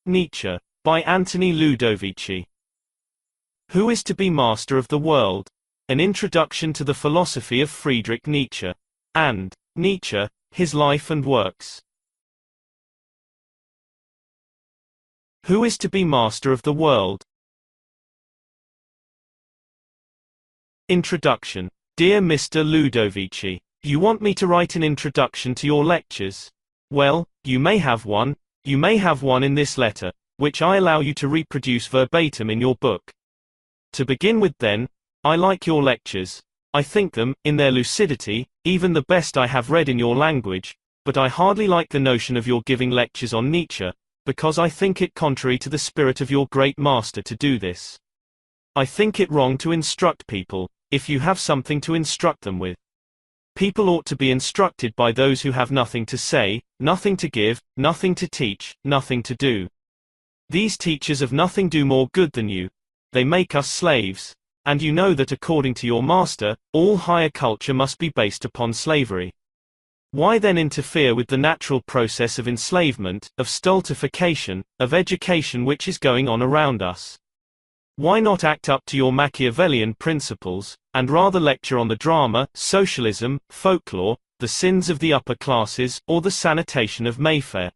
Nietzsche, by Anthony Ludovici. Who is to be master of the world? An introduction to the philosophy of Friedrich Nietzsche. And Nietzsche, his life and works. Who is to be master of the world? Introduction. Dear Mr. Ludovici, you want me to write an introduction to your lectures? Well, you may have one. You may have one in this letter, which I allow you to reproduce verbatim in your book. To begin with then, I like your lectures. I think them, in their lucidity, even the best I have read in your language, but I hardly like the notion of your giving lectures on Nietzsche, because I think it contrary to the spirit of your great master to do this. I think it wrong to instruct people, if you have something to instruct them with. People ought to be instructed by those who have nothing to say, nothing to give, nothing to teach, nothing to do. These teachers of nothing do more good than you. They make us slaves. And you know that according to your master, all higher culture must be based upon slavery. Why then interfere with the natural process of enslavement, of stultification, of education which is going on around us? Why not act up to your Machiavellian principles, and rather lecture on the drama, socialism, folklore, the sins of the upper classes, or the sanitation of Mayfair?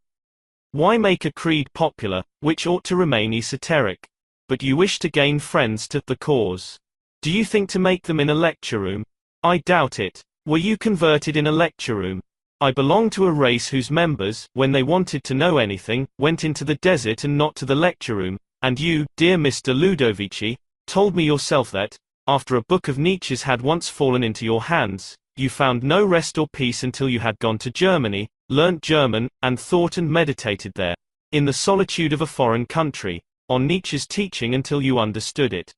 Why make a creed popular, which ought to remain esoteric? But you wish to gain friends to the cause. Do you think to make them in a lecture room? I doubt it. Were you converted in a lecture room? I belong to a race whose members, when they wanted to know anything, went into the desert and not to the lecture room. And you, dear Mr. Ludovici, told me yourself that, after a book of Nietzsche's had once fallen into your hands, you found no rest or peace until you had gone to Germany, learnt German, and thought and meditated there, in the solitude of a foreign country, on Nietzsche's teaching until you understood it.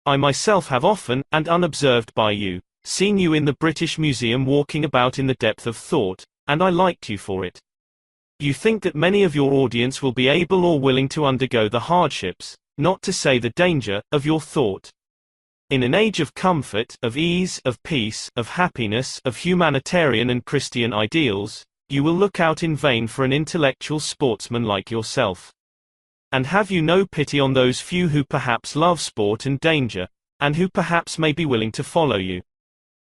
I myself have often, and unobserved by you, seen you in the British Museum walking about in the depth of thought, and I liked you for it. You think that many of your audience will be able or willing to undergo the hardships, not to say the danger, of your thought. In an age of comfort, of ease, of peace, of happiness, of humanitarian and Christian ideals, you will look out in vain for an intellectual sportsman like yourself. And have you no pity on those few who perhaps love sport and danger, and who perhaps may be willing to follow you?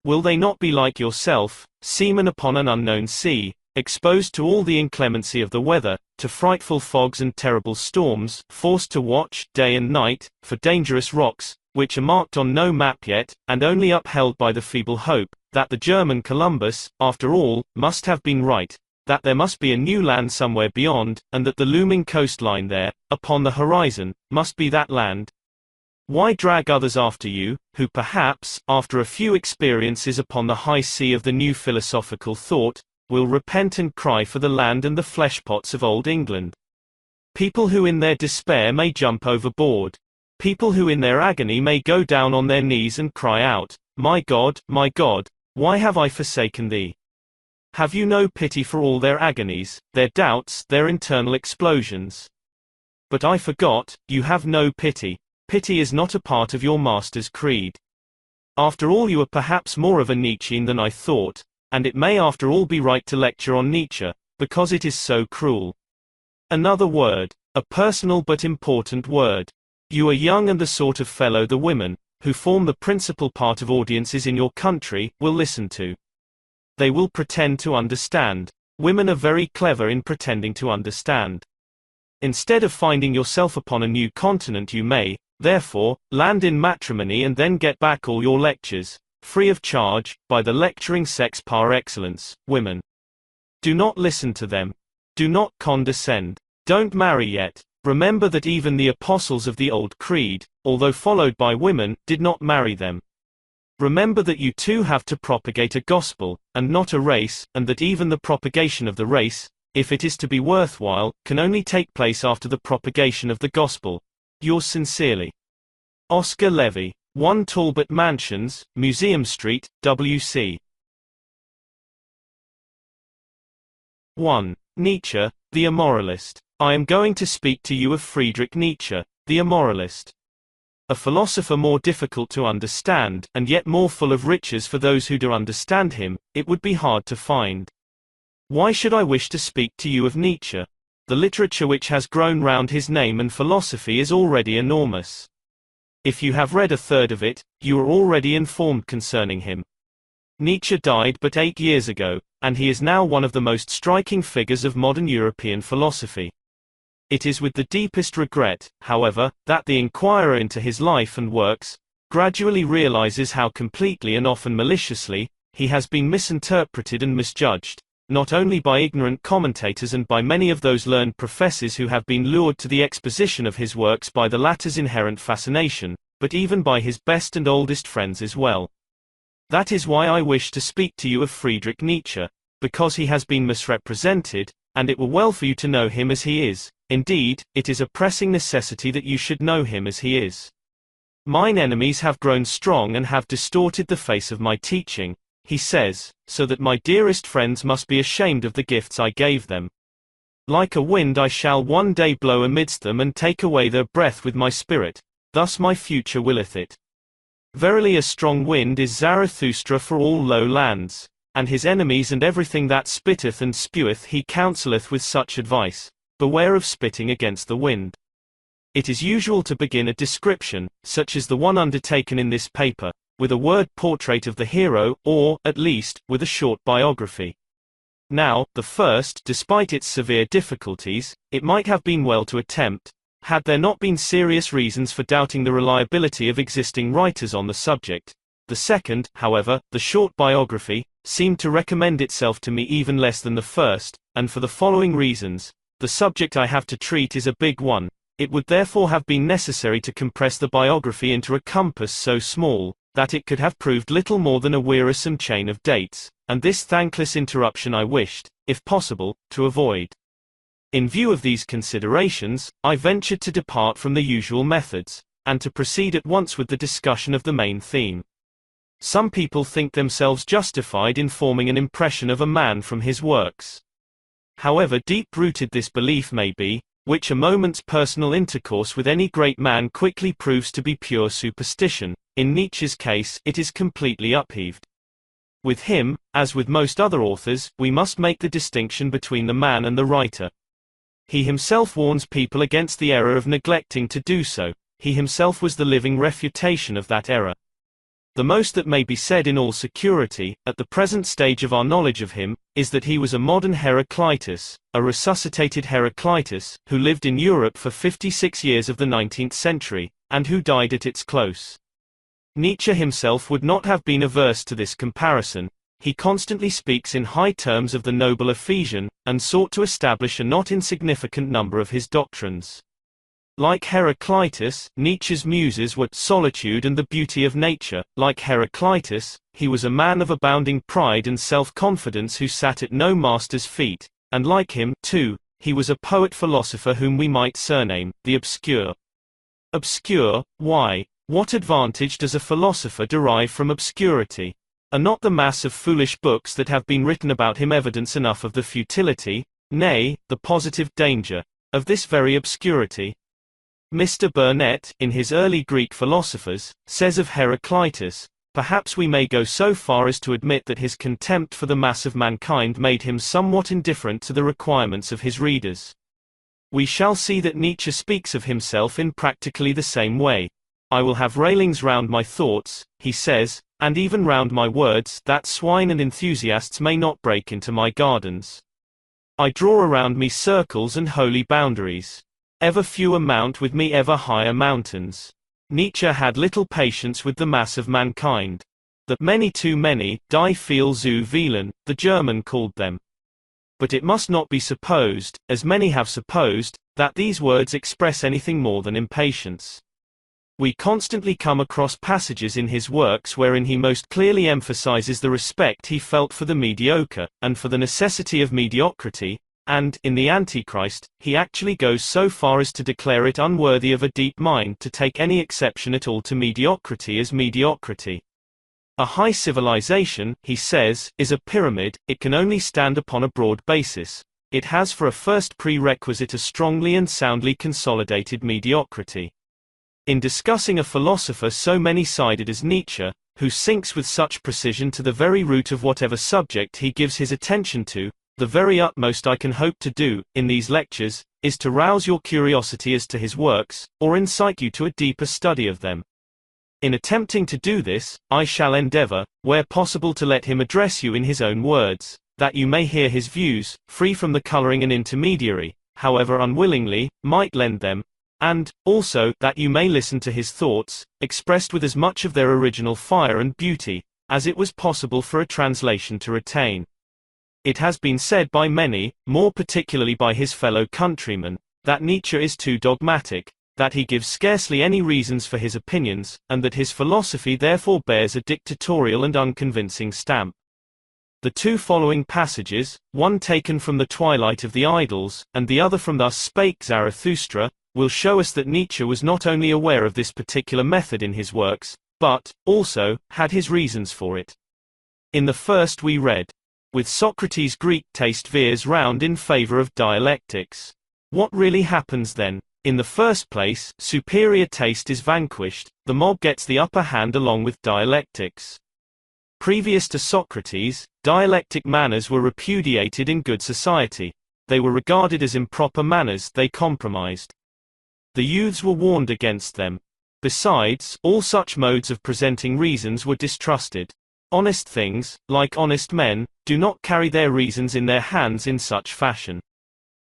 Will they not be like yourself, seamen upon an unknown sea, exposed to all the inclemency of the weather, to frightful fogs and terrible storms, forced to watch, day and night, for dangerous rocks, which are marked on no map yet, and only upheld by the feeble hope, that the German Columbus, after all, must have been right, that there must be a new land somewhere beyond, and that the looming coastline there, upon the horizon, must be that land? Why drag others after you, who perhaps, after a few experiences upon the high sea of the new philosophical thought, will repent and cry for the land and the fleshpots of old England? People who in their despair may jump overboard. People who in their agony may go down on their knees and cry out, my God, why have I forsaken thee? Have you no pity for all their agonies, their doubts, their internal explosions? But I forgot, you have no pity. Pity is not a part of your master's creed. After all, you are perhaps more of a Nietzschean than I thought, and it may after all be right to lecture on Nietzsche, because it is so cruel. Another word, a personal but important word. You are young, and the sort of fellow the women, who form the principal part of audiences in your country, will listen to. They will pretend to understand. Women are very clever in pretending to understand. Instead of finding yourself upon a new continent, you may, therefore, land in matrimony and then get back all your lectures, free of charge, by the lecturing sex par excellence, women. Do not listen to them. Do not condescend. Don't marry yet. Remember that even the apostles of the old creed, although followed by women, did not marry them. Remember that you too have to propagate a gospel, and not a race, and that even the propagation of the race, if it is to be worthwhile, can only take place after the propagation of the gospel. Yours sincerely, Oscar Levy. 1 Talbot Mansions, Museum Street, W.C. 1. Nietzsche, the Immoralist. I am going to speak to you of Friedrich Nietzsche, the Immoralist. A philosopher more difficult to understand, and yet more full of riches for those who do understand him, it would be hard to find. Why should I wish to speak to you of Nietzsche? the literature which has grown round his name and philosophy is already enormous. If you have read a third of it, you are already informed concerning him. Nietzsche died but 8 years ago, and he is now one of the most striking figures of modern European philosophy. It is with the deepest regret, however, that the inquirer into his life and works gradually realizes how completely and often maliciously he has been misinterpreted and misjudged, not only by ignorant commentators and by many of those learned professors who have been lured to the exposition of his works by the latter's inherent fascination, but even by his best and oldest friends as well. That is why I wish to speak to you of Friedrich Nietzsche, because he has been misrepresented, and it were well for you to know him as he is. Indeed, it is a pressing necessity that you should know him as he is. Mine enemies have grown strong and have distorted the face of my teaching, he says, so that my dearest friends must be ashamed of the gifts I gave them. Like a wind I shall one day blow amidst them and take away their breath with my spirit, thus my future willeth it. Verily a strong wind is Zarathustra for all low lands, and his enemies and everything that spitteth and speweth he counselleth with such advice, beware of spitting against the wind. It is usual to begin a description, such as the one undertaken in this paper, with a word portrait of the hero, or, at least, with a short biography. Now, the first, despite its severe difficulties, it might have been well to attempt, had there not been serious reasons for doubting the reliability of existing writers on the subject. The second, however, the short biography, seemed to recommend itself to me even less than the first, and for the following reasons. The subject I have to treat is a big one. It would therefore have been necessary to compress the biography into a compass so small, that it could have proved little more than a wearisome chain of dates, and this thankless interruption I wished, if possible, to avoid. In view of these considerations, I ventured to depart from the usual methods, and to proceed at once with the discussion of the main theme. Some people think themselves justified in forming an impression of a man from his works. However deep-rooted this belief may be, which a moment's personal intercourse with any great man quickly proves to be pure superstition, in Nietzsche's case, it is completely upheaved. With him, as with most other authors, we must make the distinction between the man and the writer. He himself warns people against the error of neglecting to do so. He himself was the living refutation of that error. The most that may be said in all security, at the present stage of our knowledge of him, is that he was a modern Heraclitus, a resuscitated Heraclitus, who lived in Europe for 56 years of the 19th century, and who died at its close. Nietzsche himself would not have been averse to this comparison. He constantly speaks in high terms of the noble Ephesian, and sought to establish a not insignificant number of his doctrines. Like Heraclitus, Nietzsche's muses were solitude and the beauty of nature. Like Heraclitus, he was a man of abounding pride and self-confidence who sat at no master's feet, and like him, too, he was a poet-philosopher whom we might surname the obscure. Obscure, why? What advantage does a philosopher derive from obscurity? Are not the mass of foolish books that have been written about him evidence enough of the futility, nay, the positive danger, of this very obscurity? Mr. Burnet, in his Early Greek Philosophers, says of Heraclitus, perhaps we may go so far as to admit that his contempt for the mass of mankind made him somewhat indifferent to the requirements of his readers. We shall see that Nietzsche speaks of himself in practically the same way. I will have railings round my thoughts, he says, and even round my words, that swine and enthusiasts may not break into my gardens. I draw around me circles and holy boundaries. Ever fewer mount with me ever higher mountains. Nietzsche had little patience with the mass of mankind. That many too many, die viel zu vielen, the German called them. But it must not be supposed, as many have supposed, that these words express anything more than impatience. We constantly come across passages in his works wherein he most clearly emphasizes the respect he felt for the mediocre, and for the necessity of mediocrity, and, in the Antichrist, he actually goes so far as to declare it unworthy of a deep mind to take any exception at all to mediocrity as mediocrity. A high civilization, he says, is a pyramid. It can only stand upon a broad basis. It has for a first prerequisite a strongly and soundly consolidated mediocrity. In discussing a philosopher so many-sided as Nietzsche, who sinks with such precision to the very root of whatever subject he gives his attention to, The very utmost I can hope to do, in these lectures, is to rouse your curiosity as to his works, or incite you to a deeper study of them. In attempting to do this, I shall endeavor, where possible, to let him address you in his own words, that you may hear his views, free from the coloring an intermediary, however unwillingly, might lend them, and, also, that you may listen to his thoughts, expressed with as much of their original fire and beauty, as it was possible for a translation to retain. It has been said by many, more particularly by his fellow countrymen, that Nietzsche is too dogmatic, that he gives scarcely any reasons for his opinions, and that his philosophy therefore bears a dictatorial and unconvincing stamp. The two following passages, one taken from The Twilight of the Idols, and the other from Thus Spake Zarathustra, will show us that Nietzsche was not only aware of this particular method in his works, but, also, had his reasons for it. In the first we read, with Socrates' Greek taste veers round in favor of dialectics. What really happens then? In the first place, superior taste is vanquished, the mob gets the upper hand along with dialectics. Previous to Socrates, dialectic manners were repudiated in good society. They were regarded as improper manners, they compromised. The youths were warned against them. Besides, all such modes of presenting reasons were distrusted. Honest things, like honest men, do not carry their reasons in their hands in such fashion.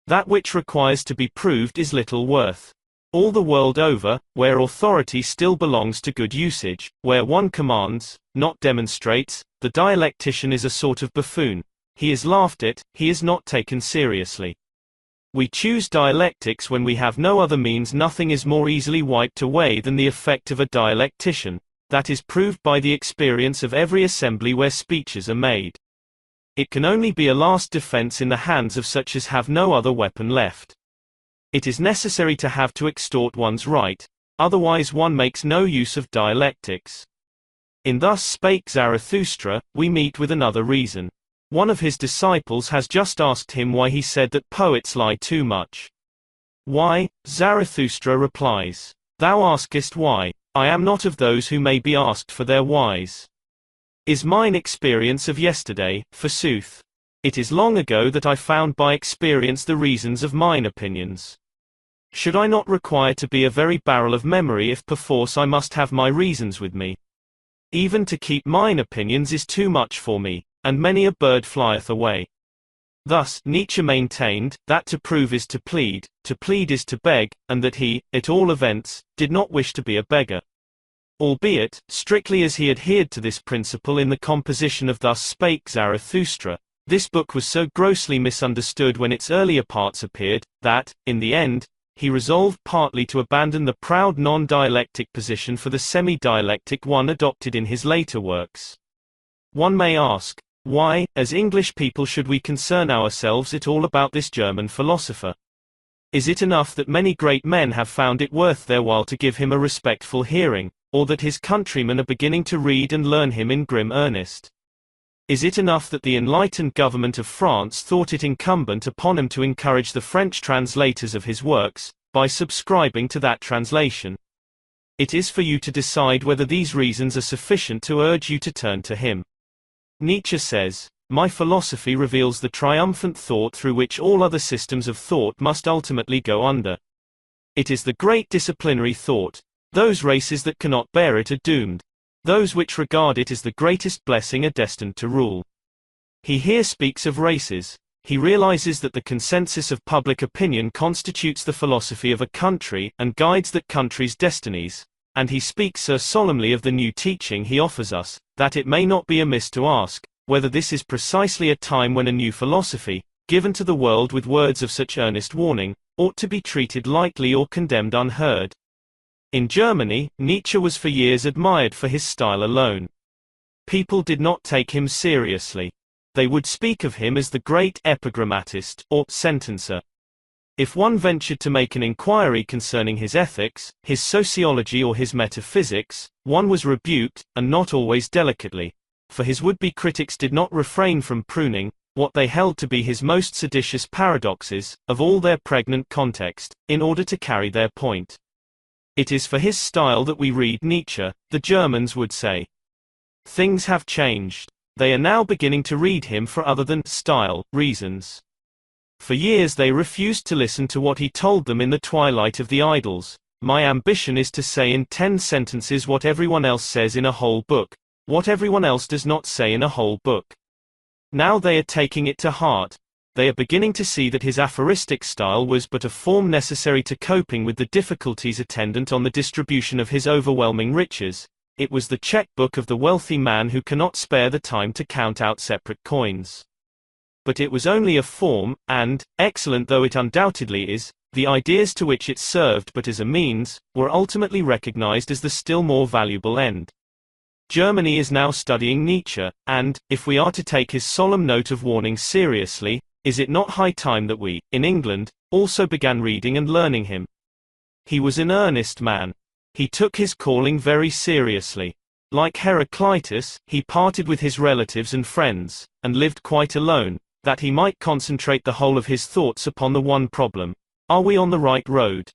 That which requires to be proved is little worth. All the world over, where authority still belongs to good usage, where one commands, not demonstrates, the dialectician is a sort of buffoon. He is laughed at, he is not taken seriously. We choose dialectics when we have no other means. Nothing is more easily wiped away than the effect of a dialectician. That is proved by the experience of every assembly where speeches are made. It can only be a last defense in the hands of such as have no other weapon left. It is necessary to have to extort one's right, otherwise one makes no use of dialectics. In Thus Spake Zarathustra, we meet with another reason. One of his disciples has just asked him why he said that poets lie too much. Why? Zarathustra replies. Thou askest why. I am not of those who may be asked for their whys. Is mine experience of yesterday, forsooth? It is long ago that I found by experience the reasons of mine opinions. Should I not require to be a very barrel of memory if perforce I must have my reasons with me? Even to keep mine opinions is too much for me, and many a bird flieth away. Thus, Nietzsche maintained, that to prove is to plead is to beg, and that he, at all events, did not wish to be a beggar. Albeit, strictly as he adhered to this principle in the composition of Thus Spake Zarathustra, this book was so grossly misunderstood when its earlier parts appeared, that, in the end, he resolved partly to abandon the proud non-dialectic position for the semi-dialectic one adopted in his later works. One may ask, why, as English people, should we concern ourselves at all about this German philosopher? Is it enough that many great men have found it worth their while to give him a respectful hearing, or that his countrymen are beginning to read and learn him in grim earnest? Is it enough that the enlightened government of France thought it incumbent upon him to encourage the French translators of his works, by subscribing to that translation? It is for you to decide whether these reasons are sufficient to urge you to turn to him. Nietzsche says, my philosophy reveals the triumphant thought through which all other systems of thought must ultimately go under. It is the great disciplinary thought. Those races that cannot bear it are doomed. Those which regard it as the greatest blessing are destined to rule. He here speaks of races. He realizes that the consensus of public opinion constitutes the philosophy of a country, and guides that country's destinies. And he speaks so solemnly of the new teaching he offers us, that it may not be amiss to ask, whether this is precisely a time when a new philosophy, given to the world with words of such earnest warning, ought to be treated lightly or condemned unheard. In Germany, Nietzsche was for years admired for his style alone. People did not take him seriously. They would speak of him as the great epigrammatist, or sentencer. If one ventured to make an inquiry concerning his ethics, his sociology or his metaphysics, one was rebuked, and not always delicately. For his would-be critics did not refrain from pruning what they held to be his most seditious paradoxes, of all their pregnant context, in order to carry their point. It is for his style that we read Nietzsche, the Germans would say. Things have changed. They are now beginning to read him for other than style reasons. For years they refused to listen to what he told them in the twilight of the idols. My ambition is to say in 10 sentences what everyone else says in a whole book, what everyone else does not say in a whole book. Now they are taking it to heart. They are beginning to see that his aphoristic style was but a form necessary to coping with the difficulties attendant on the distribution of his overwhelming riches. It was the checkbook of the wealthy man who cannot spare the time to count out separate coins. But it was only a form, and, excellent though it undoubtedly is, the ideas to which it served but as a means, were ultimately recognized as the still more valuable end. Germany is now studying Nietzsche, and, if we are to take his solemn note of warning seriously, is it not high time that we, in England, also began reading and learning him? He was an earnest man. He took his calling very seriously. Like Heraclitus, he parted with his relatives and friends, and lived quite alone, that he might concentrate the whole of his thoughts upon the one problem: are we on the right road?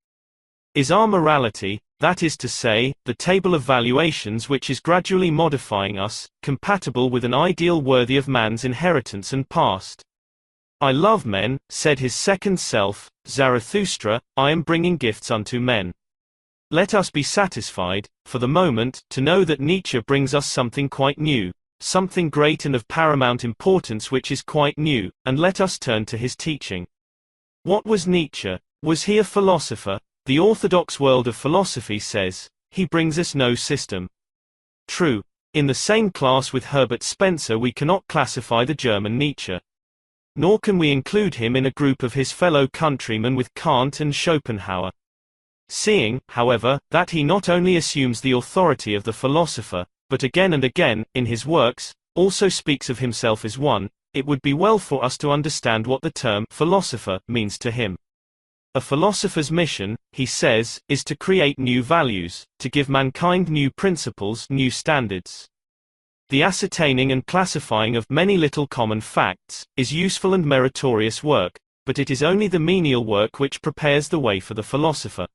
Is our morality, that is to say, the table of valuations which is gradually modifying us, compatible with an ideal worthy of man's inheritance and past? I love men, said his second self, Zarathustra, I am bringing gifts unto men. Let us be satisfied, for the moment, to know that Nietzsche brings us something quite new, something great and of paramount importance which is quite new, and let us turn to his teaching. What was Nietzsche? Was he a philosopher? The orthodox world of philosophy says, he brings us no system. True. In the same class with Herbert Spencer we cannot classify the German Nietzsche. Nor can we include him in a group of his fellow countrymen with Kant and Schopenhauer. Seeing, however, that he not only assumes the authority of the philosopher, but again and again, in his works, also speaks of himself as one, it would be well for us to understand what the term philosopher means to him. A philosopher's mission, he says, is to create new values, to give mankind new principles, new standards. The ascertaining and classifying of many little common facts is useful and meritorious work, but it is only the menial work which prepares the way for the philosopher.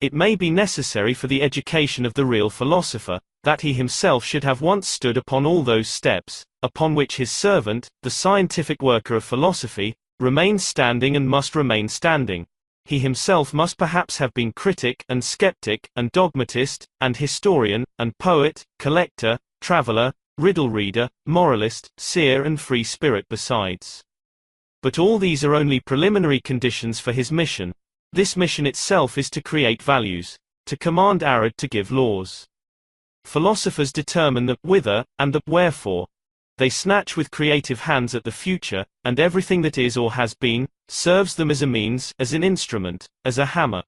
It may be necessary for the education of the real philosopher, that he himself should have once stood upon all those steps, upon which his servant, the scientific worker of philosophy, remains standing and must remain standing. He himself must perhaps have been critic, and skeptic, and dogmatist, and historian, and poet, collector, traveler, riddle reader, moralist, seer and free spirit besides. But all these are only preliminary conditions for his mission. This mission itself is to create values, to command Arad to give laws. Philosophers determine the whither, and the wherefore. They snatch with creative hands at the future, and everything that is or has been, serves them as a means, as an instrument, as a hammer.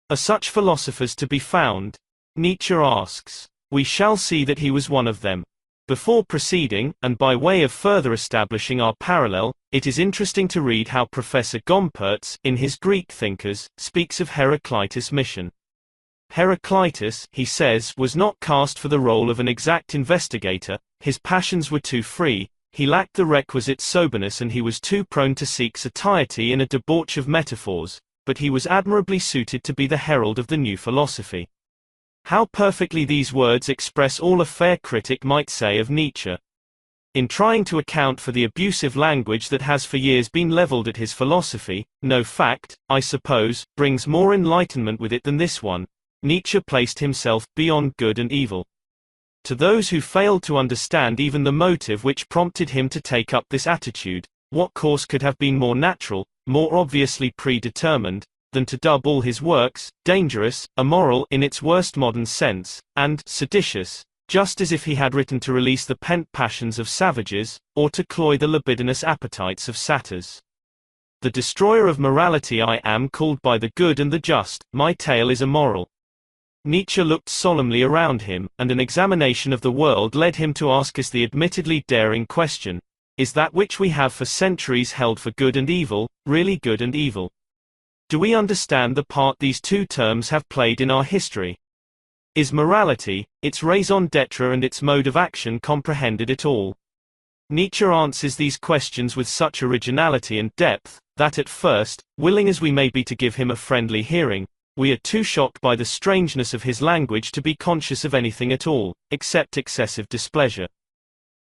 Are such philosophers to be found? Nietzsche asks. We shall see that he was one of them. Before proceeding, and by way of further establishing our parallel, it is interesting to read how Professor Gompertz, in his Greek Thinkers, speaks of Heraclitus' mission. Heraclitus, he says, was not cast for the role of an exact investigator, his passions were too free, he lacked the requisite soberness and he was too prone to seek satiety in a debauch of metaphors, but he was admirably suited to be the herald of the new philosophy. How perfectly these words express all a fair critic might say of Nietzsche. In trying to account for the abusive language that has for years been leveled at his philosophy, no fact, I suppose, brings more enlightenment with it than this one. Nietzsche placed himself beyond good and evil. To those who failed to understand even the motive which prompted him to take up this attitude, what course could have been more natural, more obviously predetermined, than to dub all his works dangerous, immoral in its worst modern sense, and seditious, just as if he had written to release the pent passions of savages, or to cloy the libidinous appetites of satyrs. The destroyer of morality I am called by the good and the just, my tale is immoral. Nietzsche looked solemnly around him, and an examination of the world led him to ask us the admittedly daring question: is that which we have for centuries held for good and evil, really good and evil? Do we understand the part these two terms have played in our history? Is morality, its raison d'être and its mode of action comprehended at all? Nietzsche answers these questions with such originality and depth, that at first, willing as we may be to give him a friendly hearing, we are too shocked by the strangeness of his language to be conscious of anything at all, except excessive displeasure.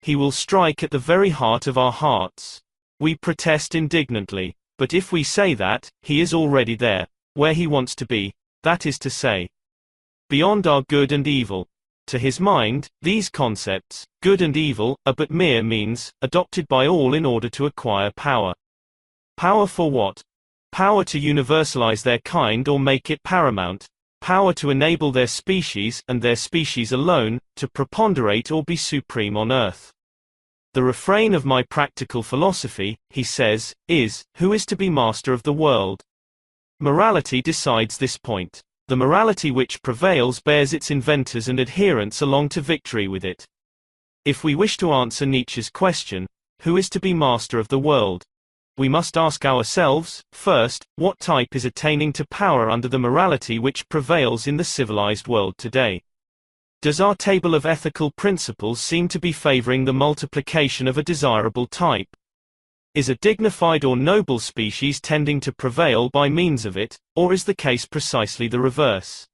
He will strike at the very heart of our hearts. We protest indignantly, but if we say that, he is already there, where he wants to be, that is to say, beyond our good and evil. To his mind, these concepts, good and evil, are but mere means, adopted by all in order to acquire power. Power for what? Power to universalize their kind or make it paramount. Power to enable their species, and their species alone, to preponderate or be supreme on earth. The refrain of my practical philosophy, he says, is, who is to be master of the world? Morality decides this point. The morality which prevails bears its inventors and adherents along to victory with it. If we wish to answer Nietzsche's question, who is to be master of the world? We must ask ourselves, first, what type is attaining to power under the morality which prevails in the civilized world today? Does our table of ethical principles seem to be favoring the multiplication of a desirable type? Is a dignified or noble species tending to prevail by means of it, or is the case precisely the reverse?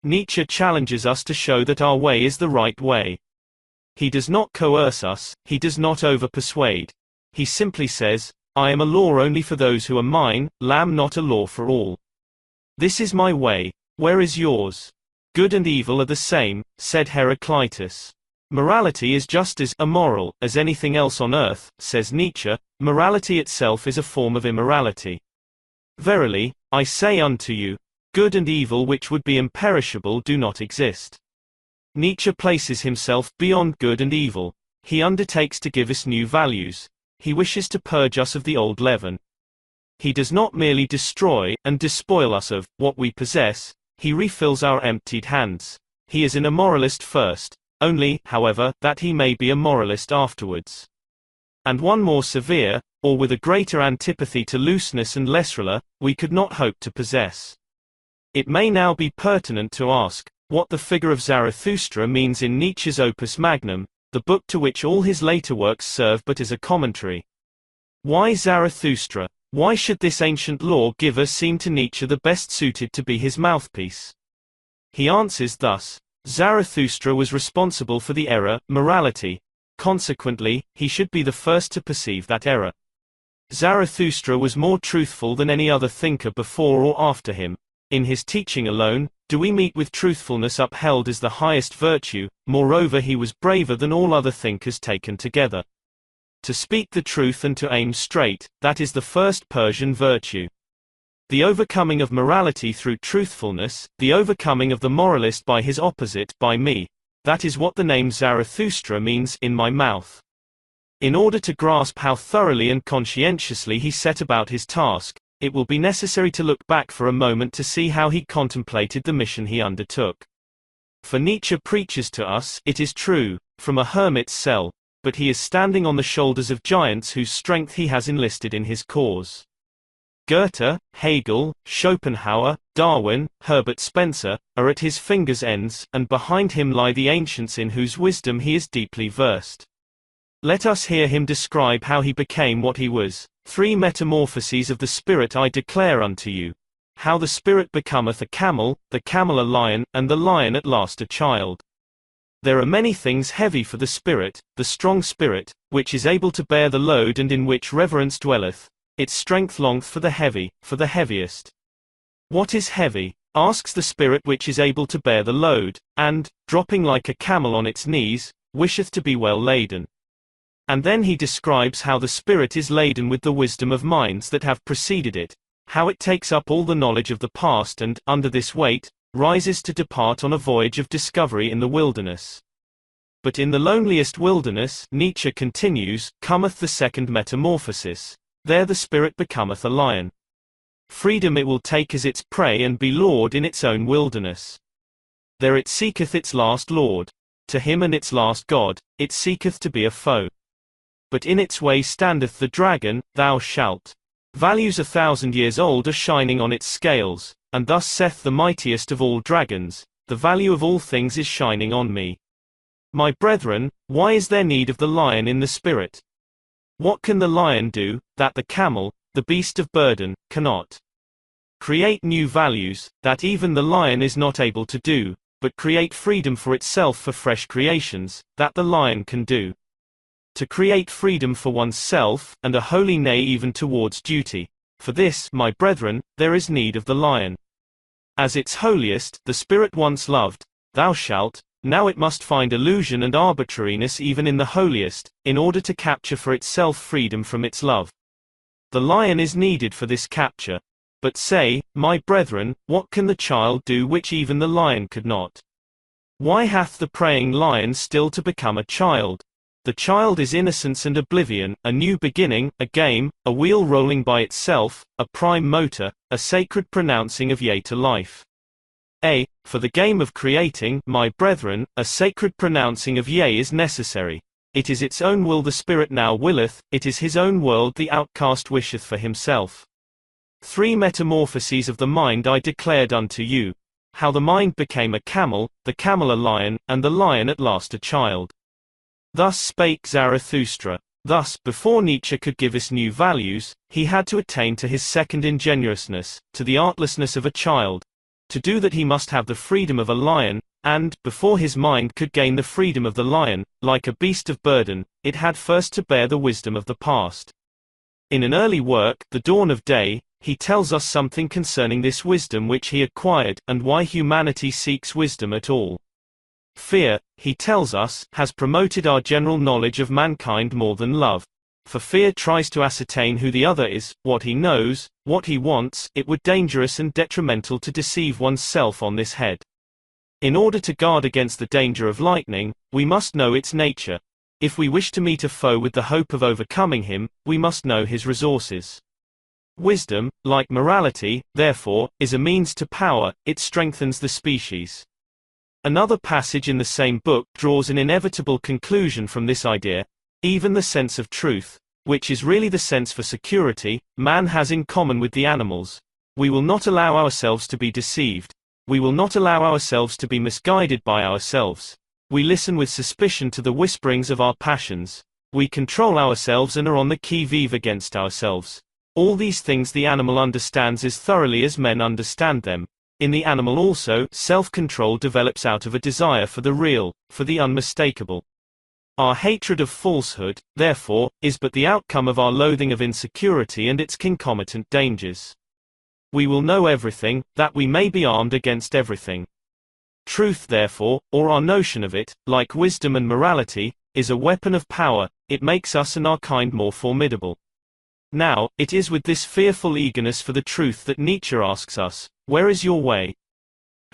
Nietzsche challenges us to show that our way is the right way. He does not coerce us, he does not over-persuade. He simply says, I am a law only for those who are mine, lamb not a law for all. This is my way, where is yours? Good and evil are the same, said Heraclitus. Morality is just as immoral as anything else on earth, says Nietzsche. Morality itself is a form of immorality. Verily, I say unto you, good and evil which would be imperishable do not exist. Nietzsche places himself beyond good and evil. He undertakes to give us new values. He wishes to purge us of the old leaven. He does not merely destroy and despoil us of what we possess, he refills our emptied hands. He is an immoralist first, only, however, that he may be a moralist afterwards. And one more severe, or with a greater antipathy to looseness and laissez-faire, we could not hope to possess. It may now be pertinent to ask, what the figure of Zarathustra means in Nietzsche's opus magnum, the book to which all his later works serve but as a commentary. Why Zarathustra? Why should this ancient law-giver seem to Nietzsche the best suited to be his mouthpiece? He answers thus. Zarathustra was responsible for the error, morality. Consequently, he should be the first to perceive that error. Zarathustra was more truthful than any other thinker before or after him. In his teaching alone, do we meet with truthfulness upheld as the highest virtue, moreover he was braver than all other thinkers taken together. To speak the truth and to aim straight, that is the first Persian virtue. The overcoming of morality through truthfulness, the overcoming of the moralist by his opposite, by me. That is what the name Zarathustra means, in my mouth. In order to grasp how thoroughly and conscientiously he set about his task, it will be necessary to look back for a moment to see how he contemplated the mission he undertook. For Nietzsche preaches to us, it is true, from a hermit's cell, but he is standing on the shoulders of giants whose strength he has enlisted in his cause. Goethe, Hegel, Schopenhauer, Darwin, Herbert Spencer, are at his fingers' ends, and behind him lie the ancients in whose wisdom he is deeply versed. Let us hear him describe how he became what he was. 3 metamorphoses of the spirit I declare unto you. How the spirit becometh a camel a lion, and the lion at last a child. There are many things heavy for the strong spirit, which is able to bear the load and in which reverence dwelleth. Its strength longeth for the heaviest. What is heavy? Asks the spirit which is able to bear the load, and, dropping like a camel on its knees, wisheth to be well laden. And then he describes how the spirit is laden with the wisdom of minds that have preceded it, how it takes up all the knowledge of the past and, under this weight, rises to depart on a voyage of discovery in the wilderness. But in the loneliest wilderness, Nietzsche continues, cometh the second metamorphosis. There the spirit becometh a lion. Freedom it will take as its prey and be lord in its own wilderness. There it seeketh its last lord. To him and its last god, it seeketh to be a foe. But in its way standeth the dragon, thou shalt. Values 1,000 years old are shining on its scales, and thus saith the mightiest of all dragons, the value of all things is shining on me. My brethren, why is there need of the lion in the spirit? What can the lion do, that the camel, the beast of burden, cannot? Create new values, that even the lion is not able to do, but create freedom for itself for fresh creations, that the lion can do. to create freedom for oneself, and a holy nay even towards duty. For this, my brethren, there is need of the lion. As its holiest, the spirit once loved, thou shalt, now it must find illusion and arbitrariness even in the holiest, in order to capture for itself freedom from its love. The lion is needed for this capture. But say, my brethren, what can the child do which even the lion could not? Why hath the preying lion still to become a child? The child is innocence and oblivion, a new beginning, a game, a wheel rolling by itself, a prime motor, a sacred pronouncing of yea to life. For the game of creating, my brethren, a sacred pronouncing of yea is necessary. It is its own will the spirit now willeth, it is his own world the outcast wisheth for himself. 3 metamorphoses of the mind I declared unto you. How the mind became a camel, the camel a lion, and the lion at last a child. Thus spake Zarathustra. Thus, before Nietzsche could give us new values, he had to attain to his second ingenuousness, to the artlessness of a child. To do that he must have the freedom of a lion, and, before his mind could gain the freedom of the lion, like a beast of burden, it had first to bear the wisdom of the past. In an early work, The Dawn of Day, he tells us something concerning this wisdom which he acquired, and why humanity seeks wisdom at all. Fear, he tells us, has promoted our general knowledge of mankind more than love. For fear tries to ascertain who the other is, what he knows, what he wants. It would dangerous and detrimental to deceive oneself on this head. In order to guard against the danger of lightning, we must know its nature. If we wish to meet a foe with the hope of overcoming him, we must know his resources. Wisdom, like morality, therefore, is a means to power, it strengthens the species. Another passage in the same book draws an inevitable conclusion from this idea. Even the sense of truth, which is really the sense for security, man has in common with the animals. We will not allow ourselves to be deceived. We will not allow ourselves to be misguided by ourselves. We listen with suspicion to the whisperings of our passions. We control ourselves and are on the qui-vive against ourselves. All these things the animal understands as thoroughly as men understand them. In the animal also, self-control develops out of a desire for the real, for the unmistakable. Our hatred of falsehood, therefore, is but the outcome of our loathing of insecurity and its concomitant dangers. We will know everything, that we may be armed against everything. Truth therefore, or our notion of it, like wisdom and morality, is a weapon of power. It makes us and our kind more formidable. Now, it is with this fearful eagerness for the truth that Nietzsche asks us, where is your way?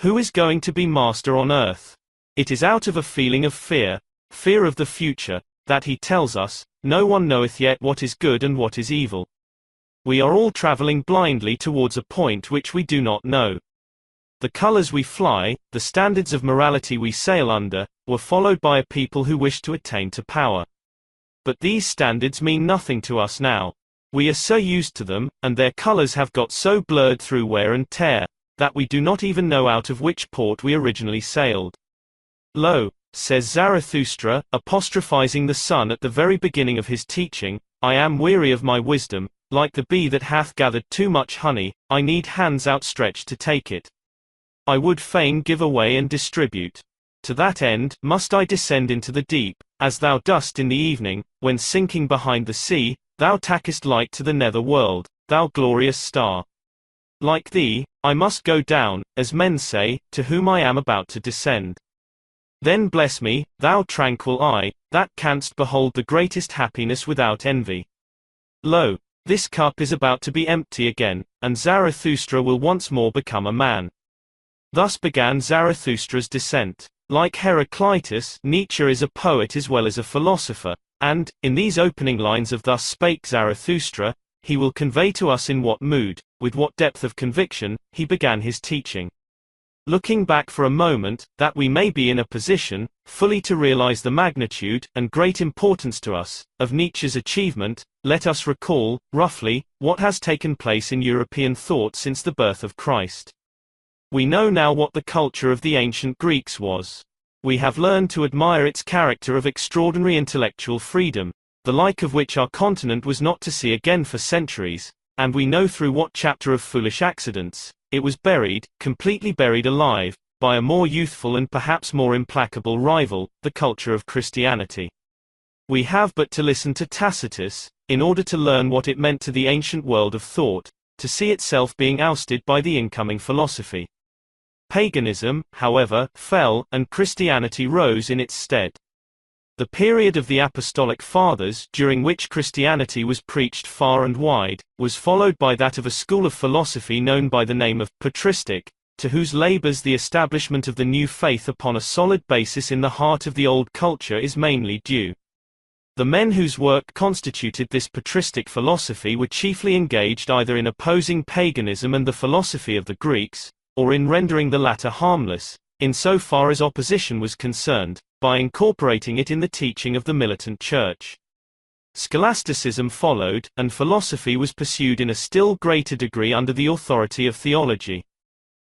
Who is going to be master on earth? It is out of a feeling of fear, fear of the future, that he tells us, no one knoweth yet what is good and what is evil. We are all traveling blindly towards a point which we do not know. The colors we fly, the standards of morality we sail under, were followed by a people who wished to attain to power. But these standards mean nothing to us now. We are so used to them, and their colors have got so blurred through wear and tear, that we do not even know out of which port we originally sailed. Lo, says Zarathustra, apostrophizing the sun at the very beginning of his teaching, I am weary of my wisdom, like the bee that hath gathered too much honey, I need hands outstretched to take it. I would fain give away and distribute. To that end, must I descend into the deep, as thou dost in the evening, when sinking behind the sea, thou tackest light to the nether world, thou glorious star. Like thee, I must go down, as men say, to whom I am about to descend. Then bless me, thou tranquil eye, that canst behold the greatest happiness without envy. Lo, this cup is about to be empty again, and Zarathustra will once more become a man. Thus began Zarathustra's descent. Like Heraclitus, Nietzsche is a poet as well as a philosopher, and, in these opening lines of Thus Spake Zarathustra, he will convey to us in what mood, with what depth of conviction, he began his teaching. Looking back for a moment, that we may be in a position, fully to realize the magnitude, and great importance to us, of Nietzsche's achievement, let us recall, roughly, what has taken place in European thought since the birth of Christ. We know now what the culture of the ancient Greeks was. We have learned to admire its character of extraordinary intellectual freedom, the like of which our continent was not to see again for centuries, and we know through what chapter of Foolish Accidents, it was buried, completely buried alive, by a more youthful and perhaps more implacable rival, the culture of Christianity. We have but to listen to Tacitus, in order to learn what it meant to the ancient world of thought, to see itself being ousted by the incoming philosophy. Paganism, however, fell, and Christianity rose in its stead. The period of the Apostolic Fathers, during which Christianity was preached far and wide, was followed by that of a school of philosophy known by the name of patristic, to whose labors the establishment of the new faith upon a solid basis in the heart of the old culture is mainly due. The men whose work constituted this patristic philosophy were chiefly engaged either in opposing paganism and the philosophy of the Greeks, or in rendering the latter harmless, in so far as opposition was concerned, by incorporating it in the teaching of the militant church. Scholasticism followed, and philosophy was pursued in a still greater degree under the authority of theology.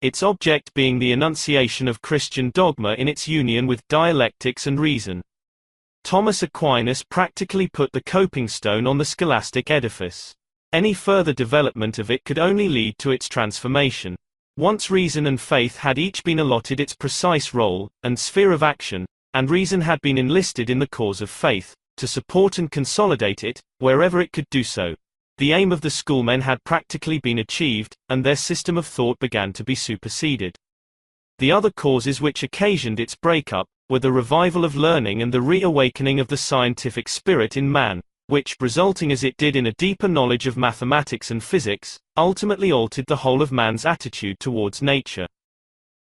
Its object being the enunciation of Christian dogma in its union with dialectics and reason. Thomas Aquinas practically put the coping stone on the scholastic edifice. Any further development of it could only lead to its transformation. Once reason and faith had each been allotted its precise role and sphere of action, and reason had been enlisted in the cause of faith, to support and consolidate it, wherever it could do so. The aim of the schoolmen had practically been achieved, and their system of thought began to be superseded. The other causes which occasioned its breakup were the revival of learning and the reawakening of the scientific spirit in man, which, resulting as it did in a deeper knowledge of mathematics and physics, ultimately altered the whole of man's attitude towards nature.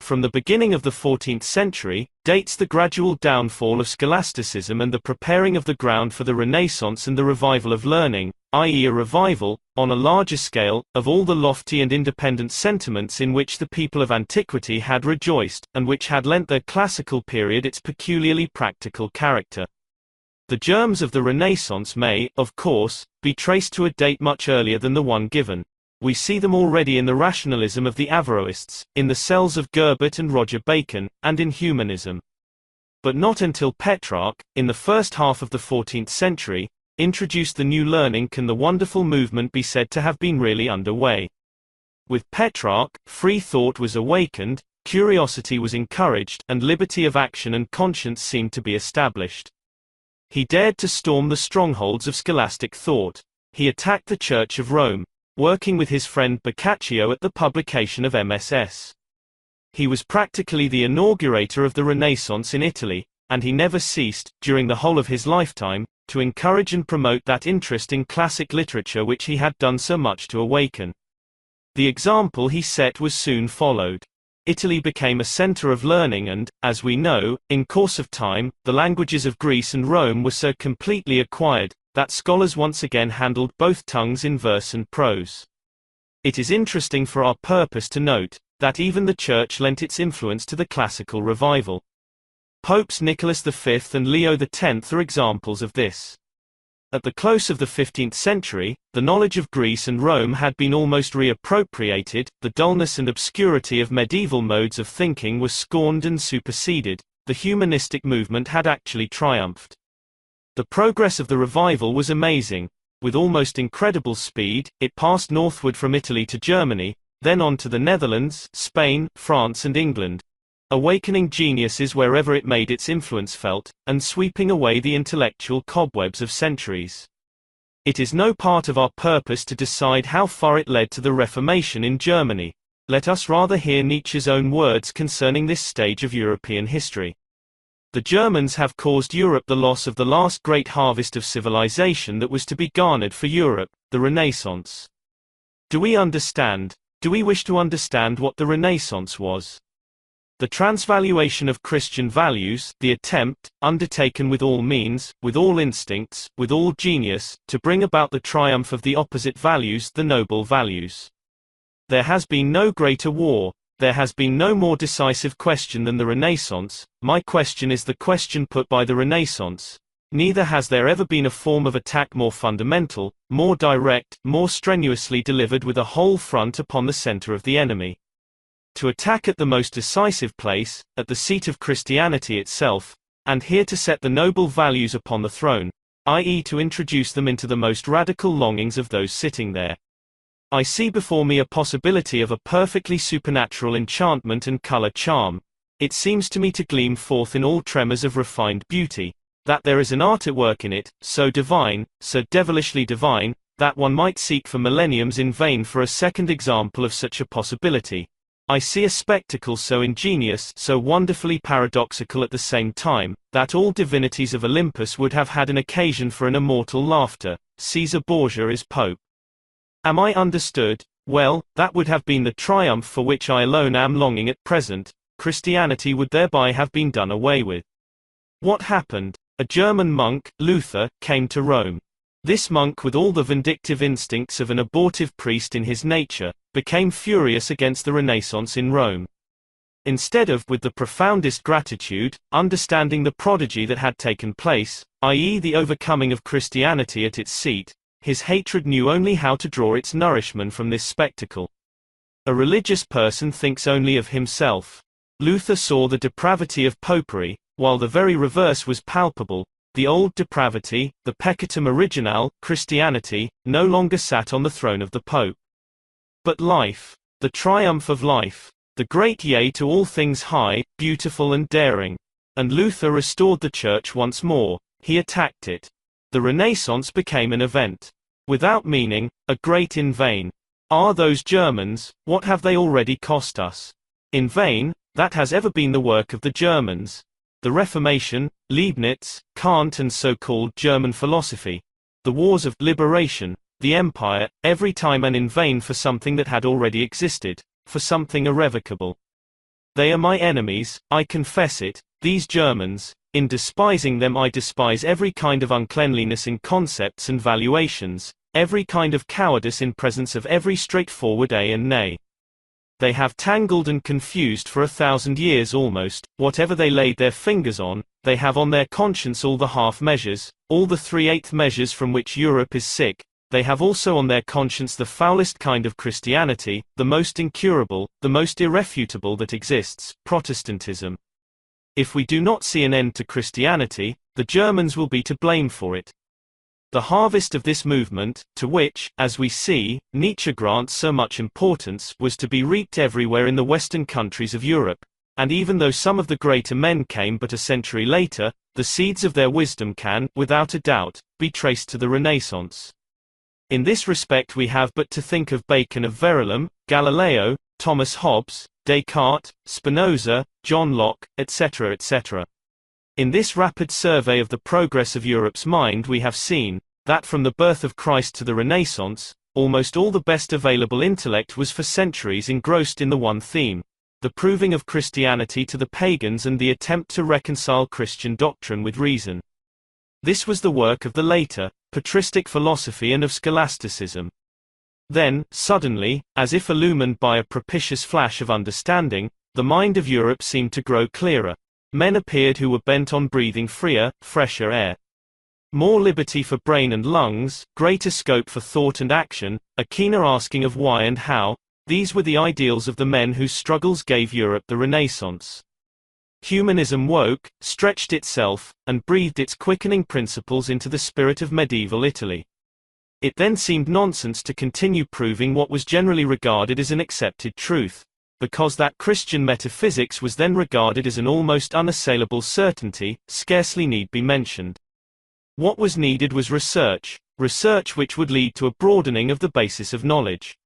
From the beginning of the 14th century, dates the gradual downfall of scholasticism and the preparing of the ground for the Renaissance and the revival of learning, i.e. a revival, on a larger scale, of all the lofty and independent sentiments in which the people of antiquity had rejoiced, and which had lent their classical period its peculiarly practical character. The germs of the Renaissance may, of course, be traced to a date much earlier than the one given. We see them already in the rationalism of the Averroists, in the cells of Gerbert and Roger Bacon, and in humanism. But not until Petrarch, in the first half of the 14th century, introduced the new learning can the wonderful movement be said to have been really underway. With Petrarch, free thought was awakened, curiosity was encouraged, and liberty of action and conscience seemed to be established. He dared to storm the strongholds of scholastic thought. He attacked the Church of Rome, working with his friend Boccaccio at the publication of MSS. He was practically the inaugurator of the Renaissance in Italy, and he never ceased, during the whole of his lifetime, to encourage and promote that interest in classic literature which he had done so much to awaken. The example he set was soon followed. Italy became a center of learning and, as we know, in course of time, the languages of Greece and Rome were so completely acquired, that scholars once again handled both tongues in verse and prose. It is interesting for our purpose to note, that even the Church lent its influence to the classical revival. Popes Nicholas V and Leo X are examples of this. At the close of the 15th century, the knowledge of Greece and Rome had been almost reappropriated, the dullness and obscurity of medieval modes of thinking was scorned and superseded, the humanistic movement had actually triumphed. The progress of the revival was amazing. With almost incredible speed, it passed northward from Italy to Germany, then on to the Netherlands, Spain, France and England, awakening geniuses wherever it made its influence felt, and sweeping away the intellectual cobwebs of centuries. It is no part of our purpose to decide how far it led to the Reformation in Germany. Let us rather hear Nietzsche's own words concerning this stage of European history. The Germans have caused Europe the loss of the last great harvest of civilization that was to be garnered for Europe, the Renaissance. Do we understand? Do we wish to understand what the Renaissance was? The transvaluation of Christian values, the attempt, undertaken with all means, with all instincts, with all genius, to bring about the triumph of the opposite values, the noble values. There has been no greater war. There has been no more decisive question than the Renaissance. My question is the question put by the Renaissance. Neither has there ever been a form of attack more fundamental, more direct, more strenuously delivered with a whole front upon the center of the enemy. To attack at the most decisive place, at the seat of Christianity itself, and here to set the noble values upon the throne, i.e. to introduce them into the most radical longings of those sitting there. I see before me a possibility of a perfectly supernatural enchantment and color charm. It seems to me to gleam forth in all tremors of refined beauty. that there is an art at work in it, so divine, so devilishly divine, that one might seek for millenniums in vain for a second example of such a possibility. I see a spectacle so ingenious, so wonderfully paradoxical at the same time, that all divinities of Olympus would have had an occasion for an immortal laughter. Caesar Borgia is Pope. Am I understood? Well, that would have been the triumph for which I alone am longing at present. Christianity would thereby have been done away with. What happened? A German monk, Luther, came to Rome. This monk, with all the vindictive instincts of an abortive priest in his nature, became furious against the Renaissance in Rome. Instead of, with the profoundest gratitude, understanding the prodigy that had taken place, i.e. the overcoming of Christianity at its seat, his hatred knew only how to draw its nourishment from this spectacle. A religious person thinks only of himself. Luther saw the depravity of popery, while the very reverse was palpable. The old depravity, the peccatum originale, Christianity, no longer sat on the throne of the Pope. But life, the triumph of life, the great yea to all things high, beautiful and daring. And Luther restored the Church once more. He attacked it. The Renaissance became an event. Without meaning, a great in vain. Are those Germans, what have they already cost us? In vain, that has ever been the work of the Germans. The Reformation, Leibniz, Kant and so-called German philosophy. The wars of liberation, the empire, every time and in vain for something that had already existed, for something irrevocable. They are my enemies, I confess it, these Germans. In despising them I despise every kind of uncleanliness in concepts and valuations, every kind of cowardice in presence of every straightforward a and nay. They have tangled and confused for 1,000 years almost, whatever they laid their fingers on. They have on their conscience all the half measures, all the 3/8 measures from which Europe is sick. They have also on their conscience the foulest kind of Christianity, the most incurable, the most irrefutable that exists, Protestantism. If we do not see an end to Christianity, the Germans will be to blame for it. The harvest of this movement, to which, as we see, Nietzsche grants so much importance, was to be reaped everywhere in the western countries of Europe, and even though some of the greater men came but a century later, the seeds of their wisdom can, without a doubt, be traced to the Renaissance. In this respect we have but to think of Bacon of Verulam, Galileo, Thomas Hobbes, Descartes, Spinoza, John Locke, etc. etc. In this rapid survey of the progress of Europe's mind we have seen, that from the birth of Christ to the Renaissance, almost all the best available intellect was for centuries engrossed in the one theme, the proving of Christianity to the pagans and the attempt to reconcile Christian doctrine with reason. This was the work of the later, patristic philosophy and of scholasticism. Then, suddenly, as if illumined by a propitious flash of understanding, the mind of Europe seemed to grow clearer. Men appeared who were bent on breathing freer, fresher air. More liberty for brain and lungs, greater scope for thought and action, a keener asking of why and how. These were the ideals of the men whose struggles gave Europe the Renaissance. Humanism woke, stretched itself, and breathed its quickening principles into the spirit of medieval Italy. It then seemed nonsense to continue proving what was generally regarded as an accepted truth, because that Christian metaphysics was then regarded as an almost unassailable certainty, scarcely need be mentioned. What was needed was research which would lead to a broadening of the basis of knowledge.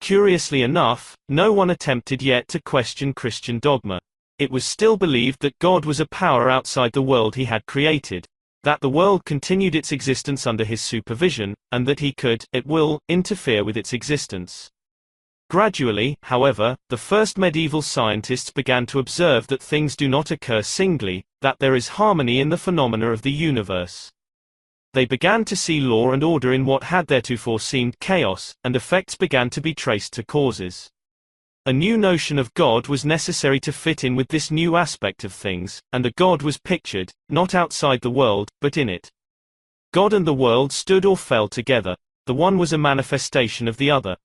Curiously enough, no one attempted yet to question Christian dogma. It was still believed that God was a power outside the world he had created, that the world continued its existence under his supervision, and that he could, at will, interfere with its existence. Gradually, however, the first medieval scientists began to observe that things do not occur singly, that there is harmony in the phenomena of the universe. They began to see law and order in what had theretofore seemed chaos, and effects began to be traced to causes. A new notion of God was necessary to fit in with this new aspect of things, and a God was pictured, not outside the world, but in it. God and the world stood or fell together. The one was a manifestation of the other.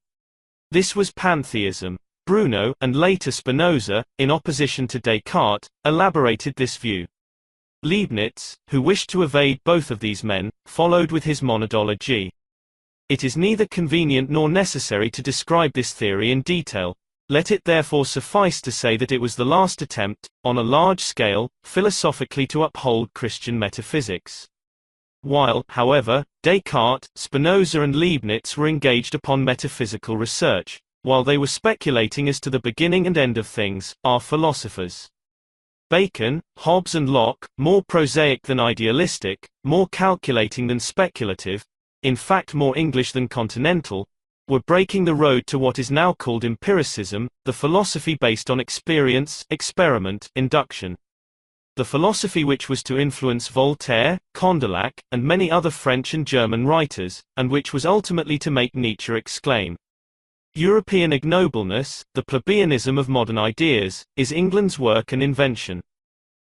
This was pantheism. Bruno, and later Spinoza, in opposition to Descartes, elaborated this view. Leibniz, who wished to evade both of these men, followed with his monadology. It is neither convenient nor necessary to describe this theory in detail. Let it therefore suffice to say that it was the last attempt, on a large scale, philosophically to uphold Christian metaphysics. While, however, Descartes, Spinoza and Leibniz were engaged upon metaphysical research, while they were speculating as to the beginning and end of things, our philosophers. Bacon, Hobbes and Locke, more prosaic than idealistic, more calculating than speculative, in fact more English than continental, were breaking the road to what is now called empiricism, the philosophy based on experience, experiment, induction. The philosophy which was to influence Voltaire, Condillac, and many other French and German writers, and which was ultimately to make Nietzsche exclaim, "European ignobleness, the plebeianism of modern ideas, is England's work and invention."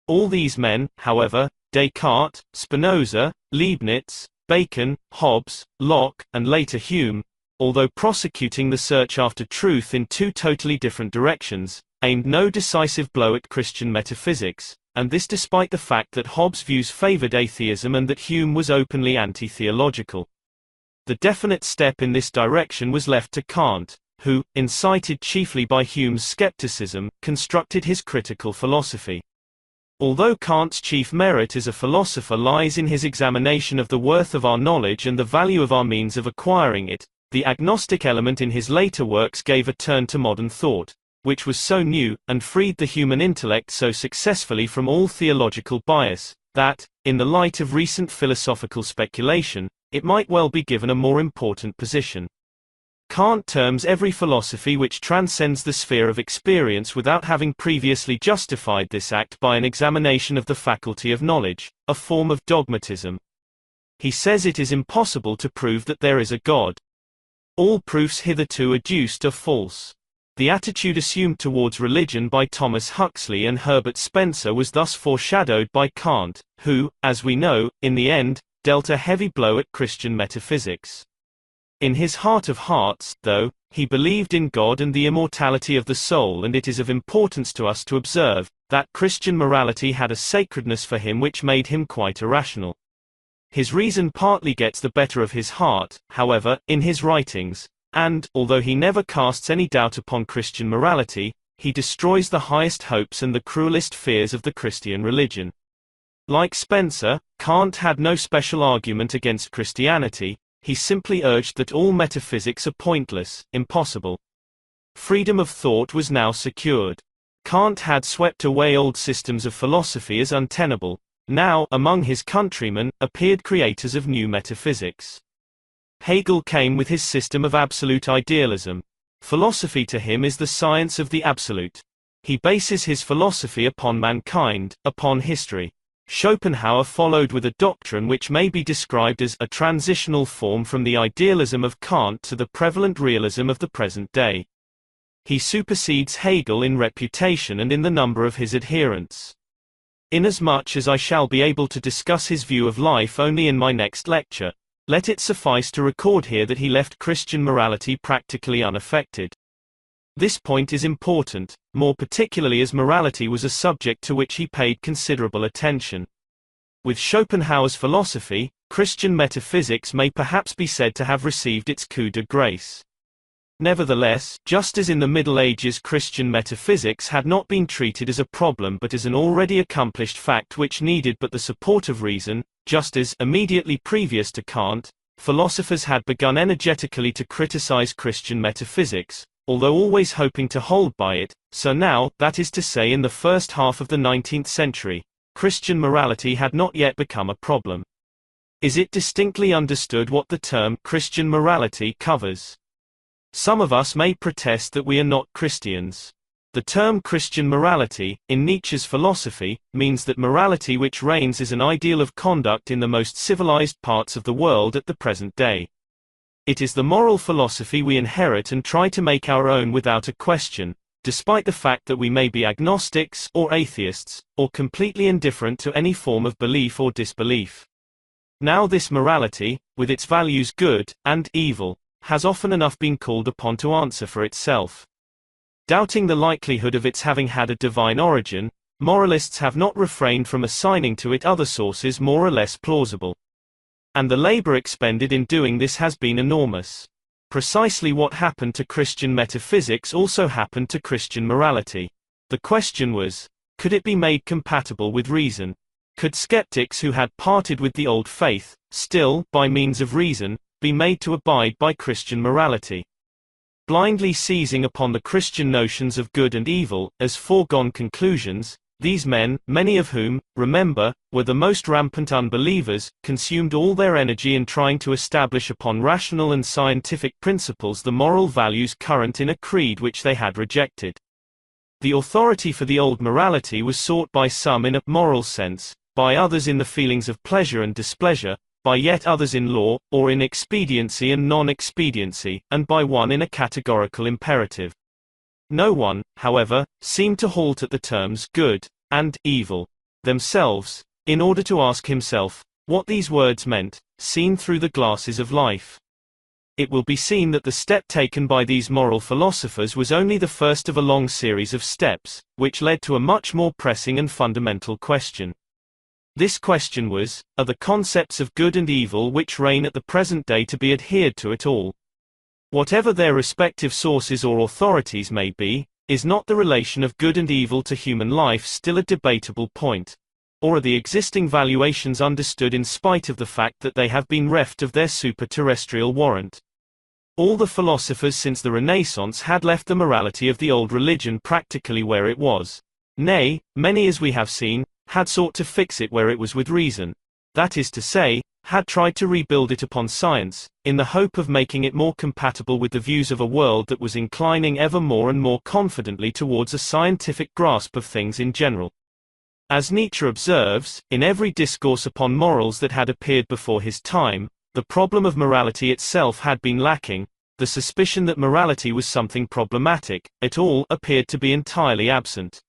All these men, however, Descartes, Spinoza, Leibniz, Bacon, Hobbes, Locke, and later Hume, although prosecuting the search after truth in two totally different directions, aimed no decisive blow at Christian metaphysics, and this despite the fact that Hobbes' views favored atheism and that Hume was openly anti-theological. The definite step in this direction was left to Kant, who, incited chiefly by Hume's skepticism, constructed his critical philosophy. Although Kant's chief merit as a philosopher lies in his examination of the worth of our knowledge and the value of our means of acquiring it, the agnostic element in his later works gave a turn to modern thought, which was so new, and freed the human intellect so successfully from all theological bias, that, in the light of recent philosophical speculation, it might well be given a more important position. Kant terms every philosophy which transcends the sphere of experience without having previously justified this act by an examination of the faculty of knowledge, a form of dogmatism. He says it is impossible to prove that there is a God. All proofs hitherto adduced are false. The attitude assumed towards religion by Thomas Huxley and Herbert Spencer was thus foreshadowed by Kant, who, as we know, in the end, dealt a heavy blow at Christian metaphysics. In his heart of hearts, though, he believed in God and the immortality of the soul, and it is of importance to us to observe that Christian morality had a sacredness for him which made him quite irrational. His reason partly gets the better of his heart, however, in his writings, and, although he never casts any doubt upon Christian morality, he destroys the highest hopes and the cruelest fears of the Christian religion. Like Spencer, Kant had no special argument against Christianity, he simply urged that all metaphysics are pointless, impossible. Freedom of thought was now secured. Kant had swept away old systems of philosophy as untenable. Now, among his countrymen, appeared creators of new metaphysics. Hegel came with his system of absolute idealism. Philosophy to him is the science of the absolute. He bases his philosophy upon mankind, upon history. Schopenhauer followed with a doctrine which may be described as a transitional form from the idealism of Kant to the prevalent realism of the present day. He supersedes Hegel in reputation and in the number of his adherents. Inasmuch as I shall be able to discuss his view of life only in my next lecture, let it suffice to record here that he left Christian morality practically unaffected. This point is important, more particularly as morality was a subject to which he paid considerable attention. With Schopenhauer's philosophy, Christian metaphysics may perhaps be said to have received its coup de grace. Nevertheless, just as in the Middle Ages Christian metaphysics had not been treated as a problem but as an already accomplished fact which needed but the support of reason, just as, immediately previous to Kant, philosophers had begun energetically to criticize Christian metaphysics, although always hoping to hold by it, so now, that is to say in the first half of the 19th century, Christian morality had not yet become a problem. Is it distinctly understood what the term Christian morality covers? Some of us may protest that we are not Christians. The term Christian morality, in Nietzsche's philosophy, means that morality which reigns is an ideal of conduct in the most civilized parts of the world at the present day. It is the moral philosophy we inherit and try to make our own without a question, despite the fact that we may be agnostics, or atheists, or completely indifferent to any form of belief or disbelief. Now this morality, with its values good and evil, has often enough been called upon to answer for itself. Doubting the likelihood of its having had a divine origin, moralists have not refrained from assigning to it other sources more or less plausible. And the labor expended in doing this has been enormous. Precisely what happened to Christian metaphysics also happened to Christian morality. The question was, could it be made compatible with reason? Could skeptics who had parted with the old faith, still, by means of reason, be made to abide by Christian morality? Blindly seizing upon the Christian notions of good and evil as foregone conclusions, these men, many of whom, remember, were the most rampant unbelievers, consumed all their energy in trying to establish upon rational and scientific principles the moral values current in a creed which they had rejected. The authority for the old morality was sought by some in a moral sense, by others in the feelings of pleasure and displeasure, by yet others in law, or in expediency and non-expediency, and by one in a categorical imperative. No one, however, seemed to halt at the terms good and evil themselves, in order to ask himself what these words meant, seen through the glasses of life. It will be seen that the step taken by these moral philosophers was only the first of a long series of steps, which led to a much more pressing and fundamental question. This question was, are the concepts of good and evil which reign at the present day to be adhered to at all? Whatever their respective sources or authorities may be, is not the relation of good and evil to human life still a debatable point? Or are the existing valuations understood in spite of the fact that they have been reft of their super-terrestrial warrant? All the philosophers since the Renaissance had left the morality of the old religion practically where it was. Nay, many, as we have seen, had sought to fix it where it was with reason. That is to say, had tried to rebuild it upon science, in the hope of making it more compatible with the views of a world that was inclining ever more and more confidently towards a scientific grasp of things in general. As Nietzsche observes, in every discourse upon morals that had appeared before his time, the problem of morality itself had been lacking, the suspicion that morality was something problematic, at all, appeared to be entirely absent.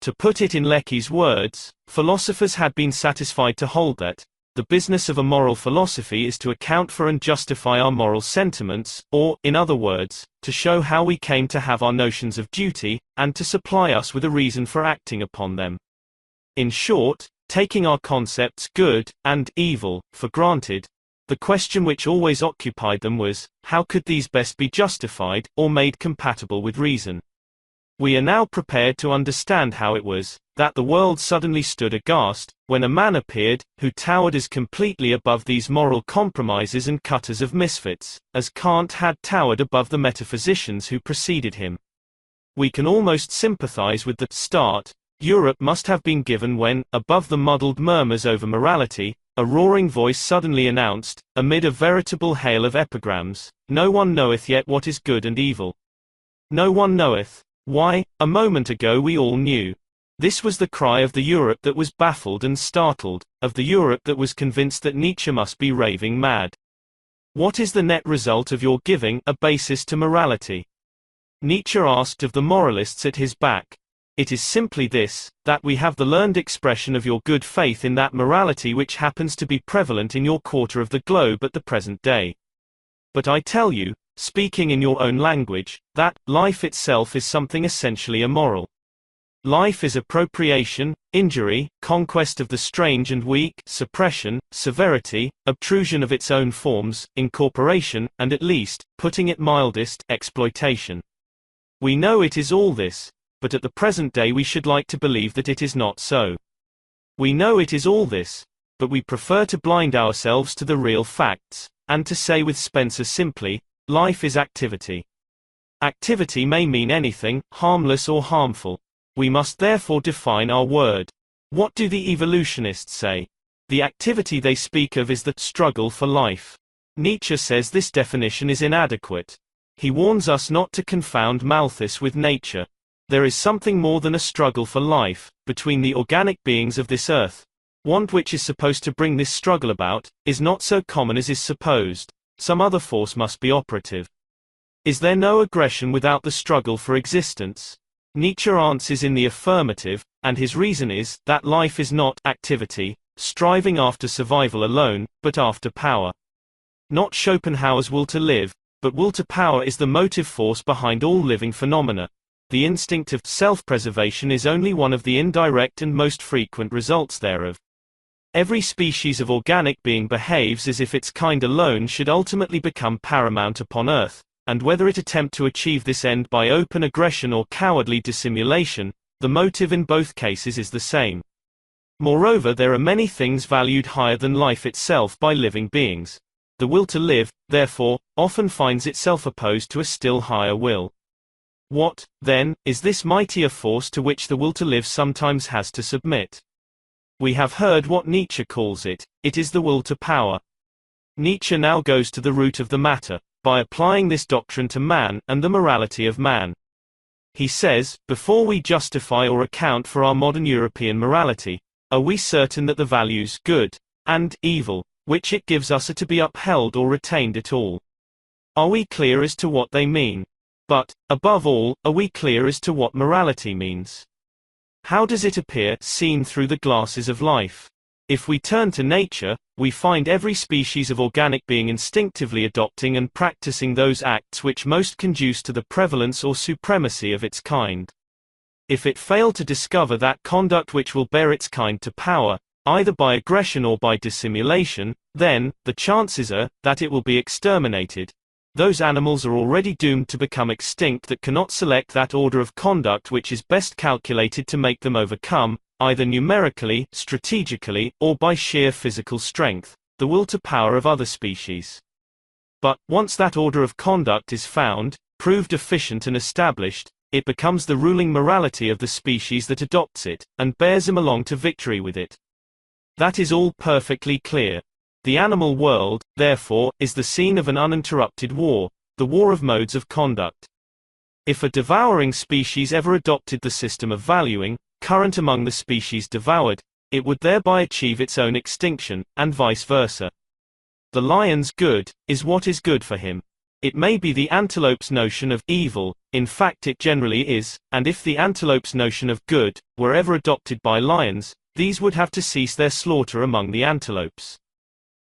To put it in Lecky's words, philosophers had been satisfied to hold that, the business of a moral philosophy is to account for and justify our moral sentiments, or, in other words, to show how we came to have our notions of duty, and to supply us with a reason for acting upon them. In short, taking our concepts good and evil for granted, the question which always occupied them was, how could these best be justified, or made compatible with reason? We are now prepared to understand how it was that the world suddenly stood aghast, when a man appeared, who towered as completely above these moral compromises and cutters of misfits, as Kant had towered above the metaphysicians who preceded him. We can almost sympathize with the start Europe must have been given when, above the muddled murmurs over morality, a roaring voice suddenly announced, amid a veritable hail of epigrams, "No one knoweth yet what is good and evil. No one knoweth. Why, a moment ago we all knew." This was the cry of the Europe that was baffled and startled, of the Europe that was convinced that Nietzsche must be raving mad. What is the net result of your giving a basis to morality? Nietzsche asked of the moralists at his back. It is simply this, that we have the learned expression of your good faith in that morality which happens to be prevalent in your quarter of the globe at the present day. But I tell you, speaking in your own language, that life itself is something essentially immoral. Life is appropriation, injury, conquest of the strange and weak, suppression, severity, obtrusion of its own forms, incorporation, and at least, putting it mildest, exploitation. We know it is all this, but at the present day we should like to believe that it is not so. We know it is all this, but we prefer to blind ourselves to the real facts, and to say with Spencer simply, life is activity. Activity may mean anything, harmless or harmful. We must therefore define our word. What do the evolutionists say? The activity they speak of is the struggle for life. Nietzsche says this definition is inadequate. He warns us not to confound Malthus with nature. There is something more than a struggle for life, between the organic beings of this earth. Want which is supposed to bring this struggle about, is not so common as is supposed. Some other force must be operative. Is there no aggression without the struggle for existence? Nietzsche answers in the affirmative, and his reason is, that life is not activity, striving after survival alone, but after power. Not Schopenhauer's will to live, but will to power is the motive force behind all living phenomena. The instinct of self-preservation is only one of the indirect and most frequent results thereof. Every species of organic being behaves as if its kind alone should ultimately become paramount upon Earth, and whether it attempt to achieve this end by open aggression or cowardly dissimulation, the motive in both cases is the same. Moreover, there are many things valued higher than life itself by living beings. The will to live, therefore, often finds itself opposed to a still higher will. What, then, is this mightier force to which the will to live sometimes has to submit? We have heard what Nietzsche calls it. It is the will to power. Nietzsche now goes to the root of the matter, by applying this doctrine to man and the morality of man. He says, before we justify or account for our modern European morality, are we certain that the values good and evil, which it gives us, are to be upheld or retained at all? Are we clear as to what they mean? But, above all, are we clear as to what morality means? How does it appear, seen through the glasses of life? If we turn to nature, we find every species of organic being instinctively adopting and practicing those acts which most conduce to the prevalence or supremacy of its kind. If it fail to discover that conduct which will bear its kind to power, either by aggression or by dissimulation, then, the chances are, that it will be exterminated. Those animals are already doomed to become extinct that cannot select that order of conduct which is best calculated to make them overcome, either numerically, strategically, or by sheer physical strength, the will to power of other species. But, once that order of conduct is found, proved efficient and established, it becomes the ruling morality of the species that adopts it, and bears him along to victory with it. That is all perfectly clear. The animal world, therefore, is the scene of an uninterrupted war, the war of modes of conduct. If a devouring species ever adopted the system of valuing, current among the species devoured, it would thereby achieve its own extinction, and vice versa. The lion's good is what is good for him. It may be the antelope's notion of evil, in fact it generally is, and if the antelope's notion of good were ever adopted by lions, these would have to cease their slaughter among the antelopes.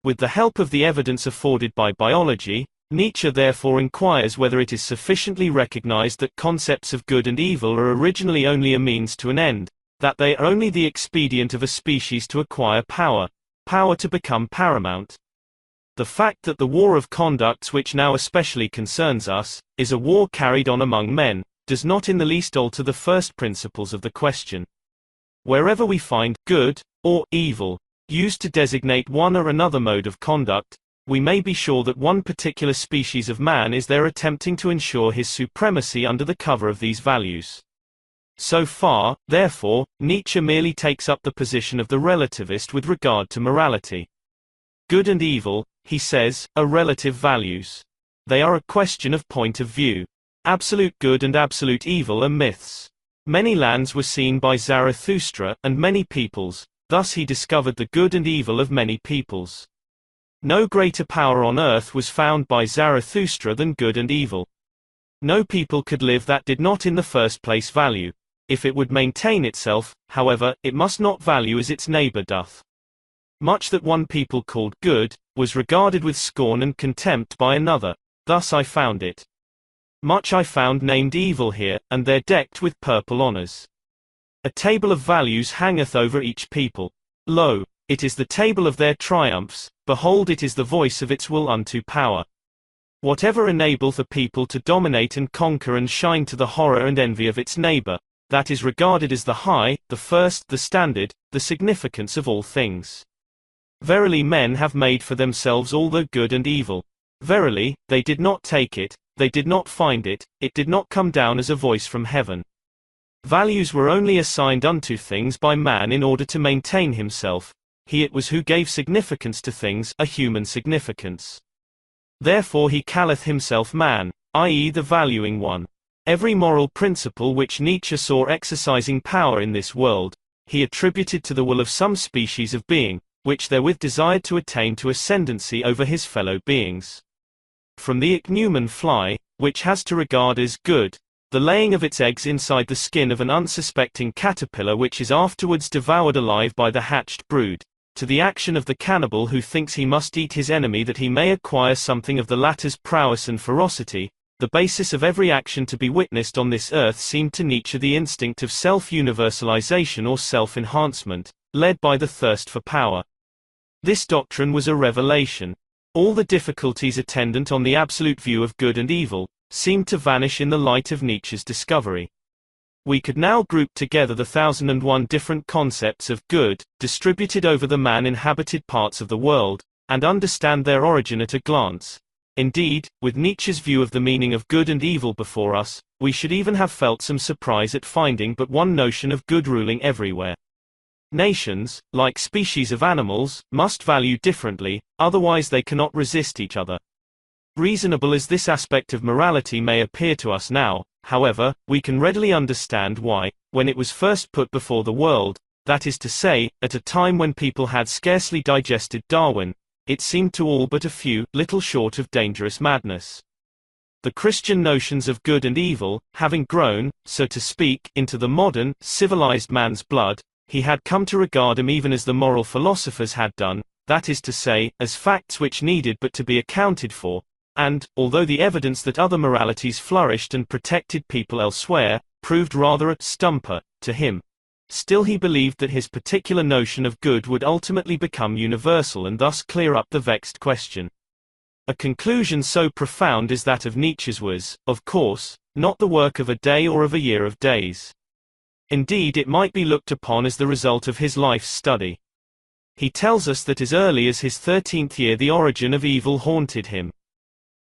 With the help of the evidence afforded by biology, Nietzsche therefore inquires whether it is sufficiently recognized that concepts of good and evil are originally only a means to an end, that they are only the expedient of a species to acquire power, power to become paramount. The fact that the war of conducts which now especially concerns us, is a war carried on among men, does not in the least alter the first principles of the question. Wherever we find good or evil used to designate one or another mode of conduct, we may be sure that one particular species of man is there attempting to ensure his supremacy under the cover of these values. So far, therefore, Nietzsche merely takes up the position of the relativist with regard to morality. Good and evil, he says, are relative values. They are a question of point of view. Absolute good and absolute evil are myths. Many lands were seen by Zarathustra, and many peoples, thus he discovered the good and evil of many peoples. No greater power on earth was found by Zarathustra than good and evil. No people could live that did not in the first place value. If it would maintain itself, however, it must not value as its neighbor doth. Much that one people called good, was regarded with scorn and contempt by another. Thus I found it. Much I found named evil here, and there decked with purple honors. A table of values hangeth over each people. Lo, it is the table of their triumphs, behold it is the voice of its will unto power. Whatever enableth a people to dominate and conquer and shine to the horror and envy of its neighbor, that is regarded as the high, the first, the standard, the significance of all things. Verily men have made for themselves all the good and evil. Verily, they did not take it, they did not find it, it did not come down as a voice from heaven. Values were only assigned unto things by man in order to maintain himself. He it was who gave significance to things, a human significance. Therefore he calleth himself man, i.e. the valuing one. Every moral principle which Nietzsche saw exercising power in this world, he attributed to the will of some species of being, which therewith desired to attain to ascendancy over his fellow beings. From the ichneumon fly, which has to regard as good, the laying of its eggs inside the skin of an unsuspecting caterpillar which is afterwards devoured alive by the hatched brood, to the action of the cannibal who thinks he must eat his enemy that he may acquire something of the latter's prowess and ferocity, the basis of every action to be witnessed on this earth seemed to Nietzsche the instinct of self-universalization or self-enhancement, led by the thirst for power. This doctrine was a revelation. All the difficulties attendant on the absolute view of good and evil seemed to vanish in the light of Nietzsche's discovery. We could now group together the 1001 different concepts of good, distributed over the man-inhabited parts of the world, and understand their origin at a glance. Indeed, with Nietzsche's view of the meaning of good and evil before us, we should even have felt some surprise at finding but one notion of good ruling everywhere. Nations, like species of animals, must value differently, otherwise they cannot resist each other. Reasonable as this aspect of morality may appear to us now, however, we can readily understand why, when it was first put before the world, that is to say, at a time when people had scarcely digested Darwin, it seemed to all but a few, little short of dangerous madness. The Christian notions of good and evil, having grown, so to speak, into the modern, civilized man's blood, he had come to regard them even as the moral philosophers had done, that is to say, as facts which needed but to be accounted for, and, although the evidence that other moralities flourished and protected people elsewhere, proved rather a stumper to him, still he believed that his particular notion of good would ultimately become universal and thus clear up the vexed question. A conclusion so profound as that of Nietzsche's was, of course, not the work of a day or of a year of days. Indeed, it might be looked upon as the result of his life's study. He tells us that as early as his 13th year the origin of evil haunted him.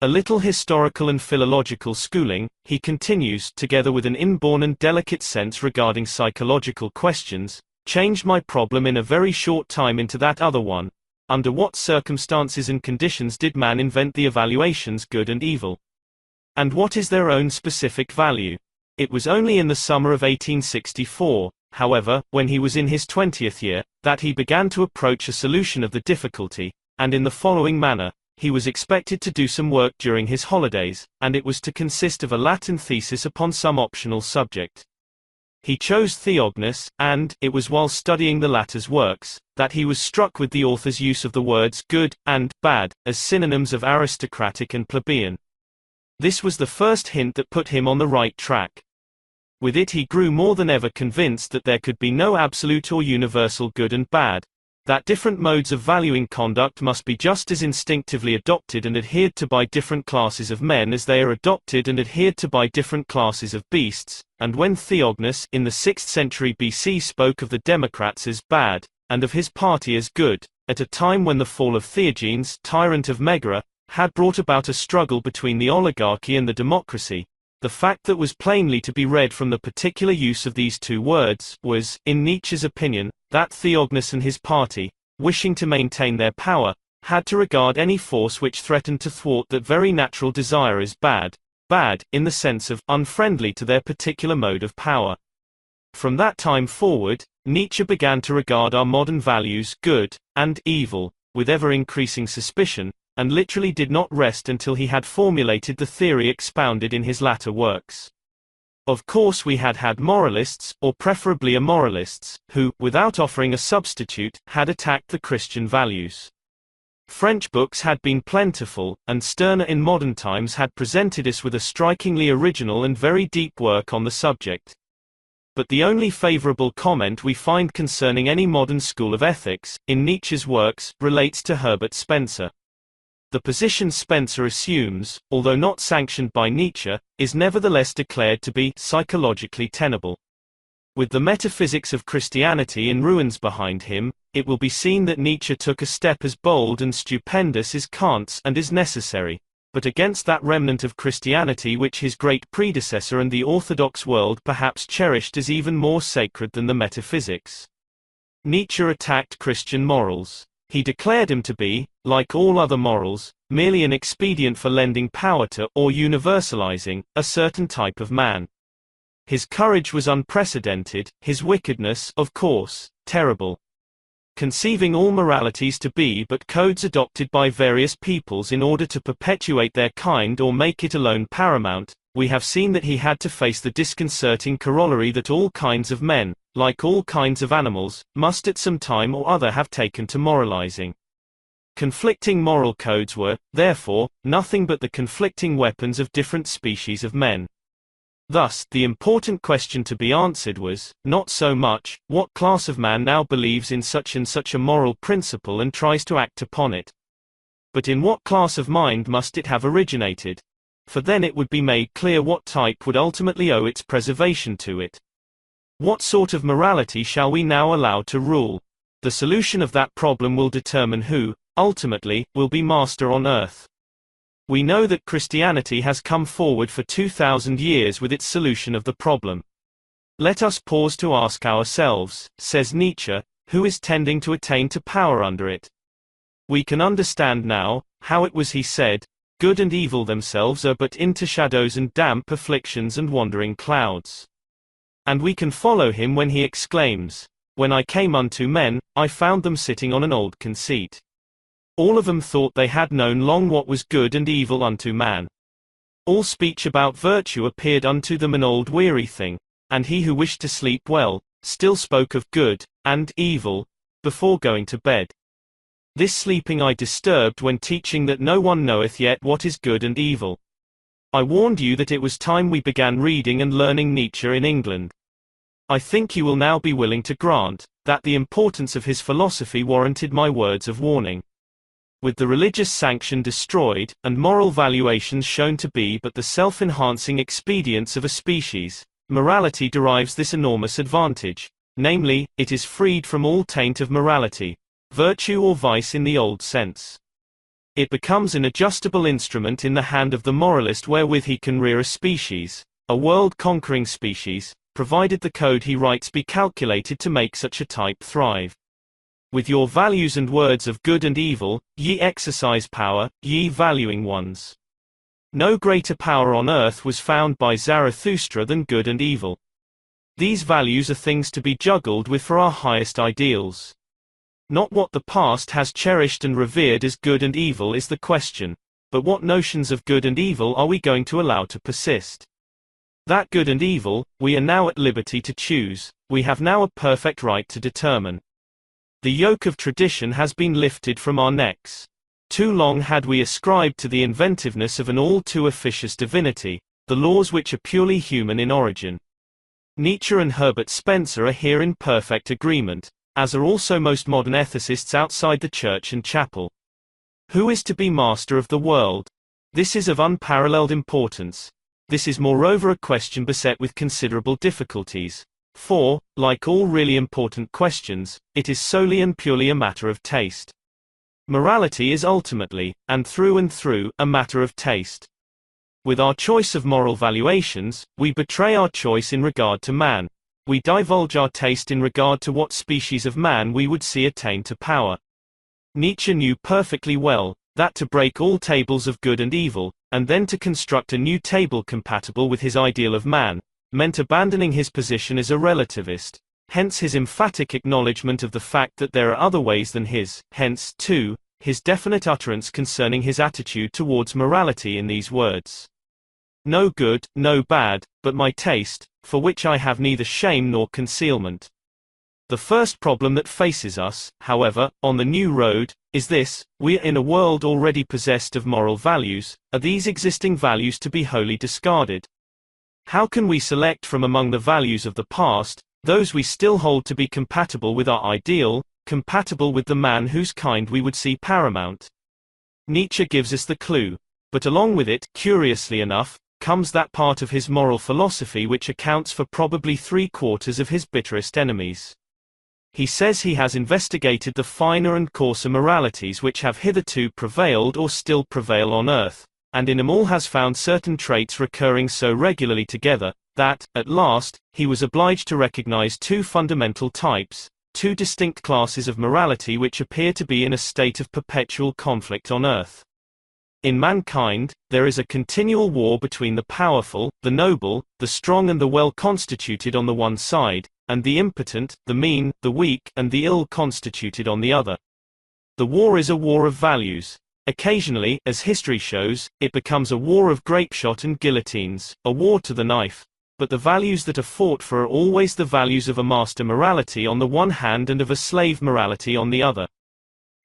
A little historical and philological schooling, he continues, together with an inborn and delicate sense regarding psychological questions, changed my problem in a very short time into that other one. Under what circumstances and conditions did man invent the evaluations good and evil? And what is their own specific value? It was only in the summer of 1864, however, when he was in his 20th year, that he began to approach a solution of the difficulty, and in the following manner. He was expected to do some work during his holidays, and it was to consist of a Latin thesis upon some optional subject. He chose Theognis, and it was while studying the latter's works that he was struck with the author's use of the words good and bad as synonyms of aristocratic and plebeian. This was the first hint that put him on the right track. With it he grew more than ever convinced that there could be no absolute or universal good and bad, that different modes of valuing conduct must be just as instinctively adopted and adhered to by different classes of men as they are adopted and adhered to by different classes of beasts, and when Theognis in the 6th century BC spoke of the Democrats as bad, and of his party as good, at a time when the fall of Theogenes, tyrant of Megara, had brought about a struggle between the oligarchy and the democracy, the fact that was plainly to be read from the particular use of these two words was, in Nietzsche's opinion, that Theognis and his party, wishing to maintain their power, had to regard any force which threatened to thwart that very natural desire as bad, in the sense of unfriendly to their particular mode of power. From that time forward, Nietzsche began to regard our modern values good and evil with ever-increasing suspicion, and literally did not rest until he had formulated the theory expounded in his latter works. Of course we had moralists, or preferably amoralists, who, without offering a substitute, had attacked the Christian values. French books had been plentiful, and Stirner in modern times had presented us with a strikingly original and very deep work on the subject. But the only favorable comment we find concerning any modern school of ethics, in Nietzsche's works, relates to Herbert Spencer. The position Spencer assumes, although not sanctioned by Nietzsche, is nevertheless declared to be psychologically tenable. With the metaphysics of Christianity in ruins behind him, it will be seen that Nietzsche took a step as bold and stupendous as Kant's and is necessary, but against that remnant of Christianity which his great predecessor and the orthodox world perhaps cherished as even more sacred than the metaphysics. Nietzsche attacked Christian morals. He declared him to be, like all other morals, merely an expedient for lending power to, or universalizing, a certain type of man. His courage was unprecedented, his wickedness, of course, terrible. Conceiving all moralities to be but codes adopted by various peoples in order to perpetuate their kind or make it alone paramount, we have seen that he had to face the disconcerting corollary that all kinds of men, like all kinds of animals, must at some time or other have taken to moralizing. Conflicting moral codes were, therefore, nothing but the conflicting weapons of different species of men. Thus, the important question to be answered was, not so much, what class of man now believes in such and such a moral principle and tries to act upon it, but in what class of mind must it have originated? For then it would be made clear what type would ultimately owe its preservation to it. What sort of morality shall we now allow to rule? The solution of that problem will determine who, ultimately, will be master on earth. We know that Christianity has come forward for 2000 years with its solution of the problem. Let us pause to ask ourselves, says Nietzsche, who is tending to attain to power under it. We can understand now, how it was he said, good and evil themselves are but intershadows and damp afflictions and wandering clouds. And we can follow him when he exclaims, when I came unto men, I found them sitting on an old conceit. All of them thought they had known long what was good and evil unto man. All speech about virtue appeared unto them an old weary thing, and he who wished to sleep well, still spoke of good, and evil, before going to bed. This sleeping I disturbed when teaching that no one knoweth yet what is good and evil. I warned you that it was time we began reading and learning Nietzsche in England. I think you will now be willing to grant, that the importance of his philosophy warranted my words of warning. With the religious sanction destroyed, and moral valuations shown to be but the self-enhancing expedients of a species, morality derives this enormous advantage, namely, it is freed from all taint of morality, virtue or vice in the old sense. It becomes an adjustable instrument in the hand of the moralist wherewith he can rear a species, a world-conquering species, provided the code he writes be calculated to make such a type thrive. With your values and words of good and evil, ye exercise power, ye valuing ones. No greater power on earth was found by Zarathustra than good and evil. These values are things to be juggled with for our highest ideals. Not what the past has cherished and revered as good and evil is the question, but what notions of good and evil are we going to allow to persist? That good and evil, we are now at liberty to choose, we have now a perfect right to determine. The yoke of tradition has been lifted from our necks. Too long had we ascribed to the inventiveness of an all too officious divinity, the laws which are purely human in origin. Nietzsche and Herbert Spencer are here in perfect agreement, as are also most modern ethicists outside the church and chapel. Who is to be master of the world? This is of unparalleled importance. This is moreover a question beset with considerable difficulties. For, like all really important questions, it is solely and purely a matter of taste. Morality is ultimately, and through, a matter of taste. With our choice of moral valuations, we betray our choice in regard to man. We divulge our taste in regard to what species of man we would see attain to power. Nietzsche knew perfectly well, that to break all tables of good and evil, and then to construct a new table compatible with his ideal of man, meant abandoning his position as a relativist, hence his emphatic acknowledgement of the fact that there are other ways than his, hence, too, his definite utterance concerning his attitude towards morality in these words. No good, no bad, but my taste, for which I have neither shame nor concealment. The first problem that faces us, however, on the new road, is this: we are in a world already possessed of moral values. Are these existing values to be wholly discarded? How can we select from among the values of the past, those we still hold to be compatible with our ideal, compatible with the man whose kind we would see paramount? Nietzsche gives us the clue, but along with it, curiously enough, comes that part of his moral philosophy which accounts for probably 3/4 of his bitterest enemies. He says he has investigated the finer and coarser moralities which have hitherto prevailed or still prevail on earth, and in them all has found certain traits recurring so regularly together, that, at last, he was obliged to recognize two fundamental types, two distinct classes of morality which appear to be in a state of perpetual conflict on earth. In mankind, there is a continual war between the powerful, the noble, the strong and the well-constituted on the one side, and the impotent, the mean, the weak, and the ill-constituted on the other. The war is a war of values. Occasionally, as history shows, it becomes a war of grapeshot and guillotines, a war to the knife. But the values that are fought for are always the values of a master morality on the one hand and of a slave morality on the other.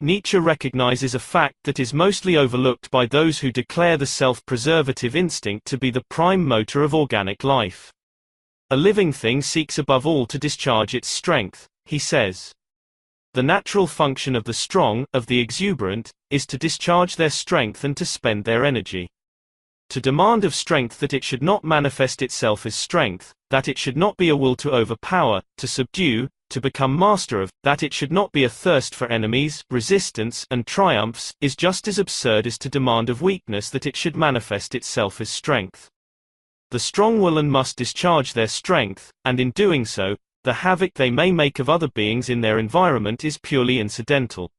Nietzsche recognizes a fact that is mostly overlooked by those who declare the self-preservative instinct to be the prime motor of organic life. A living thing seeks above all to discharge its strength, he says. The natural function of the strong, of the exuberant, is to discharge their strength and to spend their energy. To demand of strength that it should not manifest itself as strength, that it should not be a will to overpower, to subdue, to become master of, that it should not be a thirst for enemies, resistance, and triumphs, is just as absurd as to demand of weakness that it should manifest itself as strength. The strong will and must discharge their strength, and in doing so, the havoc they may make of other beings in their environment is purely incidental.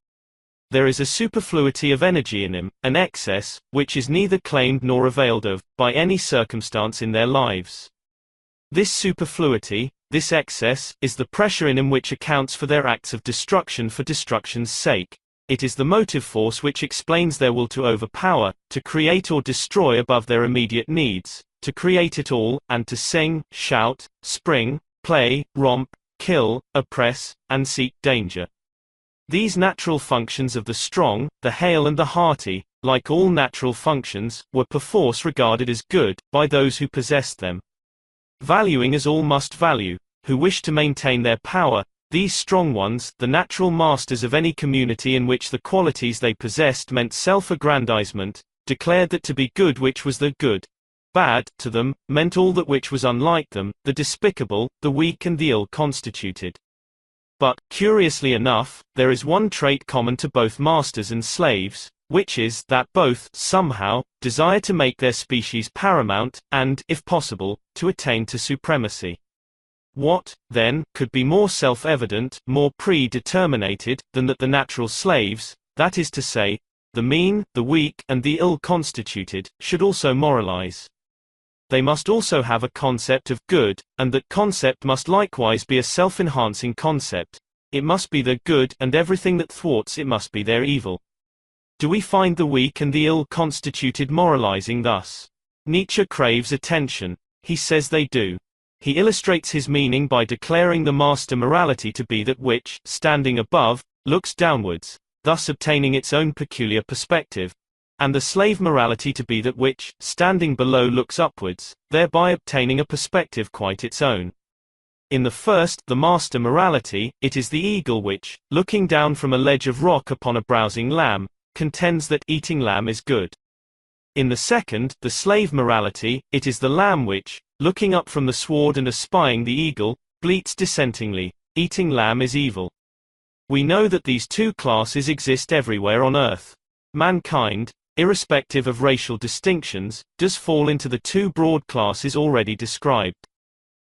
There is a superfluity of energy in him, an excess, which is neither claimed nor availed of, by any circumstance in their lives. This superfluity, this excess, is the pressure in him which accounts for their acts of destruction for destruction's sake. It is the motive force which explains their will to overpower, to create or destroy above their immediate needs, to create it all, and to sing, shout, spring, play, romp, kill, oppress, and seek danger. These natural functions of the strong, the hale and the hearty, like all natural functions, were perforce regarded as good, by those who possessed them. Valuing as all must value, who wish to maintain their power, these strong ones, the natural masters of any community in which the qualities they possessed meant self-aggrandizement, declared that to be good which was the good, bad, to them, meant all that which was unlike them, the despicable, the weak and the ill-constituted. But, curiously enough, there is one trait common to both masters and slaves, which is, that both, somehow, desire to make their species paramount, and, if possible, to attain to supremacy. What, then, could be more self-evident, more predeterminated, than that the natural slaves, that is to say, the mean, the weak, and the ill-constituted, should also moralize? They must also have a concept of good, and that concept must likewise be a self-enhancing concept. It must be their good, and everything that thwarts it must be their evil. Do we find the weak and the ill-constituted moralizing thus? Nietzsche craves attention. He says they do. He illustrates his meaning by declaring the master morality to be that which, standing above, looks downwards, thus obtaining its own peculiar perspective, and the slave morality to be that which, standing below looks upwards, thereby obtaining a perspective quite its own. In the first, the master morality, it is the eagle which, looking down from a ledge of rock upon a browsing lamb, contends that eating lamb is good. In the second, the slave morality, it is the lamb which, looking up from the sward and espying the eagle, bleats dissentingly, eating lamb is evil. We know that these two classes exist everywhere on earth. Mankind, irrespective of racial distinctions, does fall into the two broad classes already described.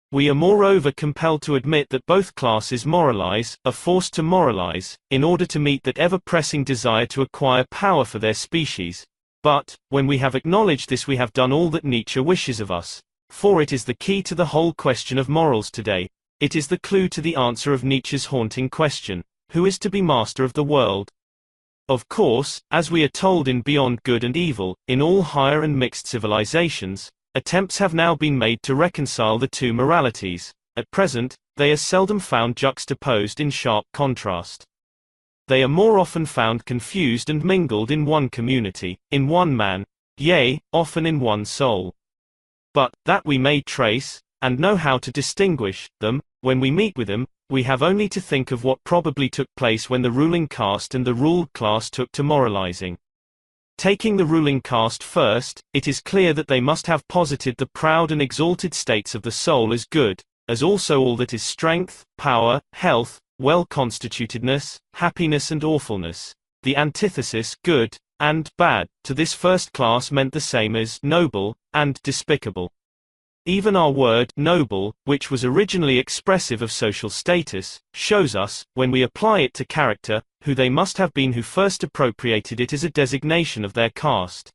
We are moreover compelled to admit that both classes moralize, are forced to moralize, in order to meet that ever-pressing desire to acquire power for their species. But, when we have acknowledged this, we have done all that Nietzsche wishes of us, for it is the key to the whole question of morals today. It is the clue to the answer of Nietzsche's haunting question: who is to be master of the world? Of course, as we are told in Beyond Good and Evil, in all higher and mixed civilizations, attempts have now been made to reconcile the two moralities. At present, they are seldom found juxtaposed in sharp contrast. They are more often found confused and mingled in one community, in one man, yea, often in one soul. But, that we may trace, and know how to distinguish, them, when we meet with them, we have only to think of what probably took place when the ruling caste and the ruled class took to moralizing. Taking the ruling caste first, it is clear that they must have posited the proud and exalted states of the soul as good, as also all that is strength, power, health, well-constitutedness, happiness and awfulness. The antithesis, good, and bad, to this first class meant the same as noble, and despicable. Even our word, noble, which was originally expressive of social status, shows us, when we apply it to character, who they must have been who first appropriated it as a designation of their caste.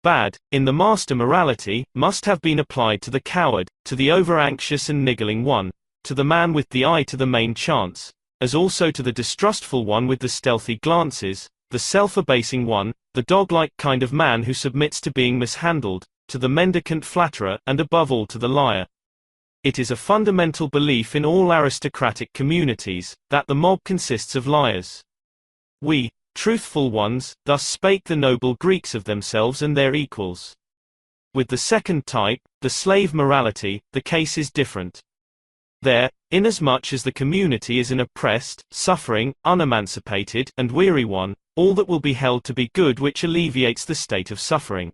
Bad, in the master morality, must have been applied to the coward, to the over-anxious and niggling one, to the man with the eye to the main chance, as also to the distrustful one with the stealthy glances, the self-abasing one, the dog-like kind of man who submits to being mishandled, to the mendicant flatterer, and above all to the liar. It is a fundamental belief in all aristocratic communities, that the mob consists of liars. We, truthful ones, thus spake the noble Greeks of themselves and their equals. With the second type, the slave morality, the case is different. There, inasmuch as the community is an oppressed, suffering, unemancipated, and weary one, all that will be held to be good which alleviates the state of suffering.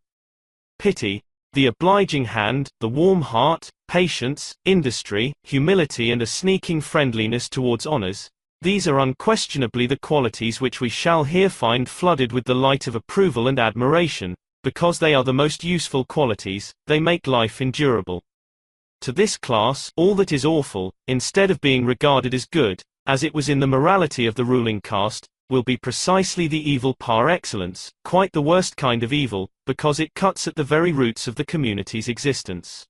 Pity, the obliging hand, the warm heart, patience, industry, humility and a sneaking friendliness towards honors, these are unquestionably the qualities which we shall here find flooded with the light of approval and admiration, because they are the most useful qualities, they make life endurable. To this class, all that is awful, instead of being regarded as good, as it was in the morality of the ruling caste, will be precisely the evil par excellence, quite the worst kind of evil, because it cuts at the very roots of the community's existence.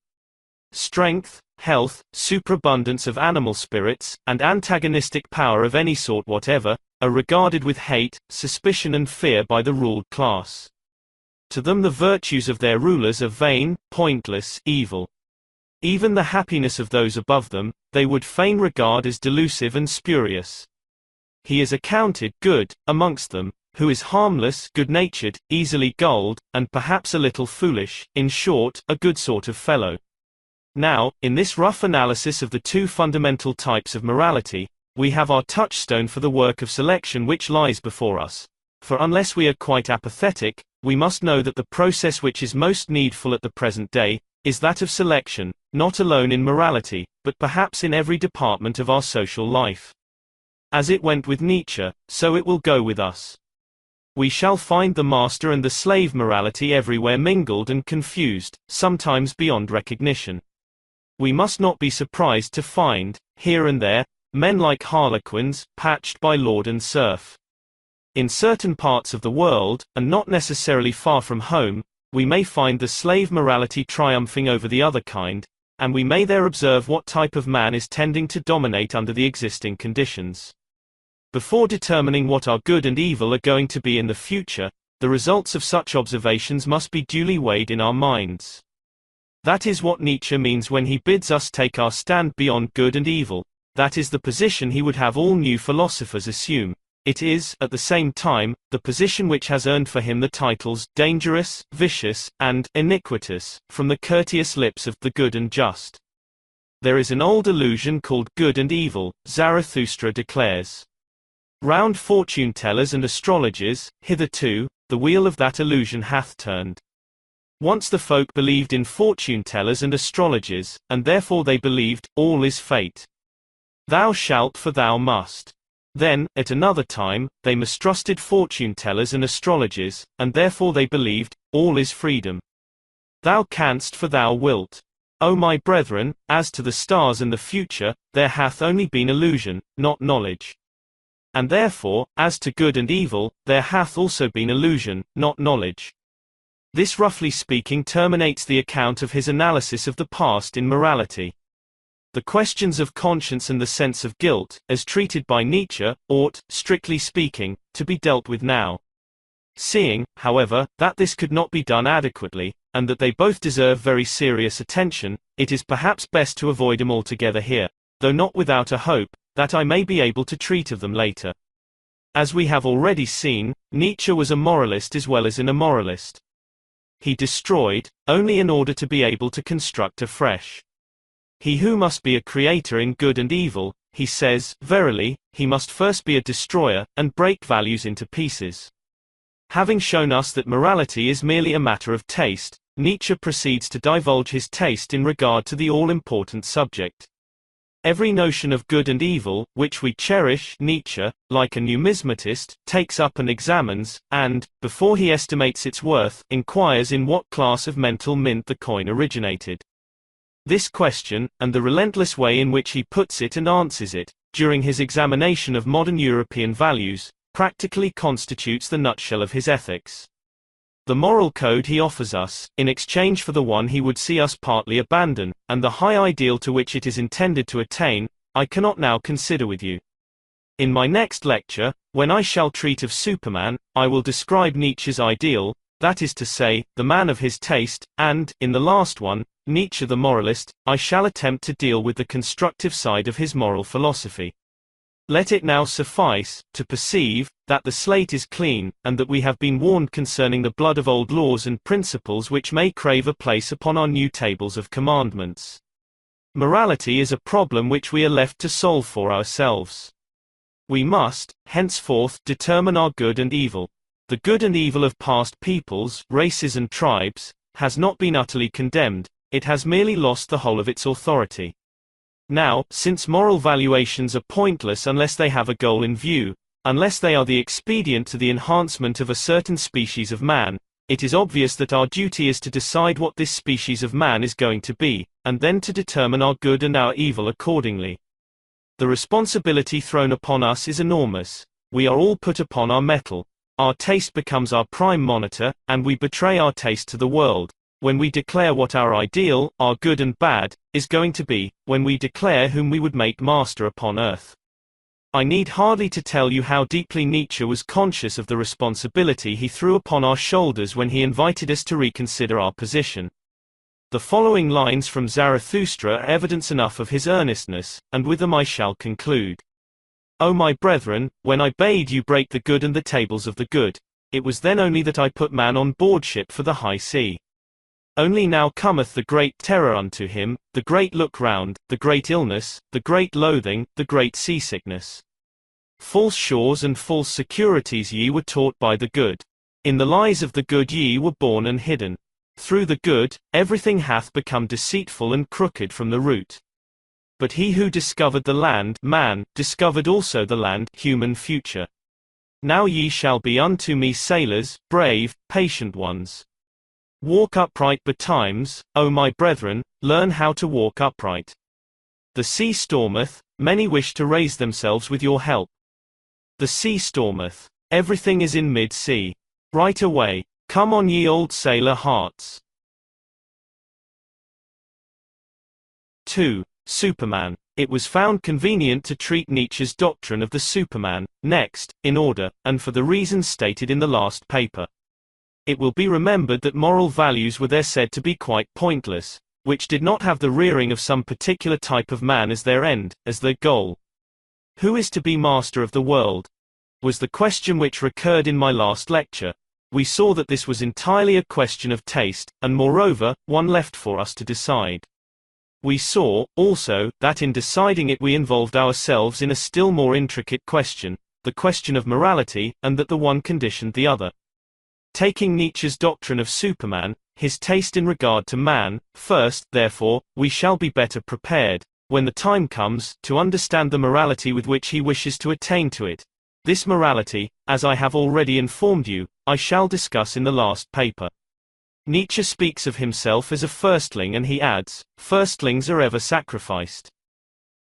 Strength, health, superabundance of animal spirits, and antagonistic power of any sort whatever, are regarded with hate, suspicion and fear by the ruled class. To them the virtues of their rulers are vain, pointless, evil. Even the happiness of those above them, they would fain regard as delusive and spurious. He is accounted good, amongst them, who is harmless, good-natured, easily gulled, and perhaps a little foolish, in short, a good sort of fellow. Now, in this rough analysis of the two fundamental types of morality, we have our touchstone for the work of selection which lies before us. For unless we are quite apathetic, we must know that the process which is most needful at the present day, is that of selection, not alone in morality, but perhaps in every department of our social life. As it went with Nietzsche, so it will go with us. We shall find the master and the slave morality everywhere mingled and confused, sometimes beyond recognition. We must not be surprised to find, here and there, men like harlequins, patched by lord and serf. In certain parts of the world, and not necessarily far from home, we may find the slave morality triumphing over the other kind, and we may there observe what type of man is tending to dominate under the existing conditions. Before determining what our good and evil are going to be in the future, the results of such observations must be duly weighed in our minds. That is what Nietzsche means when he bids us take our stand beyond good and evil. That is the position he would have all new philosophers assume. It is, at the same time, the position which has earned for him the titles dangerous, vicious, and iniquitous, from the courteous lips of the good and just. There is an old illusion called good and evil, Zarathustra declares. Round fortune-tellers and astrologers, hitherto, the wheel of that illusion hath turned. Once the folk believed in fortune-tellers and astrologers, and therefore they believed, all is fate. Thou shalt for thou must. Then, at another time, they mistrusted fortune-tellers and astrologers, and therefore they believed, all is freedom. Thou canst for thou wilt. O my brethren, as to the stars and the future, there hath only been illusion, not knowledge. And therefore, as to good and evil, there hath also been illusion, not knowledge. This roughly speaking terminates the account of his analysis of the past in morality. The questions of conscience and the sense of guilt, as treated by Nietzsche, ought, strictly speaking, to be dealt with now. Seeing, however, that this could not be done adequately, and that they both deserve very serious attention, it is perhaps best to avoid them altogether here, though not without a hope, that I may be able to treat of them later. As we have already seen, Nietzsche was a moralist as well as an immoralist. He destroyed, only in order to be able to construct afresh. He who must be a creator in good and evil, he says, verily, he must first be a destroyer, and break values into pieces. Having shown us that morality is merely a matter of taste, Nietzsche proceeds to divulge his taste in regard to the all-important subject. Every notion of good and evil, which we cherish, Nietzsche, like a numismatist, takes up and examines, and, before he estimates its worth, inquires in what class of mental mint the coin originated. This question, and the relentless way in which he puts it and answers it, during his examination of modern European values, practically constitutes the nutshell of his ethics. The moral code he offers us, in exchange for the one he would see us partly abandon, and the high ideal to which it is intended to attain, I cannot now consider with you. In my next lecture, when I shall treat of Superman, I will describe Nietzsche's ideal, that is to say, the man of his taste, and, in the last one, Nietzsche the moralist, I shall attempt to deal with the constructive side of his moral philosophy. Let it now suffice, to perceive, that the slate is clean, and that we have been warned concerning the blood of old laws and principles which may crave a place upon our new tables of commandments. Morality is a problem which we are left to solve for ourselves. We must, henceforth, determine our good and evil. The good and evil of past peoples, races and tribes, has not been utterly condemned, it has merely lost the whole of its authority. Now, since moral valuations are pointless unless they have a goal in view, unless they are the expedient to the enhancement of a certain species of man, it is obvious that our duty is to decide what this species of man is going to be, and then to determine our good and our evil accordingly. The responsibility thrown upon us is enormous. We are all put upon our mettle. Our taste becomes our prime monitor, and we betray our taste to the world, when we declare what our ideal, our good and bad, is going to be, when we declare whom we would make master upon earth. I need hardly to tell you how deeply Nietzsche was conscious of the responsibility he threw upon our shoulders when he invited us to reconsider our position. The following lines from Zarathustra are evidence enough of his earnestness, and with them I shall conclude. O my brethren, when I bade you break the good and the tables of the good, it was then only that I put man on board ship for the high sea. Only now cometh the great terror unto him, the great look round, the great illness, the great loathing, the great seasickness. False shores and false securities ye were taught by the good. In the lies of the good ye were born and hidden. Through the good, everything hath become deceitful and crooked from the root. But he who discovered the land, man, discovered also the land, human future. Now ye shall be unto me sailors, brave, patient ones. Walk upright betimes, O my brethren, learn how to walk upright. The sea stormeth, many wish to raise themselves with your help. The sea stormeth, everything is in mid-sea. Right away, come on ye old sailor hearts. 2. Superman. It was found convenient to treat Nietzsche's doctrine of the Superman, next, in order, and for the reasons stated in the last paper. It will be remembered that moral values were there said to be quite pointless, which did not have the rearing of some particular type of man as their end, as their goal. Who is to be master of the world? Was the question which recurred in my last lecture. We saw that this was entirely a question of taste, and moreover, one left for us to decide. We saw, also, that in deciding it we involved ourselves in a still more intricate question, the question of morality, and that the one conditioned the other. Taking Nietzsche's doctrine of Superman, his taste in regard to man, first, therefore, we shall be better prepared, when the time comes, to understand the morality with which he wishes to attain to it. This morality, as I have already informed you, I shall discuss in the last paper. Nietzsche speaks of himself as a firstling and he adds, firstlings are ever sacrificed.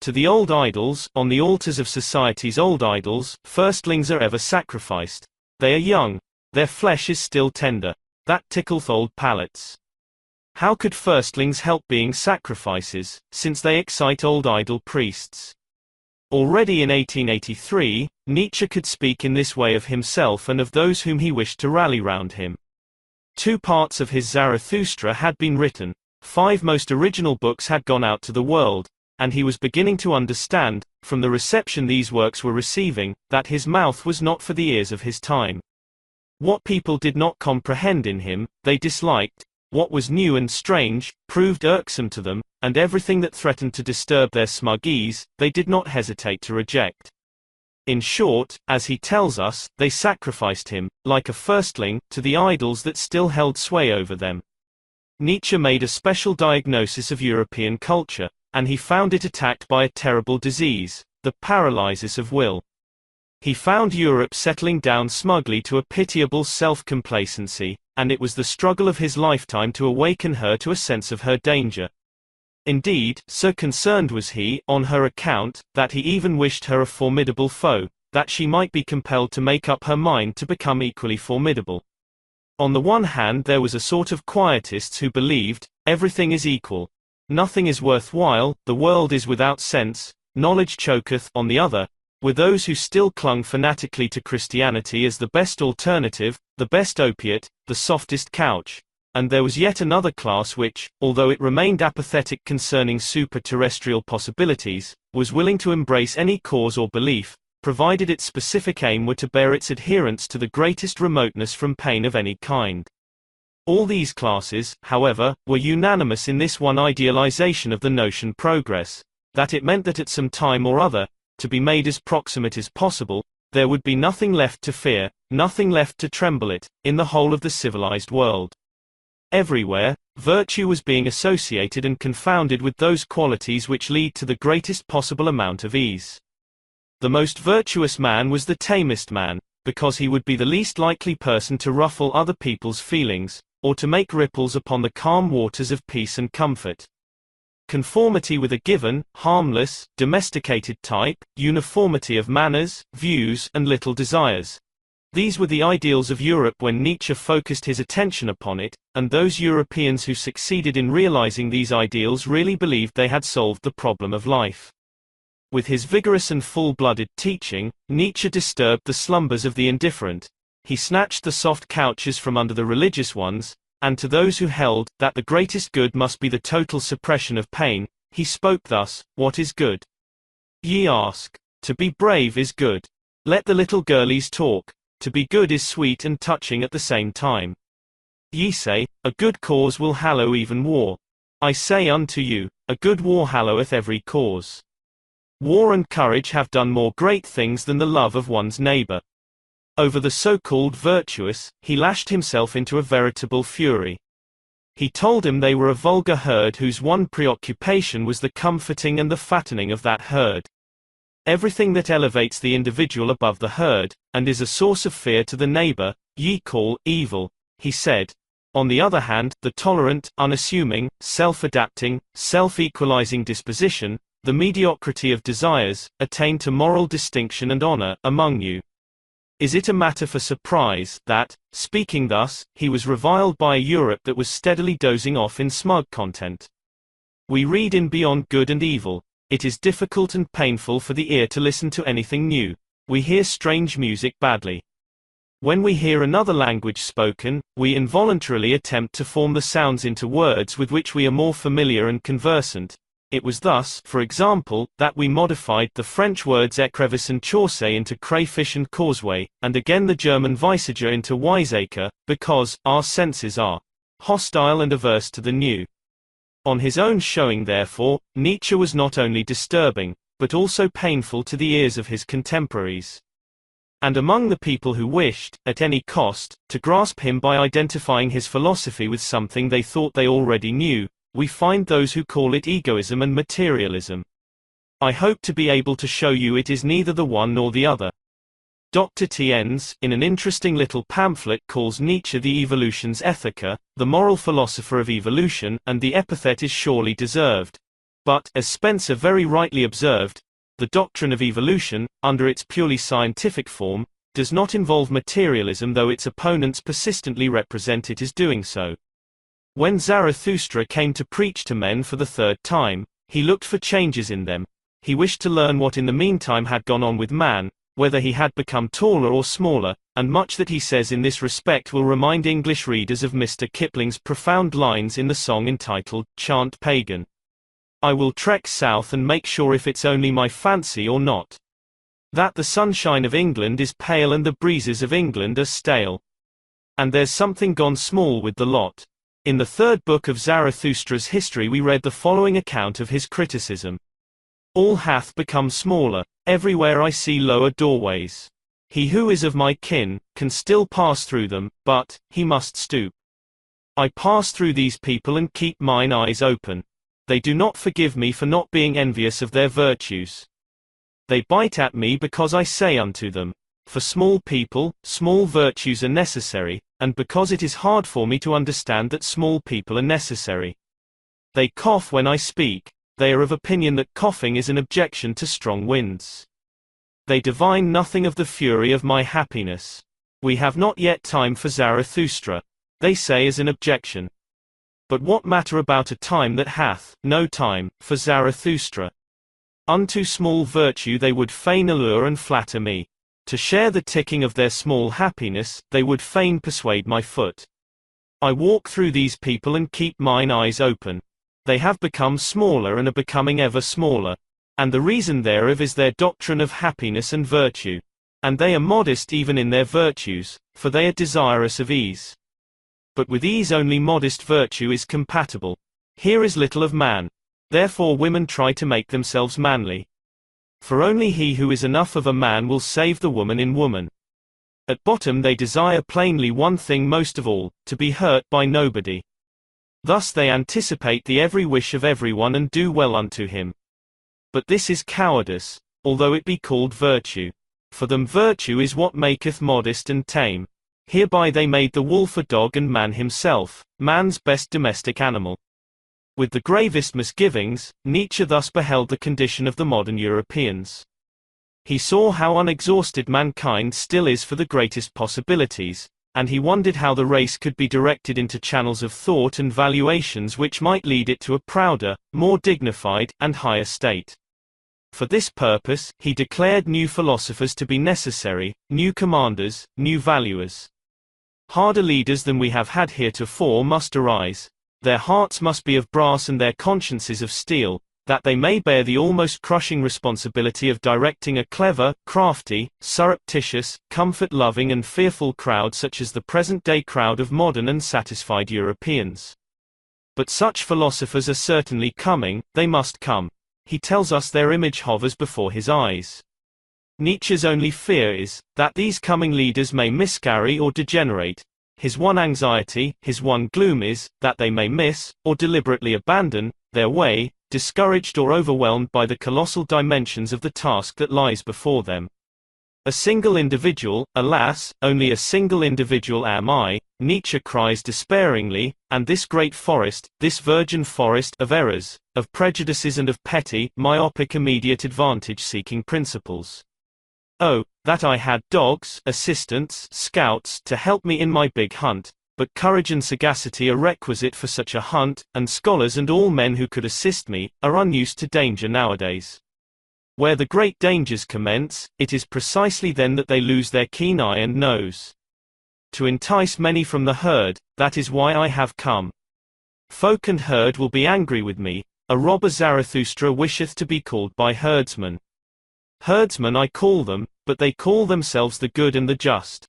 To the old idols, on the altars of society's old idols, firstlings are ever sacrificed. They are young. Their flesh is still tender. That tickleth old palates. How could firstlings help being sacrifices, since they excite old idol priests? Already in 1883, Nietzsche could speak in this way of himself and of those whom he wished to rally round him. 2 parts of his Zarathustra had been written, 5 most original books had gone out to the world, and he was beginning to understand, from the reception these works were receiving, that his mouth was not for the ears of his time. What people did not comprehend in him, they disliked. What was new and strange, proved irksome to them, and everything that threatened to disturb their smug ease, they did not hesitate to reject. In short, as he tells us, they sacrificed him, like a firstling, to the idols that still held sway over them. Nietzsche made a special diagnosis of European culture, and he found it attacked by a terrible disease, the paralysis of will. He found Europe settling down smugly to a pitiable self-complacency, and it was the struggle of his lifetime to awaken her to a sense of her danger. Indeed, so concerned was he, on her account, that he even wished her a formidable foe, that she might be compelled to make up her mind to become equally formidable. On the one hand there was a sort of quietists who believed, everything is equal. Nothing is worthwhile, the world is without sense, knowledge choketh. On the other, were those who still clung fanatically to Christianity as the best alternative, the best opiate, the softest couch, and there was yet another class which, although it remained apathetic concerning super-terrestrial possibilities, was willing to embrace any cause or belief, provided its specific aim were to bear its adherents to the greatest remoteness from pain of any kind. All these classes, however, were unanimous in this one idealization of the notion progress, that it meant that at some time or other, to be made as proximate as possible, there would be nothing left to fear, nothing left to tremble at, in the whole of the civilized world. Everywhere, virtue was being associated and confounded with those qualities which lead to the greatest possible amount of ease. The most virtuous man was the tamest man, because he would be the least likely person to ruffle other people's feelings, or to make ripples upon the calm waters of peace and comfort. Conformity with a given, harmless, domesticated type, uniformity of manners, views, and little desires. These were the ideals of Europe when Nietzsche focused his attention upon it, and those Europeans who succeeded in realizing these ideals really believed they had solved the problem of life. With his vigorous and full-blooded teaching, Nietzsche disturbed the slumbers of the indifferent. He snatched the soft couches from under the religious ones, and to those who held that the greatest good must be the total suppression of pain, he spoke thus: "What is good? Ye ask. To be brave is good. Let the little girlies talk. To be good is sweet and touching at the same time. Ye say, a good cause will hallow even war. I say unto you, a good war halloweth every cause. War and courage have done more great things than the love of one's neighbor." Over the so-called virtuous, he lashed himself into a veritable fury. He told them they were a vulgar herd whose one preoccupation was the comforting and the fattening of that herd. Everything that elevates the individual above the herd, and is a source of fear to the neighbor, ye call evil, he said. On the other hand, the tolerant, unassuming, self-adapting, self-equalizing disposition, the mediocrity of desires, attain to moral distinction and honor among you. Is it a matter for surprise that, speaking thus, he was reviled by a Europe that was steadily dozing off in smug content? We read in Beyond Good and Evil, "It is difficult and painful for the ear to listen to anything new. We hear strange music badly. When we hear another language spoken, we involuntarily attempt to form the sounds into words with which we are more familiar and conversant. It was thus, for example, that we modified the French words écrevisse and chaussée into crayfish and causeway, and again the German Weissager into wiseacre, because our senses are hostile and averse to the new." On his own showing, therefore, Nietzsche was not only disturbing, but also painful to the ears of his contemporaries. And among the people who wished, at any cost, to grasp him by identifying his philosophy with something they thought they already knew, we find those who call it egoism and materialism. I hope to be able to show you it is neither the one nor the other. Dr. Tienz, in an interesting little pamphlet, calls Nietzsche the evolution's Ethiker, the moral philosopher of evolution, and the epithet is surely deserved. But, as Spencer very rightly observed, the doctrine of evolution, under its purely scientific form, does not involve materialism, though its opponents persistently represent it as doing so. When Zarathustra came to preach to men for the third time, he looked for changes in them. He wished to learn what in the meantime had gone on with man, whether he had become taller or smaller, and much that he says in this respect will remind English readers of Mr. Kipling's profound lines in the song entitled, Chant Pagan. I will trek south and make sure if it's only my fancy or not. That the sunshine of England is pale and the breezes of England are stale. And there's something gone small with the lot. In the third book of Zarathustra's history we read the following account of his criticism. All hath become smaller, everywhere I see lower doorways. He who is of my kin, can still pass through them, but, he must stoop. I pass through these people and keep mine eyes open. They do not forgive me for not being envious of their virtues. They bite at me because I say unto them, for small people, small virtues are necessary, and because it is hard for me to understand that small people are necessary. They cough when I speak. They are of opinion that coughing is an objection to strong winds. They divine nothing of the fury of my happiness. We have not yet time for Zarathustra, they say as an objection. But what matter about a time that hath no time for Zarathustra? Unto small virtue they would fain allure and flatter me. To share the ticking of their small happiness, they would fain persuade my foot. I walk through these people and keep mine eyes open. They have become smaller and are becoming ever smaller. And the reason thereof is their doctrine of happiness and virtue. And they are modest even in their virtues, for they are desirous of ease. But with ease only modest virtue is compatible. Here is little of man. Therefore women try to make themselves manly. For only he who is enough of a man will save the woman in woman. At bottom they desire plainly one thing most of all, to be hurt by nobody. Thus they anticipate the every wish of everyone and do well unto him. But this is cowardice, although it be called virtue. For them virtue is what maketh modest and tame. Hereby they made the wolf a dog and man himself, man's best domestic animal. With the gravest misgivings, Nietzsche thus beheld the condition of the modern Europeans. He saw how unexhausted mankind still is for the greatest possibilities, and he wondered how the race could be directed into channels of thought and valuations which might lead it to a prouder, more dignified, and higher state. For this purpose, he declared new philosophers to be necessary, new commanders, new valuers. Harder leaders than we have had heretofore must arise. Their hearts must be of brass and their consciences of steel, that they may bear the almost crushing responsibility of directing a clever, crafty, surreptitious, comfort-loving and fearful crowd such as the present-day crowd of modern and satisfied Europeans. But such philosophers are certainly coming, they must come. He tells us their image hovers before his eyes. Nietzsche's only fear is, that these coming leaders may miscarry or degenerate. His one anxiety, his one gloom is, that they may miss, or deliberately abandon, their way, discouraged or overwhelmed by the colossal dimensions of the task that lies before them. A single individual, alas, only a single individual am I, Nietzsche cries despairingly, and this great forest, this virgin forest of errors, of prejudices and of petty, myopic immediate advantage-seeking principles. Oh, that I had dogs, assistants, scouts, to help me in my big hunt, but courage and sagacity are requisite for such a hunt, and scholars and all men who could assist me, are unused to danger nowadays. Where the great dangers commence, it is precisely then that they lose their keen eye and nose. To entice many from the herd, that is why I have come. Folk and herd will be angry with me, a robber Zarathustra wisheth to be called by herdsmen. Herdsmen I call them, but they call themselves the good and the just.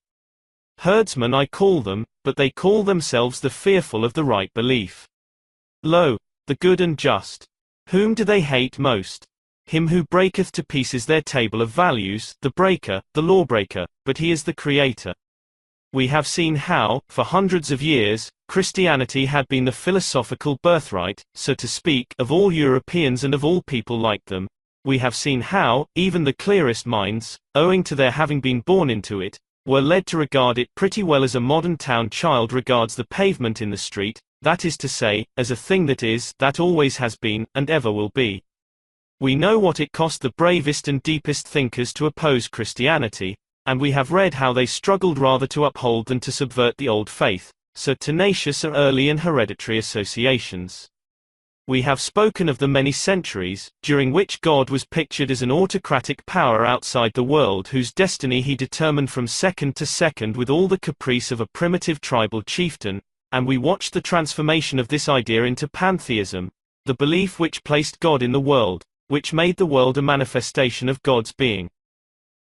Herdsmen I call them, but they call themselves the fearful of the right belief. Lo, the good and just. Whom do they hate most? Him who breaketh to pieces their table of values, the breaker, the lawbreaker, but he is the creator. We have seen how, for hundreds of years, Christianity had been the philosophical birthright, so to speak, of all Europeans and of all people like them. We have seen how, even the clearest minds, owing to their having been born into it, were led to regard it pretty well as a modern town child regards the pavement in the street, that is to say, as a thing that is, that always has been, and ever will be. We know what it cost the bravest and deepest thinkers to oppose Christianity, and we have read how they struggled rather to uphold than to subvert the old faith, so tenacious are early and hereditary associations. We have spoken of the many centuries, during which God was pictured as an autocratic power outside the world whose destiny he determined from second to second with all the caprice of a primitive tribal chieftain, and we watched the transformation of this idea into pantheism, the belief which placed God in the world, which made the world a manifestation of God's being.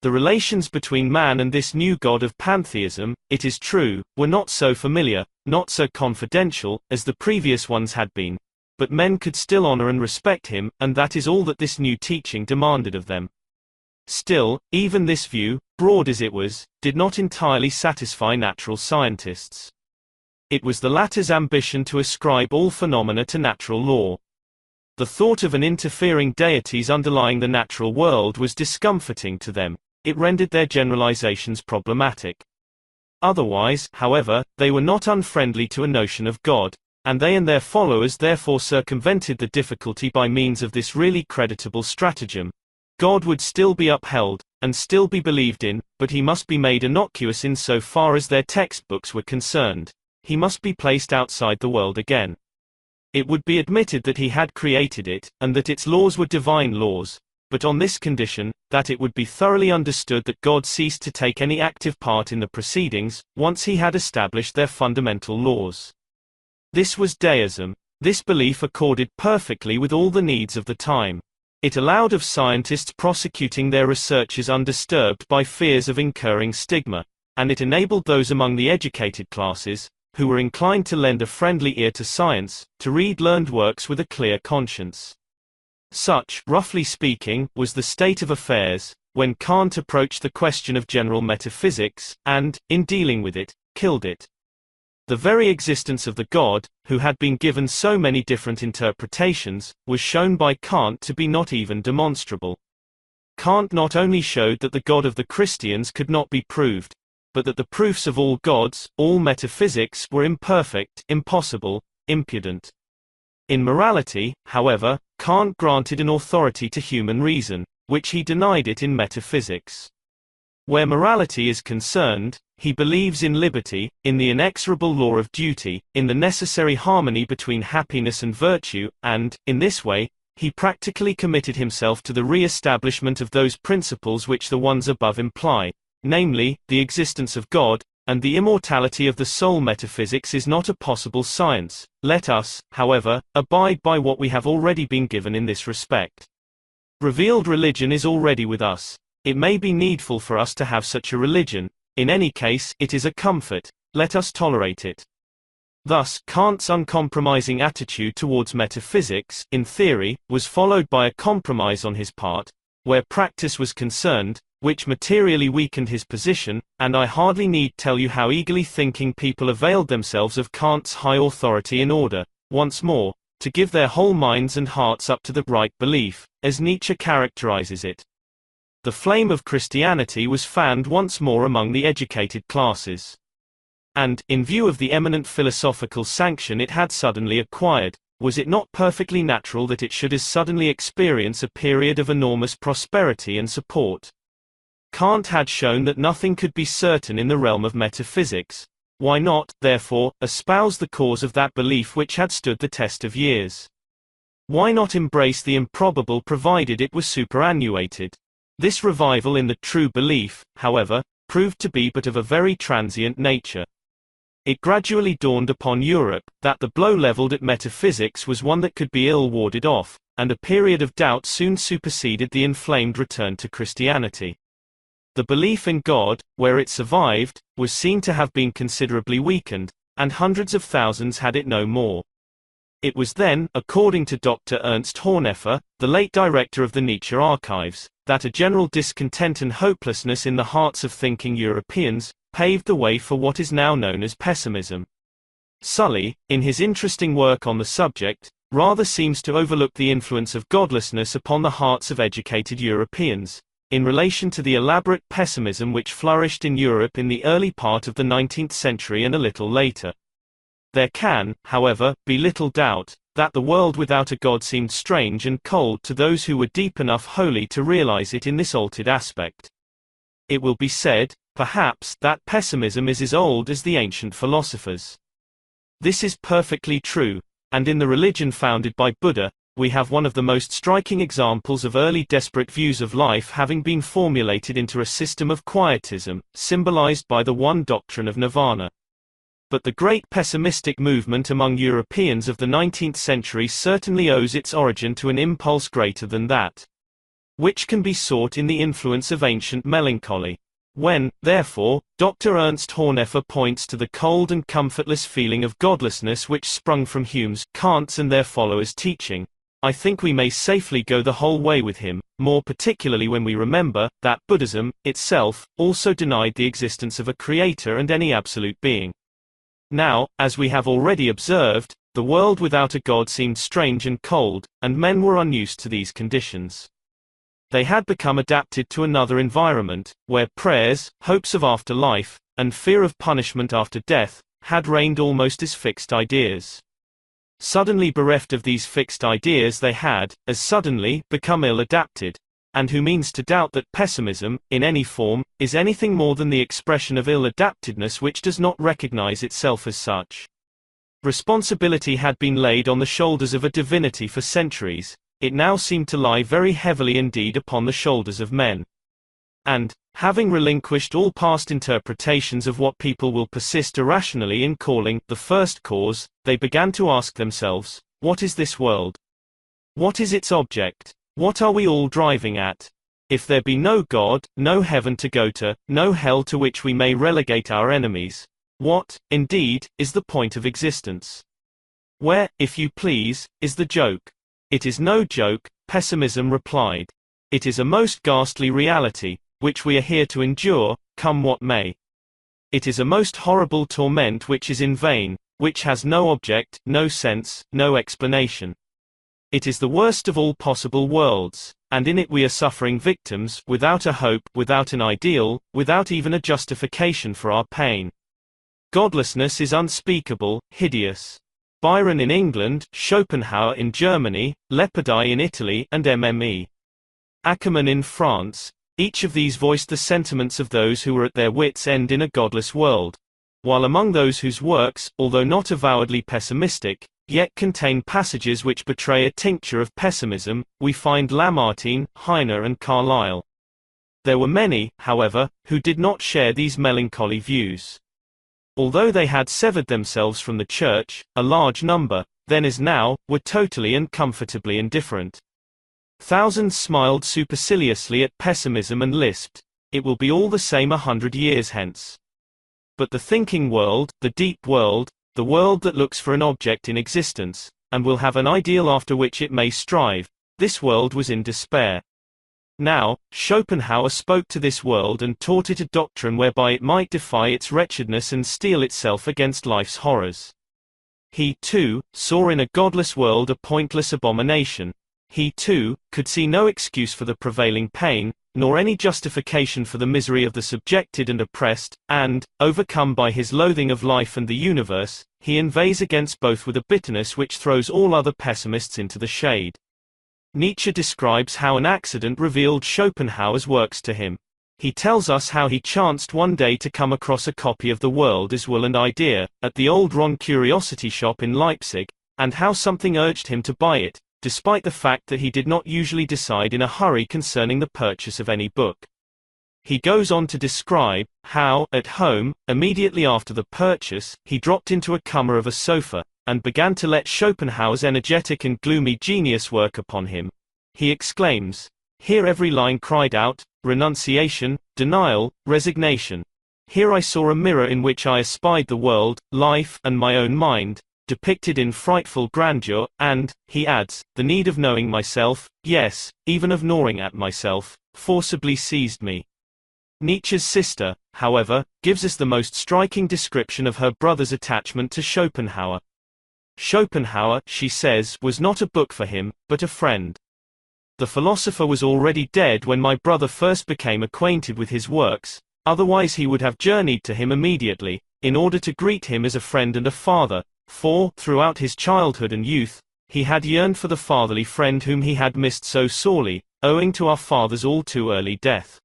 The relations between man and this new God of pantheism, it is true, were not so familiar, not so confidential, as the previous ones had been. But men could still honor and respect him, and that is all that this new teaching demanded of them. Still, even this view, broad as it was, did not entirely satisfy natural scientists. It was the latter's ambition to ascribe all phenomena to natural law. The thought of an interfering deities underlying the natural world was discomforting to them. It rendered their generalizations problematic. Otherwise, however, they were not unfriendly to a notion of God, and they and their followers therefore circumvented the difficulty by means of this really creditable stratagem. God would still be upheld, and still be believed in, but he must be made innocuous in so far as their textbooks were concerned. He must be placed outside the world again. It would be admitted that he had created it, and that its laws were divine laws, but on this condition, that it would be thoroughly understood that God ceased to take any active part in the proceedings, once he had established their fundamental laws. This was deism. This belief accorded perfectly with all the needs of the time. It allowed of scientists prosecuting their researches undisturbed by fears of incurring stigma, and it enabled those among the educated classes, who were inclined to lend a friendly ear to science, to read learned works with a clear conscience. Such, roughly speaking, was the state of affairs, when Kant approached the question of general metaphysics, and, in dealing with it, killed it. The very existence of the God, who had been given so many different interpretations, was shown by Kant to be not even demonstrable. Kant not only showed that the God of the Christians could not be proved, but that the proofs of all gods, all metaphysics, were imperfect, impossible, impudent. In morality, however, Kant granted an authority to human reason, which he denied it in metaphysics. Where morality is concerned, he believes in liberty, in the inexorable law of duty, in the necessary harmony between happiness and virtue, and, in this way, he practically committed himself to the re-establishment of those principles which the ones above imply, namely, the existence of God, and the immortality of the soul. Metaphysics is not a possible science. Let us, however, abide by what we have already been given in this respect. Revealed religion is already with us. It may be needful for us to have such a religion. In any case, it is a comfort. Let us tolerate it. Thus, Kant's uncompromising attitude towards metaphysics, in theory, was followed by a compromise on his part, where practice was concerned, which materially weakened his position, and I hardly need tell you how eagerly thinking people availed themselves of Kant's high authority in order, once more, to give their whole minds and hearts up to the right belief, as Nietzsche characterizes it. The flame of Christianity was fanned once more among the educated classes. And, in view of the eminent philosophical sanction it had suddenly acquired, was it not perfectly natural that it should as suddenly experience a period of enormous prosperity and support? Kant had shown that nothing could be certain in the realm of metaphysics. Why not, therefore, espouse the cause of that belief which had stood the test of years? Why not embrace the improbable provided it was superannuated? This revival in the true belief, however, proved to be but of a very transient nature. It gradually dawned upon Europe that the blow leveled at metaphysics was one that could be ill warded off, and a period of doubt soon superseded the inflamed return to Christianity. The belief in God, where it survived, was seen to have been considerably weakened, and hundreds of thousands had it no more. It was then, according to Dr. Ernst Horneffer, the late director of the Nietzsche Archives, that a general discontent and hopelessness in the hearts of thinking Europeans paved the way for what is now known as pessimism. Sully, in his interesting work on the subject, rather seems to overlook the influence of godlessness upon the hearts of educated Europeans, in relation to the elaborate pessimism which flourished in Europe in the early part of the 19th century and a little later. There can, however, be little doubt that the world without a God seemed strange and cold to those who were deep enough wholly to realize it in this altered aspect. It will be said, perhaps, that pessimism is as old as the ancient philosophers. This is perfectly true, and in the religion founded by Buddha, we have one of the most striking examples of early desperate views of life having been formulated into a system of quietism, symbolized by the one doctrine of nirvana. But the great pessimistic movement among Europeans of the 19th century certainly owes its origin to an impulse greater than that, which can be sought in the influence of ancient melancholy. When, therefore, Dr. Ernst Horneffer points to the cold and comfortless feeling of godlessness which sprung from Hume's, Kant's and their followers' teaching, I think we may safely go the whole way with him, more particularly when we remember that Buddhism, itself, also denied the existence of a creator and any absolute being. Now, as we have already observed, the world without a God seemed strange and cold, and men were unused to these conditions. They had become adapted to another environment, where prayers, hopes of afterlife, and fear of punishment after death, had reigned almost as fixed ideas. Suddenly bereft of these fixed ideas they had, as suddenly, become ill-adapted. And who means to doubt that pessimism, in any form, is anything more than the expression of ill-adaptedness which does not recognize itself as such? Responsibility had been laid on the shoulders of a divinity for centuries. It now seemed to lie very heavily indeed upon the shoulders of men. and, having relinquished all past interpretations of what people will persist irrationally in calling the first cause, they began to ask themselves, what is this world? What is its object? What are we all driving at? If there be no God, no heaven to go to, no hell to which we may relegate our enemies, what, indeed, is the point of existence? Where, if you please, is the joke? It is no joke, pessimism replied. It is a most ghastly reality, which we are here to endure, come what may. It is a most horrible torment which is in vain, which has no object, no sense, no explanation. It is the worst of all possible worlds, and in it we are suffering victims, without a hope, without an ideal, without even a justification for our pain. Godlessness is unspeakable, hideous. Byron in England, Schopenhauer in Germany, Leopardi in Italy, and M.M.E. Ackermann in France, each of these voiced the sentiments of those who were at their wits' end in a godless world, while among those whose works, although not avowedly pessimistic, yet contain passages which betray a tincture of pessimism, we find Lamartine, Heine and Carlyle. There were many, however, who did not share these melancholy views. Although they had severed themselves from the Church, a large number, then as now, were totally and comfortably indifferent. Thousands smiled superciliously at pessimism and lisped, "It will be all the same 100 years hence." But the thinking world, the deep world, the world that looks for an object in existence, and will have an ideal after which it may strive, this world was in despair. Now, Schopenhauer spoke to this world and taught it a doctrine whereby it might defy its wretchedness and steel itself against life's horrors. He, too, saw in a godless world a pointless abomination. He, too, could see no excuse for the prevailing pain, nor any justification for the misery of the subjected and oppressed, and, overcome by his loathing of life and the universe, he inveighs against both with a bitterness which throws all other pessimists into the shade. Nietzsche describes how an accident revealed Schopenhauer's works to him. He tells us how he chanced one day to come across a copy of The World as Will and Idea, at the old Ron Curiosity Shop in Leipzig, and how something urged him to buy it, despite the fact that he did not usually decide in a hurry concerning the purchase of any book. He goes on to describe how, at home, immediately after the purchase, he dropped into a corner of a sofa, and began to let Schopenhauer's energetic and gloomy genius work upon him. He exclaims, "Here every line cried out, renunciation, denial, resignation. Here I saw a mirror in which I espied the world, life, and my own mind, depicted in frightful grandeur, and," he adds, "the need of knowing myself, yes, even of gnawing at myself, forcibly seized me." Nietzsche's sister, however, gives us the most striking description of her brother's attachment to Schopenhauer. Schopenhauer, she says, was not a book for him, but a friend. The philosopher was already dead when my brother first became acquainted with his works, otherwise he would have journeyed to him immediately, in order to greet him as a friend and a father, for, throughout his childhood and youth, he had yearned for the fatherly friend whom he had missed so sorely, owing to our father's all too early death.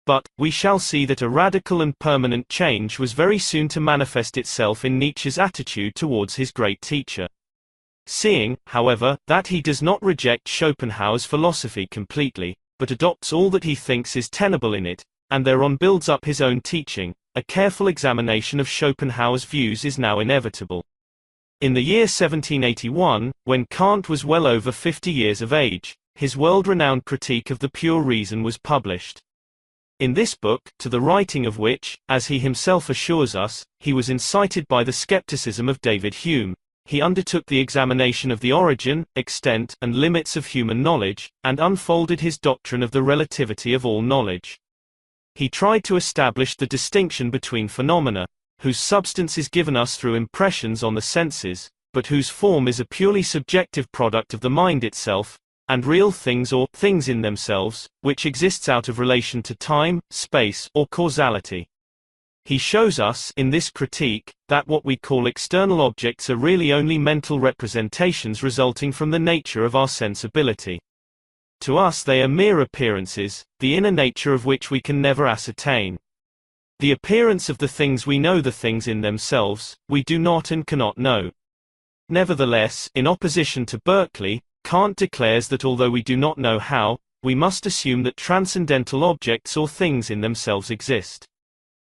But, we shall see that a radical and permanent change was very soon to manifest itself in Nietzsche's attitude towards his great teacher. Seeing, however, that he does not reject Schopenhauer's philosophy completely, but adopts all that he thinks is tenable in it, and thereon builds up his own teaching, a careful examination of Schopenhauer's views is now inevitable. In the year 1781, when Kant was well over 50 years of age, his world-renowned Critique of the Pure Reason was published. In this book, to the writing of which, as he himself assures us, he was incited by the skepticism of David Hume, he undertook the examination of the origin, extent, and limits of human knowledge, and unfolded his doctrine of the relativity of all knowledge. He tried to establish the distinction between phenomena, whose substance is given us through impressions on the senses, but whose form is a purely subjective product of the mind itself, and real things or things in themselves, which exists out of relation to time, space, or causality. He shows us, in this critique, that what we call external objects are really only mental representations resulting from the nature of our sensibility. To us they are mere appearances, the inner nature of which we can never ascertain. The appearance of the things we know, the things in themselves, we do not and cannot know. Nevertheless, in opposition to Berkeley, Kant declares that although we do not know how, we must assume that transcendental objects or things in themselves exist.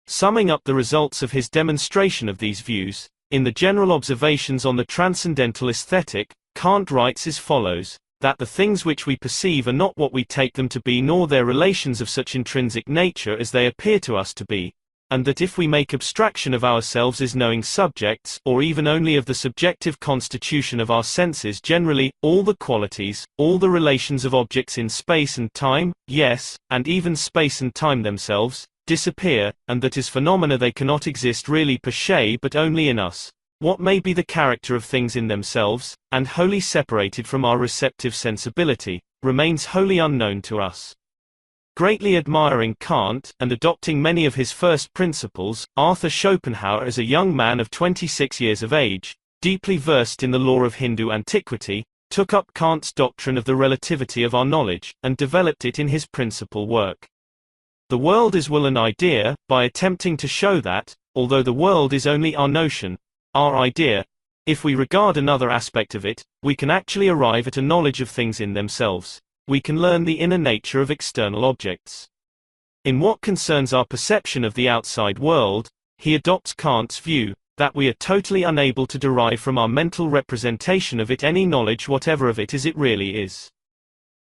Summing up the results of his demonstration of these views, in the General Observations on the Transcendental Aesthetic, Kant writes as follows, that the things which we perceive are not what we take them to be nor their relations of such intrinsic nature as they appear to us to be, and that if we make abstraction of ourselves as knowing subjects, or even only of the subjective constitution of our senses generally, all the qualities, all the relations of objects in space and time, yes, and even space and time themselves, disappear, and that as phenomena they cannot exist really per se but only in us. What may be the character of things in themselves, and wholly separated from our receptive sensibility, remains wholly unknown to us. Greatly admiring Kant, and adopting many of his first principles, Arthur Schopenhauer as a young man of 26 years of age, deeply versed in the lore of Hindu antiquity, took up Kant's doctrine of the relativity of our knowledge, and developed it in his principal work. The World as Will and Idea, by attempting to show that, although the world is only our notion, our idea, if we regard another aspect of it, we can actually arrive at a knowledge of things in themselves. We can learn the inner nature of external objects. In what concerns our perception of the outside world, he adopts Kant's view, that we are totally unable to derive from our mental representation of it any knowledge whatever of it as it really is.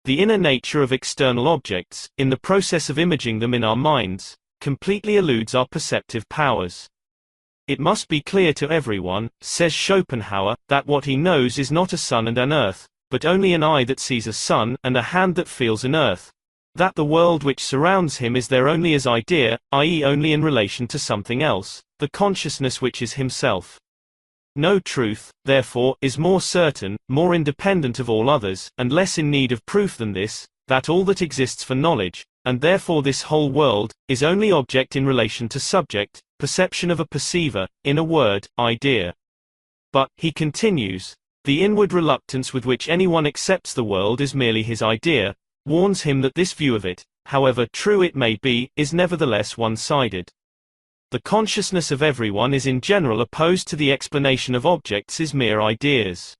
The inner nature of external objects, in the process of imaging them in our minds, completely eludes our perceptive powers. It must be clear to everyone, says Schopenhauer, that what he knows is not a sun and an earth, but only an eye that sees a sun, and a hand that feels an earth. That the world which surrounds him is there only as idea, i.e. only in relation to something else, the consciousness which is himself. No truth, therefore, is more certain, more independent of all others, and less in need of proof than this, that all that exists for knowledge, and therefore this whole world, is only object in relation to subject, perception of a perceiver, in a word, idea. But, he continues, the inward reluctance with which anyone accepts the world as merely his idea, warns him that this view of it, however true it may be, is nevertheless one-sided. The consciousness of everyone is in general opposed to the explanation of objects as mere ideas.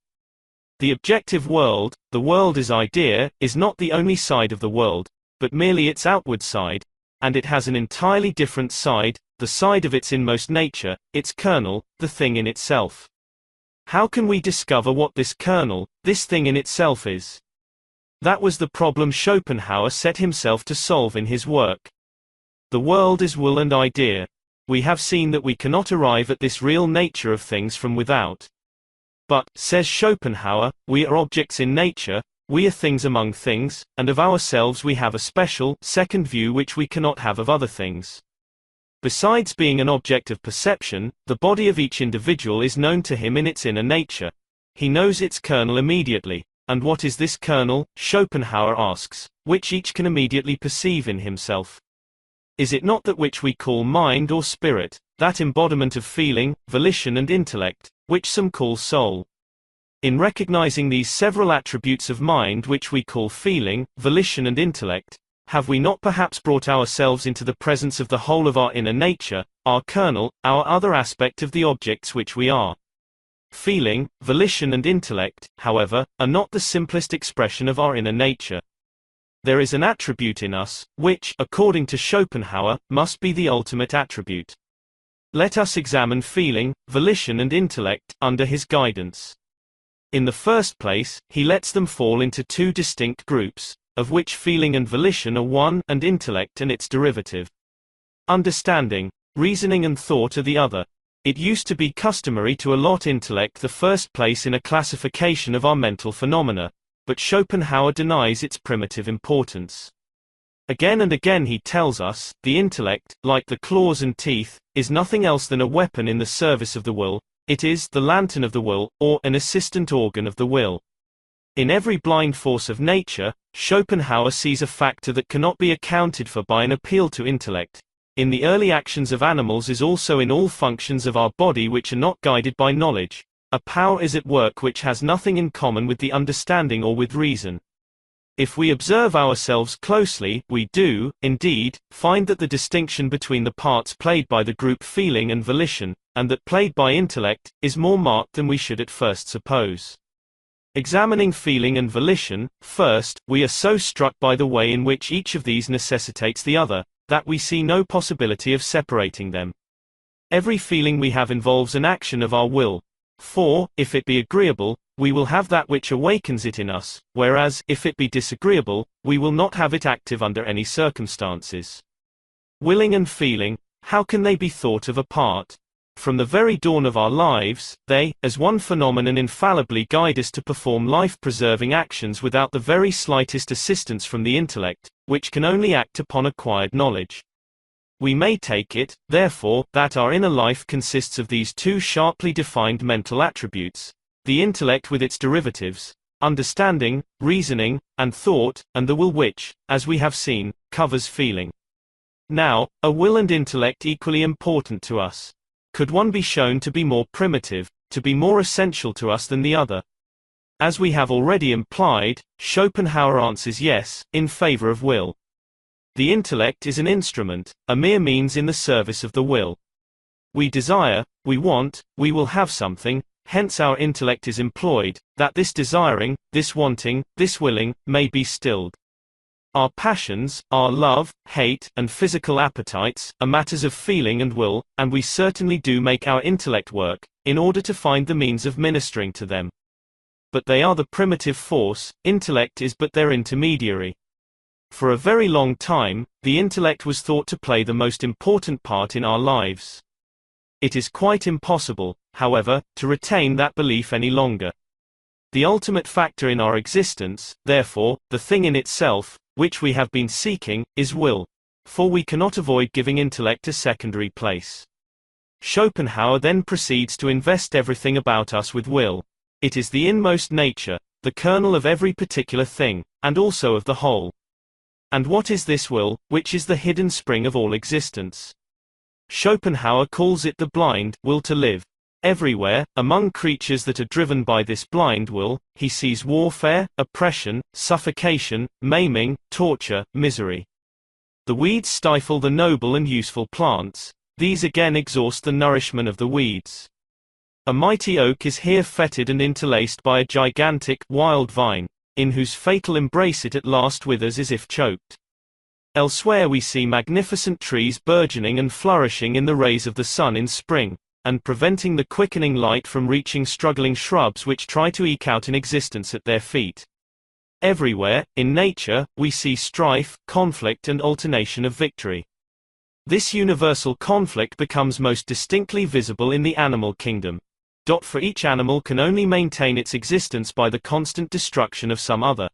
The objective world, the world as idea, is not the only side of the world, but merely its outward side, and it has an entirely different side, the side of its inmost nature, its kernel, the thing in itself. How can we discover what this kernel, this thing in itself is? That was the problem Schopenhauer set himself to solve in his work. The World as Will and Idea. We have seen that we cannot arrive at this real nature of things from without. But, says Schopenhauer, we are objects in nature, we are things among things, and of ourselves we have a special, second view which we cannot have of other things. Besides being an object of perception, the body of each individual is known to him in its inner nature. He knows its kernel immediately. And what is this kernel, Schopenhauer asks, which each can immediately perceive in himself? Is it not that which we call mind or spirit, that embodiment of feeling, volition and intellect, which some call soul? In recognizing these several attributes of mind which we call feeling, volition and intellect, have we not perhaps brought ourselves into the presence of the whole of our inner nature, our kernel, our other aspect of the objects which we are? Feeling, volition and intellect, however, are not the simplest expression of our inner nature. There is an attribute in us, which, according to Schopenhauer, must be the ultimate attribute. Let us examine feeling, volition and intellect, under his guidance. In the first place, he lets them fall into two distinct groups, of which feeling and volition are one, and intellect and its derivative. Understanding, reasoning and thought are the other. It used to be customary to allot intellect the first place in a classification of our mental phenomena, but Schopenhauer denies its primitive importance. Again and again he tells us, the intellect, like the claws and teeth, is nothing else than a weapon in the service of the will, it is the lantern of the will, or an assistant organ of the will. In every blind force of nature, Schopenhauer sees a factor that cannot be accounted for by an appeal to intellect. In the early actions of animals as also in all functions of our body which are not guided by knowledge, a power is at work which has nothing in common with the understanding or with reason. If we observe ourselves closely, we do, indeed, find that the distinction between the parts played by the group feeling and volition, and that played by intellect, is more marked than we should at first suppose. Examining feeling and volition, first, we are so struck by the way in which each of these necessitates the other, that we see no possibility of separating them. Every feeling we have involves an action of our will. For, if it be agreeable, we will have that which awakens it in us, whereas, if it be disagreeable, we will not have it active under any circumstances. Willing and feeling, how can they be thought of apart? From the very dawn of our lives, they, as one phenomenon, infallibly guide us to perform life-preserving actions without the very slightest assistance from the intellect, which can only act upon acquired knowledge. We may take it, therefore, that our inner life consists of these two sharply defined mental attributes: the intellect with its derivatives, understanding, reasoning, and thought, and the will which, as we have seen, covers feeling. Now, are will and intellect equally important to us? Could one be shown to be more primitive, to be more essential to us than the other? As we have already implied, Schopenhauer answers yes, in favor of will. The intellect is an instrument, a mere means in the service of the will. We desire, we want, we will have something, hence our intellect is employed, that this desiring, this wanting, this willing, may be stilled. Our passions, our love, hate, and physical appetites, are matters of feeling and will, and we certainly do make our intellect work, in order to find the means of ministering to them. But they are the primitive force, intellect is but their intermediary. For a very long time, the intellect was thought to play the most important part in our lives. It is quite impossible, however, to retain that belief any longer. The ultimate factor in our existence, therefore, the thing in itself, which we have been seeking, is will. For we cannot avoid giving intellect a secondary place. Schopenhauer then proceeds to invest everything about us with will. It is the inmost nature, the kernel of every particular thing, and also of the whole. And what is this will, which is the hidden spring of all existence? Schopenhauer calls it the blind will to live. Everywhere, among creatures that are driven by this blind will, he sees warfare, oppression, suffocation, maiming, torture, misery. The weeds stifle the noble and useful plants, these again exhaust the nourishment of the weeds. A mighty oak is here fettered and interlaced by a gigantic, wild vine, in whose fatal embrace it at last withers as if choked. Elsewhere we see magnificent trees burgeoning and flourishing in the rays of the sun in spring, and preventing the quickening light from reaching struggling shrubs which try to eke out an existence at their feet. Everywhere, in nature, we see strife, conflict and alternation of victory. This universal conflict becomes most distinctly visible in the animal kingdom. For each animal can only maintain its existence by the constant destruction of some other.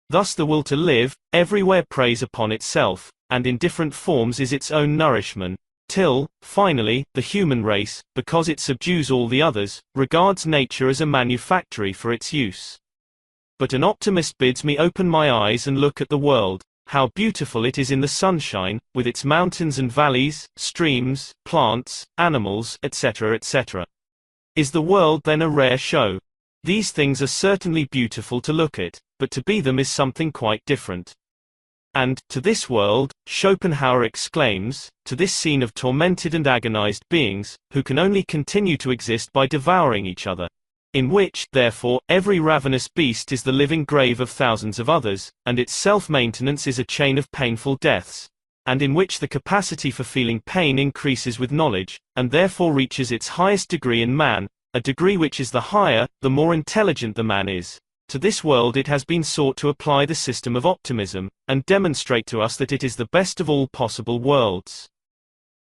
Thus the will to live, everywhere preys upon itself, and in different forms is its own nourishment, till, finally, the human race, because it subdues all the others, regards nature as a manufactory for its use. But an optimist bids me open my eyes and look at the world, how beautiful it is in the sunshine, with its mountains and valleys, streams, plants, animals, etc., etc. Is the world then a rare show? These things are certainly beautiful to look at, but to be them is something quite different. And, to this world, Schopenhauer exclaims, to this scene of tormented and agonized beings, who can only continue to exist by devouring each other, in which, therefore, every ravenous beast is the living grave of thousands of others, and its self-maintenance is a chain of painful deaths, and in which the capacity for feeling pain increases with knowledge, and therefore reaches its highest degree in man, a degree which is the higher, the more intelligent the man is. To this world it has been sought to apply the system of optimism, and demonstrate to us that it is the best of all possible worlds.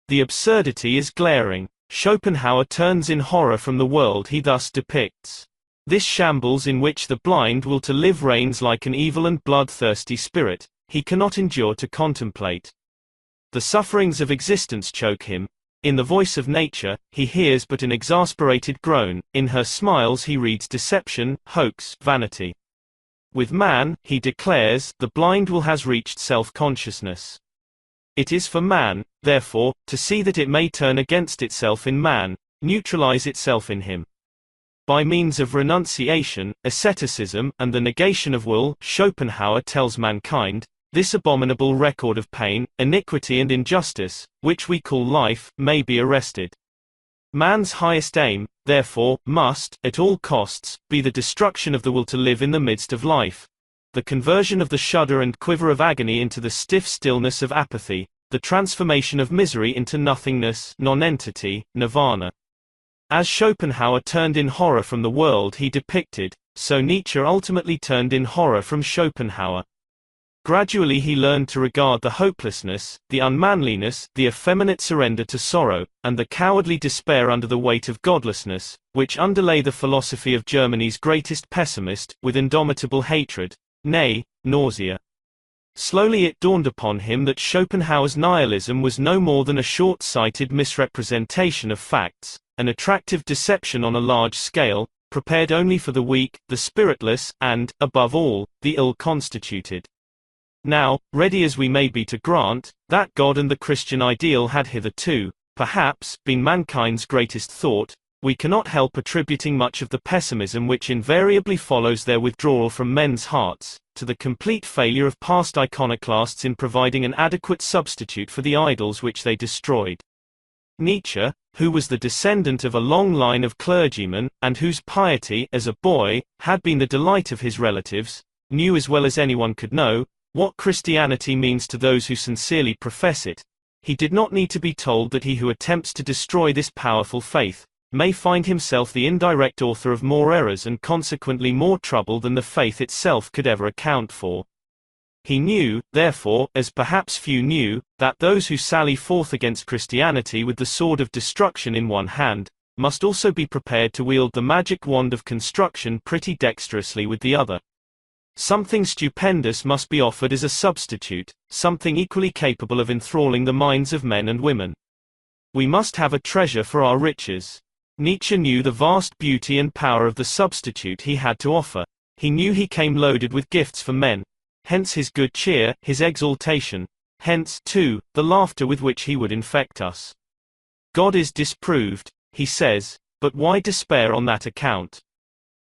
The absurdity is glaring. Schopenhauer turns in horror from the world he thus depicts. This shambles in which the blind will to live reigns like an evil and bloodthirsty spirit, he cannot endure to contemplate. The sufferings of existence choke him. In the voice of nature, he hears but an exasperated groan, in her smiles he reads deception, hoax, vanity. With man, he declares, the blind will has reached self-consciousness. It is for man, therefore, to see that it may turn against itself in man, neutralize itself in him. By means of renunciation, asceticism, and the negation of will, Schopenhauer tells mankind, this abominable record of pain, iniquity and injustice, which we call life, may be arrested. Man's highest aim, therefore, must, at all costs, be the destruction of the will to live in the midst of life, the conversion of the shudder and quiver of agony into the stiff stillness of apathy, the transformation of misery into nothingness, nonentity, nirvana. As Schopenhauer turned in horror from the world he depicted, so Nietzsche ultimately turned in horror from Schopenhauer. Gradually he learned to regard the hopelessness, the unmanliness, the effeminate surrender to sorrow, and the cowardly despair under the weight of godlessness, which underlay the philosophy of Germany's greatest pessimist, with indomitable hatred, nay, nausea. Slowly it dawned upon him that Schopenhauer's nihilism was no more than a short-sighted misrepresentation of facts, an attractive deception on a large scale, prepared only for the weak, the spiritless, and, above all, the ill-constituted. Now, ready as we may be to grant, that God and the Christian ideal had hitherto, perhaps, been mankind's greatest thought, we cannot help attributing much of the pessimism which invariably follows their withdrawal from men's hearts, to the complete failure of past iconoclasts in providing an adequate substitute for the idols which they destroyed. Nietzsche, who was the descendant of a long line of clergymen, and whose piety, as a boy, had been the delight of his relatives, knew as well as anyone could know, what Christianity means to those who sincerely profess it. He did not need to be told that he who attempts to destroy this powerful faith, may find himself the indirect author of more errors and consequently more trouble than the faith itself could ever account for. He knew, therefore, as perhaps few knew, that those who sally forth against Christianity with the sword of destruction in one hand, must also be prepared to wield the magic wand of construction pretty dexterously with the other. Something stupendous must be offered as a substitute, something equally capable of enthralling the minds of men and women. We must have a treasure for our riches. Nietzsche knew the vast beauty and power of the substitute he had to offer. He knew he came loaded with gifts for men. Hence his good cheer, his exaltation. Hence, too, the laughter with which he would infect us. God is disproved, he says, but why despair on that account?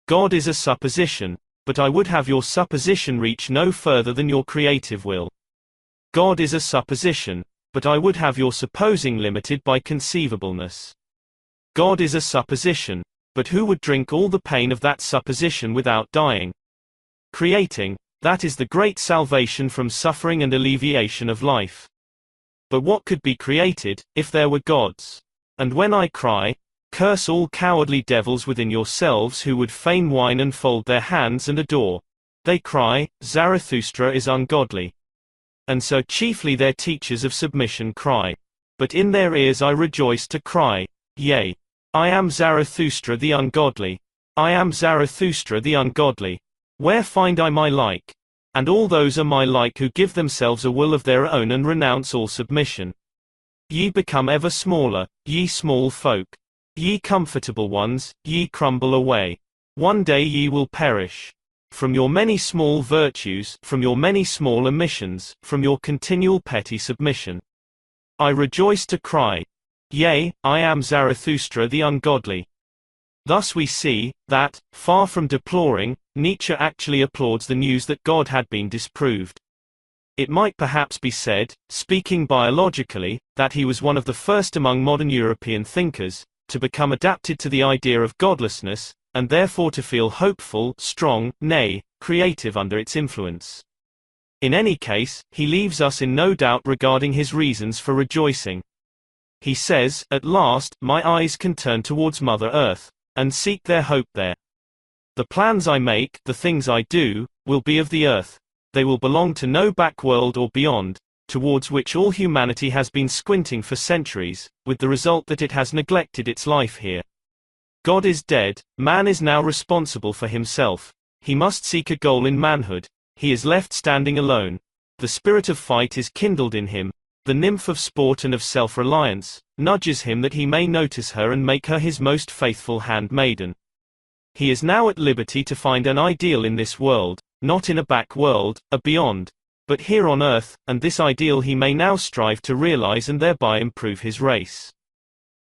God is a supposition, but I would have your supposition reach no further than your creative will. God is a supposition, but I would have your supposing limited by conceivableness. God is a supposition, but who would drink all the pain of that supposition without dying? Creating, that is the great salvation from suffering and alleviation of life. But what could be created, if there were gods? And when I cry, curse all cowardly devils within yourselves who would fain whine and fold their hands and adore. They cry, Zarathustra is ungodly. And so chiefly their teachers of submission cry. But in their ears I rejoice to cry, yea, I am Zarathustra the ungodly. I am Zarathustra the ungodly. Where find I my like? And all those are my like who give themselves a will of their own and renounce all submission. Ye become ever smaller, ye small folk. Ye comfortable ones, ye crumble away. One day ye will perish. From your many small virtues, from your many small omissions, from your continual petty submission. I rejoice to cry, yea, I am Zarathustra the ungodly. Thus we see, that, far from deploring, Nietzsche actually applauds the news that God had been disproved. It might perhaps be said, speaking biologically, that he was one of the first among modern European thinkers, to become adapted to the idea of godlessness, and therefore to feel hopeful, strong, nay, creative under its influence. In any case, he leaves us in no doubt regarding his reasons for rejoicing. He says, at last, my eyes can turn towards Mother Earth, and seek their hope there. The plans I make, the things I do, will be of the earth. They will belong to no back world or beyond, towards which all humanity has been squinting for centuries, with the result that it has neglected its life here. God is dead, man is now responsible for himself. He must seek a goal in manhood. He is left standing alone. The spirit of fight is kindled in him. The nymph of sport and of self-reliance, nudges him that he may notice her and make her his most faithful handmaiden. He is now at liberty to find an ideal in this world, not in a back world, a beyond, but here on earth, and this ideal he may now strive to realize and thereby improve his race.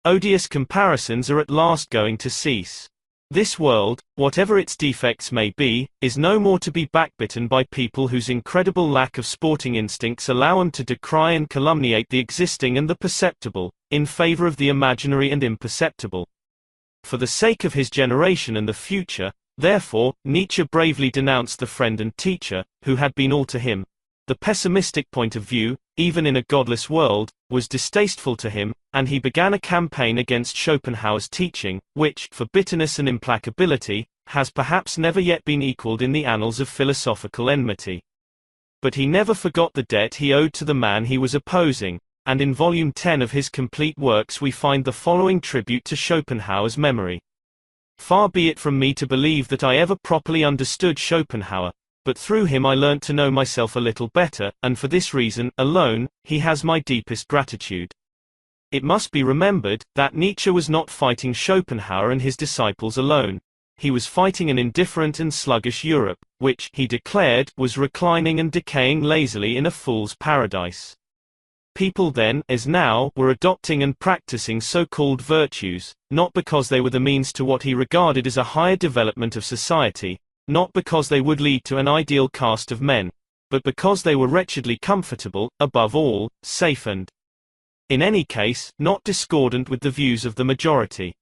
Odious comparisons are at last going to cease. This world, whatever its defects may be, is no more to be backbitten by people whose incredible lack of sporting instincts allow them to decry and calumniate the existing and the perceptible, in favor of the imaginary and imperceptible. For the sake of his generation and the future, therefore, Nietzsche bravely denounced the friend and teacher, who had been all to him. The pessimistic point of view, even in a godless world, was distasteful to him, and he began a campaign against Schopenhauer's teaching, which, for bitterness and implacability, has perhaps never yet been equaled in the annals of philosophical enmity. But he never forgot the debt he owed to the man he was opposing, and in volume 10 of his complete works we find the following tribute to Schopenhauer's memory. Far be it from me to believe that I ever properly understood Schopenhauer, but through him I learnt to know myself a little better, and for this reason, alone, he has my deepest gratitude. It must be remembered, that Nietzsche was not fighting Schopenhauer and his disciples alone. He was fighting an indifferent and sluggish Europe, which, he declared, was reclining and decaying lazily in a fool's paradise. People then, as now, were adopting and practicing so-called virtues, not because they were the means to what he regarded as a higher development of society, not because they would lead to an ideal caste of men, but because they were wretchedly comfortable, above all, safe and, in any case, not discordant with the views of the majority.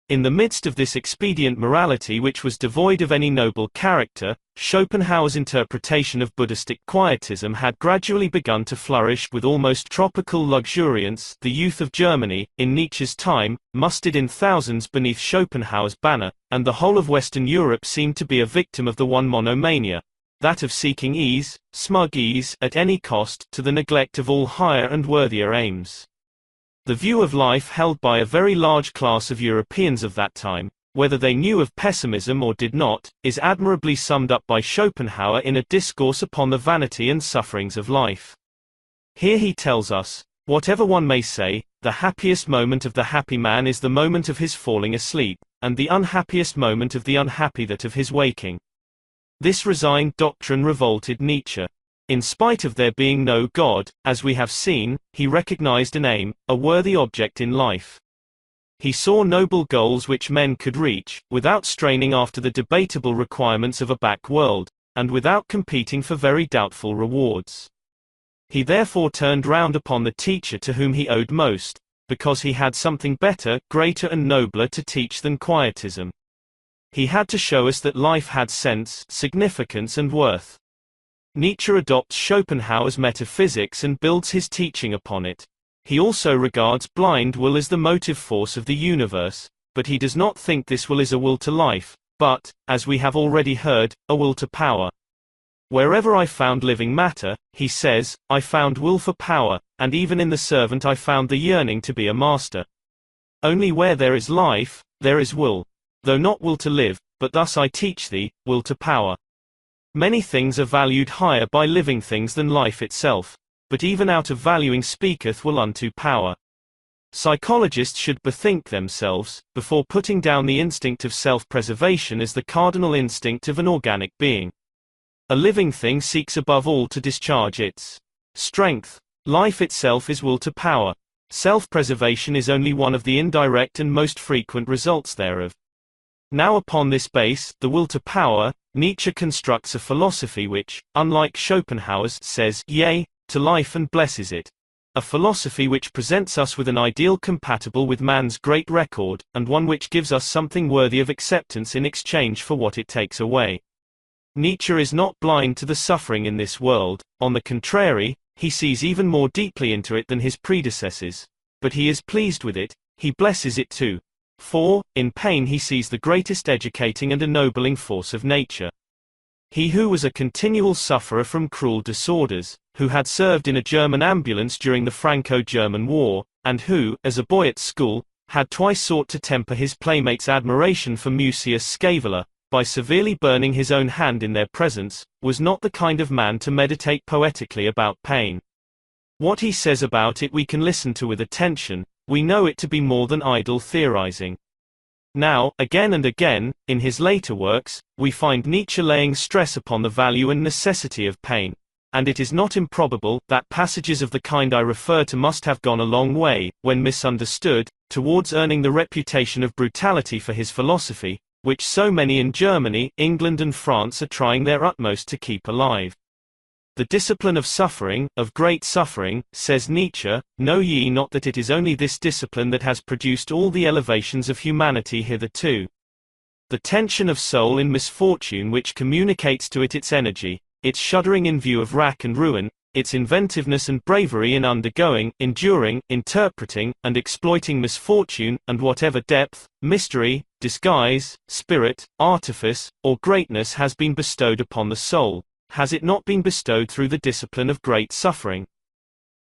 In the midst of this expedient morality which was devoid of any noble character, Schopenhauer's interpretation of Buddhistic quietism had gradually begun to flourish with almost tropical luxuriance. The youth of Germany, in Nietzsche's time, mustered in thousands beneath Schopenhauer's banner, and the whole of Western Europe seemed to be a victim of the one monomania, that of seeking ease, smug ease, at any cost, to the neglect of all higher and worthier aims. The view of life held by a very large class of Europeans of that time, whether they knew of pessimism or did not, is admirably summed up by Schopenhauer in a discourse upon the vanity and sufferings of life. Here he tells us, whatever one may say, the happiest moment of the happy man is the moment of his falling asleep, and the unhappiest moment of the unhappy that of his waking. This resigned doctrine revolted Nietzsche. In spite of there being no God, as we have seen, he recognized an aim, a worthy object in life. He saw noble goals which men could reach, without straining after the debatable requirements of a back world, and without competing for very doubtful rewards. He therefore turned round upon the teacher to whom he owed most, because he had something better, greater and nobler to teach than quietism. He had to show us that life had sense, significance and worth. Nietzsche adopts Schopenhauer's metaphysics and builds his teaching upon it. He also regards blind will as the motive force of the universe, but he does not think this will is a will to life, but, as we have already heard, a will to power. Wherever I found living matter, he says, I found will for power, and even in the servant I found the yearning to be a master. Only where there is life, there is will. Though not will to live, but thus I teach thee, will to power. Many things are valued higher by living things than life itself, but even out of valuing speaketh will unto power. Psychologists should bethink themselves, before putting down the instinct of self-preservation as the cardinal instinct of an organic being. A living thing seeks above all to discharge its strength. Life itself is will to power. Self-preservation is only one of the indirect and most frequent results thereof. Now upon this base, the will to power, Nietzsche constructs a philosophy which, unlike Schopenhauer's, says yea to life and blesses it. A philosophy which presents us with an ideal compatible with man's great record, and one which gives us something worthy of acceptance in exchange for what it takes away. Nietzsche is not blind to the suffering in this world, on the contrary, he sees even more deeply into it than his predecessors. But he is pleased with it, he blesses it too. For, in pain he sees the greatest educating and ennobling force of nature. He who was a continual sufferer from cruel disorders, who had served in a German ambulance during the Franco-German War, and who, as a boy at school, had twice sought to temper his playmates' admiration for Mucius Scaevola, by severely burning his own hand in their presence, was not the kind of man to meditate poetically about pain. What he says about it we can listen to with attention. We know it to be more than idle theorizing. Now, again and again, in his later works, we find Nietzsche laying stress upon the value and necessity of pain. And it is not improbable that passages of the kind I refer to must have gone a long way, when misunderstood, towards earning the reputation of brutality for his philosophy, which so many in Germany, England and France are trying their utmost to keep alive. The discipline of suffering, of great suffering, says Nietzsche, know ye not that it is only this discipline that has produced all the elevations of humanity hitherto? The tension of soul in misfortune which communicates to it its energy, its shuddering in view of rack and ruin, its inventiveness and bravery in undergoing, enduring, interpreting, and exploiting misfortune, and whatever depth, mystery, disguise, spirit, artifice, or greatness has been bestowed upon the soul, has it not been bestowed through the discipline of great suffering?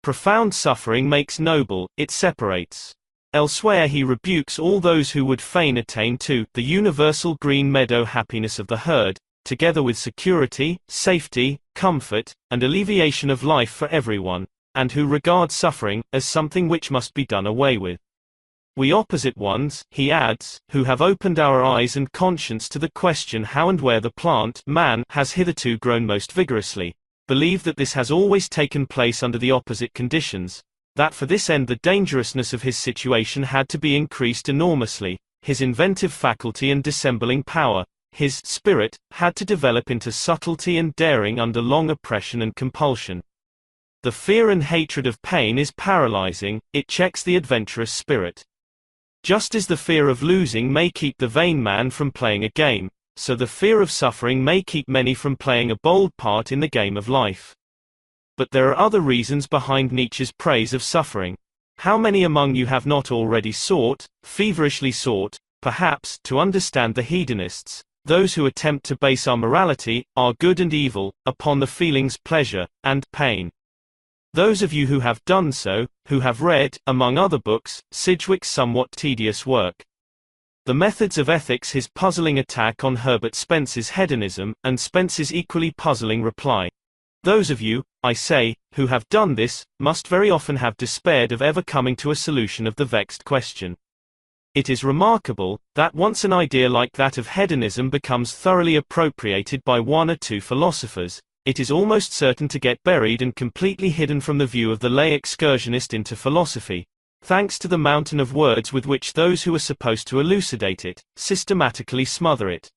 Profound suffering makes noble, it separates. Elsewhere he rebukes all those who would fain attain to the universal green meadow happiness of the herd, together with security, safety, comfort, and alleviation of life for everyone, and who regard suffering as something which must be done away with. We opposite ones, he adds, who have opened our eyes and conscience to the question how and where the plant, man, has hitherto grown most vigorously, believe that this has always taken place under the opposite conditions, that for this end the dangerousness of his situation had to be increased enormously, his inventive faculty and dissembling power, his spirit, had to develop into subtlety and daring under long oppression and compulsion. The fear and hatred of pain is paralyzing, it checks the adventurous spirit. Just as the fear of losing may keep the vain man from playing a game, so the fear of suffering may keep many from playing a bold part in the game of life. But there are other reasons behind Nietzsche's praise of suffering. How many among you have not already sought, feverishly sought, perhaps, to understand the hedonists, those who attempt to base our morality, our good and evil, upon the feelings pleasure and pain? Those of you who have done so, who have read, among other books, Sidgwick's somewhat tedious work, The Methods of Ethics, his puzzling attack on Herbert Spencer's hedonism, and Spencer's equally puzzling reply. Those of you, I say, who have done this, must very often have despaired of ever coming to a solution of the vexed question. It is remarkable, that once an idea like that of hedonism becomes thoroughly appropriated by one or two philosophers, it is almost certain to get buried and completely hidden from the view of the lay excursionist into philosophy, thanks to the mountain of words with which those who are supposed to elucidate it, systematically smother it.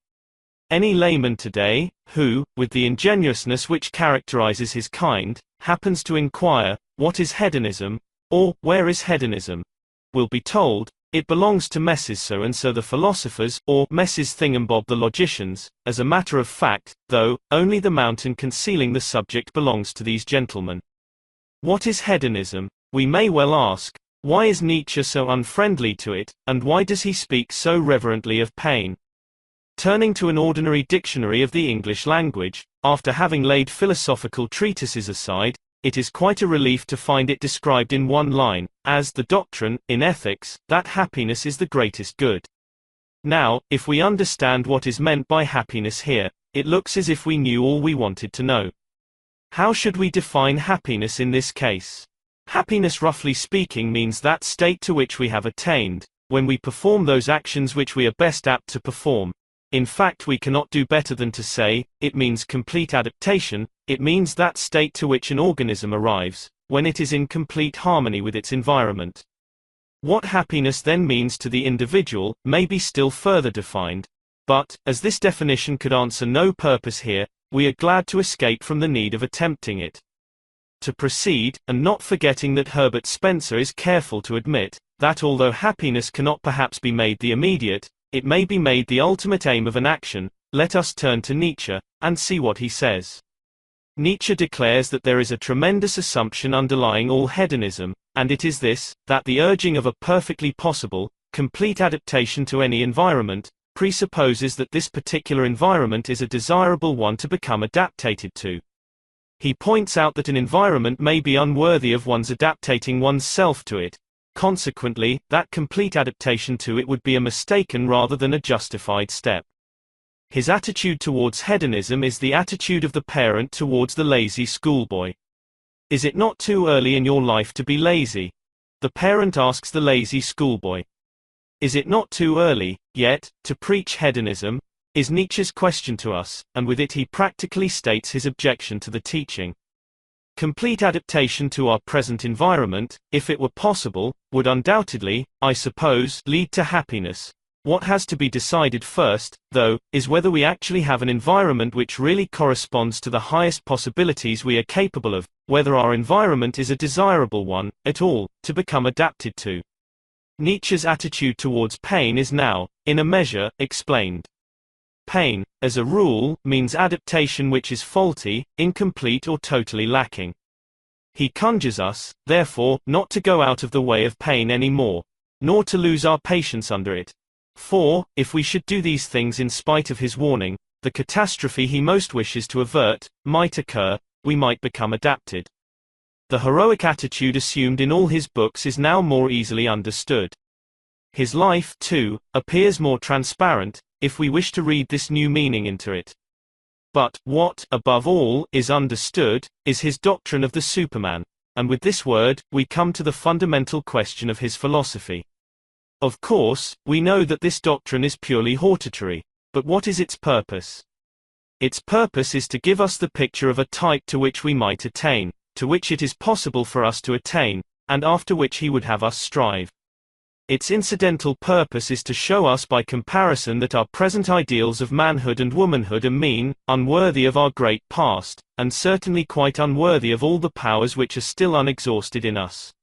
Any layman today, who, with the ingenuousness which characterizes his kind, happens to inquire, what is hedonism, or, where is hedonism, will be told, it belongs to Messrs. So and so the philosophers, or Messrs. Thingambob the logicians. As a matter of fact, though, only the mountain concealing the subject belongs to these gentlemen. What is hedonism? We may well ask. Why is Nietzsche so unfriendly to it, and why does he speak so reverently of pain? Turning to an ordinary dictionary of the English language, after having laid philosophical treatises aside, it is quite a relief to find it described in one line, as the doctrine, in ethics, that happiness is the greatest good. Now, if we understand what is meant by happiness here, it looks as if we knew all we wanted to know. How should we define happiness in this case? Happiness, roughly speaking, means that state to which we have attained, when we perform those actions which we are best apt to perform. In fact, we cannot do better than to say, it means complete adaptation. It means that state to which an organism arrives, when it is in complete harmony with its environment. What happiness then means to the individual, may be still further defined, but, as this definition could answer no purpose here, we are glad to escape from the need of attempting it. To proceed, and not forgetting that Herbert Spencer is careful to admit, that although happiness cannot perhaps be made the immediate, it may be made the ultimate aim of an action, let us turn to Nietzsche, and see what he says. Nietzsche declares that there is a tremendous assumption underlying all hedonism, and it is this, that the urging of a perfectly possible, complete adaptation to any environment, presupposes that this particular environment is a desirable one to become adaptated to. He points out that an environment may be unworthy of one's adaptating one's self to it. Consequently, that complete adaptation to it would be a mistaken rather than a justified step. His attitude towards hedonism is the attitude of the parent towards the lazy schoolboy. Is it not too early in your life to be lazy? The parent asks the lazy schoolboy. Is it not too early, yet, to preach hedonism? Is Nietzsche's question to us, and with it he practically states his objection to the teaching. Complete adaptation to our present environment, if it were possible, would undoubtedly, I suppose, lead to happiness. What has to be decided first, though, is whether we actually have an environment which really corresponds to the highest possibilities we are capable of, whether our environment is a desirable one, at all, to become adapted to. Nietzsche's attitude towards pain is now, in a measure, explained. Pain, as a rule, means adaptation which is faulty, incomplete or totally lacking. He conjures us, therefore, not to go out of the way of pain any more, nor to lose our patience under it. For, if we should do these things in spite of his warning, the catastrophe he most wishes to avert might occur, we might become adapted. The heroic attitude assumed in all his books is now more easily understood. His life, too, appears more transparent, if we wish to read this new meaning into it. But, what, above all, is understood, is his doctrine of the Superman, and with this word, we come to the fundamental question of his philosophy. Of course, we know that this doctrine is purely hortatory, but what is its purpose? Its purpose is to give us the picture of a type to which we might attain, to which it is possible for us to attain, and after which he would have us strive. Its incidental purpose is to show us by comparison that our present ideals of manhood and womanhood are mean, unworthy of our great past, and certainly quite unworthy of all the powers which are still unexhausted in us.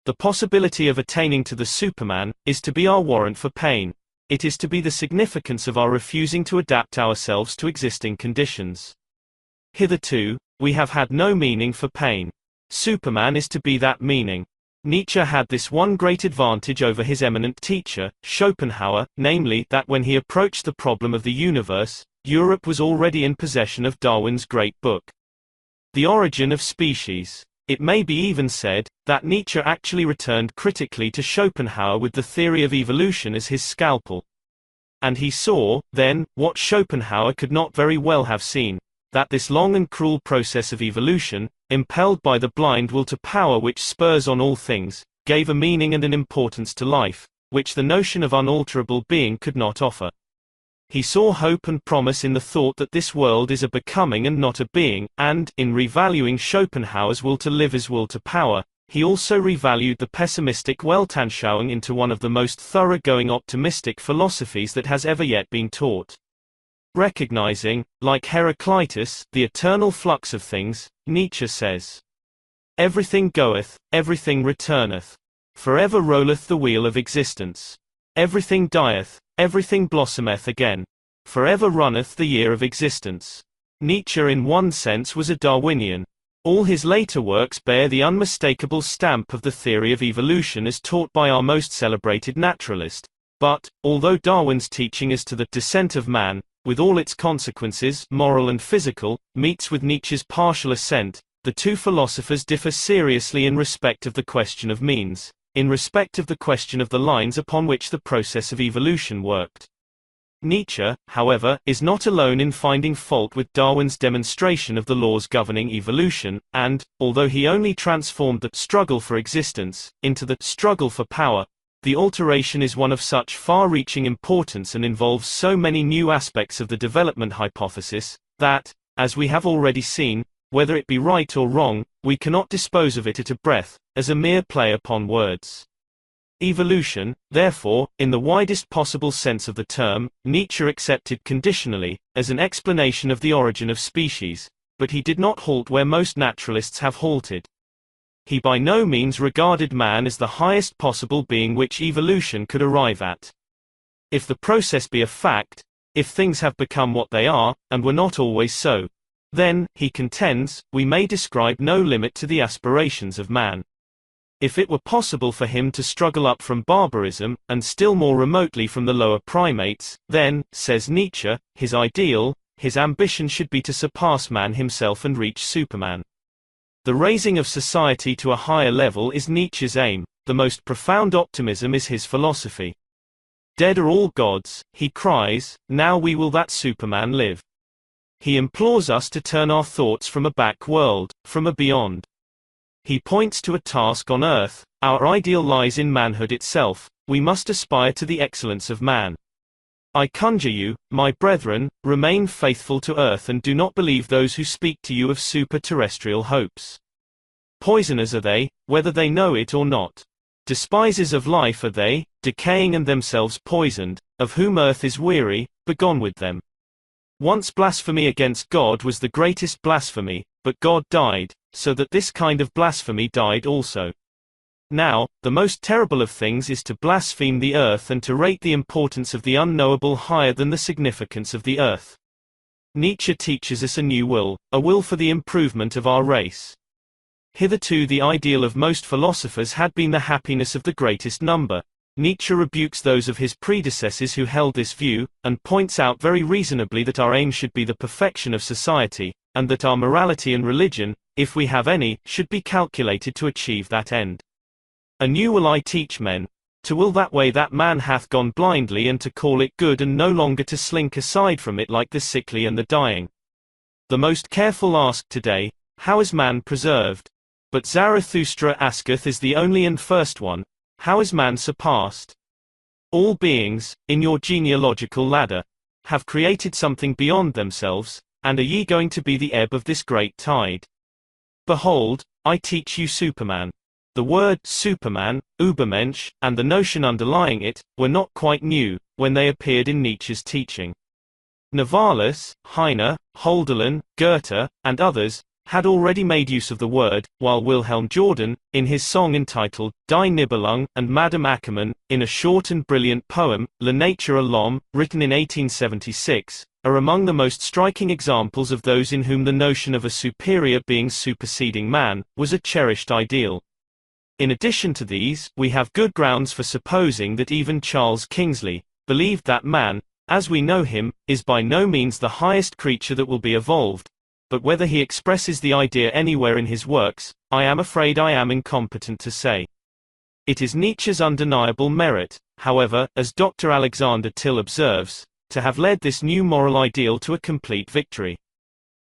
The possibility of attaining to the Superman is to be our warrant for pain. It is to be the significance of our refusing to adapt ourselves to existing conditions. Hitherto, we have had no meaning for pain. Superman is to be that meaning. Nietzsche had this one great advantage over his eminent teacher, Schopenhauer, namely, that when he approached the problem of the universe, Europe was already in possession of Darwin's great book, The Origin of Species. It may be even said, that Nietzsche actually returned critically to Schopenhauer with the theory of evolution as his scalpel. And he saw, then, what Schopenhauer could not very well have seen, that this long and cruel process of evolution, impelled by the blind will to power which spurs on all things, gave a meaning and an importance to life, which the notion of unalterable being could not offer. He saw hope and promise in the thought that this world is a becoming and not a being, and, in revaluing Schopenhauer's will to live as will to power, he also revalued the pessimistic Weltanschauung into one of the most thoroughgoing optimistic philosophies that has ever yet been taught. Recognizing, like Heraclitus, the eternal flux of things, Nietzsche says, "Everything goeth, everything returneth. Forever rolleth the wheel of existence. Everything dieth, everything blossometh again. Forever runneth the year of existence." Nietzsche in one sense was a Darwinian. All his later works bear the unmistakable stamp of the theory of evolution as taught by our most celebrated naturalist. But, although Darwin's teaching as to the descent of man, with all its consequences, moral and physical, meets with Nietzsche's partial assent, the two philosophers differ seriously in respect of the question of means, in respect of the question of the lines upon which the process of evolution worked. Nietzsche, however, is not alone in finding fault with Darwin's demonstration of the laws governing evolution, and, although he only transformed the struggle for existence into the struggle for power, the alteration is one of such far-reaching importance and involves so many new aspects of the development hypothesis, that, as we have already seen, whether it be right or wrong, we cannot dispose of it at a breath, as a mere play upon words. Evolution, therefore, in the widest possible sense of the term, Nietzsche accepted conditionally, as an explanation of the origin of species, but he did not halt where most naturalists have halted. He by no means regarded man as the highest possible being which evolution could arrive at. If the process be a fact, if things have become what they are, and were not always so, then, he contends, we may describe no limit to the aspirations of man. If it were possible for him to struggle up from barbarism, and still more remotely from the lower primates, then, says Nietzsche, his ideal, his ambition should be to surpass man himself and reach Superman. The raising of society to a higher level is Nietzsche's aim, the most profound optimism is his philosophy. Dead are all gods, he cries, now we will that Superman live. He implores us to turn our thoughts from a back world, from a beyond. He points to a task on earth, our ideal lies in manhood itself, we must aspire to the excellence of man. I conjure you, my brethren, remain faithful to earth and do not believe those who speak to you of super-terrestrial hopes. Poisoners are they, whether they know it or not. Despisers of life are they, decaying and themselves poisoned, of whom earth is weary, begone with them. Once blasphemy against God was the greatest blasphemy, but God died, so that this kind of blasphemy died also. Now, the most terrible of things is to blaspheme the earth and to rate the importance of the unknowable higher than the significance of the earth. Nietzsche teaches us a new will, a will for the improvement of our race. Hitherto the ideal of most philosophers had been the happiness of the greatest number. Nietzsche rebukes those of his predecessors who held this view, and points out very reasonably that our aim should be the perfection of society, and that our morality and religion, if we have any, should be calculated to achieve that end. A new will I teach men, to will that way that man hath gone blindly, and to call it good, and no longer to slink aside from it like the sickly and the dying. The most careful ask today, how is man preserved? But Zarathustra asketh is the only and first one, how is man surpassed? All beings, in your genealogical ladder, have created something beyond themselves, and are ye going to be the ebb of this great tide? Behold, I teach you Superman. The word Superman, Übermensch, and the notion underlying it, were not quite new, when they appeared in Nietzsche's teaching. Novalis, Heine, Hölderlin, Goethe, and others, had already made use of the word, while Wilhelm Jordan, in his song entitled Die Nibelung, and Madame Ackermann, in a short and brilliant poem, La Nature à l'Homme, written in 1876, are among the most striking examples of those in whom the notion of a superior being superseding man, was a cherished ideal. In addition to these, we have good grounds for supposing that even Charles Kingsley believed that man, as we know him, is by no means the highest creature that will be evolved, but whether he expresses the idea anywhere in his works, I am afraid I am incompetent to say. It is Nietzsche's undeniable merit, however, as Dr. Alexander Till observes, to have led this new moral ideal to a complete victory.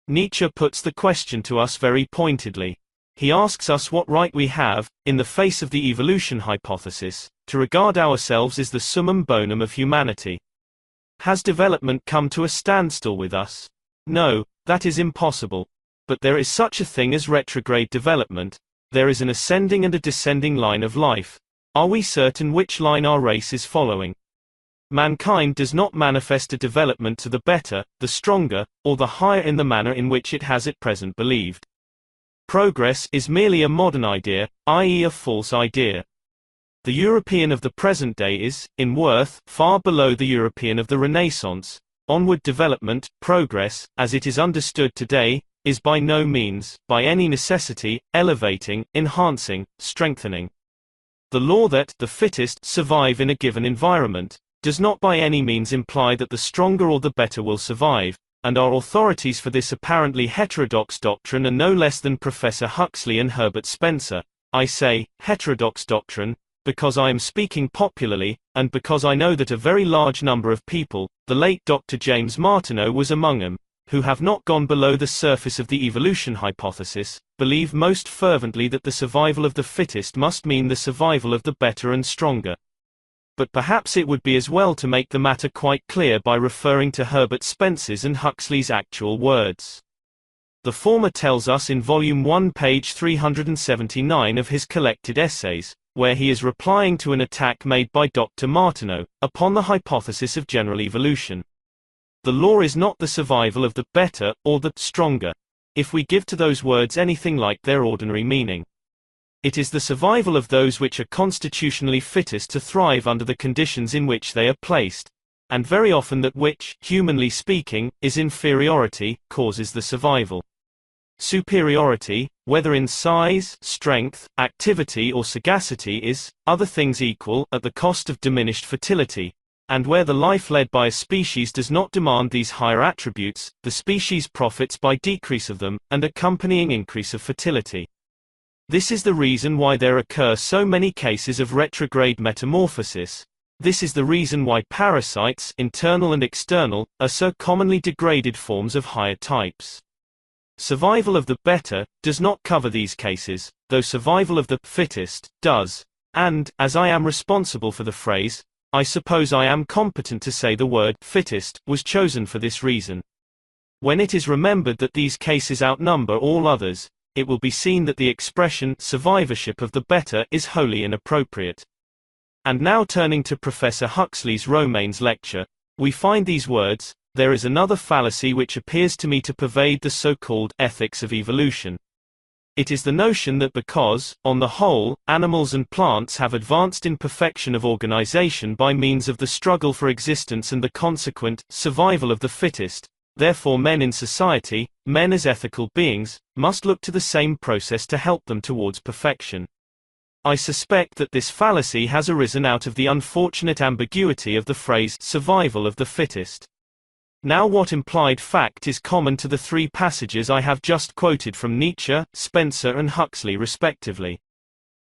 Nietzsche puts the question to us very pointedly. He asks us what right we have, in the face of the evolution hypothesis, to regard ourselves as the summum bonum of humanity. Has development come to a standstill with us? No, that is impossible. But there is such a thing as retrograde development. There is an ascending and a descending line of life. Are we certain which line our race is following? Mankind does not manifest a development to the better, the stronger, or the higher in the manner in which it has at present believed. Progress is merely a modern idea, i.e. a false idea. The European of the present day is, in worth, far below the European of the Renaissance. Onward development, progress, as it is understood today, is by no means, by any necessity, elevating, enhancing, strengthening. The law that the fittest survive in a given environment does not by any means imply that the stronger or the better will survive, and our authorities for this apparently heterodox doctrine are no less than Professor Huxley and Herbert Spencer. I say, heterodox doctrine, because I am speaking popularly, and because I know that a very large number of people, the late Dr. James Martineau was among them, who have not gone below the surface of the evolution hypothesis, believe most fervently that the survival of the fittest must mean the survival of the better and stronger. But perhaps it would be as well to make the matter quite clear by referring to Herbert Spencer's and Huxley's actual words. The former tells us in Volume 1, page 379 of his collected essays, where he is replying to an attack made by Dr. Martineau, upon the hypothesis of general evolution. The law is not the survival of the better, or the stronger, if we give to those words anything like their ordinary meaning. It is the survival of those which are constitutionally fittest to thrive under the conditions in which they are placed, and very often that which, humanly speaking, is inferiority, causes the survival. Superiority, whether in size, strength, activity or sagacity is, other things equal, at the cost of diminished fertility, and where the life led by a species does not demand these higher attributes, the species profits by decrease of them, and accompanying increase of fertility. This is the reason why there occur so many cases of retrograde metamorphosis. This is the reason why parasites, internal and external, are so commonly degraded forms of higher types. Survival of the better does not cover these cases, though survival of the fittest does, and, as I am responsible for the phrase, I suppose I am competent to say the word fittest was chosen for this reason. When it is remembered that these cases outnumber all others, it will be seen that the expression survivorship of the better is wholly inappropriate. And now turning to Professor Huxley's Romanes lecture, we find these words: "There is another fallacy which appears to me to pervade the so-called ethics of evolution. It is the notion that because, on the whole, animals and plants have advanced in perfection of organization by means of the struggle for existence and the consequent survival of the fittest, therefore men in society, men as ethical beings, must look to the same process to help them towards perfection. I suspect that this fallacy has arisen out of the unfortunate ambiguity of the phrase survival of the fittest. Now what implied fact is common to the three passages I have just quoted from Nietzsche, Spencer and Huxley respectively?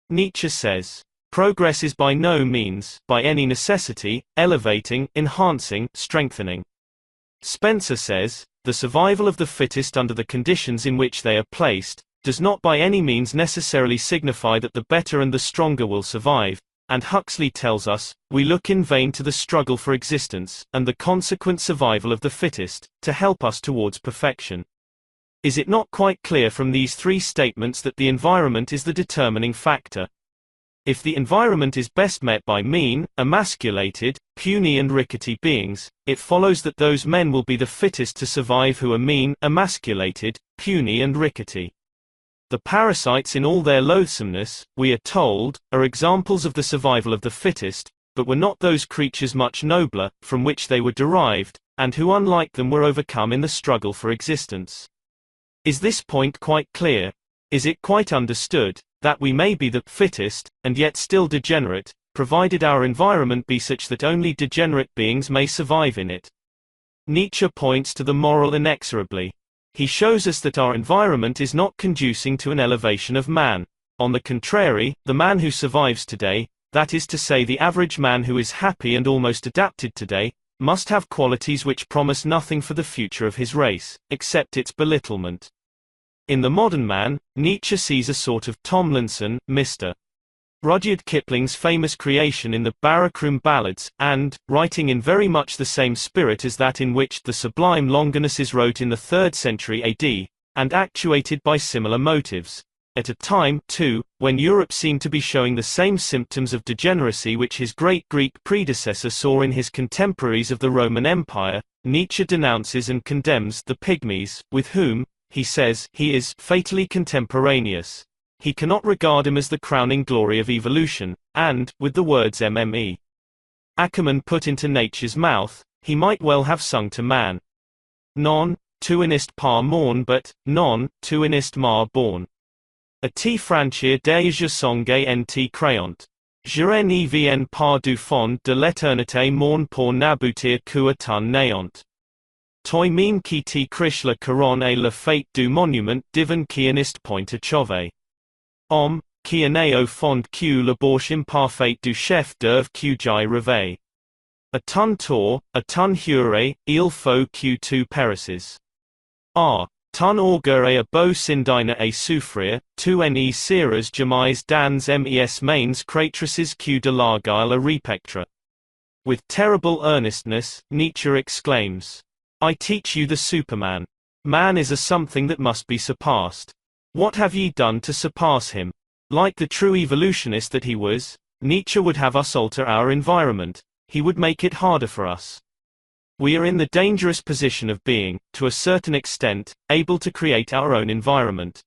Nietzsche says, "Progress is by no means, by any necessity, elevating, enhancing, strengthening." Spencer says, "The survival of the fittest under the conditions in which they are placed, does not by any means necessarily signify that the better and the stronger will survive." And Huxley tells us, "We look in vain to the struggle for existence, and the consequent survival of the fittest, to help us towards perfection." Is it not quite clear from these three statements that the environment is the determining factor? If the environment is best met by mean, emasculated, puny and rickety beings, it follows that those men will be the fittest to survive who are mean, emasculated, puny and rickety. The parasites in all their loathsomeness, we are told, are examples of the survival of the fittest, but were not those creatures much nobler, from which they were derived, and who unlike them were overcome in the struggle for existence? Is this point quite clear? Is it quite understood, that we may be the fittest, and yet still degenerate, provided our environment be such that only degenerate beings may survive in it? Nietzsche points to the moral inexorably. He shows us that our environment is not conducing to an elevation of man. On the contrary, the man who survives today, that is to say the average man who is happy and almost adapted today, must have qualities which promise nothing for the future of his race, except its belittlement. In the modern man, Nietzsche sees a sort of Tomlinson, Mr. Rudyard Kipling's famous creation in the Barrackroom Ballads, and, writing in very much the same spirit as that in which the sublime Longinus wrote in the 3rd century AD, and actuated by similar motives, at a time, too, when Europe seemed to be showing the same symptoms of degeneracy which his great Greek predecessor saw in his contemporaries of the Roman Empire, Nietzsche denounces and condemns the pygmies, with whom, he says, he is fatally contemporaneous. He cannot regard him as the crowning glory of evolution, and, with the words mme. Ackerman put into nature's mouth, he might well have sung to man. Non, tu inist par morn but, non, tu inist mar born. A ti franchir des je songe en ti créant. Je ne viens par du fond de l'éternité morn pour n'aboutir qu'à ton néant. Toi même qui ti criche la couronne et la fête du monument divin qui inist point achové. Homme, qui est au fond que la bouche imparfaite du chef d'œuvre que j'y rêve. A ton tour, a ton hure, il faut que tu périsses. Ah, ton orgueil est beau s'indigner et souffrir, tu ne seras jamais dans mes mains créatrices que de l'argile à repectre. With terrible earnestness, Nietzsche exclaims, "I teach you the Superman. Man is a something that must be surpassed. What have ye done to surpass him?" Like the true evolutionist that he was, Nietzsche would have us alter our environment. He would make it harder for us. We are in the dangerous position of being, to a certain extent, able to create our own environment.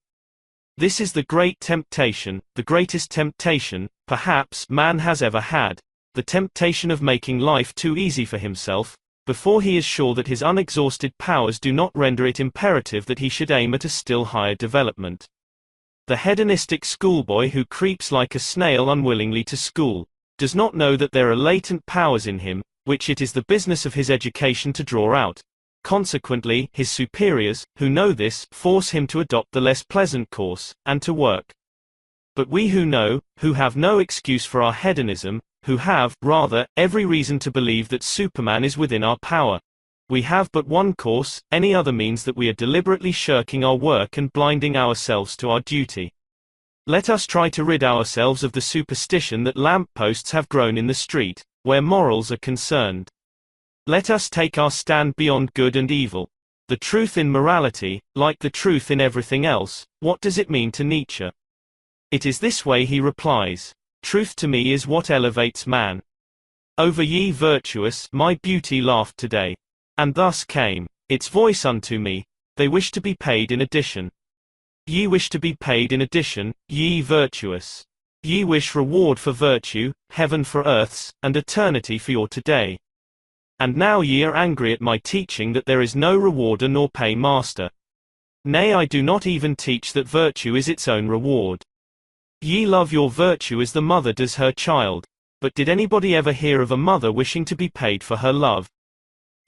This is the great temptation, the greatest temptation, perhaps, man has ever had, the temptation of making life too easy for himself, before he is sure that his unexhausted powers do not render it imperative that he should aim at a still higher development. The hedonistic schoolboy who creeps like a snail unwillingly to school, does not know that there are latent powers in him, which it is the business of his education to draw out. Consequently, his superiors, who know this, force him to adopt the less pleasant course, and to work. But we who know, who have no excuse for our hedonism, who have, rather, every reason to believe that Superman is within our power. We have but one course, any other means that we are deliberately shirking our work and blinding ourselves to our duty. Let us try to rid ourselves of the superstition that lamp-posts have grown in the street, where morals are concerned. Let us take our stand beyond good and evil. The truth in morality, like the truth in everything else, what does it mean to Nietzsche? It is this way, he replies. Truth to me is what elevates man. Over ye virtuous, my beauty laughed today. And thus came its voice unto me, they wish to be paid in addition. Ye wish to be paid in addition, ye virtuous. Ye wish reward for virtue, heaven for earths, and eternity for your today. And now ye are angry at my teaching that there is no rewarder nor paymaster. Nay, I do not even teach that virtue is its own reward. Ye love your virtue as the mother does her child. But did anybody ever hear of a mother wishing to be paid for her love?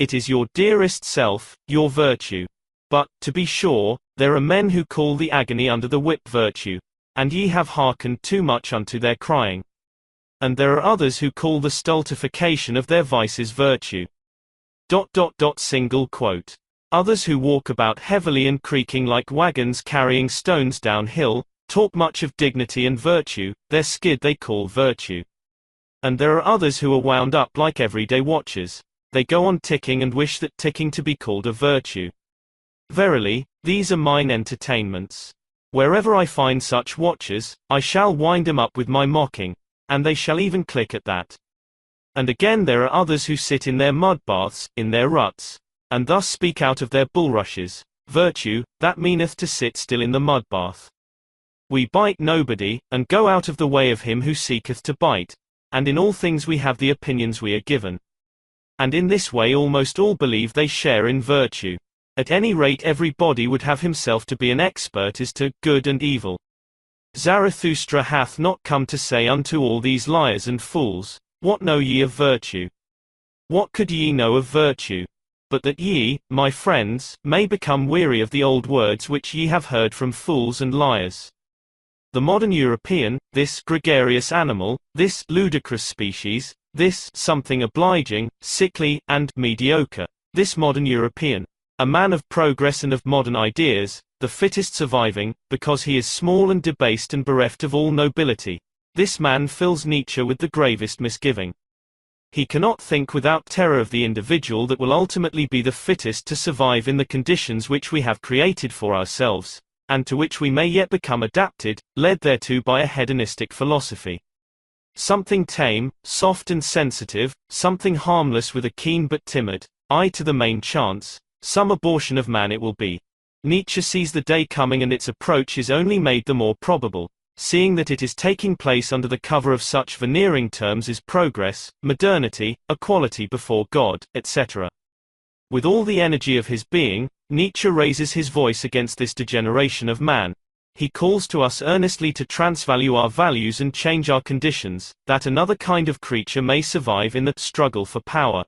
It is your dearest self, your virtue. But, to be sure, there are men who call the agony under the whip virtue, and ye have hearkened too much unto their crying. And there are others who call the stultification of their vices virtue. Single quote. Others who walk about heavily and creaking like wagons carrying stones downhill, talk much of dignity and virtue, their skid they call virtue. And there are others who are wound up like everyday watches. They go on ticking and wish that ticking to be called a virtue. Verily, these are mine entertainments. Wherever I find such watches, I shall wind them up with my mocking, and they shall even click at that. And again there are others who sit in their mud baths, in their ruts, and thus speak out of their bulrushes, virtue, that meaneth to sit still in the mud bath. We bite nobody, and go out of the way of him who seeketh to bite, and in all things we have the opinions we are given. And in this way almost all believe they share in virtue. At any rate everybody would have himself to be an expert as to good and evil. Zarathustra hath not come to say unto all these liars and fools, what know ye of virtue? What could ye know of virtue? But that ye, my friends, may become weary of the old words which ye have heard from fools and liars. The modern European, this gregarious animal, this ludicrous species, this something obliging, sickly, and mediocre, this modern European, a man of progress and of modern ideas, the fittest surviving, because he is small and debased and bereft of all nobility. This man fills Nietzsche with the gravest misgiving. He cannot think without terror of the individual that will ultimately be the fittest to survive in the conditions which we have created for ourselves, and to which we may yet become adapted, led thereto by a hedonistic philosophy. Something tame, soft and sensitive, something harmless with a keen but timid eye to the main chance, some abortion of man it will be. Nietzsche sees the day coming, and its approach is only made the more probable, seeing that it is taking place under the cover of such veneering terms as progress, modernity, equality before God, etc. With all the energy of his being, Nietzsche raises his voice against this degeneration of man. He calls to us earnestly to transvalue our values and change our conditions, that another kind of creature may survive in the struggle for power.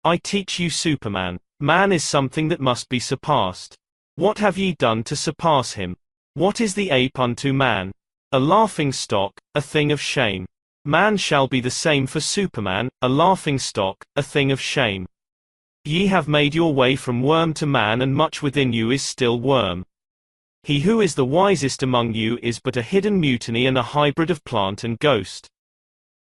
I teach you Superman. Man is something that must be surpassed. What have ye done to surpass him? What is the ape unto man? A laughing stock, a thing of shame. Man shall be the same for Superman, a laughing stock, a thing of shame. Ye have made your way from worm to man, and much within you is still worm. He who is the wisest among you is but a hidden mutiny and a hybrid of plant and ghost.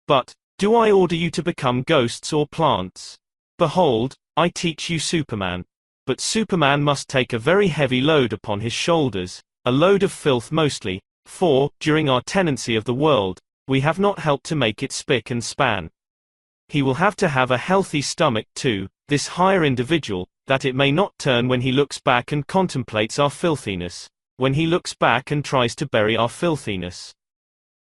But, do I order you to become ghosts or plants? Behold, I teach you Superman. But Superman must take a very heavy load upon his shoulders, a load of filth mostly, for, during our tenancy of the world, we have not helped to make it spick and span. He will have to have a healthy stomach too, this higher individual, that it may not turn when he looks back and contemplates our filthiness, when he looks back and tries to bury our filthiness.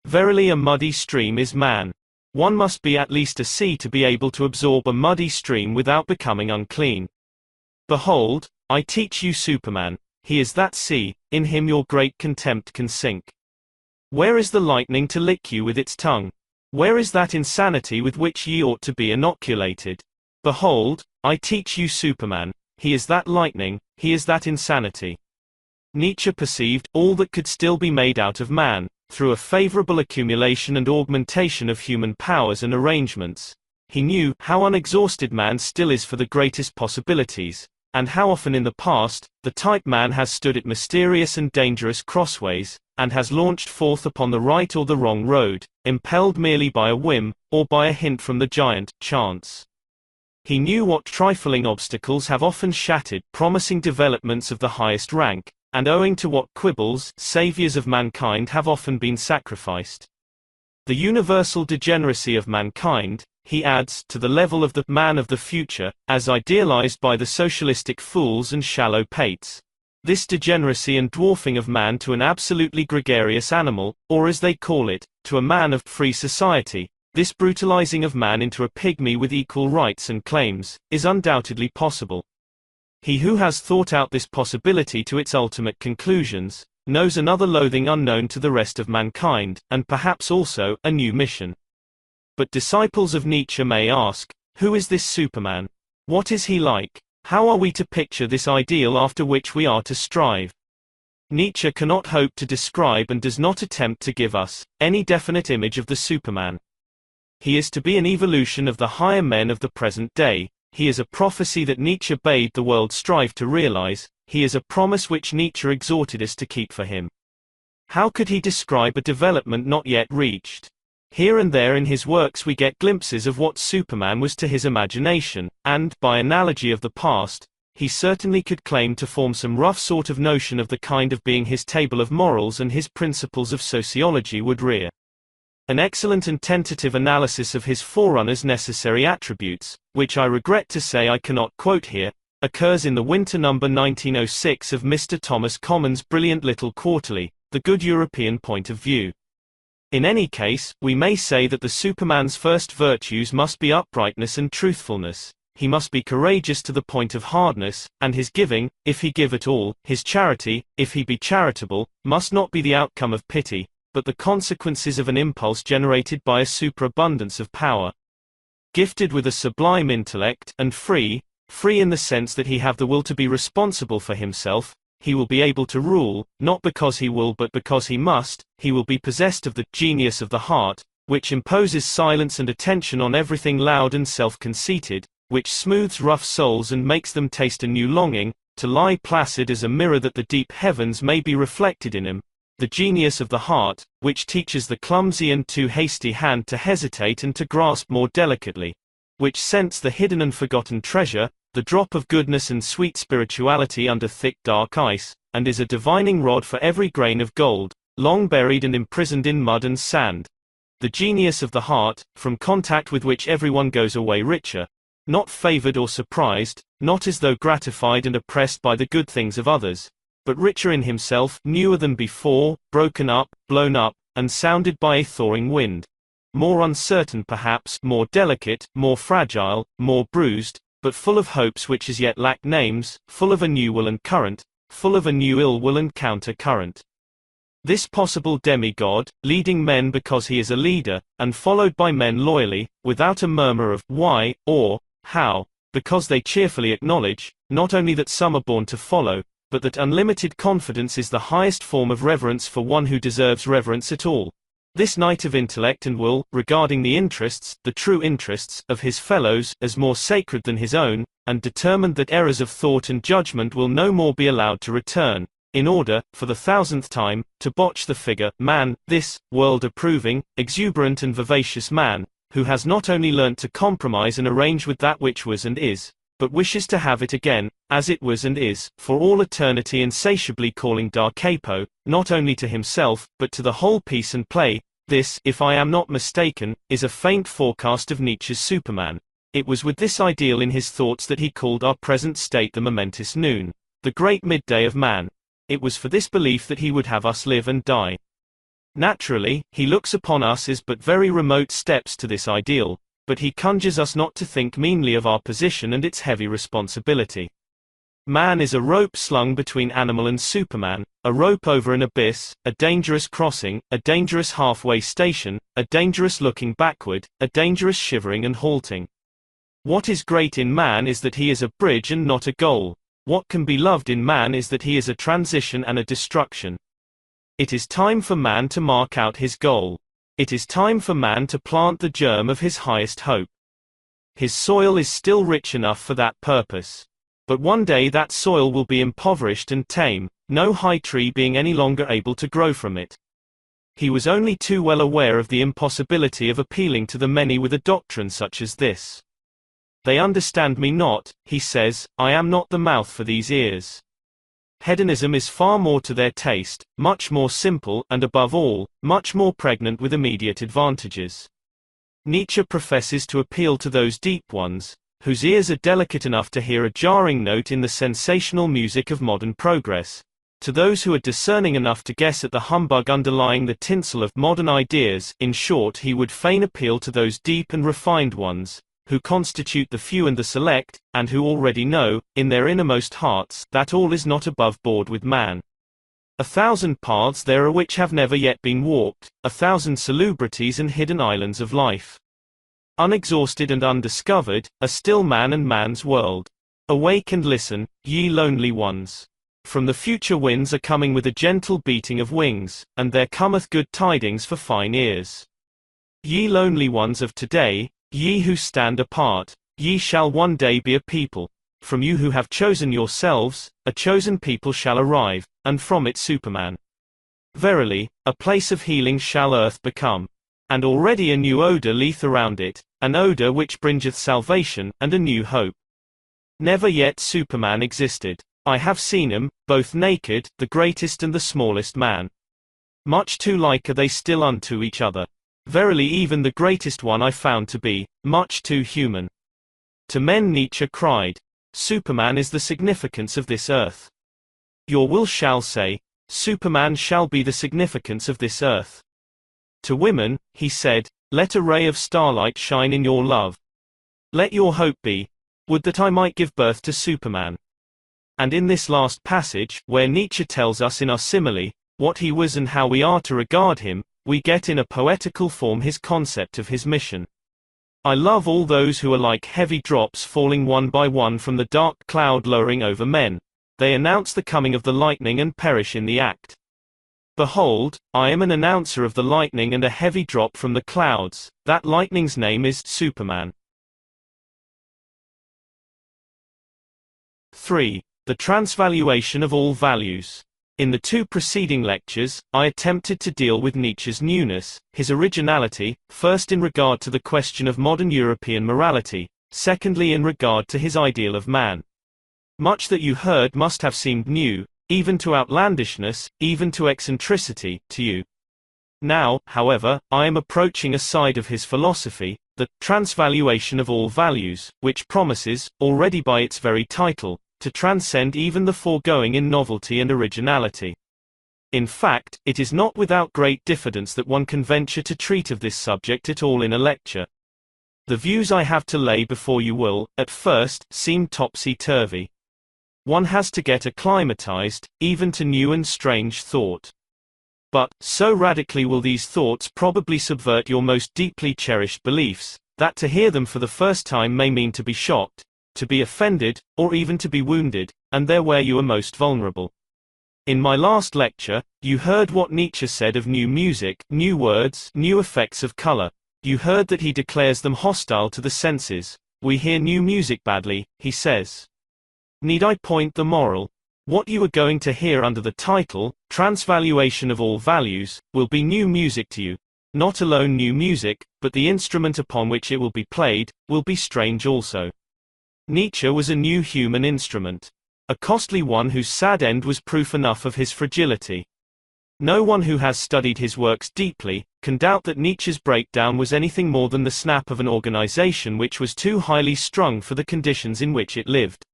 Verily a muddy stream is man. One must be at least a sea to be able to absorb a muddy stream without becoming unclean. Behold, I teach you Superman, he is that sea, in him your great contempt can sink. Where is the lightning to lick you with its tongue? Where is that insanity with which ye ought to be inoculated? Behold, I teach you Superman, he is that lightning, he is that insanity. Nietzsche perceived all that could still be made out of man, through a favorable accumulation and augmentation of human powers and arrangements. He knew how unexhausted man still is for the greatest possibilities, and how often in the past, the type man has stood at mysterious and dangerous crossways, and has launched forth upon the right or the wrong road, impelled merely by a whim, or by a hint from the giant, chance. He knew what trifling obstacles have often shattered promising developments of the highest rank, and owing to what quibbles, saviors of mankind have often been sacrificed. The universal degeneracy of mankind, he adds, to the level of the man of the future, as idealized by the socialistic fools and shallow pates. This degeneracy and dwarfing of man to an absolutely gregarious animal, or as they call it, to a man of free society, this brutalizing of man into a pygmy with equal rights and claims, is undoubtedly possible. He who has thought out this possibility to its ultimate conclusions, knows another loathing unknown to the rest of mankind, and perhaps also, a new mission. But disciples of Nietzsche may ask, who is this Superman? What is he like? How are we to picture this ideal after which we are to strive? Nietzsche cannot hope to describe and does not attempt to give us any definite image of the Superman. He is to be an evolution of the higher men of the present day. He is a prophecy that Nietzsche bade the world strive to realize. He is a promise which Nietzsche exhorted us to keep for him. How could he describe a development not yet reached? Here and there in his works we get glimpses of what Superman was to his imagination, and, by analogy of the past, he certainly could claim to form some rough sort of notion of the kind of being his table of morals and his principles of sociology would rear. An excellent and tentative analysis of his forerunners' necessary attributes, which I regret to say I cannot quote here, occurs in the winter number 1906 of Mr. Thomas Common's brilliant little quarterly, The Good European Point of View. In any case, we may say that the Superman's first virtues must be uprightness and truthfulness. He must be courageous to the point of hardness, and his giving, if he give at all, his charity, if he be charitable, must not be the outcome of pity, but the consequences of an impulse generated by a superabundance of power. Gifted with a sublime intellect, and free in the sense that he have the will to be responsible for himself, he will be able to rule, not because he will but because he must. He will be possessed of the genius of the heart, which imposes silence and attention on everything loud and self-conceited, which smooths rough souls and makes them taste a new longing, to lie placid as a mirror that the deep heavens may be reflected in him. The genius of the heart, which teaches the clumsy and too hasty hand to hesitate and to grasp more delicately, which scents the hidden and forgotten treasure, the drop of goodness and sweet spirituality under thick dark ice, and is a divining rod for every grain of gold, long buried and imprisoned in mud and sand. The genius of the heart, from contact with which everyone goes away richer, not favored or surprised, not as though gratified and oppressed by the good things of others, but richer in himself, newer than before, broken up, blown up, and sounded by a thawing wind. More uncertain perhaps, more delicate, more fragile, more bruised, but full of hopes which as yet lack names, full of a new will and current, full of a new ill will and counter-current. This possible demigod, leading men because he is a leader, and followed by men loyally, without a murmur of why, or how, because they cheerfully acknowledge, not only that some are born to follow, but that unlimited confidence is the highest form of reverence for one who deserves reverence at all. This knight of intellect and will, regarding the interests, the true interests, of his fellows, as more sacred than his own, and determined that errors of thought and judgment will no more be allowed to return, in order, for the 1000th time, to botch the figure, man, this, world-approving, exuberant and vivacious man, who has not only learnt to compromise and arrange with that which was and is, but wishes to have it again, as it was and is, for all eternity, insatiably calling da capo, not only to himself, but to the whole piece and play. This, if I am not mistaken, is a faint forecast of Nietzsche's Superman. It was with this ideal in his thoughts that he called our present state the momentous noon, the great midday of man. It was for this belief that he would have us live and die. Naturally, he looks upon us as but very remote steps to this ideal, but he conjures us not to think meanly of our position and its heavy responsibility. Man is a rope slung between animal and Superman, a rope over an abyss, a dangerous crossing, a dangerous halfway station, a dangerous looking backward, a dangerous shivering and halting. What is great in man is that he is a bridge and not a goal. What can be loved in man is that he is a transition and a destruction. It is time for man to mark out his goal. It is time for man to plant the germ of his highest hope. His soil is still rich enough for that purpose. But one day that soil will be impoverished and tame, no high tree being any longer able to grow from it. He was only too well aware of the impossibility of appealing to the many with a doctrine such as this. They understand me not, he says, I am not the mouth for these ears. Hedonism is far more to their taste, much more simple, and above all, much more pregnant with immediate advantages. Nietzsche professes to appeal to those deep ones, whose ears are delicate enough to hear a jarring note in the sensational music of modern progress, to those who are discerning enough to guess at the humbug underlying the tinsel of modern ideas. In short, he would fain appeal to those deep and refined ones, who constitute the few and the select, and who already know, in their innermost hearts, that all is not above board with man. 1,000 paths there are which have never yet been walked, 1,000 salubrities and hidden islands of life, unexhausted and undiscovered, are still man and man's world. Awake and listen, ye lonely ones. From the future winds are coming with a gentle beating of wings, and there cometh good tidings for fine ears. Ye lonely ones of today, ye who stand apart, ye shall one day be a people. From you who have chosen yourselves, a chosen people shall arrive, and from it Superman. Verily, a place of healing shall earth become. And already a new odor leath around it, an odor which bringeth salvation, and a new hope. Never yet Superman existed. I have seen him, both naked, the greatest and the smallest man. Much too like are they still unto each other. Verily even the greatest one I found to be, much too human. To men Nietzsche cried, Superman is the significance of this earth. Your will shall say, Superman shall be the significance of this earth. To women, he said, let a ray of starlight shine in your love. Let your hope be, would that I might give birth to Superman. And in this last passage, where Nietzsche tells us in our simile, what he was and how we are to regard him, we get in a poetical form his concept of his mission. I love all those who are like heavy drops falling one by one from the dark cloud lowering over men. They announce the coming of the lightning and perish in the act. Behold, I am an announcer of the lightning and a heavy drop from the clouds. That lightning's name is Superman. 3. The transvaluation of all values. In the two preceding lectures, I attempted to deal with Nietzsche's newness, his originality, first in regard to the question of modern European morality, secondly in regard to his ideal of man. Much that you heard must have seemed new, even to outlandishness, even to eccentricity, to you. Now, however, I am approaching a side of his philosophy, the transvaluation of all values, which promises, already by its very title, to transcend even the foregoing in novelty and originality. In fact, it is not without great diffidence that one can venture to treat of this subject at all in a lecture. The views I have to lay before you will, at first, seem topsy-turvy. One has to get acclimatized, even to new and strange thought. But, so radically will these thoughts probably subvert your most deeply cherished beliefs, that to hear them for the first time may mean to be shocked, to be offended, or even to be wounded, and there where you are most vulnerable. In my last lecture, you heard what Nietzsche said of new music, new words, new effects of color. You heard that he declares them hostile to the senses. We hear new music badly, he says. Need I point the moral? What you are going to hear under the title, Transvaluation of All Values, will be new music to you. Not alone new music, but the instrument upon which it will be played, will be strange also. Nietzsche was a new human instrument. A costly one whose sad end was proof enough of his fragility. No one who has studied his works deeply, can doubt that Nietzsche's breakdown was anything more than the snap of an organization which was too highly strung for the conditions in which it lived.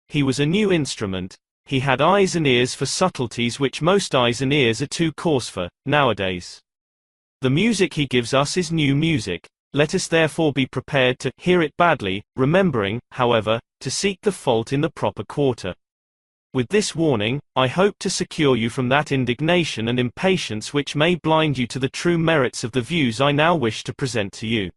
He was a new instrument. He had eyes and ears for subtleties which most eyes and ears are too coarse for, nowadays. The music he gives us is new music. Let us therefore be prepared to hear it badly, remembering, however, to seek the fault in the proper quarter. With this warning, I hope to secure you from that indignation and impatience which may blind you to the true merits of the views I now wish to present to you.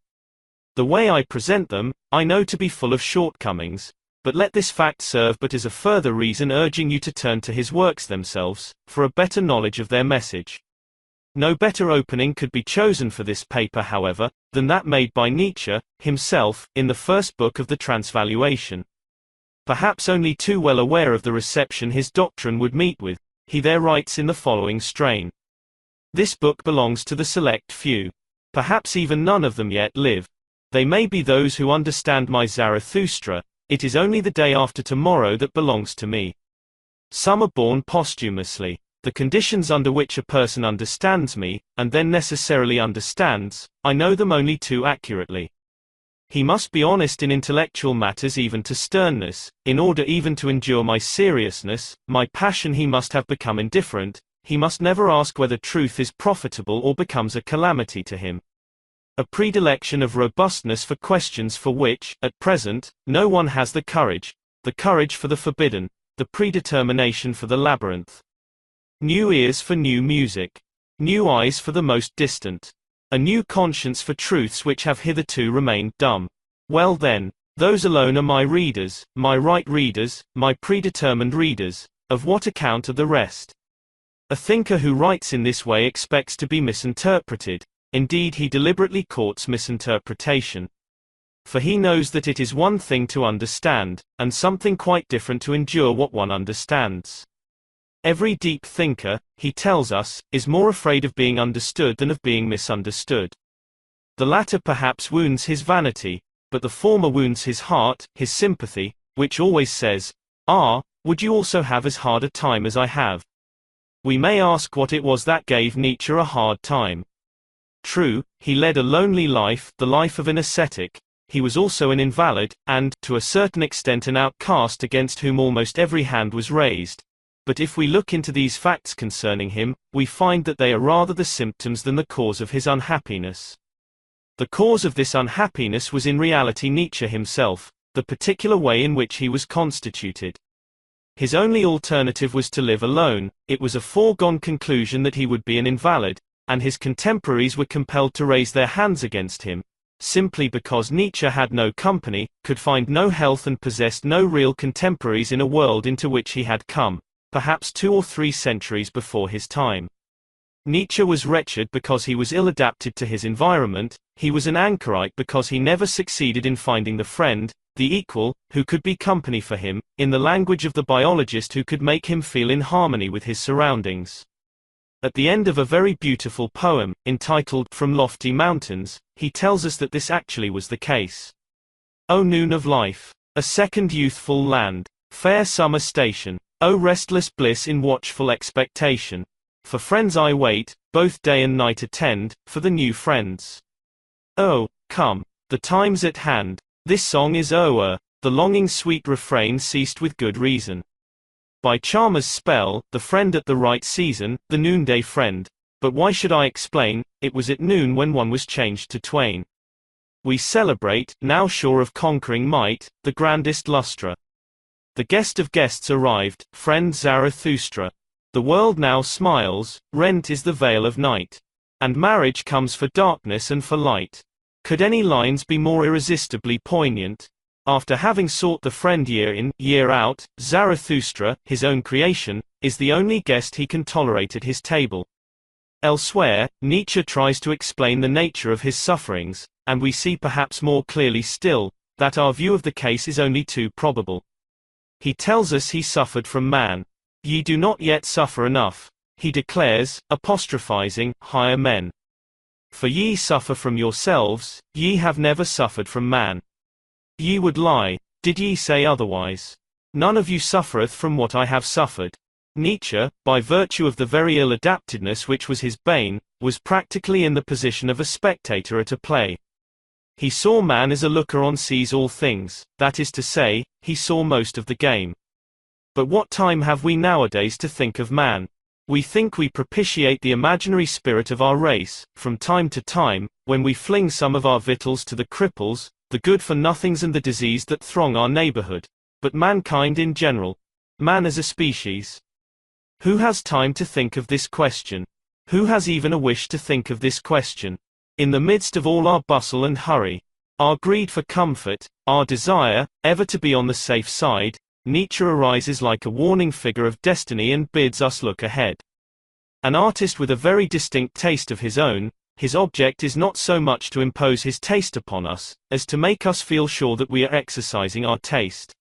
The way I present them, I know to be full of shortcomings, but let this fact serve but as a further reason urging you to turn to his works themselves, for a better knowledge of their message. No better opening could be chosen for this paper, however, than that made by Nietzsche, himself, in the first book of the Transvaluation. Perhaps only too well aware of the reception his doctrine would meet with, he there writes in the following strain. This book belongs to the select few. Perhaps even none of them yet live. They may be those who understand my Zarathustra, it is only the day after tomorrow that belongs to me. Some are born posthumously. The conditions under which a person understands me, and then necessarily understands, I know them only too accurately. He must be honest in intellectual matters even to sternness, in order even to endure my seriousness, my passion. He must have become indifferent, he must never ask whether truth is profitable or becomes a calamity to him. A predilection of robustness for questions for which, at present, no one has the courage for the forbidden, the predetermination for the labyrinth. New ears for new music. New eyes for the most distant. A new conscience for truths which have hitherto remained dumb. Well then, those alone are my readers, my right readers, my predetermined readers. Of what account are the rest? A thinker who writes in this way expects to be misinterpreted. Indeed, he deliberately courts misinterpretation. For he knows that it is one thing to understand, and something quite different to endure what one understands. Every deep thinker, he tells us, is more afraid of being understood than of being misunderstood. The latter perhaps wounds his vanity, but the former wounds his heart, his sympathy, which always says, "Ah, would you also have as hard a time as I have?" We may ask what it was that gave Nietzsche a hard time. True, he led a lonely life, the life of an ascetic. He was also an invalid, and, to a certain extent, an outcast against whom almost every hand was raised. But if we look into these facts concerning him, we find that they are rather the symptoms than the cause of his unhappiness. The cause of this unhappiness was in reality Nietzsche himself, the particular way in which he was constituted. His only alternative was to live alone. It was a foregone conclusion that he would be an invalid, and his contemporaries were compelled to raise their hands against him, simply because Nietzsche had no company, could find no health, and possessed no real contemporaries in a world into which he had come, perhaps 2 or 3 centuries before his time. Nietzsche was wretched because he was ill-adapted to his environment. He was an anchorite because he never succeeded in finding the friend, the equal, who could be company for him, in the language of the biologist, who could make him feel in harmony with his surroundings. At the end of a very beautiful poem, entitled From Lofty Mountains, he tells us that this actually was the case. O noon of life, a second youthful land, fair summer station, O restless bliss in watchful expectation. For friends I wait, both day and night attend, for the new friends. Oh, come, the time's at hand, this song is o'er, the longing sweet refrain ceased with good reason. By charmer's spell, the friend at the right season, the noonday friend. But why should I explain, it was at noon when one was changed to twain. We celebrate, now sure of conquering might, the grandest lustre. The guest of guests arrived, friend Zarathustra. The world now smiles, rent is the veil of night. And marriage comes for darkness and for light. Could any lines be more irresistibly poignant? After having sought the friend year in, year out, Zarathustra, his own creation, is the only guest he can tolerate at his table. Elsewhere, Nietzsche tries to explain the nature of his sufferings, and we see perhaps more clearly still, that our view of the case is only too probable. He tells us he suffered from man. Ye do not yet suffer enough, he declares, apostrophizing higher men. For ye suffer from yourselves, ye have never suffered from man. Ye would lie, did ye say otherwise. None of you suffereth from what I have suffered. Nietzsche, by virtue of the very ill-adaptedness which was his bane, was practically in the position of a spectator at a play. He saw man as a looker-on sees all things, that is to say, he saw most of the game. But what time have we nowadays to think of man? We think we propitiate the imaginary spirit of our race, from time to time, when we fling some of our victuals to the cripples, the good-for-nothings and the diseased that throng our neighborhood. But mankind in general, man as a species. Who has time to think of this question? Who has even a wish to think of this question? In the midst of all our bustle and hurry, our greed for comfort, our desire, ever to be on the safe side, Nietzsche arises like a warning figure of destiny and bids us look ahead. An artist with a very distinct taste of his own, his object is not so much to impose his taste upon us, as to make us feel sure that we are exercising our taste.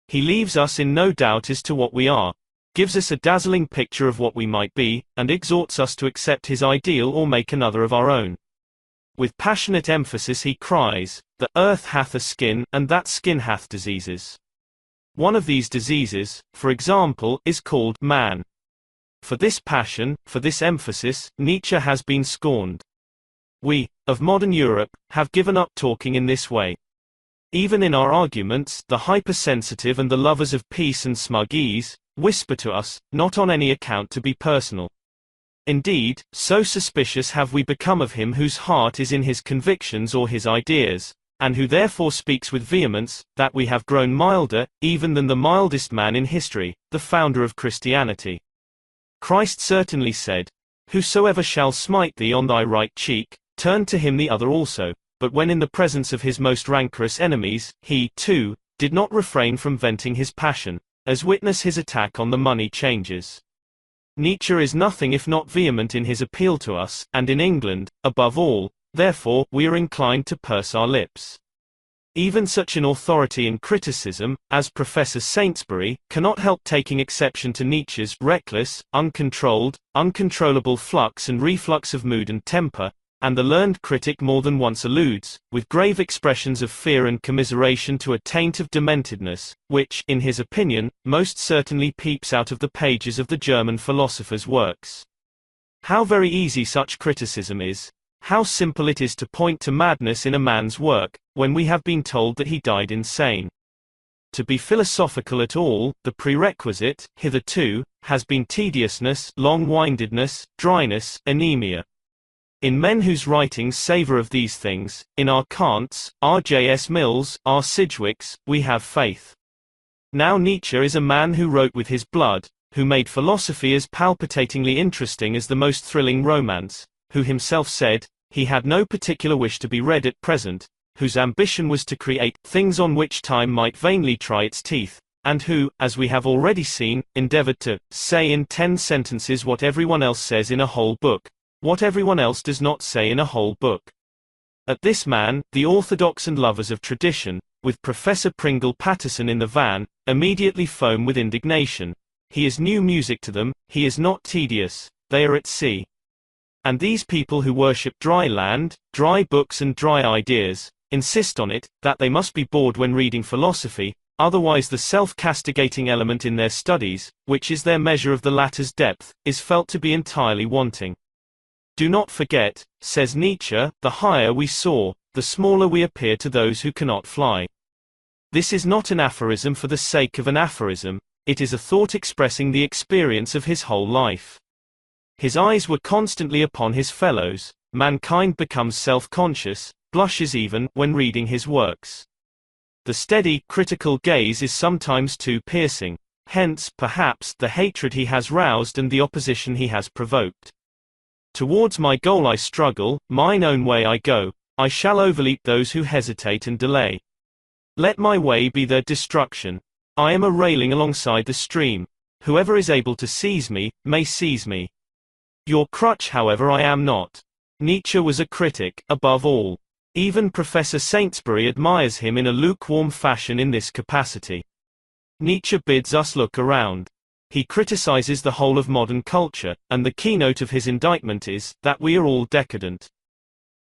He leaves us in no doubt as to what we are, gives us a dazzling picture of what we might be, and exhorts us to accept his ideal or make another of our own. With passionate emphasis he cries, "The earth hath a skin, and that skin hath diseases." One of these diseases, for example, is called man. For this passion, for this emphasis, Nietzsche has been scorned. We, of modern Europe, have given up talking in this way. Even in our arguments, the hypersensitive and the lovers of peace and smug ease whisper to us, not on any account to be personal. Indeed, so suspicious have we become of him whose heart is in his convictions or his ideas, and who therefore speaks with vehemence, that we have grown milder, even than the mildest man in history, the founder of Christianity. Christ certainly said, "Whosoever shall smite thee on thy right cheek, turn to him the other also," but when in the presence of his most rancorous enemies, he, too, did not refrain from venting his passion, as witness his attack on the money changers. Nietzsche is nothing if not vehement in his appeal to us, and in England, above all, therefore, we are inclined to purse our lips. Even such an authority in criticism, as Professor Saintsbury, cannot help taking exception to Nietzsche's reckless, uncontrollable flux and reflux of mood and temper, and the learned critic more than once alludes, with grave expressions of fear and commiseration, to a taint of dementedness, which, in his opinion, most certainly peeps out of the pages of the German philosopher's works. How very easy such criticism is! How simple it is to point to madness in a man's work, when we have been told that he died insane. To be philosophical at all, the prerequisite, hitherto, has been tediousness, long-windedness, dryness, anemia. In men whose writings savor of these things, in our Kants, our J.S. Mills, our Sidgwicks, we have faith. Now Nietzsche is a man who wrote with his blood, who made philosophy as palpitatingly interesting as the most thrilling romance, who himself said, he had no particular wish to be read at present, whose ambition was to create things on which time might vainly try its teeth, and who, as we have already seen, endeavored to say in 10 sentences what everyone else says in a whole book, what everyone else does not say in a whole book. At this man, the orthodox and lovers of tradition, with Professor Pringle Paterson in the van, immediately foam with indignation. He is new music to them, he is not tedious, they are at sea. And these people who worship dry land, dry books and dry ideas, insist on it, that they must be bored when reading philosophy, otherwise the self-castigating element in their studies, which is their measure of the latter's depth, is felt to be entirely wanting. Do not forget, says Nietzsche, the higher we soar, the smaller we appear to those who cannot fly. This is not an aphorism for the sake of an aphorism, it is a thought expressing the experience of his whole life. His eyes were constantly upon his fellows, mankind becomes self-conscious, blushes even, when reading his works. The steady, critical gaze is sometimes too piercing, hence, perhaps, the hatred he has roused and the opposition he has provoked. Towards my goal I struggle, mine own way I go, I shall overleap those who hesitate and delay. Let my way be their destruction. I am a railing alongside the stream. Whoever is able to seize me, may seize me. Your crutch, however, I am not. Nietzsche was a critic, above all. Even Professor Saintsbury admires him in a lukewarm fashion in this capacity. Nietzsche bids us look around. He criticizes the whole of modern culture, and the keynote of his indictment is, that we are all decadent.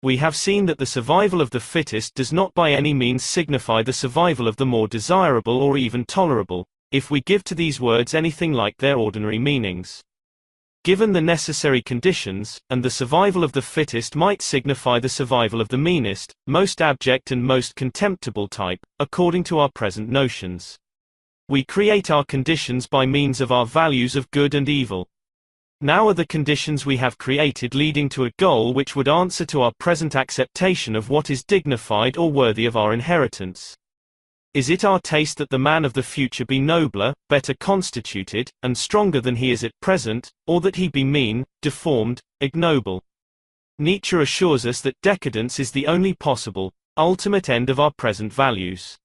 We have seen that the survival of the fittest does not by any means signify the survival of the more desirable or even tolerable, if we give to these words anything like their ordinary meanings. Given the necessary conditions, and the survival of the fittest might signify the survival of the meanest, most abject and most contemptible type, according to our present notions. We create our conditions by means of our values of good and evil. Now are the conditions we have created leading to a goal which would answer to our present acceptation of what is dignified or worthy of our inheritance? Is it our taste that the man of the future be nobler, better constituted, and stronger than he is at present, or that he be mean, deformed, ignoble? Nietzsche assures us that decadence is the only possible, ultimate end of our present values.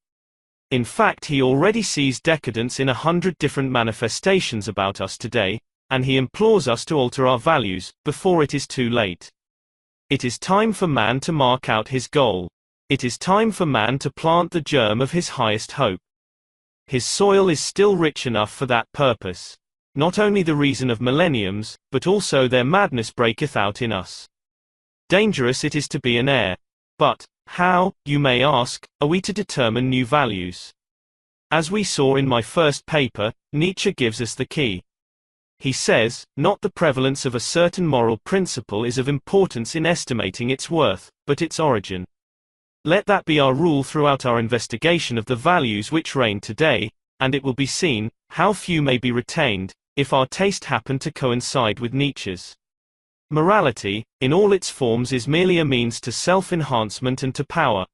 In fact, he already sees decadence in 100 different manifestations about us today, and he implores us to alter our values, before it is too late. It is time for man to mark out his goal. It is time for man to plant the germ of his highest hope. His soil is still rich enough for that purpose. Not only the reason of millenniums, but also their madness breaketh out in us. Dangerous it is to be an heir. But, how, you may ask, are we to determine new values? As we saw in my first paper, Nietzsche gives us the key. He says, not the prevalence of a certain moral principle is of importance in estimating its worth, but its origin. Let that be our rule throughout our investigation of the values which reign today, and it will be seen how few may be retained, if our taste happen to coincide with Nietzsche's. Morality, in all its forms, is merely a means to self-enhancement and to power.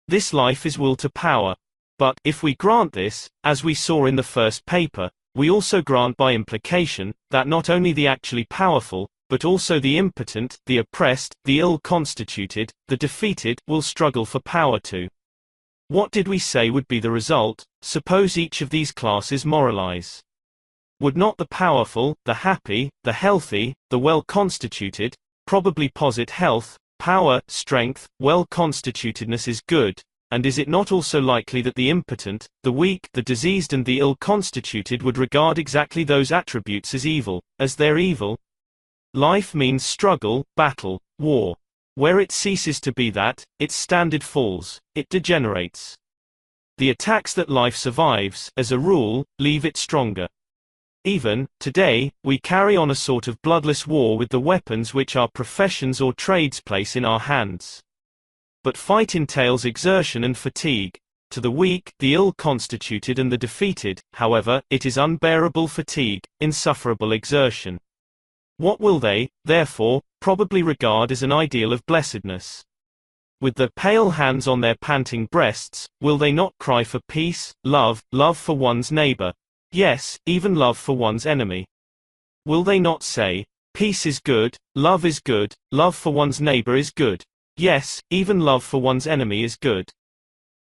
This life is will to power. But, if we grant this, as we saw in the first paper, we also grant by implication, that not only the actually powerful, but also the impotent, the oppressed, the ill-constituted, the defeated, will struggle for power too. What did we say would be the result? Suppose each of these classes moralize. Would not the powerful, the happy, the healthy, the well-constituted, probably posit health, power, strength, well-constitutedness is good, and is it not also likely that the impotent, the weak, the diseased and the ill-constituted would regard exactly those attributes as evil, as their evil? Life means struggle, battle, war. Where it ceases to be that, its standard falls, it degenerates. The attacks that life survives, as a rule, leave it stronger. Even, today, we carry on a sort of bloodless war with the weapons which our professions or trades place in our hands. But fight entails exertion and fatigue. To the weak, the ill-constituted and the defeated, however, it is unbearable fatigue, insufferable exertion. What will they, therefore, probably regard as an ideal of blessedness? With their pale hands on their panting breasts, will they not cry for peace, love, love for one's neighbor? Yes, even love for one's enemy. Will they not say, peace is good, love for one's neighbor is good? Yes, even love for one's enemy is good.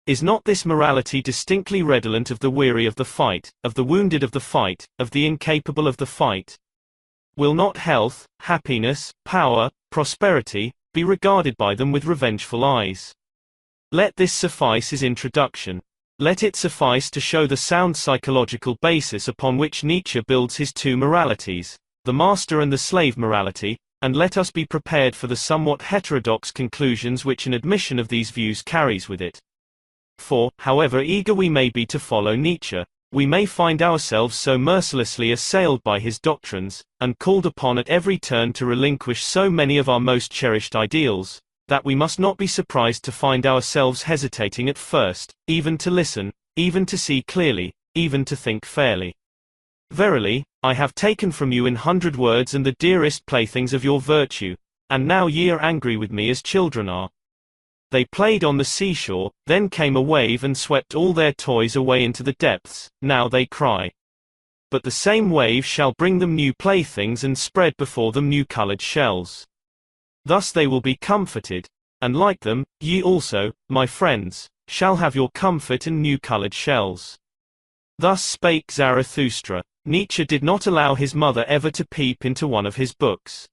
Is not this morality distinctly redolent of the weary of the fight, of the wounded of the fight, of the incapable of the fight? Will not health, happiness, power, prosperity, be regarded by them with revengeful eyes? Let this suffice as introduction. Let it suffice to show the sound psychological basis upon which Nietzsche builds his two moralities, the master and the slave morality, and let us be prepared for the somewhat heterodox conclusions which an admission of these views carries with it. For, however eager we may be to follow Nietzsche, we may find ourselves so mercilessly assailed by his doctrines, and called upon at every turn to relinquish so many of our most cherished ideals, that we must not be surprised to find ourselves hesitating at first, even to listen, even to see clearly, even to think fairly. Verily, I have taken from you in 100 words and the dearest playthings of your virtue, and now ye are angry with me as children are. They played on the seashore, then came a wave and swept all their toys away into the depths, now they cry. But the same wave shall bring them new playthings and spread before them new colored shells. Thus they will be comforted, and like them, ye also, my friends, shall have your comfort in new colored shells. Thus spake Zarathustra. Nietzsche did not allow his mother ever to peep into one of his books.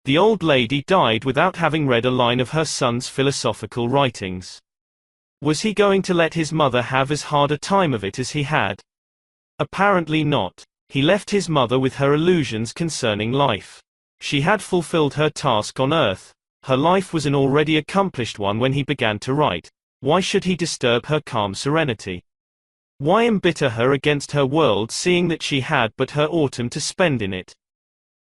The old lady died without having read a line of her son's philosophical writings. Was he going to let his mother have as hard a time of it as he had? Apparently not. He left his mother with her illusions concerning life. She had fulfilled her task on earth. Her life was an already accomplished one when he began to write. Why should he disturb her calm serenity? Why embitter her against her world, seeing that she had but her autumn to spend in it?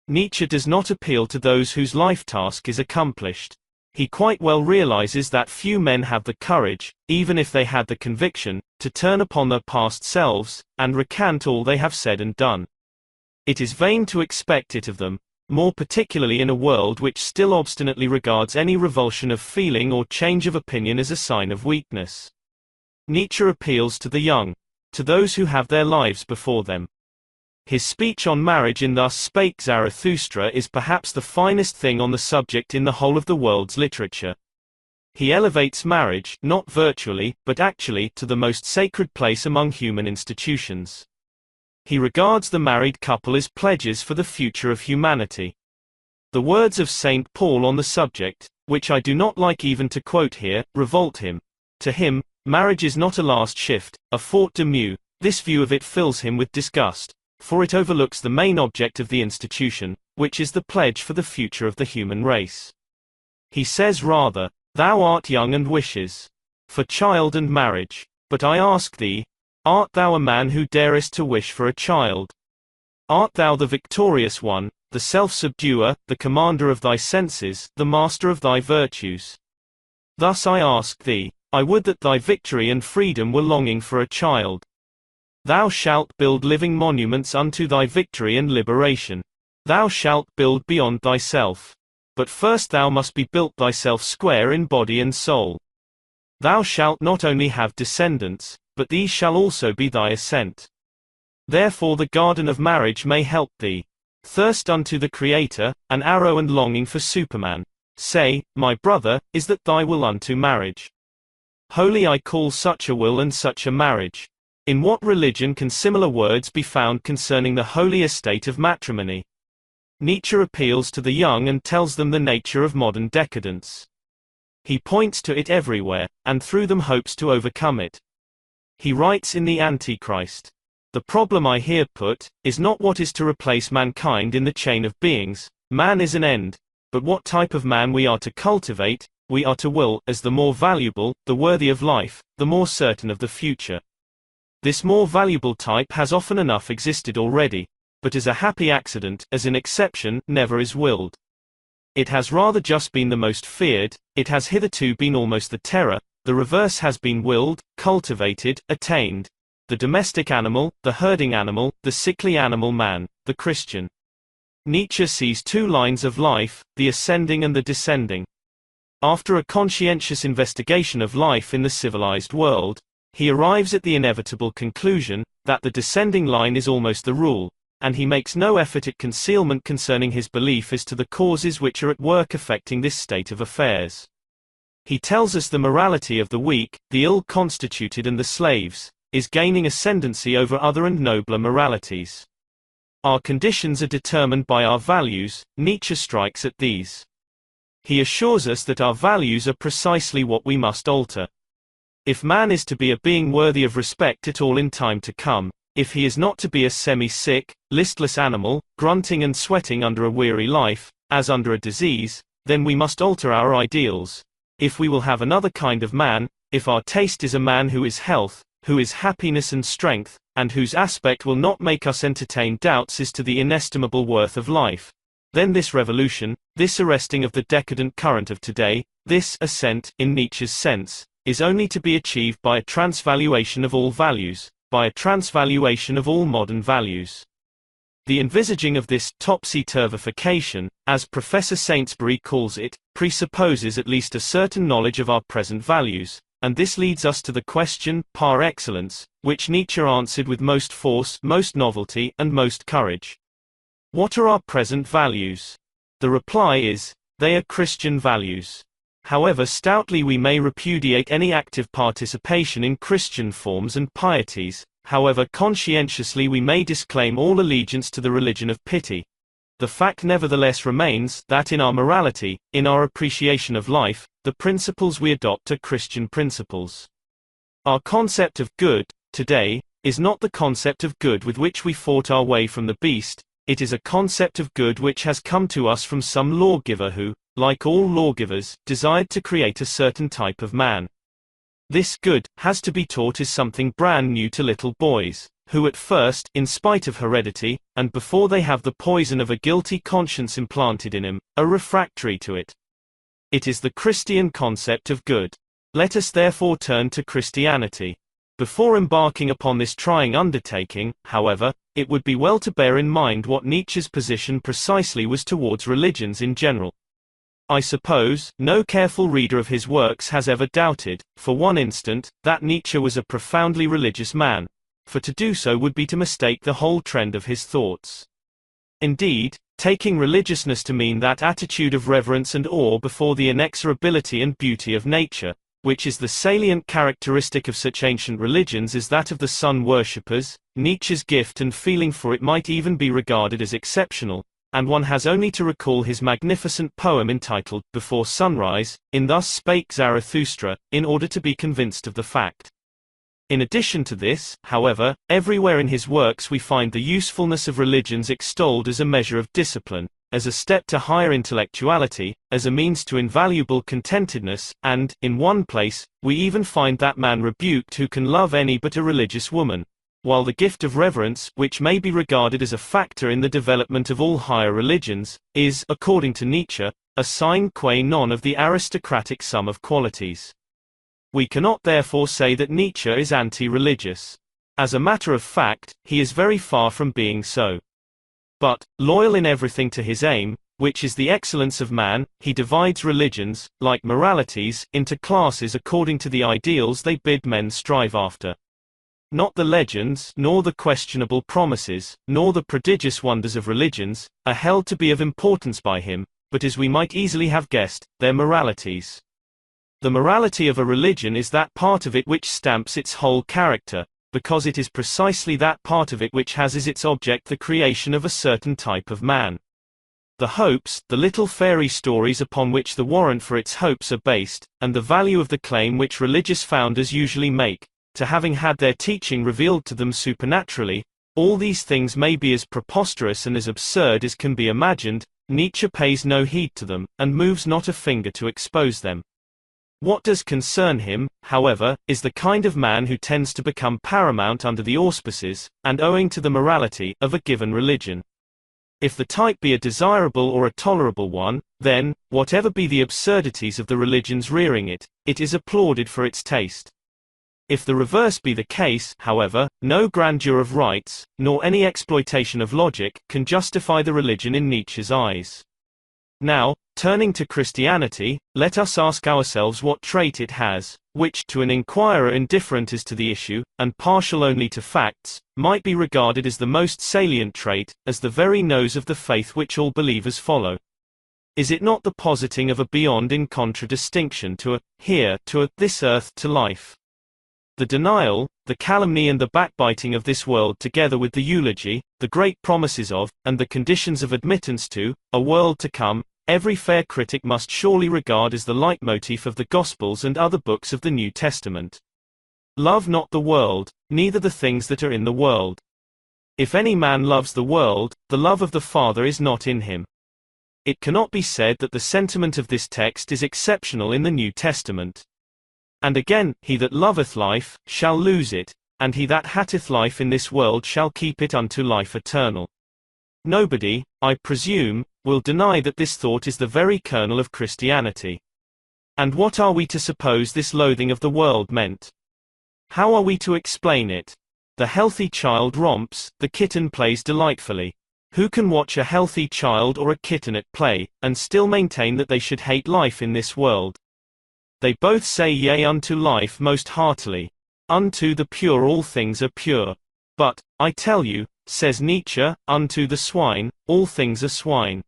Nietzsche does not appeal to those whose life task is accomplished. He quite well realizes that few men have the courage, even if they had the conviction, to turn upon their past selves, and recant all they have said and done. It is vain to expect it of them, more particularly in a world which still obstinately regards any revulsion of feeling or change of opinion as a sign of weakness. Nietzsche appeals to the young, to those who have their lives before them. His speech on marriage in Thus Spake Zarathustra is perhaps the finest thing on the subject in the whole of the world's literature. He elevates marriage, not virtually, but actually, to the most sacred place among human institutions. He regards the married couple as pledges for the future of humanity. The words of St. Paul on the subject, which I do not like even to quote here, revolt him. To him, marriage is not a last shift, a faute de mieux. This view of it fills him with disgust, for it overlooks the main object of the institution, which is the pledge for the future of the human race. He says rather, "Thou art young and wishes for child and marriage. But I ask thee, art thou a man who darest to wish for a child? Art thou the victorious one, the self-subduer, the commander of thy senses, the master of thy virtues? Thus I ask thee, I would that thy victory and freedom were longing for a child. Thou shalt build living monuments unto thy victory and liberation. Thou shalt build beyond thyself. But first thou must be built thyself square in body and soul. Thou shalt not only have descendants, but these shall also be thy ascent. Therefore the garden of marriage may help thee. Thirst unto the Creator, an arrow and longing for Superman. Say, my brother, is that thy will unto marriage? Holy I call such a will and such a marriage. In what religion can similar words be found concerning the holy estate of matrimony? Nietzsche appeals to the young and tells them the nature of modern decadence. He points to it everywhere, and through them hopes to overcome it. He writes in The Antichrist, "The problem I here put, is not what is to replace mankind in the chain of beings. Man is an end, but what type of man we are to cultivate, we are to will, as the more valuable, the worthy of life, the more certain of the future. This more valuable type has often enough existed already, but as a happy accident, as an exception, never is willed. It has rather just been the most feared, it has hitherto been almost the terror, the reverse has been willed, cultivated, attained. The domestic animal, the herding animal, the sickly animal man, the Christian." Nietzsche sees two lines of life, the ascending and the descending. After a conscientious investigation of life in the civilized world, he arrives at the inevitable conclusion, that the descending line is almost the rule, and he makes no effort at concealment concerning his belief as to the causes which are at work affecting this state of affairs. He tells us the morality of the weak, the ill-constituted and the slaves, is gaining ascendancy over other and nobler moralities. Our conditions are determined by our values, Nietzsche strikes at these. He assures us that our values are precisely what we must alter. If man is to be a being worthy of respect at all in time to come, if he is not to be a semi-sick, listless animal, grunting and sweating under a weary life, as under a disease, then we must alter our ideals. If we will have another kind of man, if our taste is a man who is health, who is happiness and strength, and whose aspect will not make us entertain doubts as to the inestimable worth of life, then this revolution, this arresting of the decadent current of today, this ascent, in Nietzsche's sense, is only to be achieved by a transvaluation of all values, by a transvaluation of all modern values. The envisaging of this topsy-turvification, as Professor Saintsbury calls it, presupposes at least a certain knowledge of our present values, and this leads us to the question, par excellence, which Nietzsche answered with most force, most novelty, and most courage. What are our present values? The reply is, they are Christian values. However stoutly we may repudiate any active participation in Christian forms and pieties, however conscientiously we may disclaim all allegiance to the religion of pity, the fact nevertheless remains that in our morality, in our appreciation of life, the principles we adopt are Christian principles. Our concept of good, today, is not the concept of good with which we fought our way from the beast, it is a concept of good which has come to us from some lawgiver who, like all lawgivers, desired to create a certain type of man. This good has to be taught as something brand new to little boys, who at first, in spite of heredity, and before they have the poison of a guilty conscience implanted in him, are refractory to it. It is the Christian concept of good. Let us therefore turn to Christianity. Before embarking upon this trying undertaking, however, it would be well to bear in mind what Nietzsche's position precisely was towards religions in general. I suppose, no careful reader of his works has ever doubted, for one instant, that Nietzsche was a profoundly religious man, for to do so would be to mistake the whole trend of his thoughts. Indeed, taking religiousness to mean that attitude of reverence and awe before the inexorability and beauty of nature, which is the salient characteristic of such ancient religions as that of the sun worshippers, Nietzsche's gift and feeling for it might even be regarded as exceptional, and one has only to recall his magnificent poem entitled Before Sunrise, in Thus Spake Zarathustra, in order to be convinced of the fact. In addition to this, however, everywhere in his works we find the usefulness of religions extolled as a measure of discipline, as a step to higher intellectuality, as a means to invaluable contentedness, and, in one place, we even find that man rebuked who can love any but a religious woman. While the gift of reverence, which may be regarded as a factor in the development of all higher religions, is, according to Nietzsche, a sine qua non of the aristocratic sum of qualities. We cannot therefore say that Nietzsche is anti-religious. As a matter of fact, he is very far from being so. But, loyal in everything to his aim, which is the excellence of man, he divides religions, like moralities, into classes according to the ideals they bid men strive after. Not the legends, nor the questionable promises, nor the prodigious wonders of religions, are held to be of importance by him, but as we might easily have guessed, their moralities. The morality of a religion is that part of it which stamps its whole character, because it is precisely that part of it which has as its object the creation of a certain type of man. The hopes, the little fairy stories upon which the warrant for its hopes are based, and the value of the claim which religious founders usually make, to having had their teaching revealed to them supernaturally, all these things may be as preposterous and as absurd as can be imagined. Nietzsche pays no heed to them, and moves not a finger to expose them. What does concern him, however, is the kind of man who tends to become paramount under the auspices, and owing to the morality, of a given religion. If the type be a desirable or a tolerable one, then, whatever be the absurdities of the religions rearing it, it is applauded for its taste. If the reverse be the case, however, no grandeur of rites, nor any exploitation of logic, can justify the religion in Nietzsche's eyes. Now, turning to Christianity, let us ask ourselves what trait it has, which, to an inquirer indifferent as to the issue, and partial only to facts, might be regarded as the most salient trait, as the very nose of the faith which all believers follow. Is it not the positing of a beyond in contradistinction to a here, to a this earth, to life? The denial, the calumny and the backbiting of this world together with the eulogy, the great promises of, and the conditions of admittance to, a world to come, every fair critic must surely regard as the leitmotif of the Gospels and other books of the New Testament. Love not the world, neither the things that are in the world. If any man loves the world, the love of the Father is not in him. It cannot be said that the sentiment of this text is exceptional in the New Testament. And again, he that loveth life, shall lose it, and he that hateth life in this world shall keep it unto life eternal. Nobody, I presume, will deny that this thought is the very kernel of Christianity. And what are we to suppose this loathing of the world meant? How are we to explain it? The healthy child romps, the kitten plays delightfully. Who can watch a healthy child or a kitten at play, and still maintain that they should hate life in this world? They both say yea unto life most heartily. Unto the pure all things are pure. But, I tell you, says Nietzsche, unto the swine, all things are swine.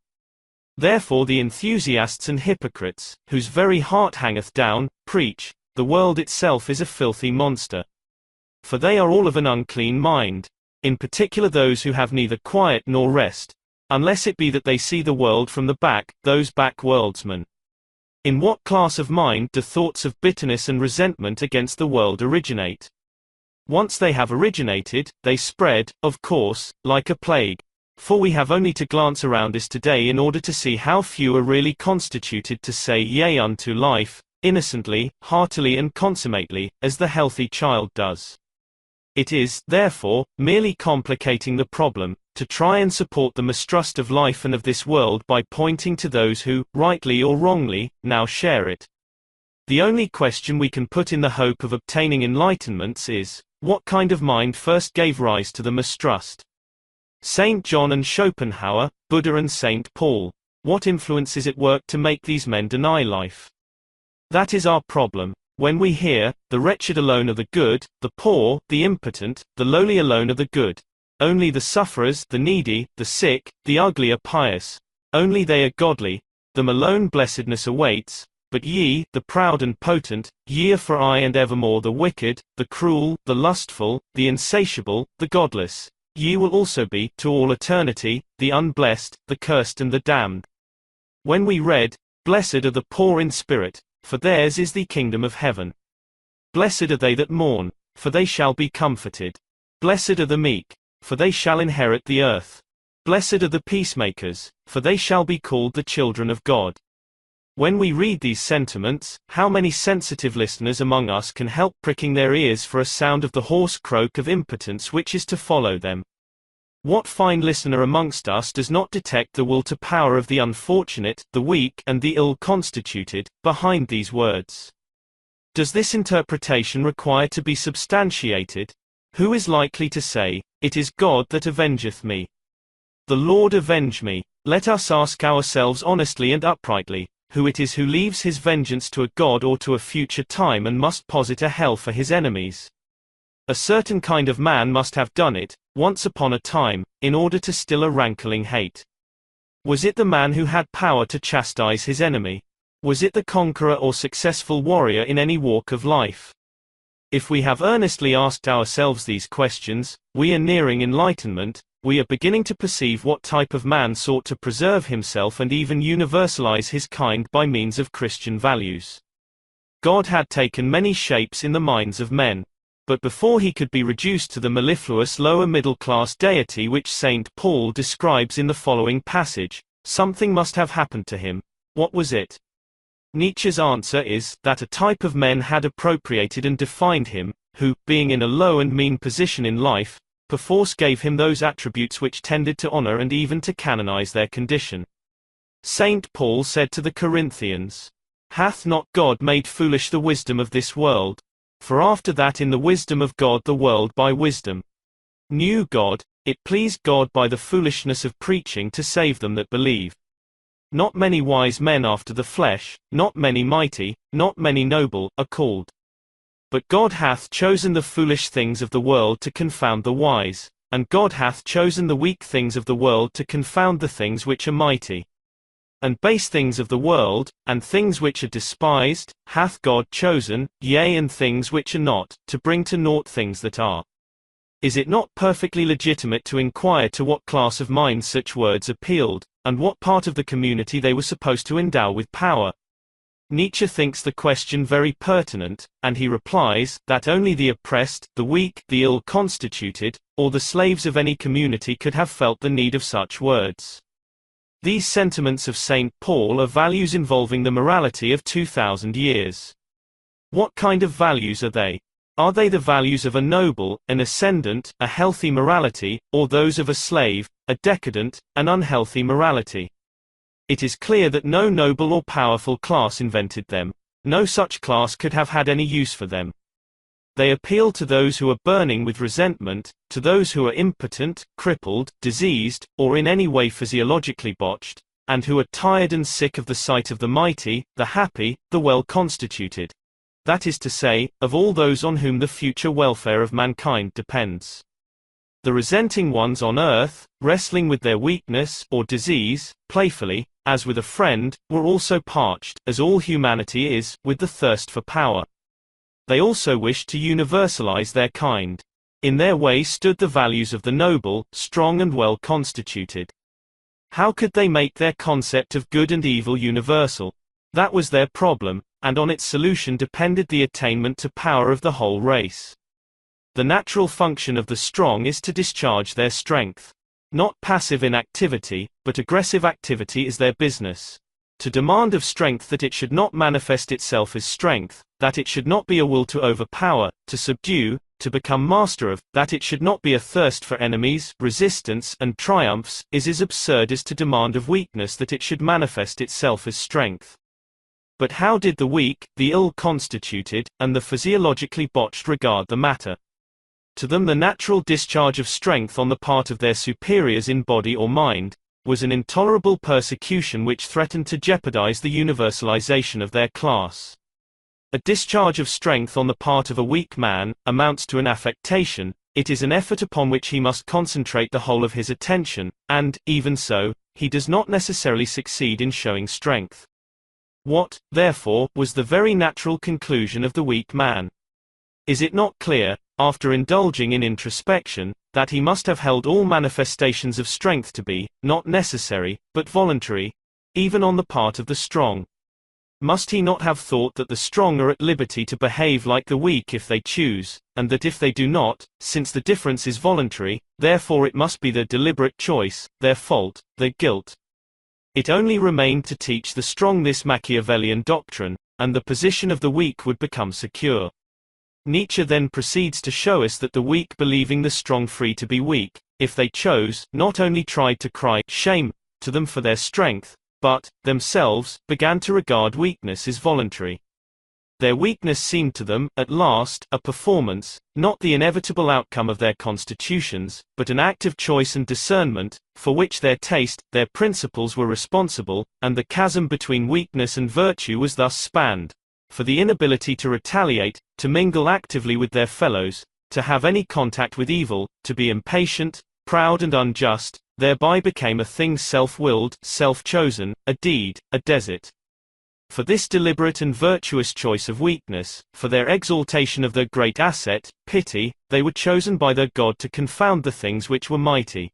Therefore the enthusiasts and hypocrites, whose very heart hangeth down, preach, the world itself is a filthy monster. For they are all of an unclean mind, in particular those who have neither quiet nor rest, unless it be that they see the world from the back, those back-worldsmen. In what class of mind do thoughts of bitterness and resentment against the world originate? Once they have originated, they spread, of course, like a plague. For we have only to glance around us today in order to see how few are really constituted to say yea unto life, innocently, heartily and consummately, as the healthy child does. It is, therefore, merely complicating the problem, to try and support the mistrust of life and of this world by pointing to those who, rightly or wrongly, now share it. The only question we can put in the hope of obtaining enlightenments is, what kind of mind first gave rise to the mistrust? St. John and Schopenhauer, Buddha and St. Paul. What influence is at work to make these men deny life? That is our problem. When we hear, the wretched alone are the good, the poor, the impotent, the lowly alone are the good. Only the sufferers, the needy, the sick, the ugly are pious. Only they are godly. Them alone blessedness awaits. But ye, the proud and potent, ye are for aye and evermore the wicked, the cruel, the lustful, the insatiable, the godless. Ye will also be, to all eternity, the unblessed, the cursed and the damned. When we read, Blessed are the poor in spirit, for theirs is the kingdom of heaven. Blessed are they that mourn, for they shall be comforted. Blessed are the meek, for they shall inherit the earth. Blessed are the peacemakers, for they shall be called the children of God. When we read these sentiments, how many sensitive listeners among us can help pricking their ears for a sound of the hoarse croak of impotence which is to follow them? What fine listener amongst us does not detect the will to power of the unfortunate, the weak, and the ill-constituted, behind these words? Does this interpretation require to be substantiated? Who is likely to say, "It is God that avengeth me"? The Lord avenge me. Let us ask ourselves honestly and uprightly, who it is who leaves his vengeance to a God or to a future time and must posit a hell for his enemies. A certain kind of man must have done it, once upon a time, in order to still a rankling hate. Was it the man who had power to chastise his enemy? Was it the conqueror or successful warrior in any walk of life? If we have earnestly asked ourselves these questions, we are nearing enlightenment. We are beginning to perceive what type of man sought to preserve himself and even universalize his kind by means of Christian values. God had taken many shapes in the minds of men. But before he could be reduced to the mellifluous lower middle-class deity which St. Paul describes in the following passage, something must have happened to him. What was it? Nietzsche's answer is, that a type of men had appropriated and defined him, who, being in a low and mean position in life, perforce gave him those attributes which tended to honor and even to canonize their condition. St. Paul said to the Corinthians, "Hath not God made foolish the wisdom of this world? For after that in the wisdom of God the world by wisdom knew God, it pleased God by the foolishness of preaching to save them that believe. Not many wise men after the flesh, not many mighty, not many noble, are called. But God hath chosen the foolish things of the world to confound the wise, and God hath chosen the weak things of the world to confound the things which are mighty. And base things of the world, and things which are despised, hath God chosen, yea and things which are not, to bring to naught things that are." Is it not perfectly legitimate to inquire to what class of minds such words appealed, and what part of the community they were supposed to endow with power? Nietzsche thinks the question very pertinent, and he replies, that only the oppressed, the weak, the ill-constituted, or the slaves of any community could have felt the need of such words. These sentiments of St. Paul are values involving the morality of 2,000 years. What kind of values are they? Are they the values of a noble, an ascendant, a healthy morality, or those of a slave, a decadent, an unhealthy morality? It is clear that no noble or powerful class invented them. No such class could have had any use for them. They appeal to those who are burning with resentment, to those who are impotent, crippled, diseased, or in any way physiologically botched, and who are tired and sick of the sight of the mighty, the happy, the well-constituted. That is to say, of all those on whom the future welfare of mankind depends. The resenting ones on earth, wrestling with their weakness or disease, playfully, as with a friend, were also parched, as all humanity is, with the thirst for power. They also wished to universalize their kind. In their way stood the values of the noble, strong and well-constituted. How could they make their concept of good and evil universal? That was their problem, and on its solution depended the attainment to power of the whole race. The natural function of the strong is to discharge their strength. Not passive inactivity, but aggressive activity is their business. To demand of strength that it should not manifest itself as strength, that it should not be a will to overpower, to subdue, to become master of, that it should not be a thirst for enemies, resistance, and triumphs, is as absurd as to demand of weakness that it should manifest itself as strength. But how did the weak, the ill-constituted, and the physiologically botched regard the matter? To them the natural discharge of strength on the part of their superiors in body or mind, was an intolerable persecution which threatened to jeopardize the universalization of their class. A discharge of strength on the part of a weak man amounts to an affectation. It is an effort upon which he must concentrate the whole of his attention, and, even so, he does not necessarily succeed in showing strength. What, therefore, was the very natural conclusion of the weak man? Is it not clear, after indulging in introspection, that he must have held all manifestations of strength to be, not necessary, but voluntary, even on the part of the strong? Must he not have thought that the strong are at liberty to behave like the weak if they choose, and that if they do not, since the difference is voluntary, therefore it must be their deliberate choice, their fault, their guilt? It only remained to teach the strong this Machiavellian doctrine, and the position of the weak would become secure. Nietzsche then proceeds to show us that the weak, believing the strong free to be weak, if they chose, not only tried to cry shame to them for their strength, but, themselves, began to regard weakness as voluntary. Their weakness seemed to them, at last, a performance, not the inevitable outcome of their constitutions, but an act of choice and discernment, for which their taste, their principles were responsible, and the chasm between weakness and virtue was thus spanned. For the inability to retaliate, to mingle actively with their fellows, to have any contact with evil, to be impatient, proud and unjust, thereby became a thing self-willed, self-chosen, a deed, a desert. For this deliberate and virtuous choice of weakness, for their exaltation of their great asset, pity, they were chosen by their God to confound the things which were mighty.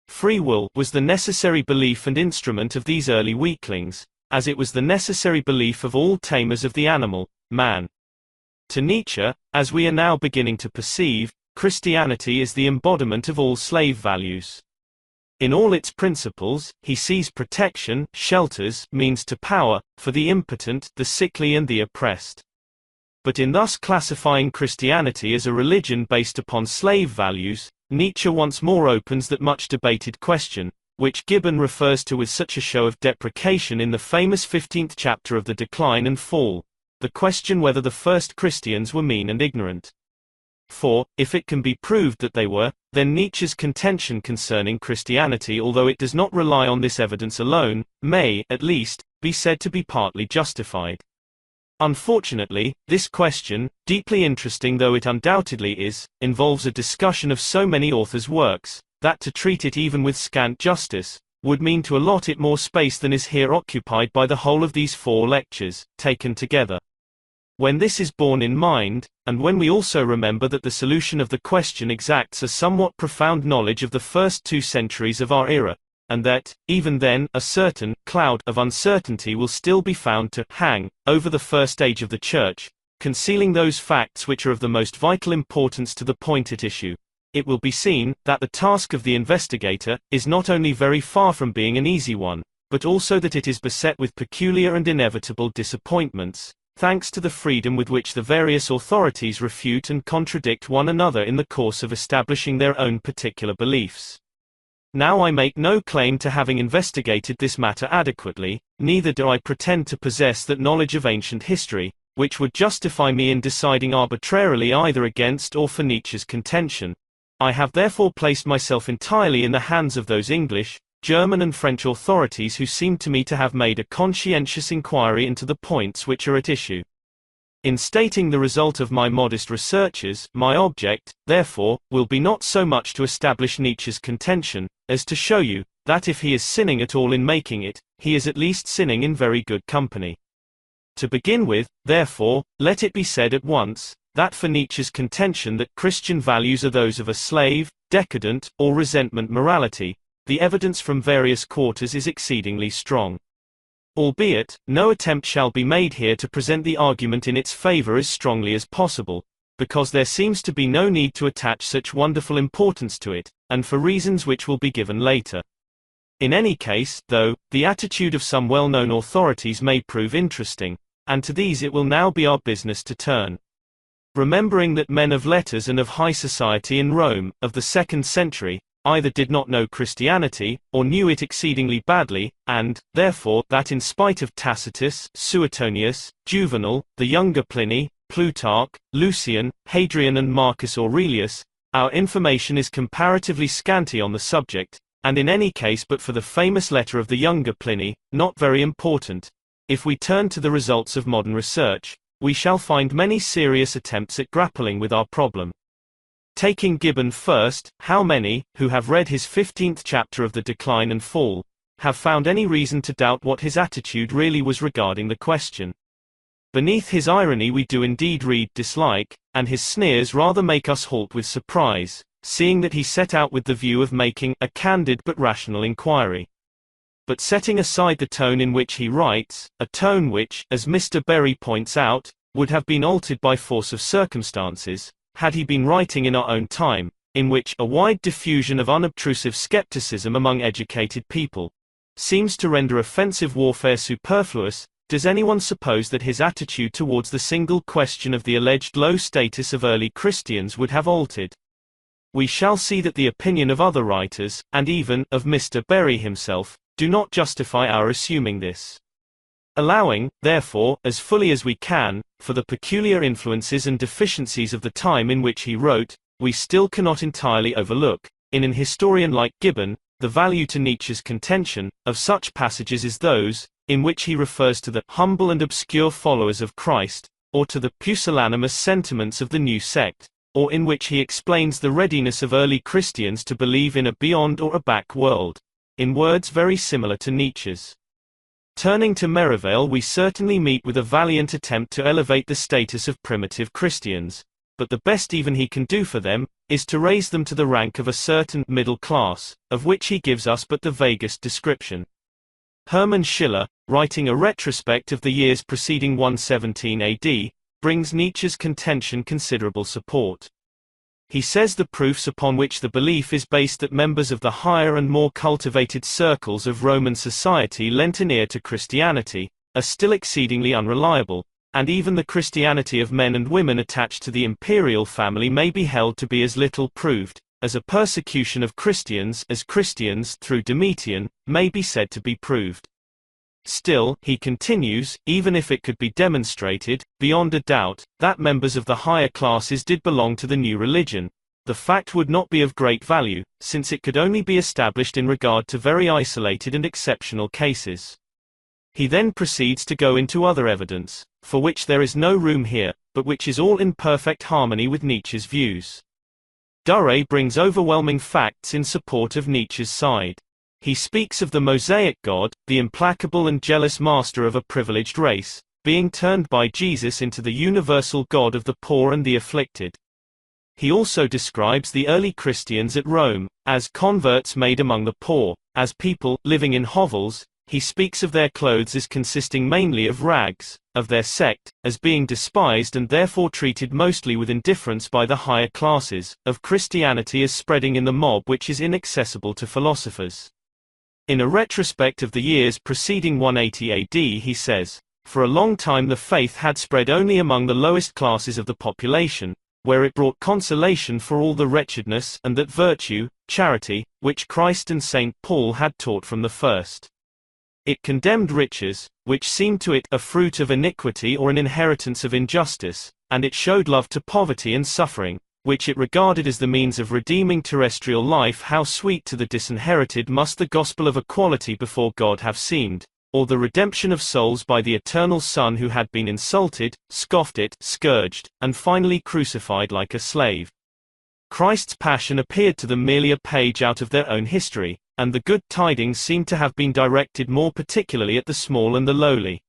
Free will was the necessary belief and instrument of these early weaklings, as it was the necessary belief of all tamers of the animal, man. To Nietzsche, as we are now beginning to perceive, Christianity is the embodiment of all slave values. In all its principles, he sees protection, shelters, means to power, for the impotent, the sickly and the oppressed. But in thus classifying Christianity as a religion based upon slave values, Nietzsche once more opens that much debated question, which Gibbon refers to with such a show of deprecation in the famous 15th chapter of The Decline and Fall, the question whether the first Christians were mean and ignorant. For, if it can be proved that they were, then Nietzsche's contention concerning Christianity, although it does not rely on this evidence alone, may, at least, be said to be partly justified. Unfortunately, this question, deeply interesting though it undoubtedly is, involves a discussion of so many authors' works, that to treat it even with scant justice, would mean to allot it more space than is here occupied by the whole of these 4 lectures, taken together. When this is borne in mind, and when we also remember that the solution of the question exacts a somewhat profound knowledge of the first 2 centuries of our era, and that, even then, a certain cloud of uncertainty will still be found to hang over the first age of the Church, concealing those facts which are of the most vital importance to the point at issue, it will be seen that the task of the investigator is not only very far from being an easy one, but also that it is beset with peculiar and inevitable disappointments, thanks to the freedom with which the various authorities refute and contradict one another in the course of establishing their own particular beliefs. Now I make no claim to having investigated this matter adequately, neither do I pretend to possess that knowledge of ancient history, which would justify me in deciding arbitrarily either against or for Nietzsche's contention. I have therefore placed myself entirely in the hands of those English, German and French authorities who seem to me to have made a conscientious inquiry into the points which are at issue. In stating the result of my modest researches, my object, therefore, will be not so much to establish Nietzsche's contention, as to show you, that if he is sinning at all in making it, he is at least sinning in very good company. To begin with, therefore, let it be said at once, that for Nietzsche's contention that Christian values are those of a slave, decadent, or resentment morality, the evidence from various quarters is exceedingly strong. Albeit, no attempt shall be made here to present the argument in its favor as strongly as possible, because there seems to be no need to attach such wonderful importance to it, and for reasons which will be given later. In any case, though, the attitude of some well-known authorities may prove interesting, and to these it will now be our business to turn. Remembering that men of letters and of high society in Rome, of the 2nd century, either did not know Christianity, or knew it exceedingly badly, and, therefore, that in spite of Tacitus, Suetonius, Juvenal, the younger Pliny, Plutarch, Lucian, Hadrian and Marcus Aurelius, our information is comparatively scanty on the subject, and in any case but for the famous letter of the younger Pliny, not very important. If we turn to the results of modern research, we shall find many serious attempts at grappling with our problem. Taking Gibbon first, how many, who have read his 15th chapter of The Decline and Fall, have found any reason to doubt what his attitude really was regarding the question? Beneath his irony we do indeed read dislike, and his sneers rather make us halt with surprise, seeing that he set out with the view of making a candid but rational inquiry. but setting aside the tone in which he writes, a tone which, as Mr. Berry points out, would have been altered by force of circumstances, had he been writing in our own time, in which a wide diffusion of unobtrusive skepticism among educated people seems to render offensive warfare superfluous. Does anyone suppose that his attitude towards the single question of the alleged low status of early Christians would have altered? We shall see that the opinion of other writers, and even of Mr. Berry himself, do not justify our assuming this. Allowing, therefore, as fully as we can, for the peculiar influences and deficiencies of the time in which he wrote, we still cannot entirely overlook, in an historian like Gibbon, the value to Nietzsche's contention of such passages as those in which he refers to the humble and obscure followers of Christ, or to the pusillanimous sentiments of the new sect, or in which he explains the readiness of early Christians to believe in a beyond or a back world, in words very similar to Nietzsche's. Turning to Merivale, we certainly meet with a valiant attempt to elevate the status of primitive Christians, but the best even he can do for them is to raise them to the rank of a certain middle class, of which he gives us but the vaguest description. Hermann Schiller, writing a retrospect of the years preceding 117 AD, brings Nietzsche's contention considerable support. He says the proofs upon which the belief is based that members of the higher and more cultivated circles of Roman society lent an ear to Christianity are still exceedingly unreliable, and even the Christianity of men and women attached to the imperial family may be held to be as little proved as a persecution of Christians as Christians through Domitian may be said to be proved. Still, he continues, even if it could be demonstrated, beyond a doubt, that members of the higher classes did belong to the new religion, the fact would not be of great value, since it could only be established in regard to very isolated and exceptional cases. He then proceeds to go into other evidence, for which there is no room here, but which is all in perfect harmony with Nietzsche's views. Durrey brings overwhelming facts in support of Nietzsche's side. He speaks of the Mosaic God, the implacable and jealous master of a privileged race, being turned by Jesus into the universal God of the poor and the afflicted. He also describes the early Christians at Rome as converts made among the poor, as people living in hovels. He speaks of their clothes as consisting mainly of rags, of their sect as being despised and therefore treated mostly with indifference by the higher classes, of Christianity as spreading in the mob which is inaccessible to philosophers. In a retrospect of the years preceding 180 AD he says, "For a long time the faith had spread only among the lowest classes of the population, where it brought consolation for all the wretchedness and that virtue, charity, which Christ and St. Paul had taught from the first. It condemned riches, which seemed to it a fruit of iniquity or an inheritance of injustice, and it showed love to poverty and suffering, which it regarded as the means of redeeming terrestrial life. How sweet to the disinherited must the gospel of equality before God have seemed, or the redemption of souls by the eternal Son who had been insulted, scoffed at, scourged, and finally crucified like a slave. Christ's passion appeared to them merely a page out of their own history, and the good tidings seem to have been directed more particularly at the small and the lowly.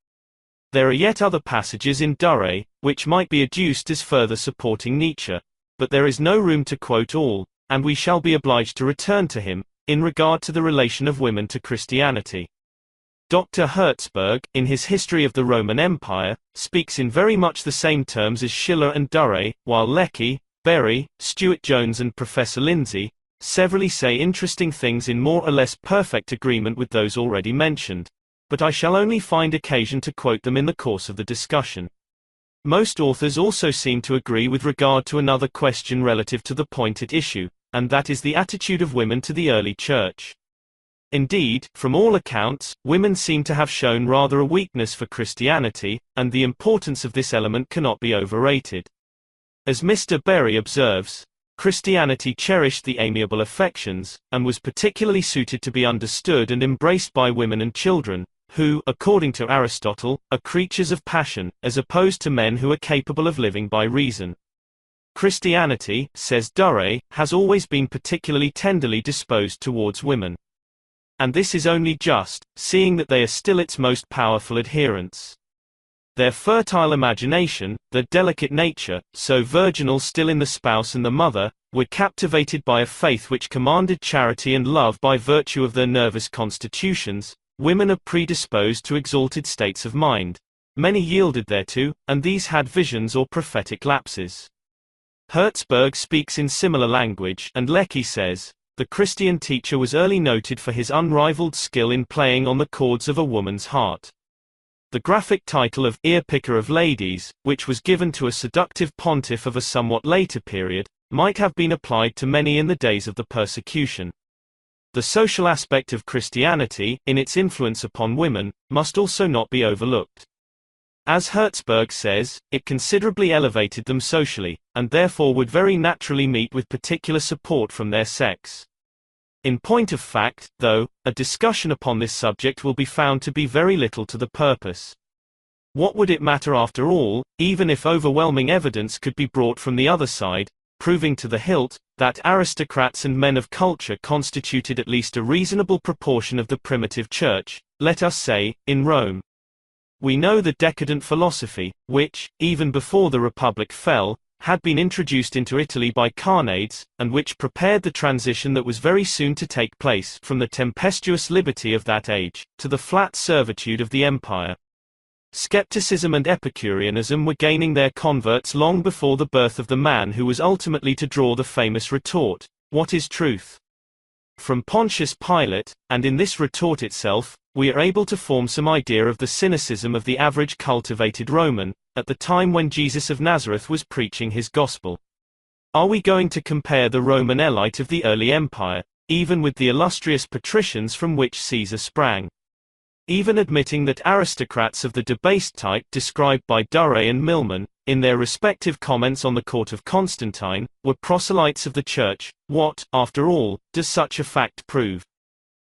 There are yet other passages in Durrey, which might be adduced as further supporting Nietzsche, but there is no room to quote all, and we shall be obliged to return to him, in regard to the relation of women to Christianity. Dr. Hertzberg, in his History of the Roman Empire, speaks in very much the same terms as Schiller and Durrey, while Lecky, Berry, Stuart Jones and Professor Lindsay severally say interesting things in more or less perfect agreement with those already mentioned, but I shall only find occasion to quote them in the course of the discussion. Most authors also seem to agree with regard to another question relative to the point at issue, and that is the attitude of women to the early church. Indeed, from all accounts, women seem to have shown rather a weakness for Christianity, and the importance of this element cannot be overrated. As Mr. Berry observes, Christianity cherished the amiable affections, and was particularly suited to be understood and embraced by women and children, who, according to Aristotle, are creatures of passion, as opposed to men who are capable of living by reason. Christianity, says Durrey, has always been particularly tenderly disposed towards women. And this is only just, seeing that they are still its most powerful adherents. Their fertile imagination, their delicate nature, so virginal still in the spouse and the mother, were captivated by a faith which commanded charity and love by virtue of their nervous constitutions, Women are predisposed to exalted states of mind. Many yielded thereto, and these had visions or prophetic lapses. Herzberg speaks in similar language, and Lecky says, the Christian teacher was early noted for his unrivaled skill in playing on the chords of a woman's heart. The graphic title of Ear-Picker of Ladies, which was given to a seductive pontiff of a somewhat later period, might have been applied to many in the days of the persecution. The social aspect of Christianity, in its influence upon women, must also not be overlooked. As Herzberg says, it considerably elevated them socially, and therefore would very naturally meet with particular support from their sex. In point of fact, though, a discussion upon this subject will be found to be very little to the purpose. What would it matter after all, even if overwhelming evidence could be brought from the other side, proving to the hilt, that aristocrats and men of culture constituted at least a reasonable proportion of the primitive church, let us say, in Rome? We know the decadent philosophy, which, even before the Republic fell, had been introduced into Italy by Carneades, and which prepared the transition that was very soon to take place from the tempestuous liberty of that age, to the flat servitude of the empire. Skepticism and Epicureanism were gaining their converts long before the birth of the man who was ultimately to draw the famous retort, "What is truth?" From Pontius Pilate, and in this retort itself, we are able to form some idea of the cynicism of the average cultivated Roman, at the time when Jesus of Nazareth was preaching his gospel. Are we going to compare the Roman elite of the early empire, even with the illustrious patricians from which Caesar sprang? Even admitting that aristocrats of the debased type described by Duret and Milman, in their respective comments on the court of Constantine, were proselytes of the church, what, after all, does such a fact prove?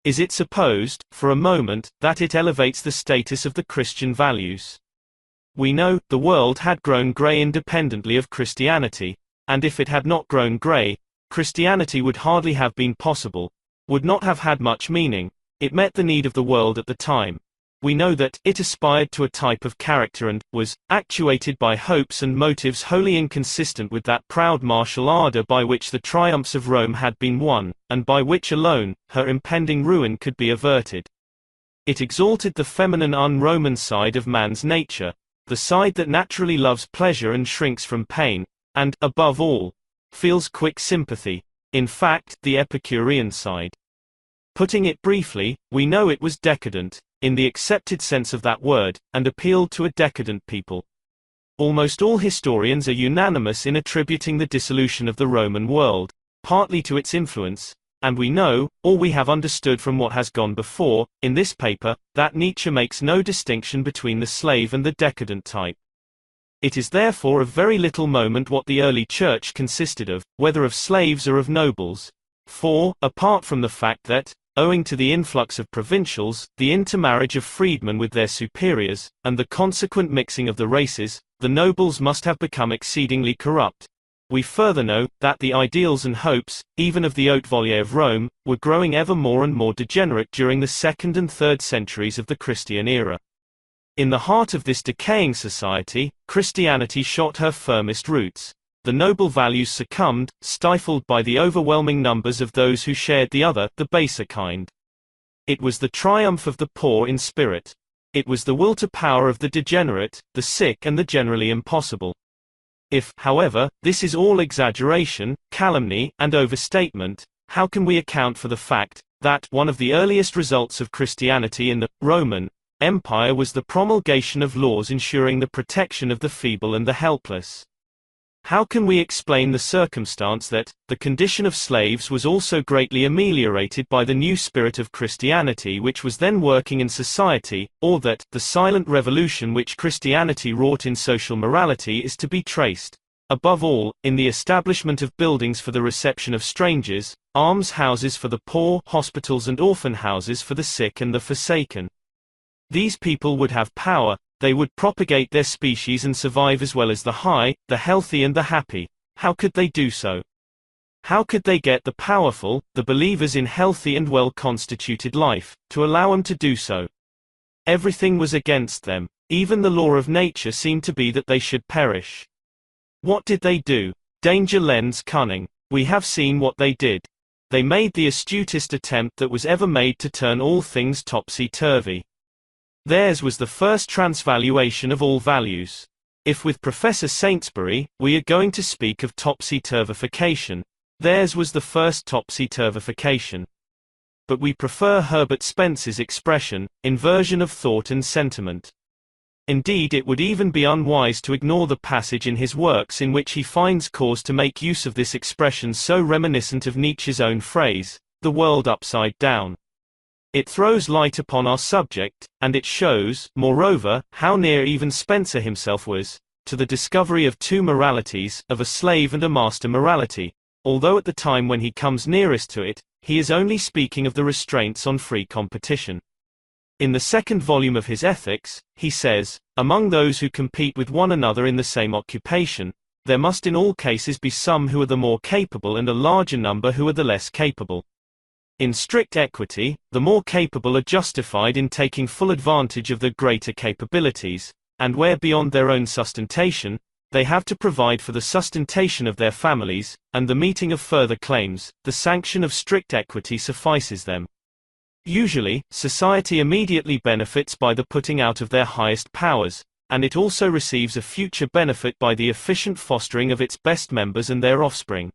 Is it supposed, for a moment, that it elevates the status of the Christian values? We know, the world had grown grey independently of Christianity, and if it had not grown grey, Christianity would hardly have been possible, would not have had much meaning. It met the need of the world at the time. We know that it aspired to a type of character and was actuated by hopes and motives wholly inconsistent with that proud martial ardor by which the triumphs of Rome had been won, and by which alone her impending ruin could be averted. It exalted the feminine un-Roman side of man's nature, the side that naturally loves pleasure and shrinks from pain, and, above all, feels quick sympathy, in fact, the Epicurean side. Putting it briefly, we know it was decadent, in the accepted sense of that word, and appealed to a decadent people. Almost all historians are unanimous in attributing the dissolution of the Roman world, partly to its influence, and we know, or we have understood from what has gone before, in this paper, that Nietzsche makes no distinction between the slave and the decadent type. It is therefore of very little moment what the early church consisted of, whether of slaves or of nobles. For, apart from the fact that, owing to the influx of provincials, the intermarriage of freedmen with their superiors, and the consequent mixing of the races, the nobles must have become exceedingly corrupt. We further know, that the ideals and hopes, even of the haute volée of Rome, were growing ever more and more degenerate during the 2nd and 3rd centuries of the Christian era. In the heart of this decaying society, Christianity shot her firmest roots. The noble values succumbed, stifled by the overwhelming numbers of those who shared the other, the baser kind. It was the triumph of the poor in spirit. It was the will to power of the degenerate, the sick and the generally impossible. If, however, this is all exaggeration, calumny, and overstatement, how can we account for the fact that one of the earliest results of Christianity in the Roman Empire was the promulgation of laws ensuring the protection of the feeble and the helpless? How can we explain the circumstance that the condition of slaves was also greatly ameliorated by the new spirit of Christianity which was then working in society, or that the silent revolution which Christianity wrought in social morality is to be traced, above all, in the establishment of buildings for the reception of strangers, almshouses for the poor, hospitals and orphan houses for the sick and the forsaken? These people would have power. They would propagate their species and survive as well as the high, the healthy and the happy. How could they do so? How could they get the powerful, the believers in healthy and well-constituted life, to allow them to do so? Everything was against them. Even the law of nature seemed to be that they should perish. What did they do? Danger lends cunning. We have seen what they did. they made the astutest attempt that was ever made to turn all things topsy-turvy. Theirs was the first transvaluation of all values. If with Professor Saintsbury, we are going to speak of topsy-turvification, theirs was the first topsy-turvification. But we prefer Herbert Spencer's expression, inversion of thought and sentiment. Indeed, it would even be unwise to ignore the passage in his works in which he finds cause to make use of this expression so reminiscent of Nietzsche's own phrase, the world upside down. It throws light upon our subject, and it shows, moreover, how near even Spencer himself was, to the discovery of two moralities, of a slave and a master morality, although at the time when he comes nearest to it, he is only speaking of the restraints on free competition. In the second volume of his Ethics, he says, among those who compete with one another in the same occupation, there must in all cases be some who are the more capable and a larger number who are the less capable. In strict equity, the more capable are justified in taking full advantage of the greater capabilities, and where beyond their own sustentation, they have to provide for the sustentation of their families, and the meeting of further claims, the sanction of strict equity suffices them. Usually, society immediately benefits by the putting out of their highest powers, and it also receives a future benefit by the efficient fostering of its best members and their offspring.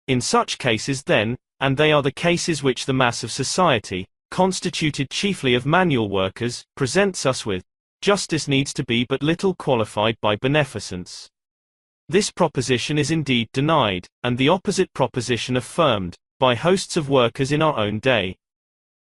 In such cases then, and they are the cases which the mass of society, constituted chiefly of manual workers, presents us with, justice needs to be but little qualified by beneficence. This proposition is indeed denied, and the opposite proposition affirmed, by hosts of workers in our own day.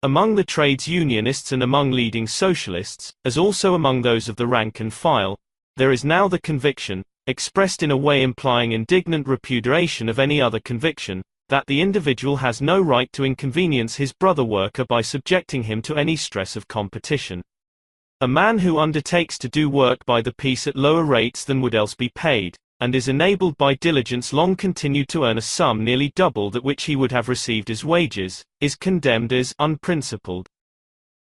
Among the trades unionists and among leading socialists, as also among those of the rank and file, there is now the conviction, expressed in a way implying indignant repudiation of any other conviction, that the individual has no right to inconvenience his brother worker by subjecting him to any stress of competition. A man who undertakes to do work by the piece at lower rates than would else be paid, and is enabled by diligence long continued to earn a sum nearly double that which he would have received as wages, is condemned as unprincipled.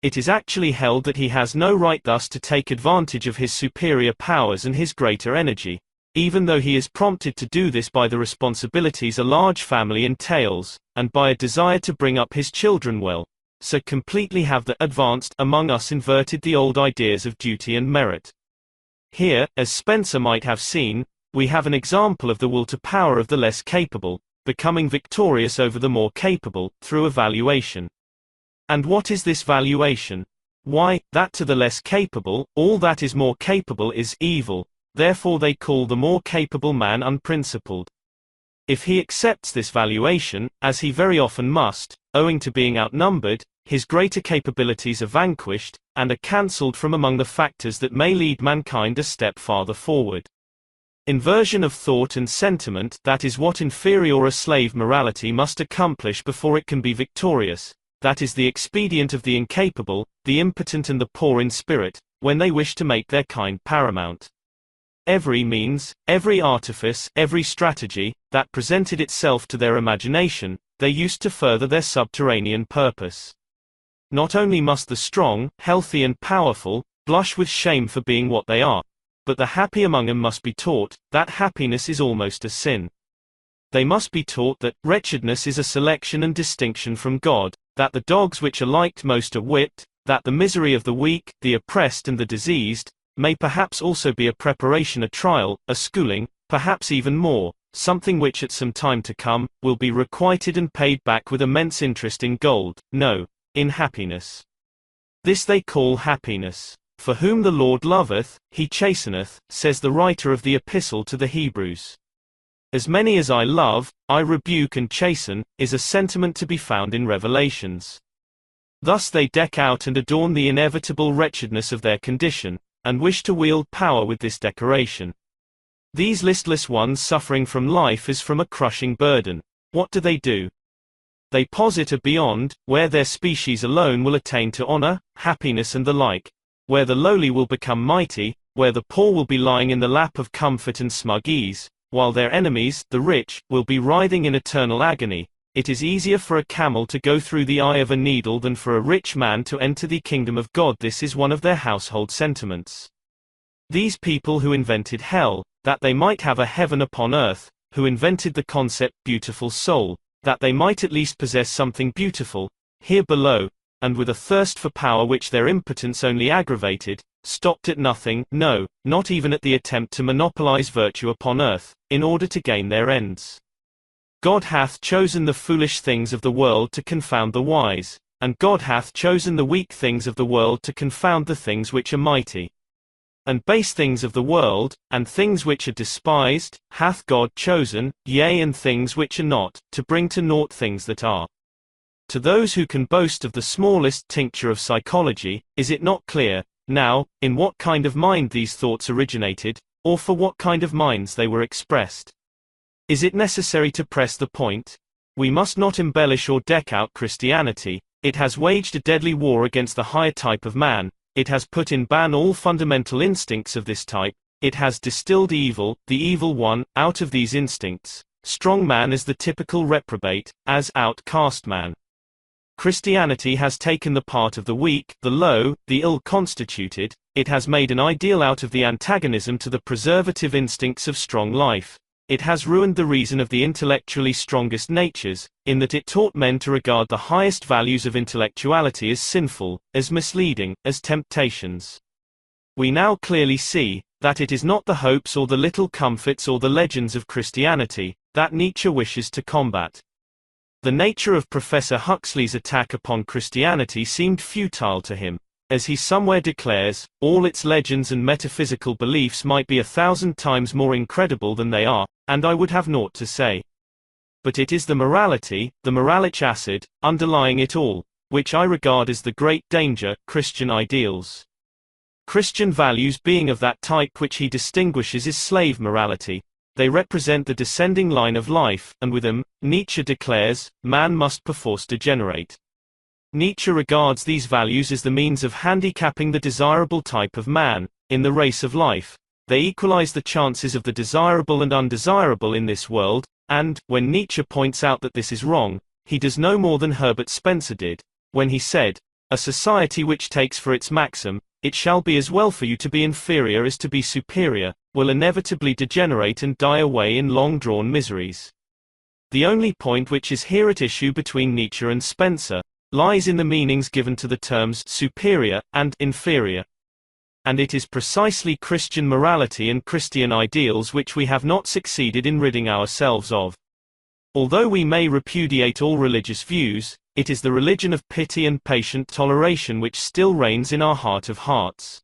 It is actually held that he has no right thus to take advantage of his superior powers and his greater energy, even though he is prompted to do this by the responsibilities a large family entails, and by a desire to bring up his children well. So completely have the advanced among us inverted the old ideas of duty and merit. Here, as Spencer might have seen, we have an example of the will to power of the less capable, becoming victorious over the more capable, through a valuation. And what is this valuation? Why, that to the less capable, all that is more capable is evil, therefore they call the more capable man unprincipled. If he accepts this valuation, as he very often must, owing to being outnumbered, his greater capabilities are vanquished, and are cancelled from among the factors that may lead mankind a step farther forward. Inversion of thought and sentiment, that is what inferior or slave morality must accomplish before it can be victorious, that is the expedient of the incapable, the impotent and the poor in spirit, when they wish to make their kind paramount. Every means, every artifice, every strategy, that presented itself to their imagination, they used to further their subterranean purpose. Not only must the strong, healthy and powerful, blush with shame for being what they are, but the happy among them must be taught, that happiness is almost a sin. They must be taught that, wretchedness is a selection and distinction from God, that the dogs which are liked most are whipped, that the misery of the weak, the oppressed and the diseased, may perhaps also be a preparation, a trial, a schooling, perhaps even more, something which at some time to come, will be requited and paid back with immense interest in gold, no, in happiness. This they call happiness. For whom the Lord loveth, he chasteneth, says the writer of the Epistle to the Hebrews. As many as I love, I rebuke and chasten, is a sentiment to be found in Revelations. Thus they deck out and adorn the inevitable wretchedness of their condition, and wish to wield power with this decoration. These listless ones suffering from life as from a crushing burden, what do? They posit a beyond, where their species alone will attain to honor, happiness and the like, where the lowly will become mighty, where the poor will be lying in the lap of comfort and smug ease, while their enemies, the rich, will be writhing in eternal agony. It is easier for a camel to go through the eye of a needle than for a rich man to enter the kingdom of God. This is one of their household sentiments. These people who invented hell, that they might have a heaven upon earth, who invented the concept beautiful soul, that they might at least possess something beautiful, here below, and with a thirst for power which their impotence only aggravated, stopped at nothing, no, not even at the attempt to monopolize virtue upon earth, in order to gain their ends. God hath chosen the foolish things of the world to confound the wise, and God hath chosen the weak things of the world to confound the things which are mighty. And base things of the world, and things which are despised, hath God chosen, yea, and things which are not, to bring to naught things that are. To those who can boast of the smallest tincture of psychology, is it not clear, now, in what kind of mind these thoughts originated, or for what kind of minds they were expressed? Is it necessary to press the point? We must not embellish or deck out Christianity. It has waged a deadly war against the higher type of man. It has put in ban all fundamental instincts of this type. It has distilled evil, the evil one, out of these instincts. Strong man is the typical reprobate, as outcast man. Christianity has taken the part of the weak, the low, the ill-constituted. It has made an ideal out of the antagonism to the preservative instincts of strong life. It has ruined the reason of the intellectually strongest natures, in that it taught men to regard the highest values of intellectuality as sinful, as misleading, as temptations. We now clearly see that it is not the hopes or the little comforts or the legends of Christianity that Nietzsche wishes to combat. The nature of Professor Huxley's attack upon Christianity seemed futile to him. As he somewhere declares, all its legends and metaphysical beliefs might be 1,000 times more incredible than they are, and I would have naught to say. But it is the morality, the moralic acid, underlying it all, which I regard as the great danger, Christian ideals. Christian values being of that type which he distinguishes as slave morality. They represent the descending line of life, and with them, Nietzsche declares, man must perforce degenerate. Nietzsche regards these values as the means of handicapping the desirable type of man. In the race of life, they equalize the chances of the desirable and undesirable in this world, and, when Nietzsche points out that this is wrong, he does no more than Herbert Spencer did, when he said, "A society which takes for its maxim, 'It shall be as well for you to be inferior as to be superior,' will inevitably degenerate and die away in long-drawn miseries." The only point which is here at issue between Nietzsche and Spencer lies in the meanings given to the terms superior and inferior. And it is precisely Christian morality and Christian ideals which we have not succeeded in ridding ourselves of. Although we may repudiate all religious views, it is the religion of pity and patient toleration which still reigns in our heart of hearts.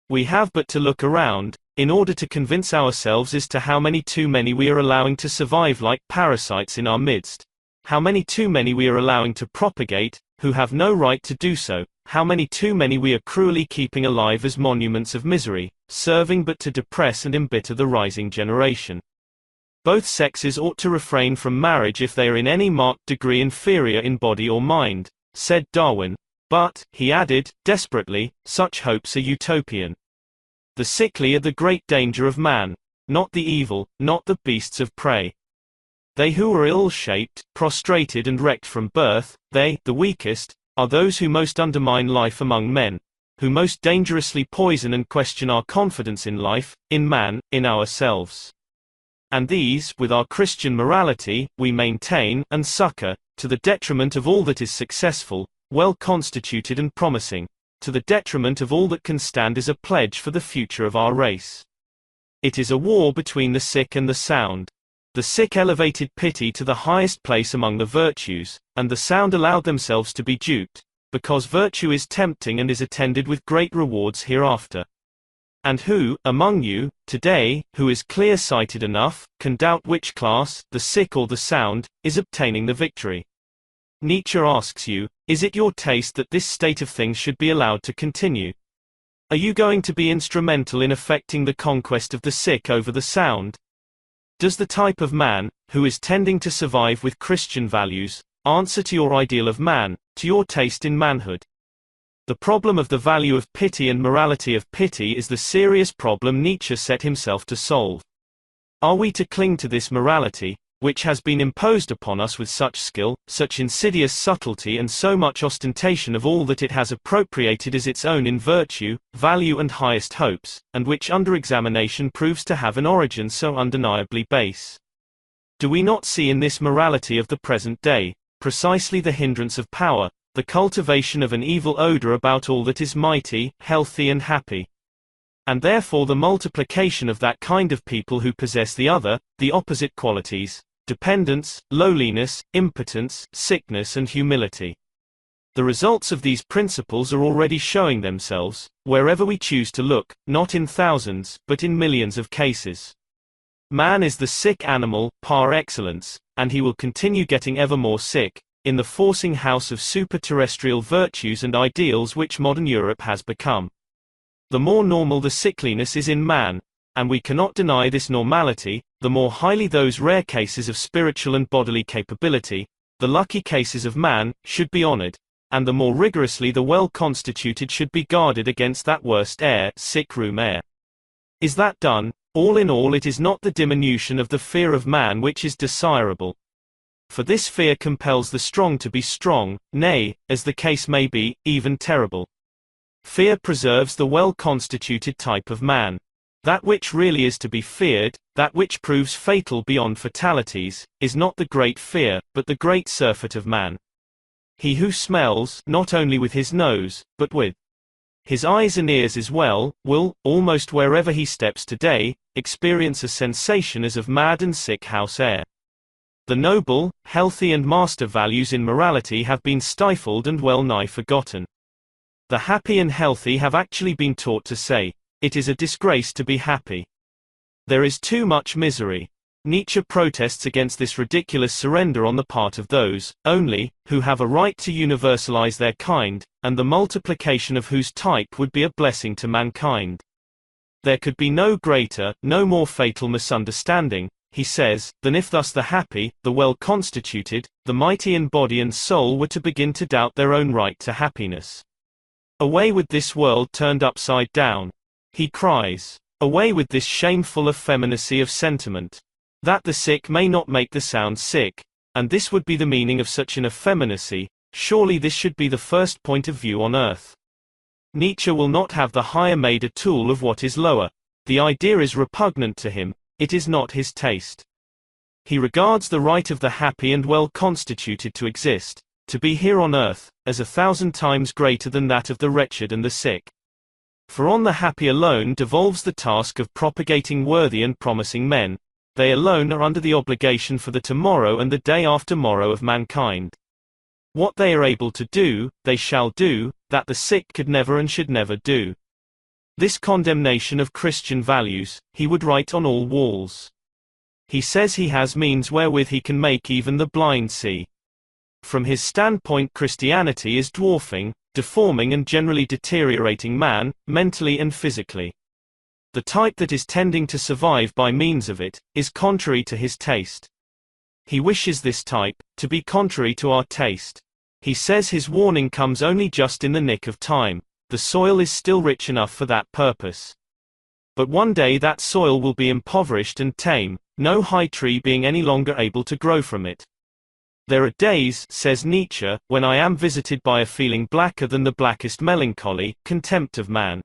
We have but to look around, in order to convince ourselves as to how many too many we are allowing to survive like parasites in our midst. How many too many we are allowing to propagate, who have no right to do so, how many too many we are cruelly keeping alive as monuments of misery, serving but to depress and embitter the rising generation. Both sexes ought to refrain from marriage if they are in any marked degree inferior in body or mind, said Darwin. But, he added, desperately, such hopes are utopian. The sickly are the great danger of man, not the evil, not the beasts of prey. They who are ill-shaped, prostrated and wrecked from birth, they, the weakest, are those who most undermine life among men, who most dangerously poison and question our confidence in life, in man, in ourselves. And these, with our Christian morality, we maintain and succor, to the detriment of all that is successful, well-constituted and promising, to the detriment of all that can stand as a pledge for the future of our race. It is a war between the sick and the sound. The sick elevated pity to the highest place among the virtues, and the sound allowed themselves to be duped, because virtue is tempting and is attended with great rewards hereafter. And who, among you, today, who is clear-sighted enough, can doubt which class, the sick or the sound, is obtaining the victory? Nietzsche asks you, is it your taste that this state of things should be allowed to continue? Are you going to be instrumental in effecting the conquest of the sick over the sound? Does the type of man, who is tending to survive with Christian values, answer to your ideal of man, to your taste in manhood? The problem of the value of pity and morality of pity is the serious problem Nietzsche set himself to solve. Are we to cling to this morality, which has been imposed upon us with such skill, such insidious subtlety and so much ostentation of all that it has appropriated as its own in virtue, value and highest hopes, and which under examination proves to have an origin so undeniably base? Do we not see in this morality of the present day, precisely the hindrance of power, the cultivation of an evil odor about all that is mighty, healthy and happy? And therefore the multiplication of that kind of people who possess the other, the opposite qualities, dependence, lowliness, impotence, sickness and humility. The results of these principles are already showing themselves, wherever we choose to look, not in thousands, but in millions of cases. Man is the sick animal, par excellence, and he will continue getting ever more sick, in the forcing house of super-terrestrial virtues and ideals which modern Europe has become. The more normal the sickliness is in man, and we cannot deny this normality, the more highly those rare cases of spiritual and bodily capability, the lucky cases of man, should be honored, and the more rigorously the well-constituted should be guarded against that worst air, sick-room air. Is that done? All in all, it is not the diminution of the fear of man which is desirable. For this fear compels the strong to be strong, nay, as the case may be, even terrible. Fear preserves the well-constituted type of man. That which really is to be feared, that which proves fatal beyond fatalities, is not the great fear, but the great surfeit of man. He who smells, not only with his nose, but with his eyes and ears as well, will, almost wherever he steps today, experience a sensation as of mad and sick house air. The noble, healthy and master values in morality have been stifled and well nigh forgotten. The happy and healthy have actually been taught to say, "It is a disgrace to be happy. There is too much misery." Nietzsche protests against this ridiculous surrender on the part of those, only, who have a right to universalize their kind, and the multiplication of whose type would be a blessing to mankind. There could be no greater, no more fatal misunderstanding, he says, than if thus the happy, the well-constituted, the mighty in body and soul were to begin to doubt their own right to happiness. Away with this world turned upside down, he cries. Away with this shameful effeminacy of sentiment. That the sick may not make the sound sick, and this would be the meaning of such an effeminacy, surely this should be the first point of view on earth. Nietzsche will not have the higher made a tool of what is lower. The idea is repugnant to him, it is not his taste. He regards the right of the happy and well-constituted to exist, to be here on earth, as 1,000 times greater than that of the wretched and the sick. For on the happy alone devolves the task of propagating worthy and promising men. They alone are under the obligation for the tomorrow and the day after morrow of mankind. What they are able to do, they shall do, that the sick could never and should never do. This condemnation of Christian values, he would write on all walls. He says he has means wherewith he can make even the blind see. From his standpoint, Christianity is dwarfing, deforming and generally deteriorating man, mentally and physically. The type that is tending to survive by means of it, is contrary to his taste. He wishes this type, to be contrary to our taste. He says his warning comes only just in the nick of time, the soil is still rich enough for that purpose. But one day that soil will be impoverished and tame, no high tree being any longer able to grow from it. There are days, says Nietzsche, when I am visited by a feeling blacker than the blackest melancholy, contempt of man.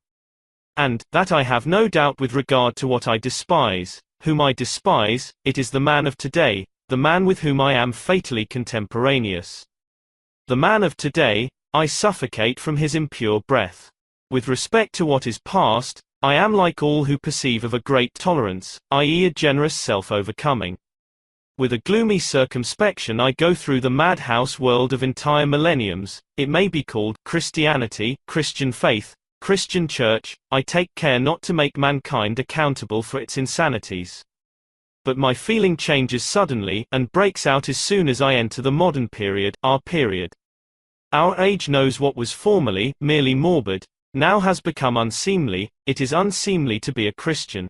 And, that I have no doubt with regard to what I despise, whom I despise, it is the man of today, the man with whom I am fatally contemporaneous. The man of today, I suffocate from his impure breath. With respect to what is past, I am like all who perceive of a great tolerance, i.e. a generous self-overcoming. With a gloomy circumspection I go through the madhouse world of entire millenniums, it may be called Christianity, Christian faith, Christian church, I take care not to make mankind accountable for its insanities. But my feeling changes suddenly, and breaks out as soon as I enter the modern period, our period. Our age knows what was formerly merely morbid, now has become unseemly. It is unseemly to be a Christian.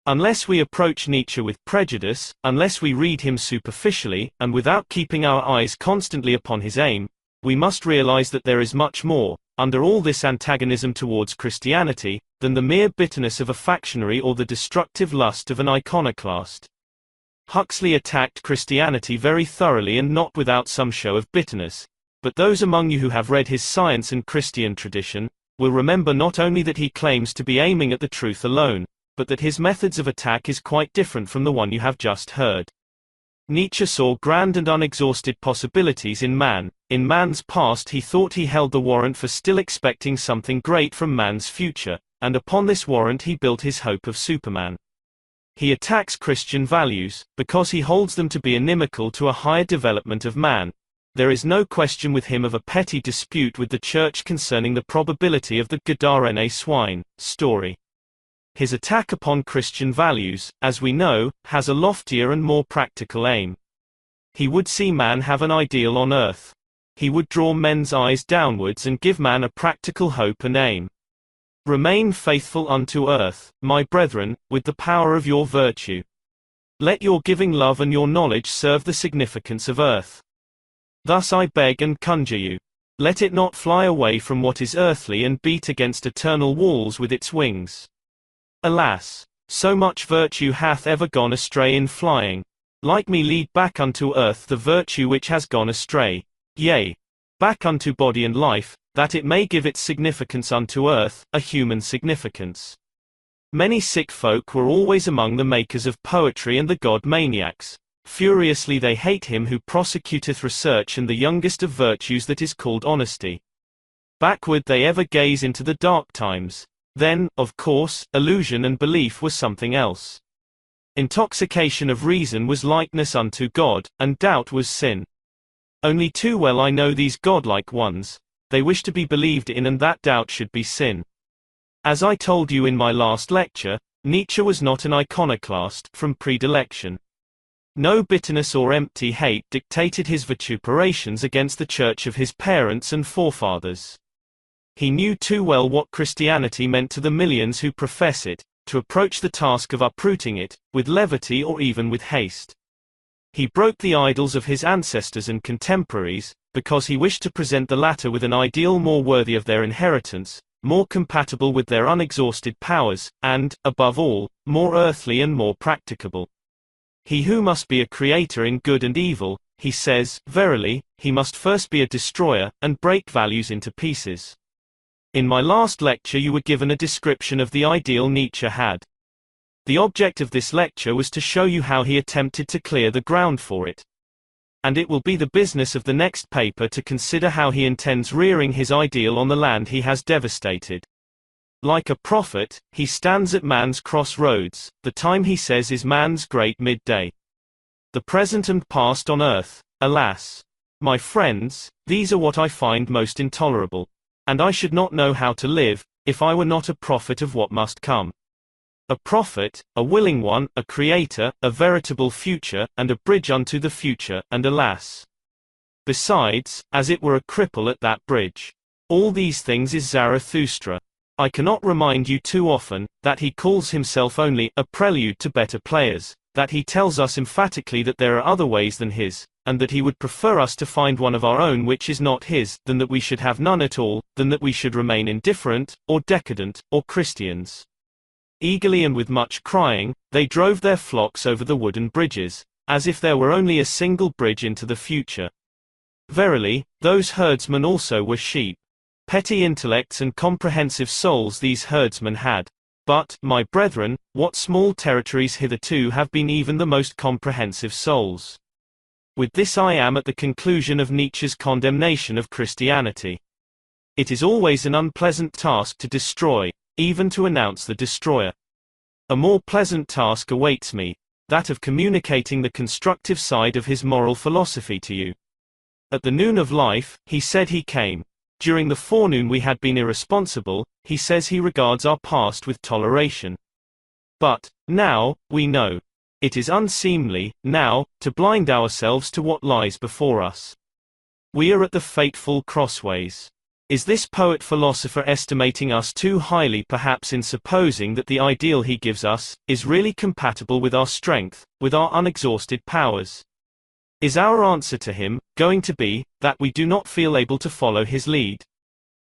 Unless we approach Nietzsche with prejudice, unless we read him superficially, and without keeping our eyes constantly upon his aim, we must realize that there is much more, under all this antagonism towards Christianity, than the mere bitterness of a factionary or the destructive lust of an iconoclast. Huxley attacked Christianity very thoroughly and not without some show of bitterness, but those among you who have read his Science and Christian Tradition, will remember not only that he claims to be aiming at the truth alone, but that his methods of attack is quite different from the one you have just heard. Nietzsche saw grand and unexhausted possibilities in man. In man's past he thought he held the warrant for still expecting something great from man's future, and upon this warrant he built his hope of Superman. He attacks Christian values, because he holds them to be inimical to a higher development of man. There is no question with him of a petty dispute with the Church concerning the probability of the Gadarene swine story. His attack upon Christian values, as we know, has a loftier and more practical aim. He would see man have an ideal on earth. He would draw men's eyes downwards and give man a practical hope and aim. Remain faithful unto earth, my brethren, with the power of your virtue. Let your giving love and your knowledge serve the significance of earth. Thus I beg and conjure you. Let it not fly away from what is earthly and beat against eternal walls with its wings. Alas! So much virtue hath ever gone astray in flying. Like me lead back unto earth the virtue which has gone astray. Yea, back unto body and life, that it may give its significance unto earth, a human significance. Many sick folk were always among the makers of poetry and the god-maniacs. Furiously they hate him who prosecuteth research and the youngest of virtues that is called honesty. Backward they ever gaze into the dark times. Then, of course, illusion and belief were something else. Intoxication of reason was likeness unto God, and doubt was sin. Only too well I know these godlike ones. They wish to be believed in and that doubt should be sin. As I told you in my last lecture, Nietzsche was not an iconoclast from predilection. No bitterness or empty hate dictated his vituperations against the church of his parents and forefathers. He knew too well what Christianity meant to the millions who profess it, to approach the task of uprooting it, with levity or even with haste. He broke the idols of his ancestors and contemporaries, because he wished to present the latter with an ideal more worthy of their inheritance, more compatible with their unexhausted powers, and, above all, more earthly and more practicable. He who must be a creator in good and evil, he says, verily, he must first be a destroyer, and break values into pieces. In my last lecture you were given a description of the ideal Nietzsche had. The object of this lecture was to show you how he attempted to clear the ground for it. And it will be the business of the next paper to consider how he intends rearing his ideal on the land he has devastated. Like a prophet, he stands at man's crossroads. The time he says is man's great midday. The present and past on earth, alas! My friends, these are what I find most intolerable. And I should not know how to live, if I were not a prophet of what must come. A prophet, a willing one, a creator, a veritable future, and a bridge unto the future, and alas! Besides, as it were a cripple at that bridge. All these things is Zarathustra. I cannot remind you too often, that he calls himself only a prelude to better players, that he tells us emphatically that there are other ways than his, and that he would prefer us to find one of our own which is not his, than that we should have none at all, than that we should remain indifferent, or decadent, or Christians. Eagerly and with much crying, they drove their flocks over the wooden bridges, as if there were only a single bridge into the future. Verily, those herdsmen also were sheep. Petty intellects and comprehensive souls these herdsmen had. But, my brethren, what small territories hitherto have been even the most comprehensive souls. With this I am at the conclusion of Nietzsche's condemnation of Christianity. It is always an unpleasant task to destroy, even to announce the destroyer. A more pleasant task awaits me, that of communicating the constructive side of his moral philosophy to you. At the noon of life, he said he came. During the forenoon we had been irresponsible, he says he regards our past with toleration. But, now, we know. It is unseemly, now, to blind ourselves to what lies before us. We are at the fateful crossways. Is this poet-philosopher estimating us too highly perhaps in supposing that the ideal he gives us, is really compatible with our strength, with our unexhausted powers? Is our answer to him, going to be, that we do not feel able to follow his lead?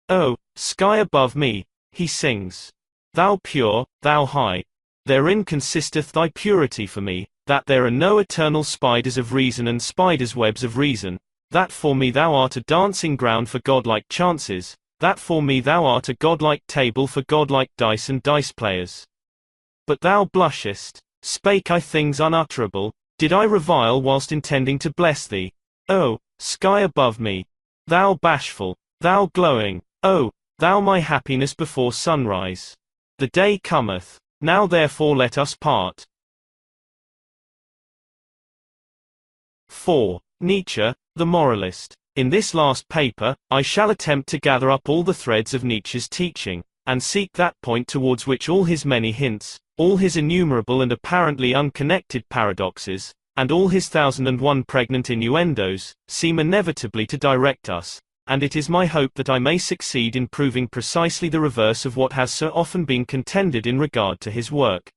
Oh, sky above me, he sings. Thou pure, thou high. Therein consisteth thy purity for me, that there are no eternal spiders of reason and spiders' webs of reason, that for me thou art a dancing ground for godlike chances, that for me thou art a godlike table for godlike dice and dice players. But thou blushest, spake I things unutterable, Did I revile whilst intending to bless thee? O, sky above me! Thou bashful, thou glowing, O, thou my happiness before sunrise! The day cometh. Now therefore let us part. 4. Nietzsche, the moralist. In this last paper, I shall attempt to gather up all the threads of Nietzsche's teaching, and seek that point towards which all his many hints, all his innumerable and apparently unconnected paradoxes, and all his 1001 pregnant innuendos, seem inevitably to direct us, and it is my hope that I may succeed in proving precisely the reverse of what has so often been contended in regard to his work.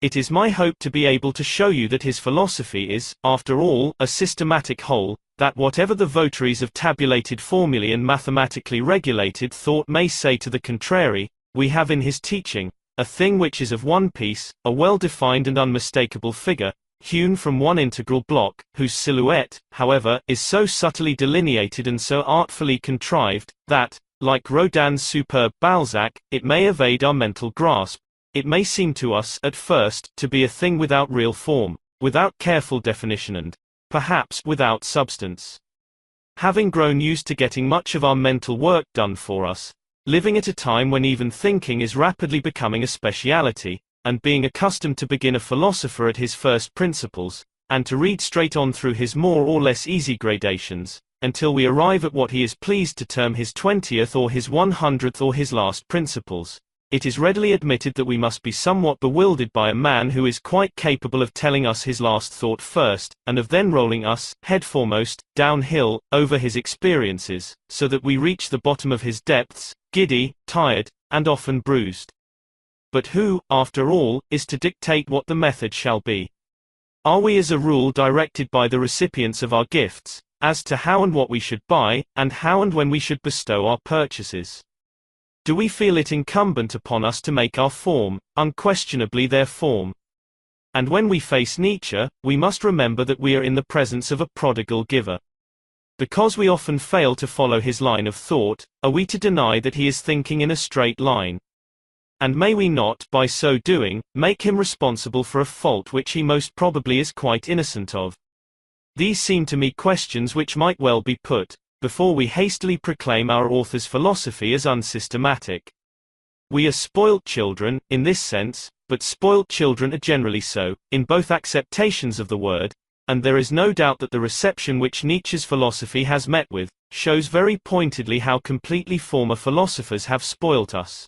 It is my hope to be able to show you that his philosophy is, after all, a systematic whole, that whatever the votaries of tabulated formulae and mathematically regulated thought may say to the contrary, we have in his teaching a thing which is of one piece, a well-defined and unmistakable figure, hewn from one integral block, whose silhouette, however, is so subtly delineated and so artfully contrived, that, like Rodin's superb Balzac, it may evade our mental grasp. It may seem to us, at first, to be a thing without real form, without careful definition and, perhaps, without substance. Having grown used to getting much of our mental work done for us, living at a time when even thinking is rapidly becoming a speciality, and being accustomed to begin a philosopher at his first principles, and to read straight on through his more or less easy gradations, until we arrive at what he is pleased to term his 20th or his 100th or his last principles, it is readily admitted that we must be somewhat bewildered by a man who is quite capable of telling us his last thought first, and of then rolling us, head foremost, downhill, over his experiences, so that we reach the bottom of his depths, giddy, tired, and often bruised. But who, after all, is to dictate what the method shall be? Are we as a rule directed by the recipients of our gifts, as to how and what we should buy, and how and when we should bestow our purchases? Do we feel it incumbent upon us to make our form, unquestionably their form? And when we face Nietzsche, we must remember that we are in the presence of a prodigal giver. Because we often fail to follow his line of thought, are we to deny that he is thinking in a straight line? And may we not, by so doing, make him responsible for a fault which he most probably is quite innocent of? These seem to me questions which might well be put, before we hastily proclaim our author's philosophy as unsystematic. We are spoilt children, in this sense, but spoilt children are generally so, in both acceptations of the word, and there is no doubt that the reception which Nietzsche's philosophy has met with, shows very pointedly how completely former philosophers have spoilt us.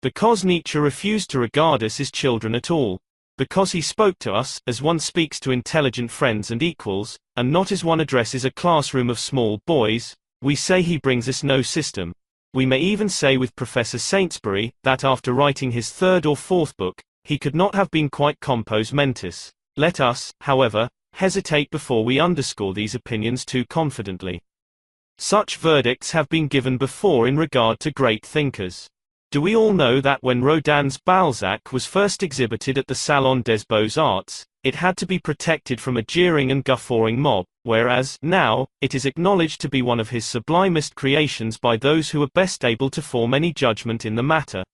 Because Nietzsche refused to regard us as children at all, because he spoke to us, as one speaks to intelligent friends and equals, and not as one addresses a classroom of small boys, we say he brings us no system. We may even say with Professor Saintsbury, that after writing his third or fourth book, he could not have been quite compos mentis. Let us, however, hesitate before we underscore these opinions too confidently. Such verdicts have been given before in regard to great thinkers. Do we all know that when Rodin's Balzac was first exhibited at the Salon des Beaux-Arts, it had to be protected from a jeering and guffawing mob, whereas, now, it is acknowledged to be one of his sublimest creations by those who are best able to form any judgment in the matter?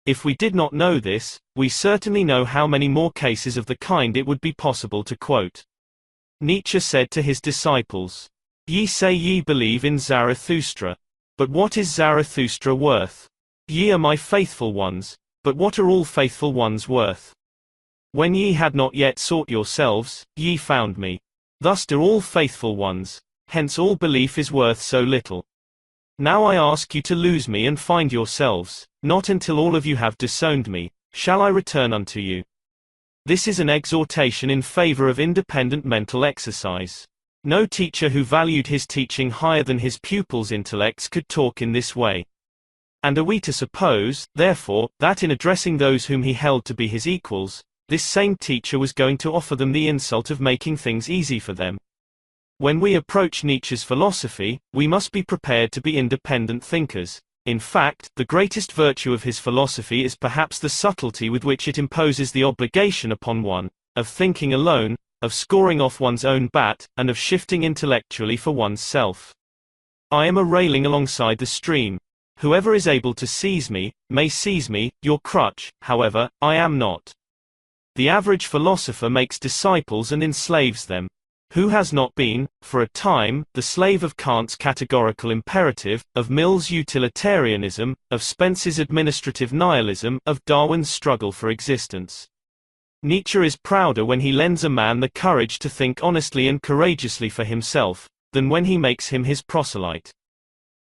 If we did not know this, we certainly know how many more cases of the kind it would be possible to quote. Nietzsche said to his disciples, "Ye say ye believe in Zarathustra. But what is Zarathustra worth? Ye are my faithful ones, but what are all faithful ones worth? When ye had not yet sought yourselves, ye found me. Thus do all faithful ones, hence all belief is worth so little. Now I ask you to lose me and find yourselves, not until all of you have disowned me, shall I return unto you." This is an exhortation in favor of independent mental exercise. No teacher who valued his teaching higher than his pupils' intellects could talk in this way. And are we to suppose, therefore, that in addressing those whom he held to be his equals, this same teacher was going to offer them the insult of making things easy for them? When we approach Nietzsche's philosophy, we must be prepared to be independent thinkers. In fact, the greatest virtue of his philosophy is perhaps the subtlety with which it imposes the obligation upon one, of thinking alone, of scoring off one's own bat, and of shifting intellectually for one's self. I am a railing alongside the stream. Whoever is able to seize me, may seize me, your crutch, however, I am not. The average philosopher makes disciples and enslaves them. Who has not been, for a time, the slave of Kant's categorical imperative, of Mill's utilitarianism, of Spence's administrative nihilism, of Darwin's struggle for existence? Nietzsche is prouder when he lends a man the courage to think honestly and courageously for himself, than when he makes him his proselyte.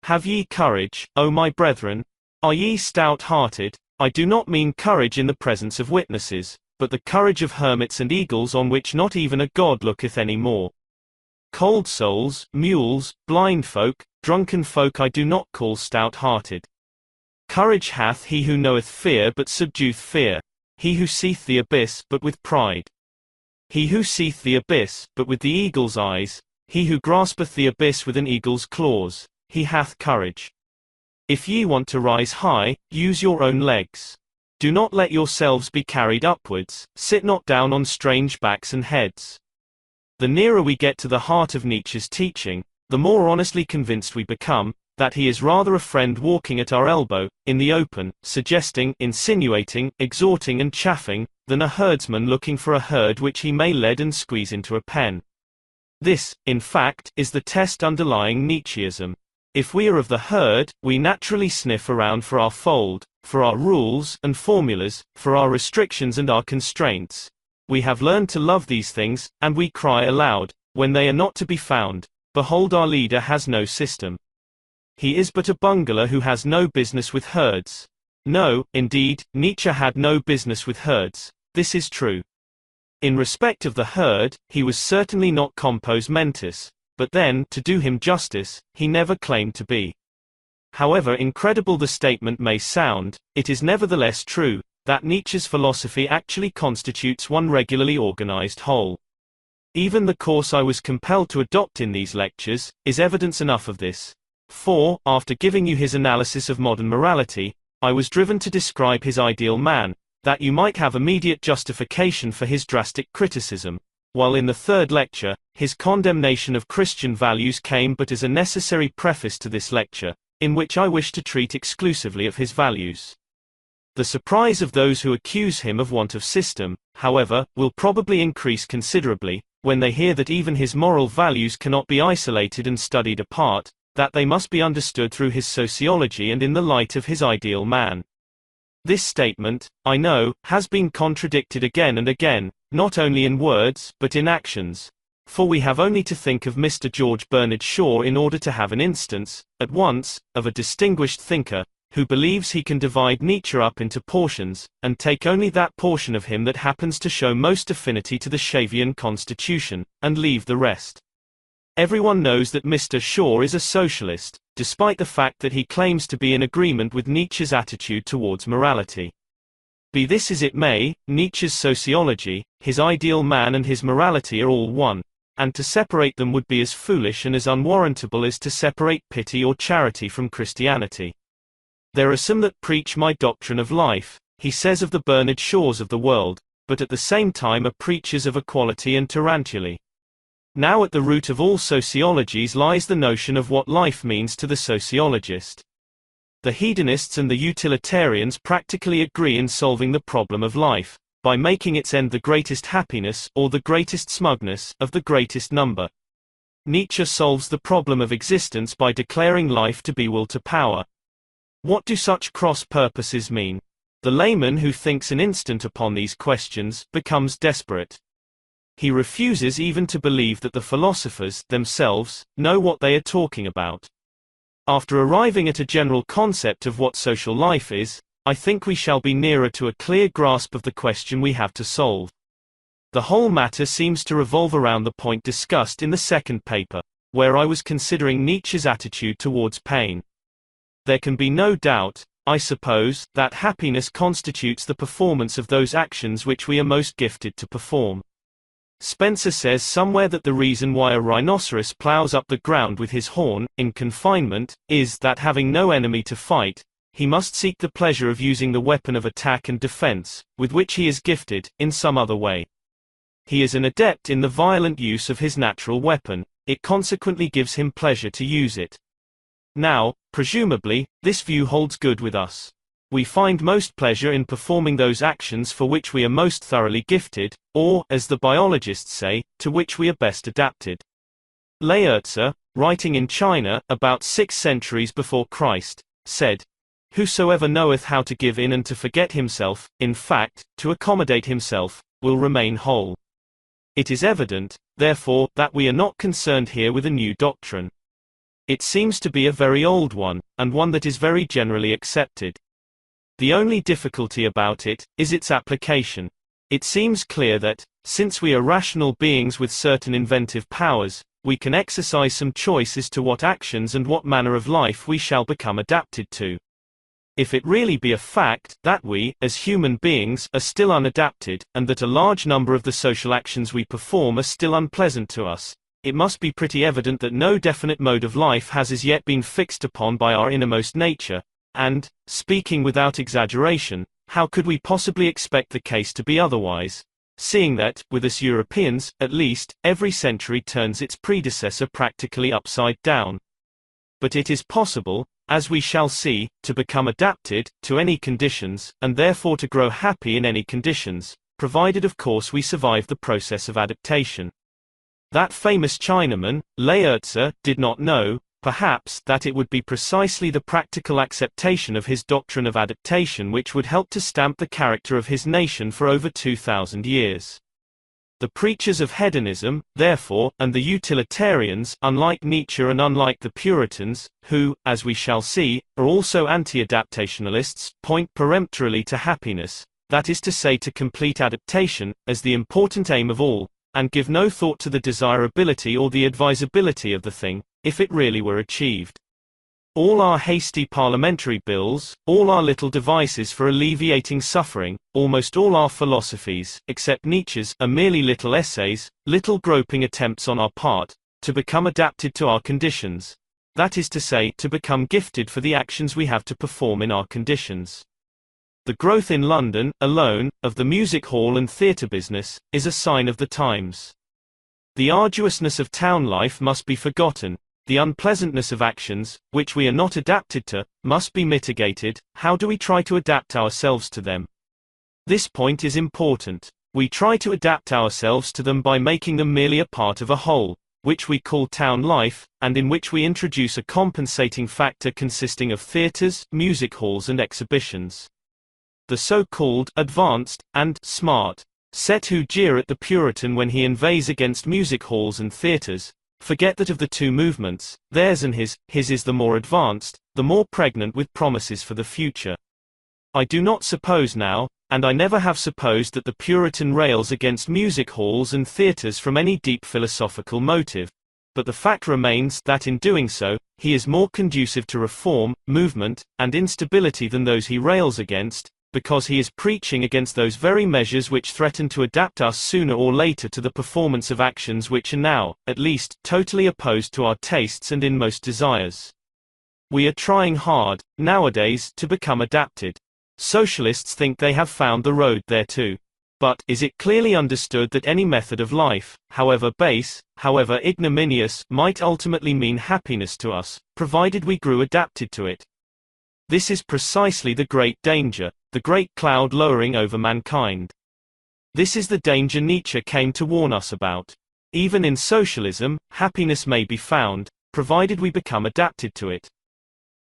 Have ye courage, O my brethren? Are ye stout-hearted? I do not mean courage in the presence of witnesses, but the courage of hermits and eagles on which not even a god looketh any more. Cold souls, mules, blind folk, drunken folk I do not call stout-hearted. Courage hath he who knoweth fear but subdueth fear, he who seeth the abyss but with pride. He who seeth the abyss but with the eagle's eyes, he who graspeth the abyss with an eagle's claws, he hath courage. If ye want to rise high, use your own legs. Do not let yourselves be carried upwards, sit not down on strange backs and heads. The nearer we get to the heart of Nietzsche's teaching, the more honestly convinced we become, that he is rather a friend walking at our elbow, in the open, suggesting, insinuating, exhorting and chaffing, than a herdsman looking for a herd which he may lead and squeeze into a pen. This, in fact, is the test underlying Nietzscheism. If we are of the herd, we naturally sniff around for our fold, for our rules and formulas, for our restrictions and our constraints. We have learned to love these things, and we cry aloud, when they are not to be found, behold, our leader has no system. He is but a bungler who has no business with herds. No, indeed, Nietzsche had no business with herds, this is true. In respect of the herd, he was certainly not compos mentis, but then, to do him justice, he never claimed to be. However incredible the statement may sound, it is nevertheless true, that Nietzsche's philosophy actually constitutes one regularly organized whole. Even the course I was compelled to adopt in these lectures, is evidence enough of this. For, after giving you his analysis of modern morality, I was driven to describe his ideal man, that you might have immediate justification for his drastic criticism, while in the third lecture, his condemnation of Christian values came but as a necessary preface to this lecture, in which I wish to treat exclusively of his values. The surprise of those who accuse him of want of system, however, will probably increase considerably, when they hear that even his moral values cannot be isolated and studied apart, that they must be understood through his sociology and in the light of his ideal man. This statement, I know, has been contradicted again and again, not only in words, but in actions. For we have only to think of Mr. George Bernard Shaw in order to have an instance, at once, of a distinguished thinker, who believes he can divide Nietzsche up into portions, and take only that portion of him that happens to show most affinity to the Shavian constitution, and leave the rest. Everyone knows that Mr. Shaw is a socialist, despite the fact that he claims to be in agreement with Nietzsche's attitude towards morality. Be this as it may, Nietzsche's sociology, his ideal man and his morality are all one, and to separate them would be as foolish and as unwarrantable as to separate pity or charity from Christianity. There are some that preach my doctrine of life, he says of the Bernard Shaws of the world, but at the same time are preachers of equality and tarantulae. Now at the root of all sociologies lies the notion of what life means to the sociologist. The hedonists and the utilitarians practically agree in solving the problem of life, by making its end the greatest happiness, or the greatest smugness, of the greatest number. Nietzsche solves the problem of existence by declaring life to be will to power. What do such cross purposes mean? The layman who thinks an instant upon these questions, becomes desperate. He refuses even to believe that the philosophers, themselves, know what they are talking about. After arriving at a general concept of what social life is, I think we shall be nearer to a clear grasp of the question we have to solve. The whole matter seems to revolve around the point discussed in the second paper, where I was considering Nietzsche's attitude towards pain. There can be no doubt, I suppose, that happiness constitutes the performance of those actions which we are most gifted to perform. Spencer says somewhere that the reason why a rhinoceros plows up the ground with his horn, in confinement, is that having no enemy to fight, he must seek the pleasure of using the weapon of attack and defense, with which he is gifted, in some other way. He is an adept in the violent use of his natural weapon, it consequently gives him pleasure to use it. Now, presumably, this view holds good with us. we find most pleasure in performing those actions for which we are most thoroughly gifted, or, as the biologists say, to which we are best adapted. Laertser, writing in China, about 6 centuries before Christ, said, "Whosoever knoweth how to give in and to forget himself, in fact, to accommodate himself, will remain whole." It is evident, therefore, that we are not concerned here with a new doctrine. It seems to be a very old one, and one that is very generally accepted. The only difficulty about it is its application. It seems clear that, since we are rational beings with certain inventive powers, we can exercise some choice as to what actions and what manner of life we shall become adapted to. If it really be a fact that we, as human beings, are still unadapted, and that a large number of the social actions we perform are still unpleasant to us, it must be pretty evident that no definite mode of life has as yet been fixed upon by our innermost nature, and, speaking without exaggeration, how could we possibly expect the case to be otherwise, seeing that, with us Europeans, at least, every century turns its predecessor practically upside down. But it is possible, as we shall see, to become adapted to any conditions, and therefore to grow happy in any conditions, provided of course we survive the process of adaptation. That famous Chinaman, Laertser, did not know, perhaps, that it would be precisely the practical acceptation of his doctrine of adaptation which would help to stamp the character of his nation for over 2,000 years. The preachers of hedonism, therefore, and the utilitarians, unlike Nietzsche and unlike the Puritans, who, as we shall see, are also anti-adaptationalists, point peremptorily to happiness, that is to say to complete adaptation, as the important aim of all, and give no thought to the desirability or the advisability of the thing, if it really were achieved. All our hasty parliamentary bills, all our little devices for alleviating suffering, almost all our philosophies, except Nietzsche's, are merely little essays, little groping attempts on our part, to become adapted to our conditions. That is to say, to become gifted for the actions we have to perform in our conditions. The growth in London, alone, of the music hall and theatre business, is a sign of the times. The arduousness of town life must be forgotten. The unpleasantness of actions, which we are not adapted to, must be mitigated. How do we try to adapt ourselves to them? This point is important. We try to adapt ourselves to them by making them merely a part of a whole, which we call town life, and in which we introduce a compensating factor consisting of theatres, music halls and exhibitions. The so-called advanced and smart set who jeer at the Puritan when he inveighs against music halls and theatres, forget that of the two movements, theirs and his is the more advanced, the more pregnant with promises for the future. I do not suppose now, and I never have supposed that the Puritan rails against music halls and theatres from any deep philosophical motive, but the fact remains that in doing so, he is more conducive to reform, movement, and instability than those he rails against, because he is preaching against those very measures which threaten to adapt us sooner or later to the performance of actions which are now, at least, totally opposed to our tastes and inmost desires. We are trying hard, nowadays, to become adapted. Socialists think they have found the road thereto. But, is it clearly understood that any method of life, however base, however ignominious, might ultimately mean happiness to us, provided we grew adapted to it? This is precisely the great danger, the great cloud lowering over mankind. This is the danger Nietzsche came to warn us about. Even in socialism, happiness may be found, provided we become adapted to it.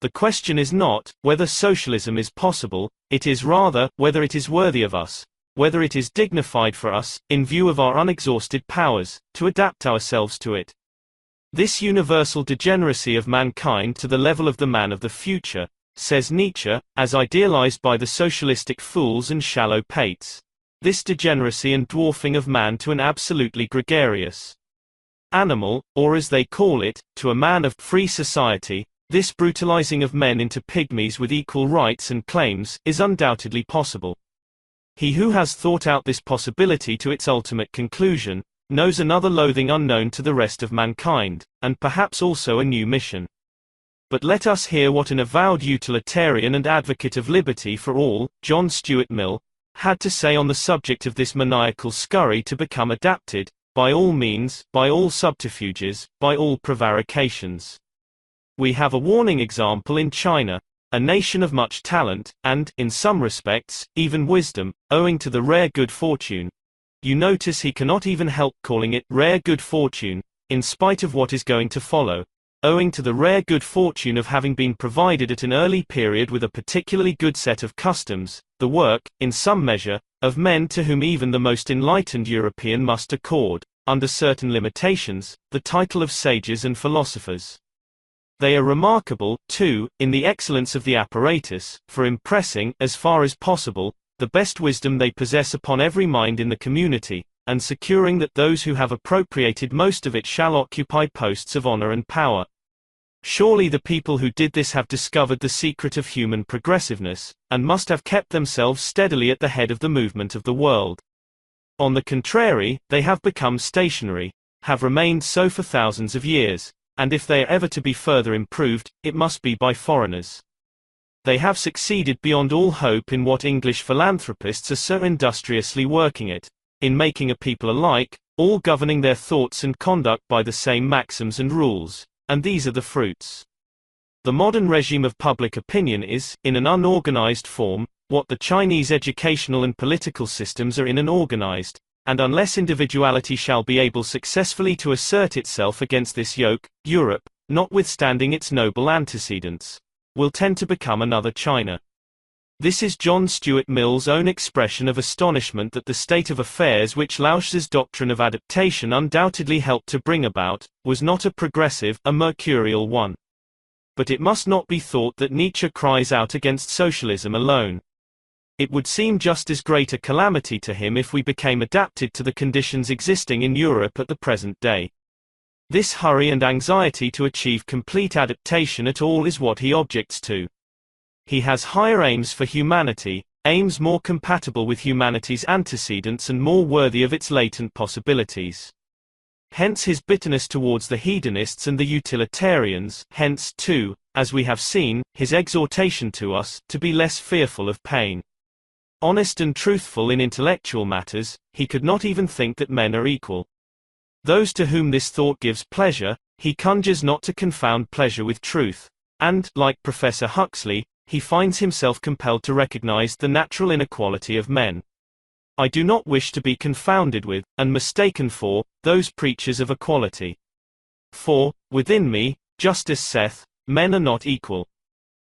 The question is not whether socialism is possible, it is rather whether it is worthy of us, whether it is dignified for us, in view of our unexhausted powers, to adapt ourselves to it. This universal degeneracy of mankind to the level of the man of the future, says Nietzsche, as idealized by the socialistic fools and shallow pates. This degeneracy and dwarfing of man to an absolutely gregarious animal, or as they call it, to a man of free society, this brutalizing of men into pygmies with equal rights and claims, is undoubtedly possible. He who has thought out this possibility to its ultimate conclusion, knows another loathing unknown to the rest of mankind, and perhaps also a new mission. But let us hear what an avowed utilitarian and advocate of liberty for all, John Stuart Mill, had to say on the subject of this maniacal scurry to become adapted, by all means, by all subterfuges, by all prevarications. We have a warning example in China. a nation of much talent, and, in some respects, even wisdom, owing to the rare good fortune. You notice he cannot even help calling it rare good fortune, in spite of what is going to follow. Owing to the rare good fortune of having been provided at an early period with a particularly good set of customs, the work, in some measure, of men to whom even the most enlightened European must accord, under certain limitations, the title of sages and philosophers. They are remarkable, too, in the excellence of the apparatus, for impressing, as far as possible, the best wisdom they possess upon every mind in the community, and securing that those who have appropriated most of it shall occupy posts of honor and power. Surely the people who did this have discovered the secret of human progressiveness, and must have kept themselves steadily at the head of the movement of the world. On the contrary, they have become stationary, have remained so for thousands of years, and if they are ever to be further improved, it must be by foreigners. They have succeeded beyond all hope in what English philanthropists are so industriously working at, in making a people alike, all governing their thoughts and conduct by the same maxims and rules, and these are the fruits. The modern regime of public opinion is, in an unorganized form, what the Chinese educational and political systems are in an organized, and unless individuality shall be able successfully to assert itself against this yoke, Europe, notwithstanding its noble antecedents, will tend to become another China. This is John Stuart Mill's own expression of astonishment that the state of affairs which Laozi's doctrine of adaptation undoubtedly helped to bring about, was not a progressive, a mercurial one. But it must not be thought that Nietzsche cries out against socialism alone. It would seem just as great a calamity to him if we became adapted to the conditions existing in Europe at the present day. This hurry and anxiety to achieve complete adaptation at all is what he objects to. He has higher aims for humanity, aims more compatible with humanity's antecedents and more worthy of its latent possibilities. Hence his bitterness towards the hedonists and the utilitarians, hence, too, as we have seen, his exhortation to us, to be less fearful of pain. Honest and truthful in intellectual matters, he could not even think that men are equal. Those to whom this thought gives pleasure, he conjures not to confound pleasure with truth, and, like Professor Huxley, he finds himself compelled to recognize the natural inequality of men. I do not wish to be confounded with, and mistaken for, those preachers of equality. For, within me, justice saith, men are not equal.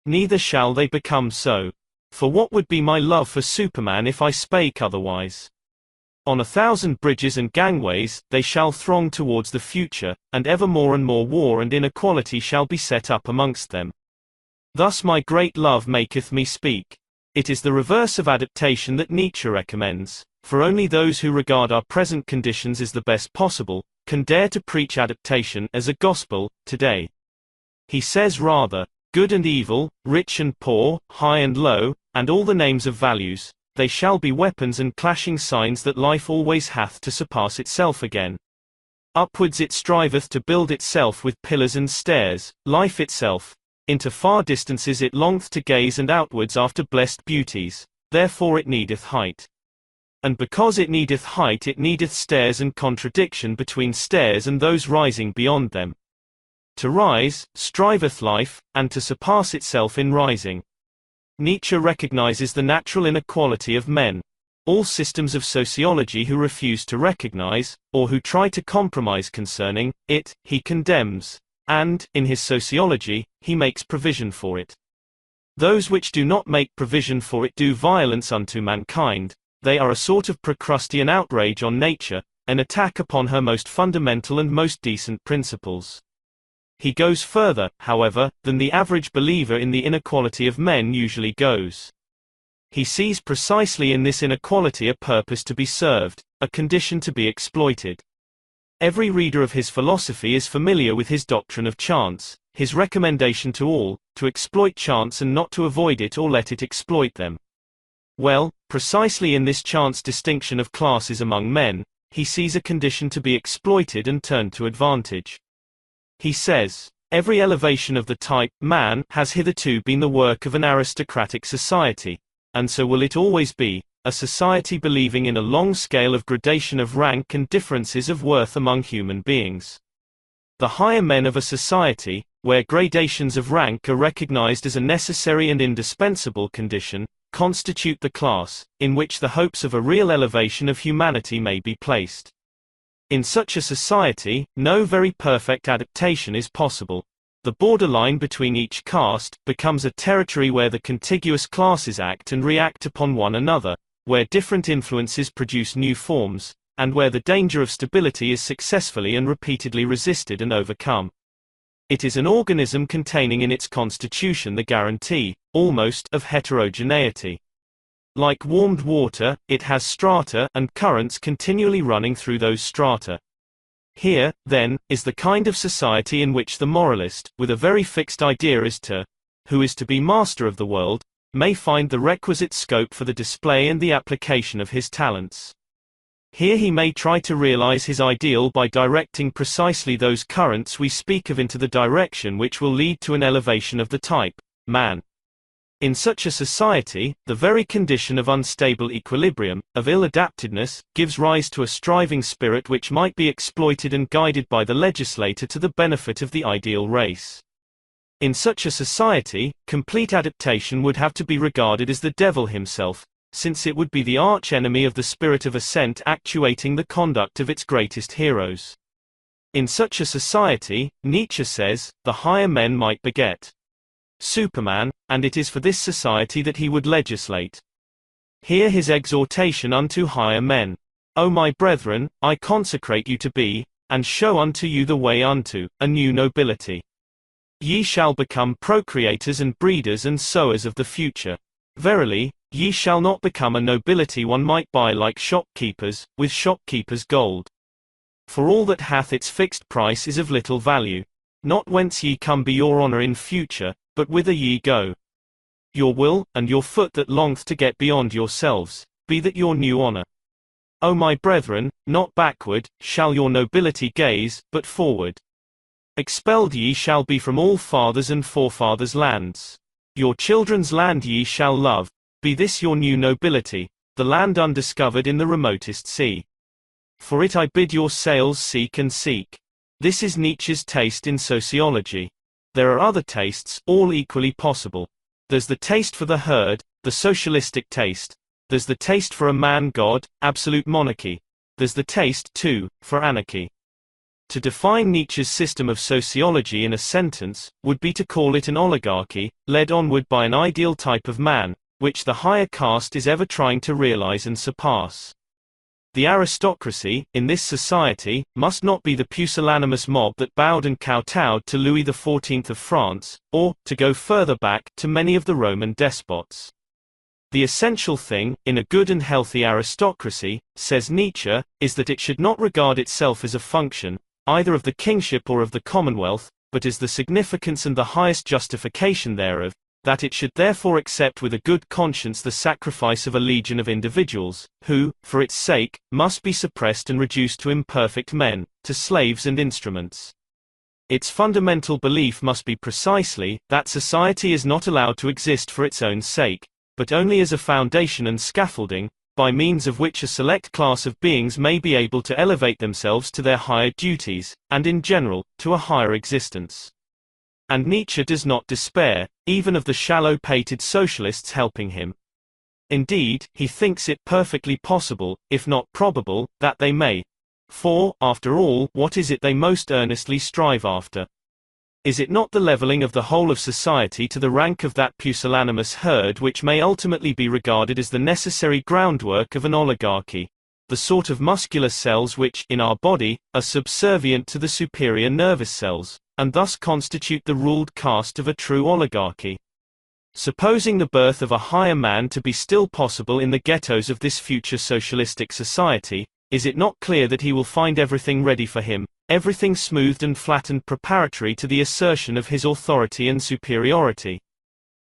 Neither shall they become so. For what would be my love for Superman if I spake otherwise? On 1,000 bridges and gangways, they shall throng towards the future, and ever more and more war and inequality shall be set up amongst them. Thus my great love maketh me speak. It is the reverse of adaptation that Nietzsche recommends, for only those who regard our present conditions as the best possible, can dare to preach adaptation as a gospel, today. He says rather, good and evil, rich and poor, high and low, and all the names of values, they shall be weapons and clashing signs that life always hath to surpass itself again. Upwards it striveth to build itself with pillars and stairs, life itself. Into far distances it longeth to gaze and outwards after blessed beauties, therefore it needeth height. And because it needeth height it needeth stairs and contradiction between stairs and those rising beyond them. To rise, striveth life, and to surpass itself in rising. Nietzsche recognizes the natural inequality of men. All systems of sociology who refuse to recognize, or who try to compromise concerning, it, he condemns. And, in his sociology, he makes provision for it. Those which do not make provision for it do violence unto mankind, they are a sort of Procrustean outrage on nature, an attack upon her most fundamental and most decent principles. He goes further, however, than the average believer in the inequality of men usually goes. He sees precisely in this inequality a purpose to be served, a condition to be exploited. Every reader of his philosophy is familiar with his doctrine of chance, his recommendation to all, to exploit chance and not to avoid it or let it exploit them. Well, precisely in this chance distinction of classes among men, he sees a condition to be exploited and turned to advantage. He says, every elevation of the type, man, has hitherto been the work of an aristocratic society, and so will it always be, a society believing in a long scale of gradation of rank and differences of worth among human beings. The higher men of a society, where gradations of rank are recognized as a necessary and indispensable condition, constitute the class, in which the hopes of a real elevation of humanity may be placed. In such a society, no very perfect adaptation is possible. The borderline between each caste becomes a territory where the contiguous classes act and react upon one another, where different influences produce new forms, and where the danger of stability is successfully and repeatedly resisted and overcome. It is an organism containing in its constitution the guarantee, almost, of heterogeneity. Like warmed water, it has strata and currents continually running through those strata. Here, then, is the kind of society in which the moralist, with a very fixed idea as to who is to be master of the world, may find the requisite scope for the display and the application of his talents. Here he may try to realize his ideal by directing precisely those currents we speak of into the direction which will lead to an elevation of the type, man. In such a society, the very condition of unstable equilibrium, of ill-adaptedness, gives rise to a striving spirit which might be exploited and guided by the legislator to the benefit of the ideal race. In such a society, complete adaptation would have to be regarded as the devil himself, since it would be the arch-enemy of the spirit of ascent actuating the conduct of its greatest heroes. In such a society, Nietzsche says, the higher men might beget Superman, and it is for this society that he would legislate. Hear his exhortation unto higher men. O my brethren, I consecrate you to be, and show unto you the way unto, a new nobility. Ye shall become procreators and breeders and sowers of the future. Verily, ye shall not become a nobility one might buy like shopkeepers, with shopkeepers' gold. For all that hath its fixed price is of little value. Not whence ye come be your honor in future, but whither ye go. Your will, and your foot that longeth to get beyond yourselves, be that your new honor. O my brethren, not backward, shall your nobility gaze, but forward. Expelled ye shall be from all fathers' and forefathers' lands. Your children's land ye shall love, be this your new nobility, the land undiscovered in the remotest sea. For it I bid your sails seek and seek. This is Nietzsche's taste in sociology. There are other tastes, all equally possible. There's the taste for the herd, the socialistic taste. There's the taste for a man-god, absolute monarchy. There's the taste, too, for anarchy. To define Nietzsche's system of sociology in a sentence, would be to call it an oligarchy, led onward by an ideal type of man, which the higher caste is ever trying to realize and surpass. The aristocracy, in this society, must not be the pusillanimous mob that bowed and kowtowed to Louis XIV of France, or, to go further back, to many of the Roman despots. The essential thing, in a good and healthy aristocracy, says Nietzsche, is that it should not regard itself as a function, either of the kingship or of the commonwealth, but as the significance and the highest justification thereof, that it should therefore accept with a good conscience the sacrifice of a legion of individuals, who, for its sake, must be suppressed and reduced to imperfect men, to slaves and instruments. Its fundamental belief must be precisely, that society is not allowed to exist for its own sake, but only as a foundation and scaffolding, by means of which a select class of beings may be able to elevate themselves to their higher duties, and in general, to a higher existence. And Nietzsche does not despair, even of the shallow-pated socialists helping him. Indeed, he thinks it perfectly possible, if not probable, that they may. For, after all, what is it they most earnestly strive after? Is it not the leveling of the whole of society to the rank of that pusillanimous herd which may ultimately be regarded as the necessary groundwork of an oligarchy? The sort of muscular cells which, in our body, are subservient to the superior nervous cells, and thus constitute the ruled caste of a true oligarchy. Supposing the birth of a higher man to be still possible in the ghettos of this future socialistic society, is it not clear that he will find everything ready for him, everything smoothed and flattened preparatory to the assertion of his authority and superiority?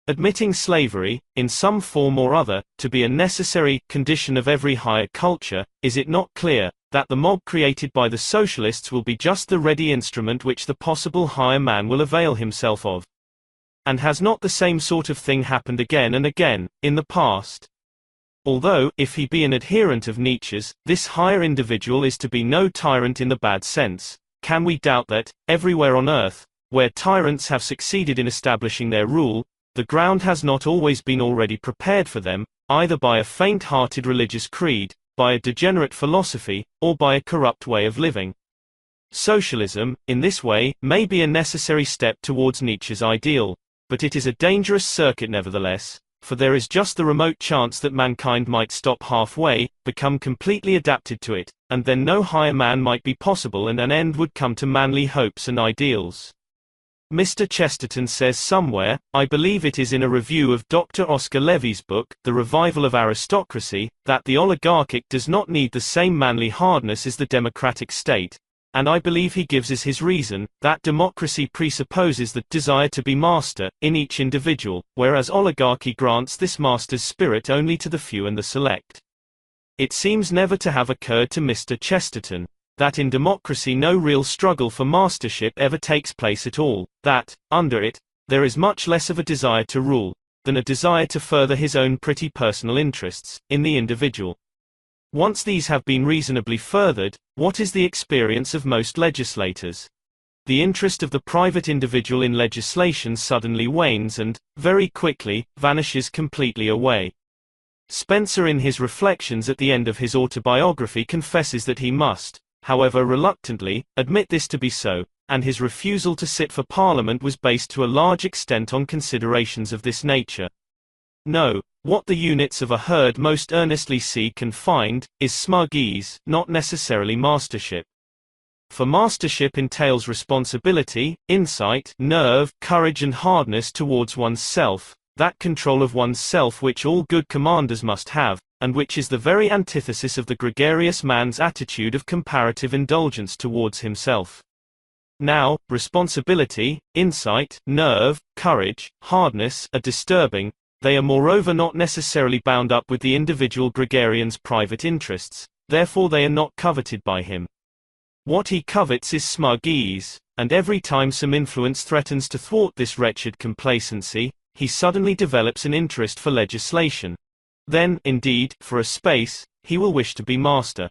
Admitting slavery, in some form or other, to be a necessary condition of every higher culture, is it not clear that the mob created by the socialists will be just the ready instrument which the possible higher man will avail himself of? And has not the same sort of thing happened again and again, in the past? Although, if he be an adherent of Nietzsche's, this higher individual is to be no tyrant in the bad sense, can we doubt that, everywhere on earth, where tyrants have succeeded in establishing their rule, the ground has not always been already prepared for them, either by a faint-hearted religious creed, by a degenerate philosophy, or by a corrupt way of living. Socialism, in this way, may be a necessary step towards Nietzsche's ideal, but it is a dangerous circuit nevertheless, for there is just the remote chance that mankind might stop halfway, become completely adapted to it, and then no higher man might be possible and an end would come to manly hopes and ideals. Mr. Chesterton says somewhere, I believe it is in a review of Dr. Oscar Levy's book, The Revival of Aristocracy, that the oligarchic does not need the same manly hardness as the democratic state, and I believe he gives as his reason, that democracy presupposes the desire to be master, in each individual, whereas oligarchy grants this master's spirit only to the few and the select. It seems never to have occurred to Mr. Chesterton, that in democracy no real struggle for mastership ever takes place at all, that, under it, there is much less of a desire to rule, than a desire to further his own pretty personal interests, in the individual. Once these have been reasonably furthered, what is the experience of most legislators? The interest of the private individual in legislation suddenly wanes and, very quickly, vanishes completely away. Spencer in his reflections at the end of his autobiography confesses that he must, however reluctantly, admit this to be so, and his refusal to sit for Parliament was based to a large extent on considerations of this nature. No, what the units of a herd most earnestly seek and find, is smug ease, not necessarily mastership. For mastership entails responsibility, insight, nerve, courage and hardness towards one's self, that control of one's self which all good commanders must have, and which is the very antithesis of the gregarious man's attitude of comparative indulgence towards himself. Now, responsibility, insight, nerve, courage, hardness are disturbing. They are moreover not necessarily bound up with the individual gregarian's private interests, therefore they are not coveted by him. What he covets is smug ease, and every time some influence threatens to thwart this wretched complacency, he suddenly develops an interest for legislation. Then, indeed, for a space, he will wish to be master.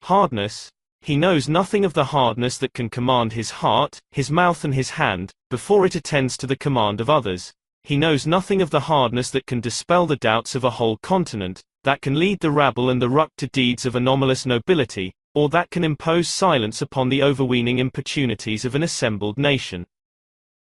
Hardness. He knows nothing of the hardness that can command his heart, his mouth and his hand, before it attends to the command of others. He knows nothing of the hardness that can dispel the doubts of a whole continent, that can lead the rabble and the ruck to deeds of anomalous nobility, or that can impose silence upon the overweening importunities of an assembled nation.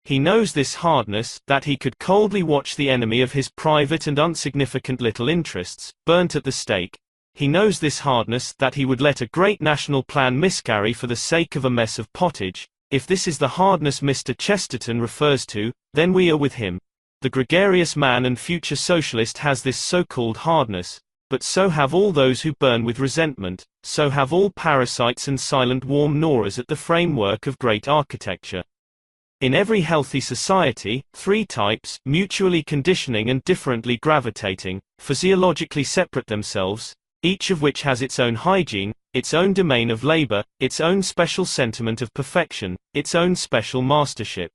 He knows this hardness, that he could coldly watch the enemy of his private and unsignificant little interests, burnt at the stake. He knows this hardness, that he would let a great national plan miscarry for the sake of a mess of pottage. If this is the hardness Mr. Chesterton refers to, then we are with him. The gregarious man and future socialist has this so-called hardness, but so have all those who burn with resentment, so have all parasites and silent warm gnawers at the framework of great architecture. In every healthy society, three types, mutually conditioning and differently gravitating, physiologically separate themselves, each of which has its own hygiene, its own domain of labor, its own special sentiment of perfection, its own special mastership.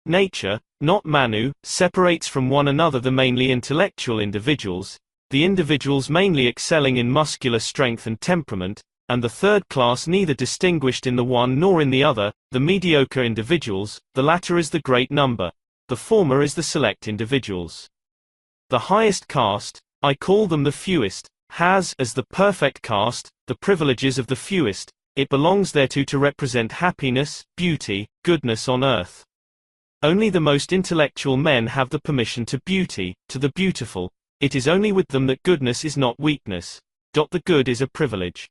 Nature, not Manu, separates from one another the mainly intellectual individuals, the individuals mainly excelling in muscular strength and temperament, and the third class neither distinguished in the one nor in the other, the mediocre individuals. The latter is the great number, the former is the select individuals. The highest caste, I call them the fewest, has, as the perfect caste, the privileges of the fewest. It belongs thereto to represent happiness, beauty, goodness on earth. Only the most intellectual men have the permission to beauty, to the beautiful. It is only with them that goodness is not weakness. The good is a privilege.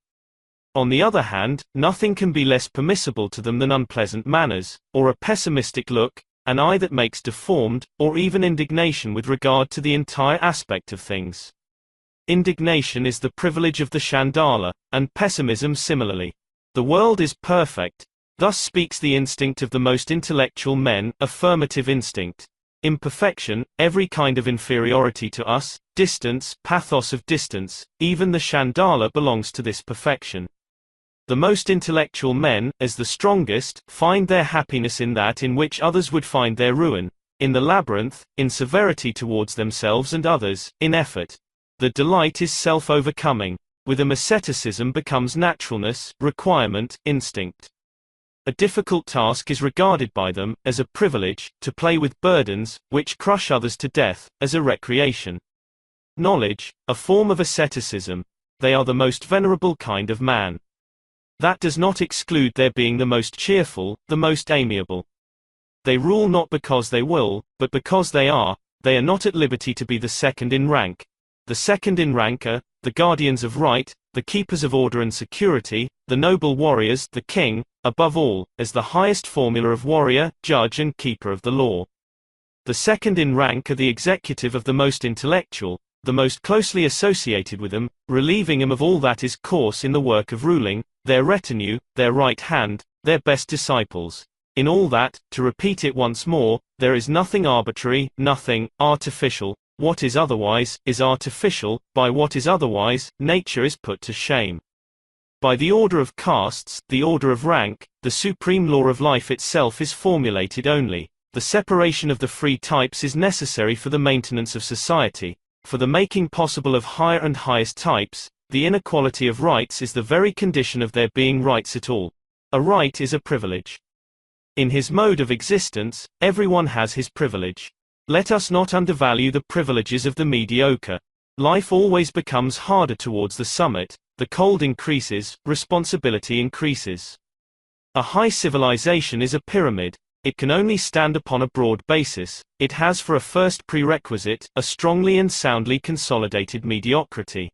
On the other hand, nothing can be less permissible to them than unpleasant manners, or a pessimistic look, an eye that makes deformed, or even indignation with regard to the entire aspect of things. Indignation is the privilege of the Chandala, and pessimism similarly. The world is perfect. Thus speaks the instinct of the most intellectual men, affirmative instinct. Imperfection, every kind of inferiority to us, distance, pathos of distance, even the Chandala belongs to this perfection. The most intellectual men, as the strongest, find their happiness in that in which others would find their ruin, in the labyrinth, in severity towards themselves and others, in effort. The delight is self-overcoming. With them asceticism becomes naturalness, requirement, instinct. A difficult task is regarded by them as a privilege, to play with burdens, which crush others to death, as a recreation. Knowledge, a form of asceticism. They are the most venerable kind of man. That does not exclude their being the most cheerful, the most amiable. They rule not because they will, but because they are not at liberty to be the second in rank. The second in rank are the guardians of right, the keepers of order and security, the noble warriors, the king, above all, as the highest formula of warrior, judge and keeper of the law. The second in rank are the executive of the most intellectual, the most closely associated with them, relieving them of all that is coarse in the work of ruling, their retinue, their right hand, their best disciples. In all that, to repeat it once more, there is nothing arbitrary, nothing artificial. What is otherwise, is artificial. By what is otherwise, nature is put to shame. By the order of castes, the order of rank, the supreme law of life itself is formulated only. The separation of the free types is necessary for the maintenance of society. For the making possible of higher and highest types, the inequality of rights is the very condition of there being rights at all. A right is a privilege. In his mode of existence, everyone has his privilege. Let us not undervalue the privileges of the mediocre. Life always becomes harder towards the summit, the cold increases, responsibility increases. A high civilization is a pyramid. It can only stand upon a broad basis. It has for a first prerequisite, a strongly and soundly consolidated mediocrity.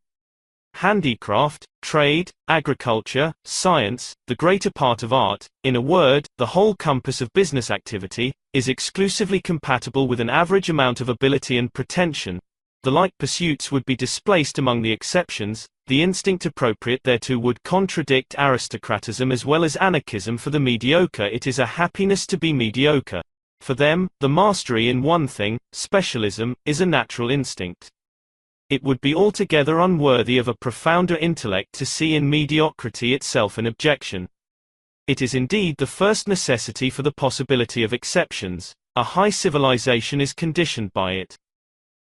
Handicraft, trade, agriculture, science, the greater part of art, in a word, the whole compass of business activity, is exclusively compatible with an average amount of ability and pretension. The like pursuits would be displaced among the exceptions. The instinct appropriate thereto would contradict aristocratism as well as anarchism. For the mediocre it is a happiness to be mediocre. For them, the mastery in one thing, specialism, is a natural instinct. It would be altogether unworthy of a profounder intellect to see in mediocrity itself an objection. It is indeed the first necessity for the possibility of exceptions. A high civilization is conditioned by it.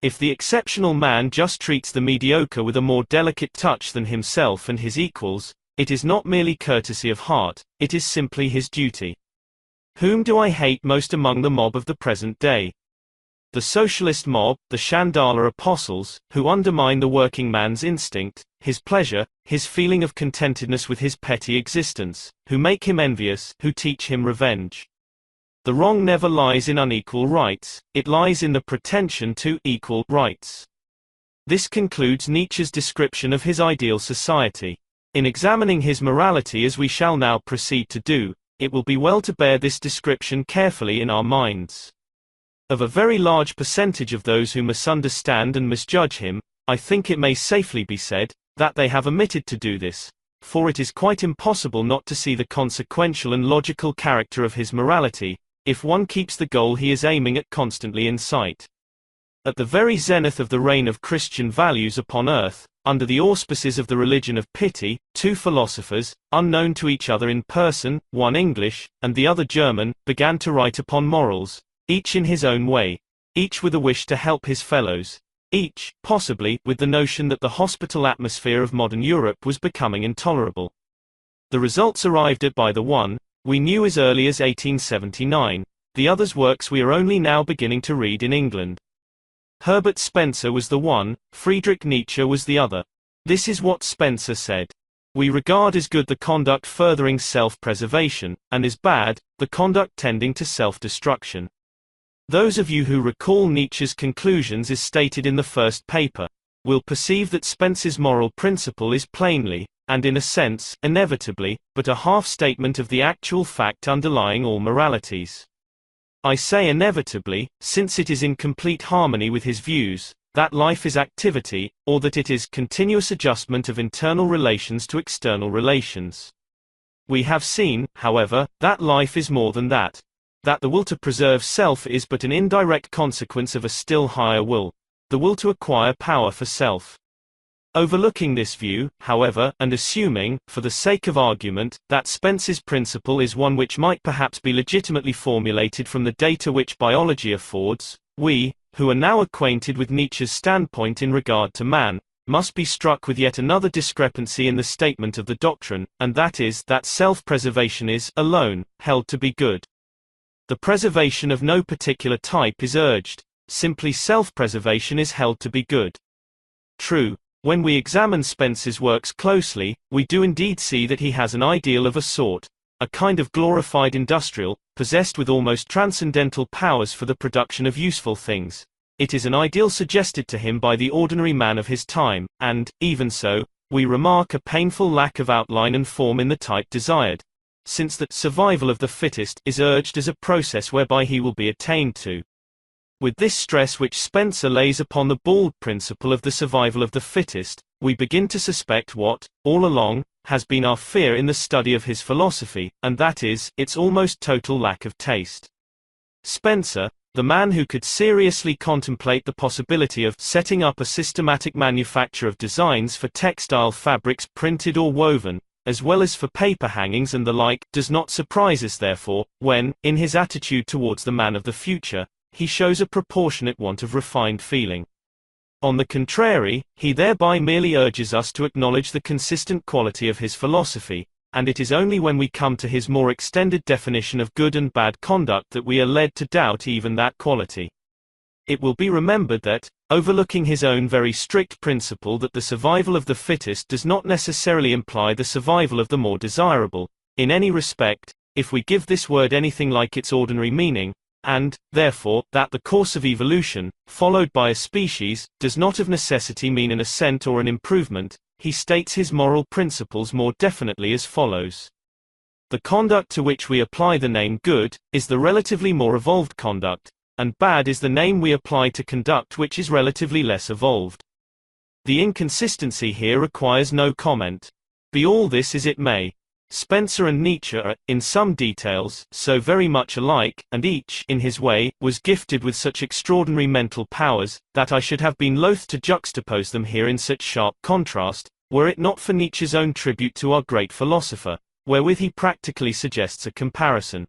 If the exceptional man just treats the mediocre with a more delicate touch than himself and his equals, it is not merely courtesy of heart, it is simply his duty. Whom do I hate most among the mob of the present day? The socialist mob, the Chandala apostles, who undermine the working man's instinct, his pleasure, his feeling of contentedness with his petty existence, who make him envious, who teach him revenge. The wrong never lies in unequal rights, it lies in the pretension to equal rights. This concludes Nietzsche's description of his ideal society. In examining his morality as we shall now proceed to do, it will be well to bear this description carefully in our minds. Of a very large percentage of those who misunderstand and misjudge him, I think it may safely be said, that they have omitted to do this, for it is quite impossible not to see the consequential and logical character of his morality, if one keeps the goal he is aiming at constantly in sight. At the very zenith of the reign of Christian values upon earth, under the auspices of the religion of pity, two philosophers, unknown to each other in person, one English, and the other German, began to write upon morals, each in his own way, each with a wish to help his fellows, each, possibly, with the notion that the hospital atmosphere of modern Europe was becoming intolerable. The results arrived at by the one, we knew as early as 1879, the other's works we are only now beginning to read in England. Herbert Spencer was the one, Friedrich Nietzsche was the other. This is what Spencer said. We regard as good the conduct furthering self-preservation, and as bad, the conduct tending to self-destruction. Those of you who recall Nietzsche's conclusions as stated in the first paper, will perceive that Spencer's moral principle is plainly, and in a sense, inevitably, but a half-statement of the actual fact underlying all moralities. I say inevitably, since it is in complete harmony with his views, that life is activity, or that it is continuous adjustment of internal relations to external relations. We have seen, however, that life is more than that. That the will to preserve self is but an indirect consequence of a still higher will, the will to acquire power for self. Overlooking this view, however, and assuming, for the sake of argument, that Spencer's principle is one which might perhaps be legitimately formulated from the data which biology affords, we, who are now acquainted with Nietzsche's standpoint in regard to man, must be struck with yet another discrepancy in the statement of the doctrine, and that is, that self-preservation is, alone, held to be good. The preservation of no particular type is urged. Simply self-preservation is held to be good. True, when we examine Spencer's works closely, we do indeed see that he has an ideal of a sort, a kind of glorified industrial, possessed with almost transcendental powers for the production of useful things. It is an ideal suggested to him by the ordinary man of his time, and, even so, we remark a painful lack of outline and form in the type desired, since the survival of the fittest is urged as a process whereby he will be attained to. With this stress which Spencer lays upon the bald principle of the survival of the fittest, we begin to suspect what, all along, has been our fear in the study of his philosophy, and that is, its almost total lack of taste. Spencer, the man who could seriously contemplate the possibility of setting up a systematic manufacture of designs for textile fabrics printed or woven, as well as for paper hangings and the like, does not surprise us therefore, when, in his attitude towards the man of the future, he shows a proportionate want of refined feeling. On the contrary, he thereby merely urges us to acknowledge the consistent quality of his philosophy, and it is only when we come to his more extended definition of good and bad conduct that we are led to doubt even that quality. It will be remembered that, overlooking his own very strict principle that the survival of the fittest does not necessarily imply the survival of the more desirable, in any respect, if we give this word anything like its ordinary meaning, and, therefore, that the course of evolution, followed by a species, does not of necessity mean an ascent or an improvement, he states his moral principles more definitely as follows. The conduct to which we apply the name good, is the relatively more evolved conduct, and bad is the name we apply to conduct which is relatively less evolved. The inconsistency here requires no comment. Be all this as it may, Spencer and Nietzsche are, in some details, so very much alike, and each, in his way, was gifted with such extraordinary mental powers, that I should have been loath to juxtapose them here in such sharp contrast, were it not for Nietzsche's own tribute to our great philosopher, wherewith he practically suggests a comparison.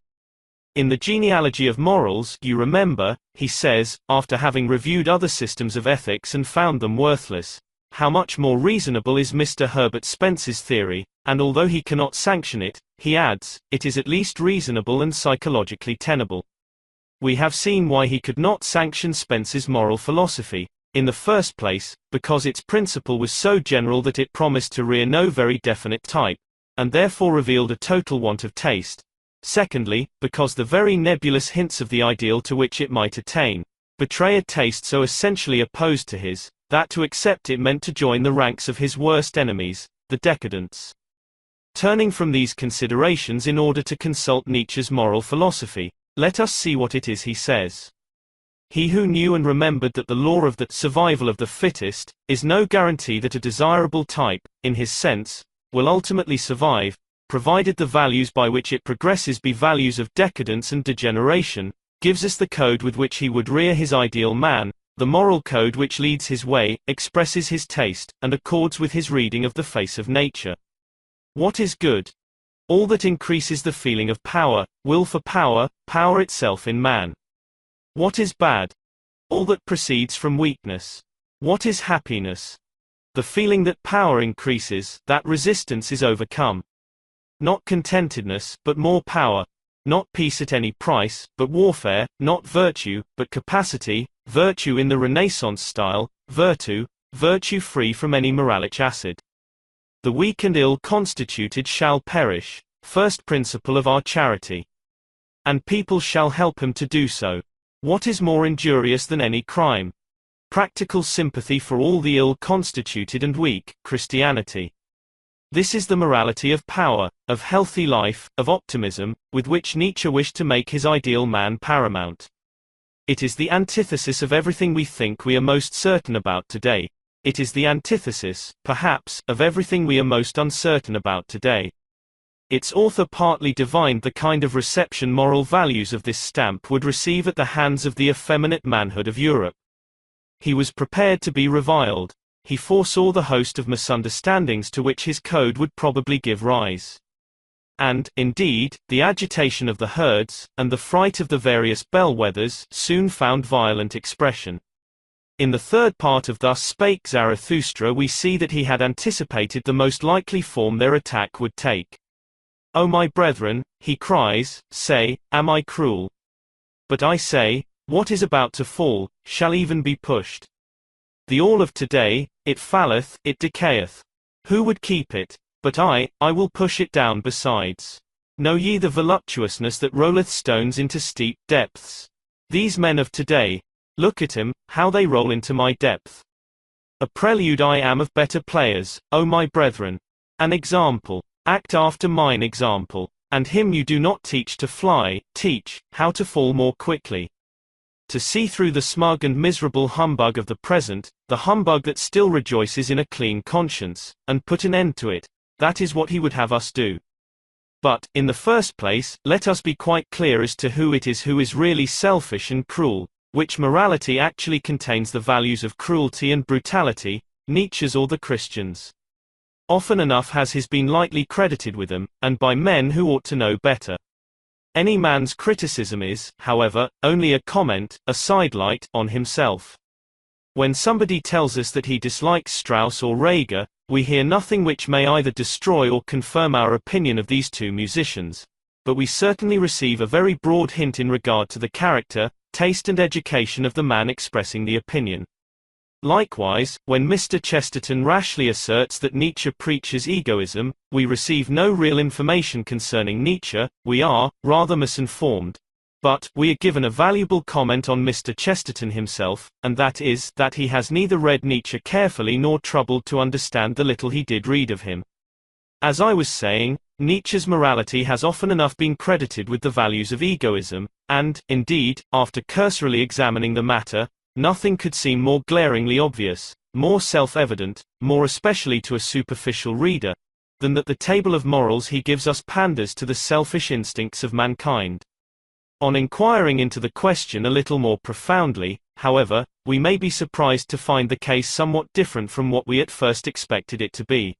In the Genealogy of Morals, you remember, he says, after having reviewed other systems of ethics and found them worthless, how much more reasonable is Mr. Herbert Spencer's theory, and although he cannot sanction it, he adds, it is at least reasonable and psychologically tenable. We have seen why he could not sanction Spencer's moral philosophy. In the first place, because its principle was so general that it promised to rear no very definite type, and therefore revealed a total want of taste. Secondly, because the very nebulous hints of the ideal to which it might attain, betray a taste so essentially opposed to his, that to accept it meant to join the ranks of his worst enemies, the decadents. Turning from these considerations in order to consult Nietzsche's moral philosophy, let us see what it is he says. He who knew and remembered that the law of the survival of the fittest is no guarantee that a desirable type, in his sense, will ultimately survive, provided the values by which it progresses be values of decadence and degeneration, gives us the code with which he would rear his ideal man. The moral code which leads his way, expresses his taste, and accords with his reading of the face of nature. What is good? All that increases the feeling of power, will for power, power itself in man. What is bad? All that proceeds from weakness. What is happiness? The feeling that power increases, that resistance is overcome. Not contentedness, but more power. Not peace at any price, but warfare, not virtue, but capacity, virtue in the Renaissance style, virtue free from any moralic acid. The weak and ill-constituted shall perish, first principle of our charity. And people shall help him to do so. What is more injurious than any crime? Practical sympathy for all the ill-constituted and weak, Christianity. This is the morality of power, of healthy life, of optimism, with which Nietzsche wished to make his ideal man paramount. It is the antithesis of everything we think we are most certain about today. It is the antithesis, perhaps, of everything we are most uncertain about today. Its author partly divined the kind of reception moral values of this stamp would receive at the hands of the effeminate manhood of Europe. He was prepared to be reviled. He foresaw the host of misunderstandings to which his code would probably give rise. And, indeed, the agitation of the herds, and the fright of the various bellwethers, soon found violent expression. In the third part of Thus Spake Zarathustra we see that he had anticipated the most likely form their attack would take. O my brethren, he cries, say, am I cruel? But I say, what is about to fall, shall even be pushed. The all of today, it falleth, it decayeth. Who would keep it? But I will push it down besides. Know ye the voluptuousness that rolleth stones into steep depths? These men of today, look at 'em, how they roll into my depth. A prelude I am of better players, O my brethren. An example, act after mine example, and him you do not teach to fly, teach, how to fall more quickly. To see through the smug and miserable humbug of the present, the humbug that still rejoices in a clean conscience, and put an end to it, that is what he would have us do. But, in the first place, let us be quite clear as to who it is who is really selfish and cruel, which morality actually contains the values of cruelty and brutality, Nietzsche's or the Christians. Often enough has his been lightly credited with them, and by men who ought to know better. Any man's criticism is, however, only a comment, a sidelight, on himself. When somebody tells us that he dislikes Strauss or Reger, we hear nothing which may either destroy or confirm our opinion of these two musicians, but we certainly receive a very broad hint in regard to the character, taste and education of the man expressing the opinion. Likewise, when Mr. Chesterton rashly asserts that Nietzsche preaches egoism, we receive no real information concerning Nietzsche, we are, rather misinformed. But, we are given a valuable comment on Mr. Chesterton himself, and that is, that he has neither read Nietzsche carefully nor troubled to understand the little he did read of him. As I was saying, Nietzsche's morality has often enough been credited with the values of egoism, and, indeed, after cursorily examining the matter, nothing could seem more glaringly obvious, more self-evident, more especially to a superficial reader, than that the table of morals he gives us panders to the selfish instincts of mankind. On inquiring into the question a little more profoundly, however, we may be surprised to find the case somewhat different from what we at first expected it to be.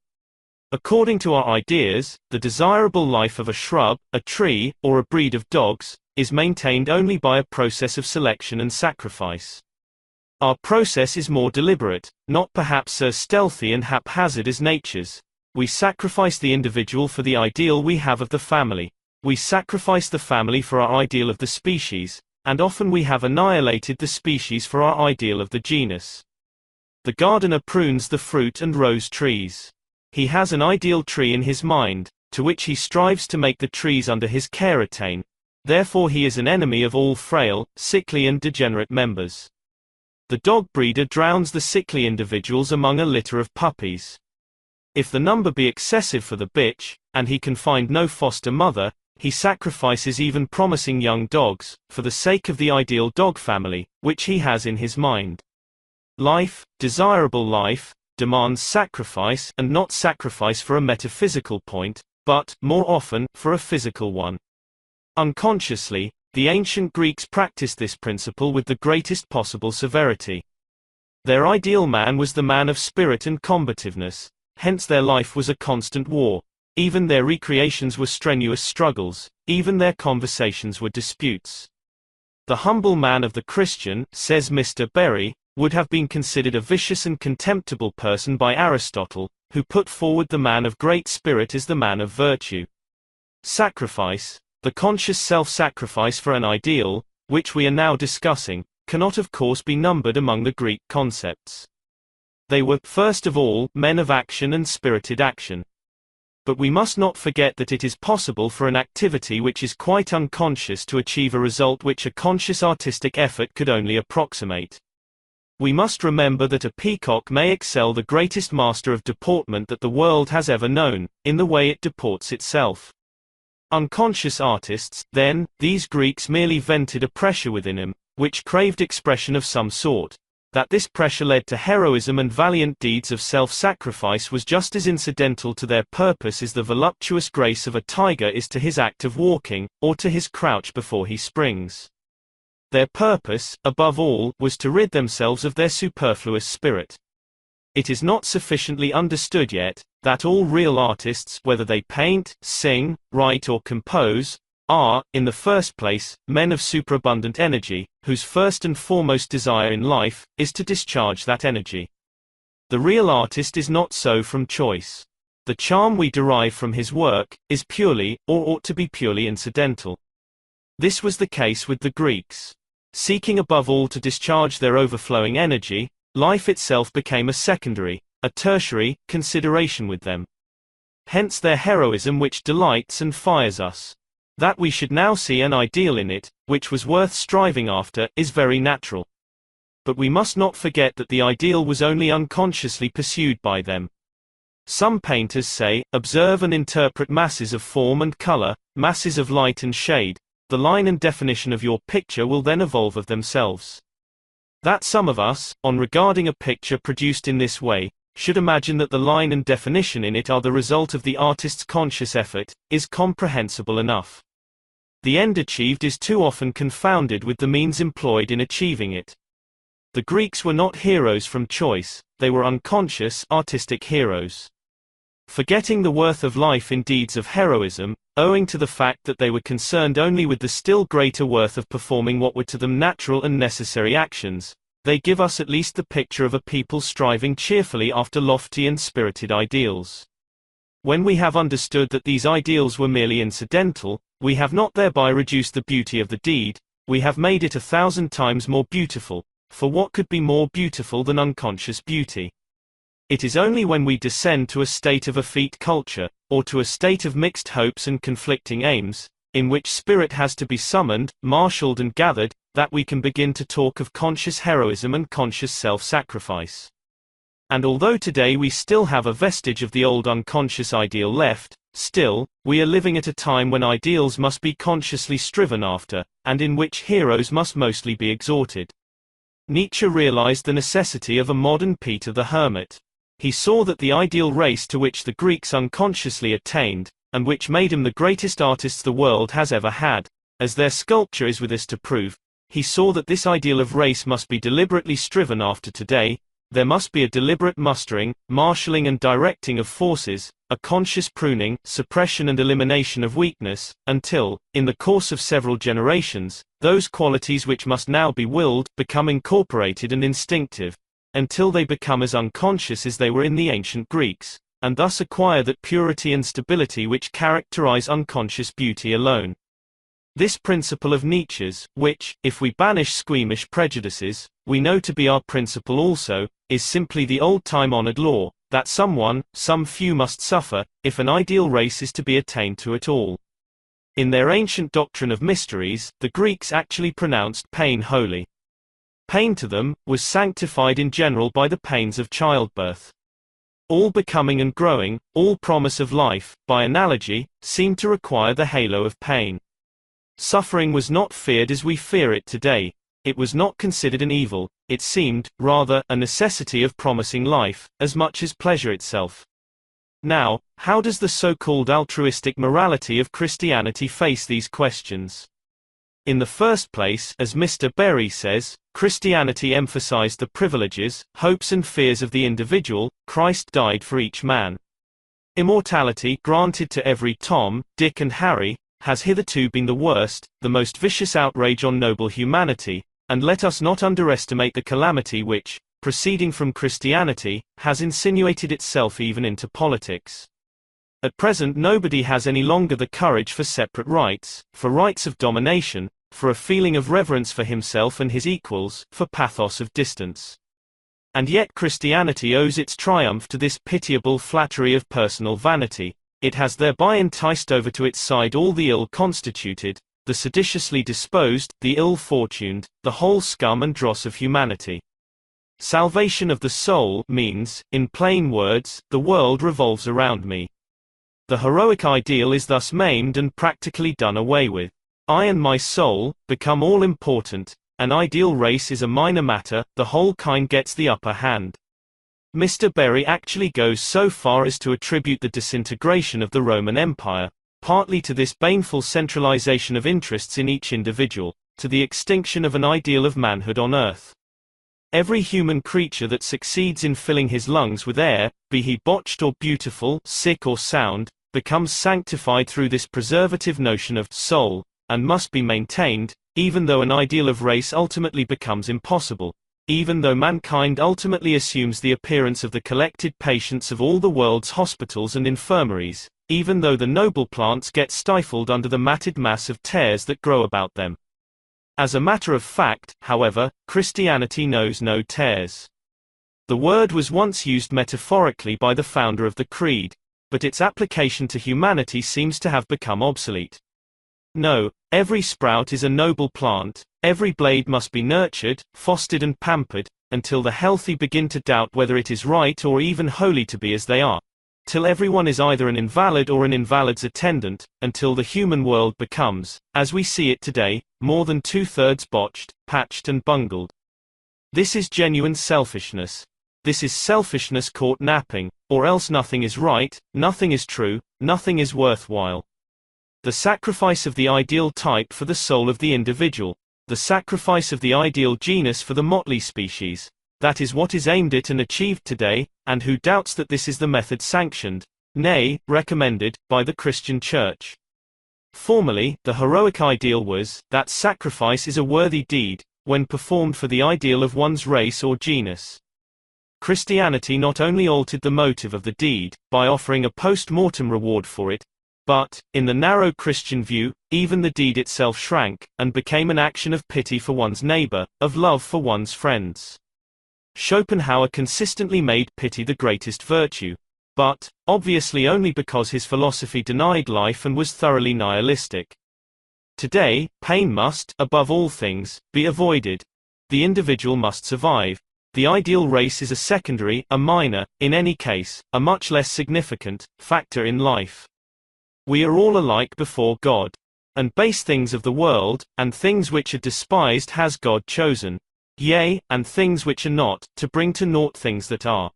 According to our ideas, the desirable life of a shrub, a tree, or a breed of dogs, is maintained only by a process of selection and sacrifice. Our process is more deliberate, not perhaps as stealthy and haphazard as nature's. We sacrifice the individual for the ideal we have of the family. We sacrifice the family for our ideal of the species, and often we have annihilated the species for our ideal of the genus. The gardener prunes the fruit and rose trees. He has an ideal tree in his mind, to which he strives to make the trees under his care attain. Therefore he is an enemy of all frail, sickly and degenerate members. The dog breeder drowns the sickly individuals among a litter of puppies. If the number be excessive for the bitch, and he can find no foster mother, he sacrifices even promising young dogs, for the sake of the ideal dog family, which he has in his mind. Life, desirable life, demands sacrifice, and not sacrifice for a metaphysical point, but, more often, for a physical one. Unconsciously, the ancient Greeks practiced this principle with the greatest possible severity. Their ideal man was the man of spirit and combativeness, hence their life was a constant war. Even their recreations were strenuous struggles, even their conversations were disputes. The humble man of the Christian, says Mr. Berry, would have been considered a vicious and contemptible person by Aristotle, who put forward the man of great spirit as the man of virtue. Sacrifice, the conscious self-sacrifice for an ideal, which we are now discussing, cannot of course be numbered among the Greek concepts. They were, first of all, men of action and spirited action. But we must not forget that it is possible for an activity which is quite unconscious to achieve a result which a conscious artistic effort could only approximate. We must remember that a peacock may excel the greatest master of deportment that the world has ever known, in the way it deports itself. Unconscious artists, then, these Greeks merely vented a pressure within him, which craved expression of some sort. That this pressure led to heroism and valiant deeds of self-sacrifice was just as incidental to their purpose as the voluptuous grace of a tiger is to his act of walking, or to his crouch before he springs. Their purpose, above all, was to rid themselves of their superfluous spirit. It is not sufficiently understood yet, that all real artists, whether they paint, sing, write or compose, are, in the first place, men of superabundant energy, whose first and foremost desire in life is to discharge that energy. The real artist is not so from choice. The charm we derive from his work is purely, or ought to be purely, incidental. This was the case with the Greeks. Seeking above all to discharge their overflowing energy, life itself became a secondary, a tertiary, consideration with them. Hence their heroism, which delights and fires us. That we should now see an ideal in it, which was worth striving after, is very natural. But we must not forget that the ideal was only unconsciously pursued by them. Some painters say, observe and interpret masses of form and color, masses of light and shade. The line and definition of your picture will then evolve of themselves. That some of us, on regarding a picture produced in this way, should imagine that the line and definition in it are the result of the artist's conscious effort, is comprehensible enough. The end achieved is too often confounded with the means employed in achieving it. The Greeks were not heroes from choice, they were unconscious, artistic heroes. Forgetting the worth of life in deeds of heroism, owing to the fact that they were concerned only with the still greater worth of performing what were to them natural and necessary actions, they give us at least the picture of a people striving cheerfully after lofty and spirited ideals. When we have understood that these ideals were merely incidental, we have not thereby reduced the beauty of the deed, we have made it 1,000 times more beautiful, for what could be more beautiful than unconscious beauty? It is only when we descend to a state of effete culture, or to a state of mixed hopes and conflicting aims, in which spirit has to be summoned, marshaled and gathered, that we can begin to talk of conscious heroism and conscious self-sacrifice. And although today we still have a vestige of the old unconscious ideal left, still, we are living at a time when ideals must be consciously striven after, and in which heroes must mostly be exhorted. Nietzsche realized the necessity of a modern Peter the Hermit. He saw that the ideal race to which the Greeks unconsciously attained, and which made him the greatest artists the world has ever had, as their sculpture is with us to prove, he saw that this ideal of race must be deliberately striven after today. There must be a deliberate mustering, marshalling and directing of forces, a conscious pruning, suppression and elimination of weakness, until, in the course of several generations, those qualities which must now be willed, become incorporated and instinctive, until they become as unconscious as they were in the ancient Greeks, and thus acquire that purity and stability which characterize unconscious beauty alone. This principle of Nietzsche's, which, if we banish squeamish prejudices, we know to be our principle also, is simply the old-time honored law, that someone, some few must suffer, if an ideal race is to be attained to at all. In their ancient doctrine of mysteries, the Greeks actually pronounced pain holy. Pain to them was sanctified in general by the pains of childbirth. All becoming and growing, all promise of life, by analogy, seemed to require the halo of pain. Suffering was not feared as we fear it today. It was not considered an evil, it seemed, rather, a necessity of promising life, as much as pleasure itself. Now, how does the so-called altruistic morality of Christianity face these questions? In the first place, as Mr. Berry says, Christianity emphasized the privileges, hopes and fears of the individual. Christ died for each man. Immortality, granted to every Tom, Dick and Harry, has hitherto been the worst, the most vicious outrage on noble humanity, and let us not underestimate the calamity which, proceeding from Christianity, has insinuated itself even into politics. At present nobody has any longer the courage for separate rights, for rights of domination, for a feeling of reverence for himself and his equals, for pathos of distance. And yet Christianity owes its triumph to this pitiable flattery of personal vanity. It has thereby enticed over to its side all the ill-constituted, the seditiously disposed, the ill-fortuned, the whole scum and dross of humanity. Salvation of the soul means, in plain words, the world revolves around me. The heroic ideal is thus maimed and practically done away with. I and my soul become all-important, an ideal race is a minor matter, the whole kind gets the upper hand. Mr. Berry actually goes so far as to attribute the disintegration of the Roman Empire, partly to this baneful centralization of interests in each individual, to the extinction of an ideal of manhood on earth. Every human creature that succeeds in filling his lungs with air, be he botched or beautiful, sick or sound, becomes sanctified through this preservative notion of soul, and must be maintained, even though an ideal of race ultimately becomes impossible, even though mankind ultimately assumes the appearance of the collected patients of all the world's hospitals and infirmaries, even though the noble plants get stifled under the matted mass of tares that grow about them. As a matter of fact, however, Christianity knows no tares. The word was once used metaphorically by the founder of the creed, but its application to humanity seems to have become obsolete. No, every sprout is a noble plant, every blade must be nurtured, fostered and pampered, until the healthy begin to doubt whether it is right or even holy to be as they are. Till everyone is either an invalid or an invalid's attendant, until the human world becomes, as we see it today, more than 2/3 botched, patched and bungled. This is genuine selfishness. This is selfishness caught napping, or else nothing is right, nothing is true, nothing is worthwhile. The sacrifice of the ideal type for the soul of the individual, the sacrifice of the ideal genus for the motley species, that is what is aimed at and achieved today, and who doubts that this is the method sanctioned, nay, recommended, by the Christian Church? Formerly, the heroic ideal was, that sacrifice is a worthy deed, when performed for the ideal of one's race or genus. Christianity not only altered the motive of the deed, by offering a post-mortem reward for it, but, in the narrow Christian view, even the deed itself shrank, and became an action of pity for one's neighbor, of love for one's friends. Schopenhauer consistently made pity the greatest virtue, but, obviously only because his philosophy denied life and was thoroughly nihilistic. Today, pain must, above all things, be avoided. The individual must survive. The ideal race is a secondary, a minor, in any case, a much less significant, factor in life. We are all alike before God. And base things of the world, and things which are despised has God chosen. Yea, and things which are not, to bring to naught things that are.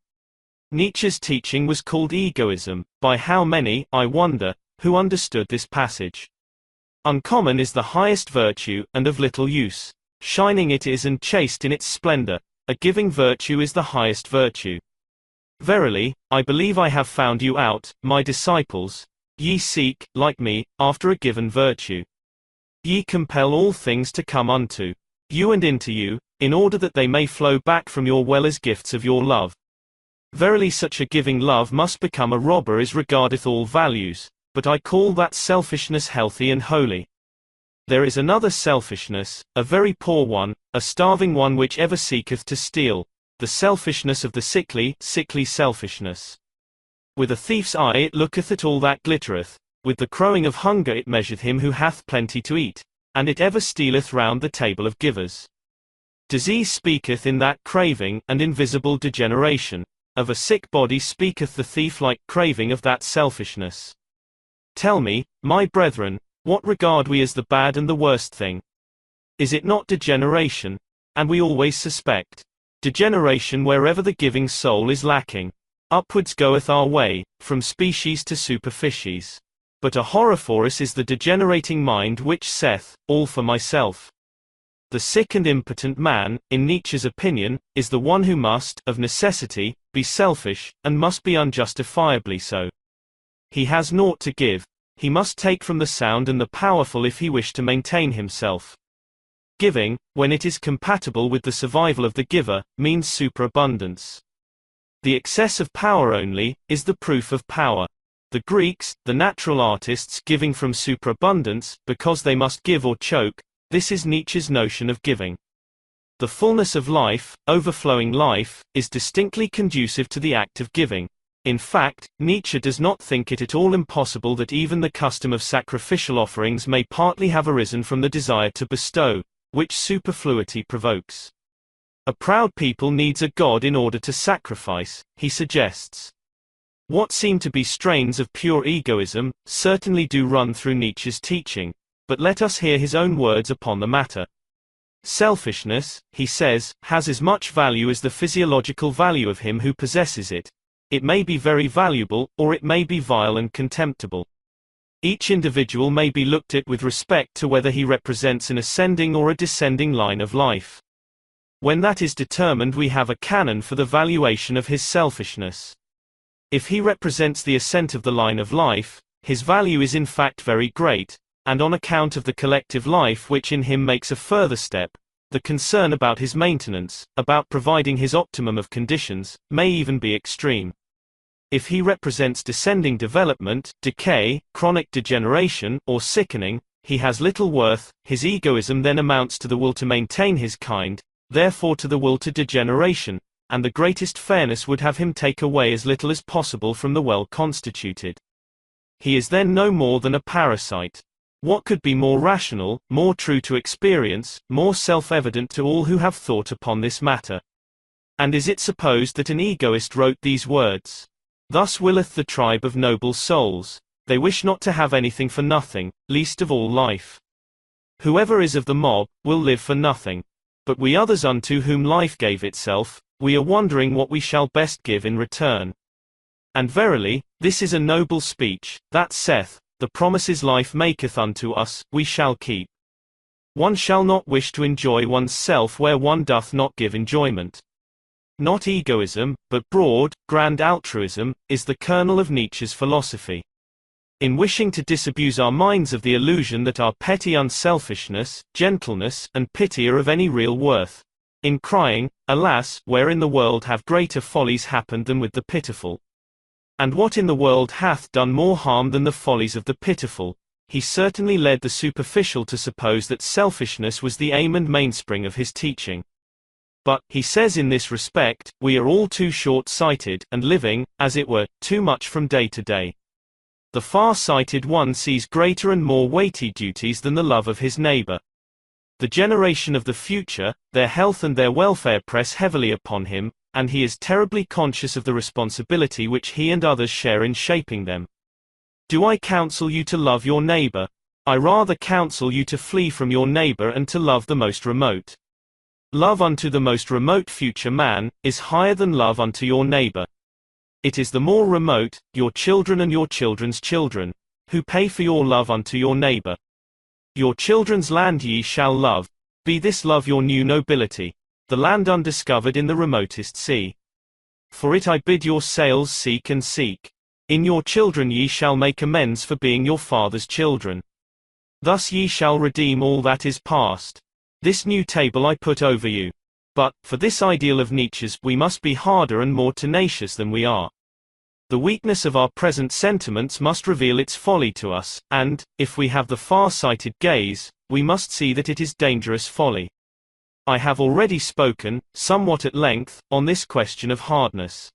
Nietzsche's teaching was called egoism, by how many, I wonder, who understood this passage. Uncommon is the highest virtue, and of little use. Shining it is and chaste in its splendor. A giving virtue is the highest virtue. Verily, I believe I have found you out, my disciples. Ye seek, like me, after a given virtue. Ye compel all things to come unto you and into you, in order that they may flow back from your well as gifts of your love. Verily such a giving love must become a robber as regardeth all values, but I call that selfishness healthy and holy. There is another selfishness, a very poor one, a starving one which ever seeketh to steal, the selfishness of the sickly selfishness. With a thief's eye it looketh at all that glittereth, with the crowing of hunger it measureth him who hath plenty to eat, and it ever stealeth round the table of givers. Disease speaketh in that craving, and invisible degeneration. Of a sick body speaketh the thief-like craving of that selfishness. Tell me, my brethren, what regard we as the bad and the worst thing? Is it not degeneration? And we always suspect degeneration wherever the giving soul is lacking. Upwards goeth our way, from species to superficies. But a horror for us is the degenerating mind which saith, all for myself. The sick and impotent man, in Nietzsche's opinion, is the one who must, of necessity, be selfish, and must be unjustifiably so. He has naught to give. He must take from the sound and the powerful if he wish to maintain himself. Giving, when it is compatible with the survival of the giver, means superabundance. The excess of power only, is the proof of power. The Greeks, the natural artists giving from superabundance, because they must give or choke, this is Nietzsche's notion of giving. The fullness of life, overflowing life, is distinctly conducive to the act of giving. In fact, Nietzsche does not think it at all impossible that even the custom of sacrificial offerings may partly have arisen from the desire to bestow, which superfluity provokes. A proud people needs a god in order to sacrifice, he suggests. What seem to be strains of pure egoism, certainly do run through Nietzsche's teaching, but let us hear his own words upon the matter. Selfishness, he says, has as much value as the physiological value of him who possesses it. It may be very valuable, or it may be vile and contemptible. Each individual may be looked at with respect to whether he represents an ascending or a descending line of life. When that is determined, we have a canon for the valuation of his selfishness. If he represents the ascent of the line of life, His value is in fact very great, and on account of the collective life which in him makes a further step, the concern about his maintenance, about providing his optimum of conditions, may even be extreme. If he represents descending development, decay, chronic degeneration, or sickening, he has little worth. His egoism then amounts to the will to maintain his kind, therefore to the will to degeneration, and the greatest fairness would have him take away as little as possible from the well-constituted. He is then no more than a parasite. What could be more rational, more true to experience, more self-evident to all who have thought upon this matter? And is it supposed that an egoist wrote these words? Thus willeth the tribe of noble souls. They wish not to have anything for nothing, least of all life. Whoever is of the mob, will live for nothing. But we others unto whom life gave itself, we are wondering what we shall best give in return. And verily, this is a noble speech, that saith, the promises life maketh unto us, we shall keep. One shall not wish to enjoy one's self where one doth not give enjoyment. Not egoism, but broad, grand altruism, is the kernel of Nietzsche's philosophy. In wishing to disabuse our minds of the illusion that our petty unselfishness, gentleness, and pity are of any real worth. In crying, alas, where in the world have greater follies happened than with the pitiful? And what in the world hath done more harm than the follies of the pitiful? He certainly led the superficial to suppose that selfishness was the aim and mainspring of his teaching. But, he says in this respect, we are all too short-sighted, and living, as it were, too much from day to day. The far-sighted one sees greater and more weighty duties than the love of his neighbor. The generation of the future, their health and their welfare press heavily upon him, and he is terribly conscious of the responsibility which he and others share in shaping them. Do I counsel you to love your neighbor? I rather counsel you to flee from your neighbor and to love the most remote. Love unto the most remote future man, is higher than love unto your neighbor. It is the more remote, your children and your children's children, who pay for your love unto your neighbor. Your children's land ye shall love, be this love your new nobility, the land undiscovered in the remotest sea. For it I bid your sails seek and seek. In your children ye shall make amends for being your father's children. Thus ye shall redeem all that is past. This new table I put over you. But, for this ideal of Nietzsche's, we must be harder and more tenacious than we are. The weakness of our present sentiments must reveal its folly to us, and, if we have the far-sighted gaze, we must see that it is dangerous folly. I have already spoken, somewhat at length, on this question of hardness.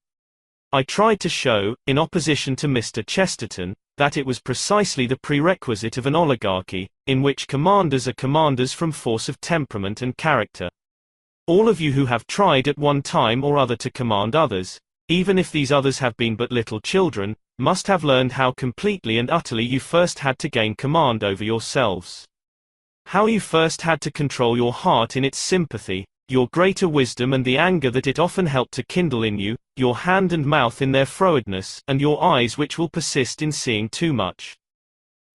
I tried to show, in opposition to Mr. Chesterton, that it was precisely the prerequisite of an oligarchy, in which commanders are commanders from force of temperament and character. All of you who have tried at one time or other to command others, even if these others have been but little children, must have learned how completely and utterly you first had to gain command over yourselves. How you first had to control your heart in its sympathy, your greater wisdom and the anger that it often helped to kindle in you, your hand and mouth in their frowardness, and your eyes which will persist in seeing too much.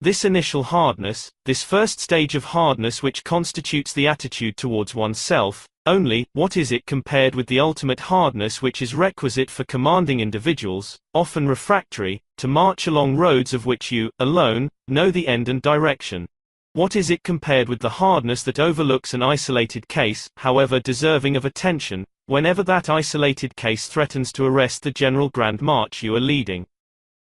This initial hardness, this first stage of hardness which constitutes the attitude towards oneself, only, what is it compared with the ultimate hardness which is requisite for commanding individuals, often refractory, to march along roads of which you, alone, know the end and direction? What is it compared with the hardness that overlooks an isolated case, however deserving of attention, whenever that isolated case threatens to arrest the general grand march you are leading?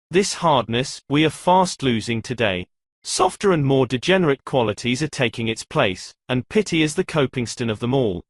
This hardness, we are fast losing today. Softer and more degenerate qualities are taking its place, and pity is the coping-stone of them all.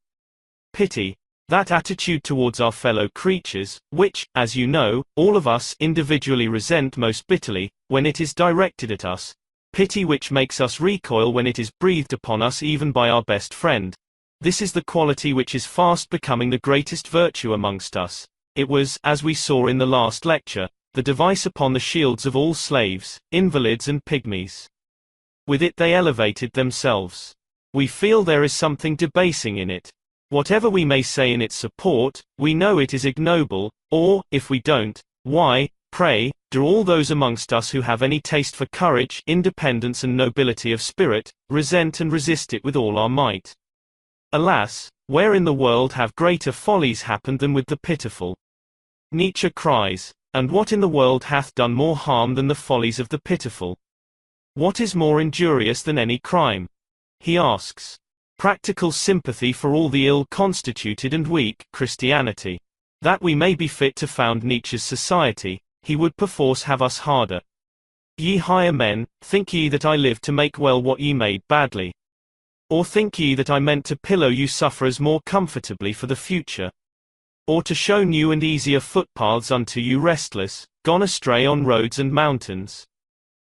Pity, that attitude towards our fellow creatures, which, as you know, all of us individually resent most bitterly, when it is directed at us. Pity which makes us recoil when it is breathed upon us even by our best friend. This is the quality which is fast becoming the greatest virtue amongst us. It was, as we saw in the last lecture, the device upon the shields of all slaves, invalids and pygmies. With it they elevated themselves. We feel there is something debasing in it. Whatever we may say in its support, we know it is ignoble, or, if we don't, why, pray, do all those amongst us who have any taste for courage, independence and nobility of spirit, resent and resist it with all our might? Alas, where in the world have greater follies happened than with the pitiful? Nietzsche cries, And what in the world hath done more harm than the follies of the pitiful? What is more injurious than any crime? He asks. Practical sympathy for all the ill-constituted and weak, Christianity. That we may be fit to found Nietzsche's society, he would perforce have us harder. Ye higher men, think ye that I lived to make well what ye made badly? Or think ye that I meant to pillow you sufferers more comfortably for the future? Or to show new and easier footpaths unto you restless, gone astray on roads and mountains?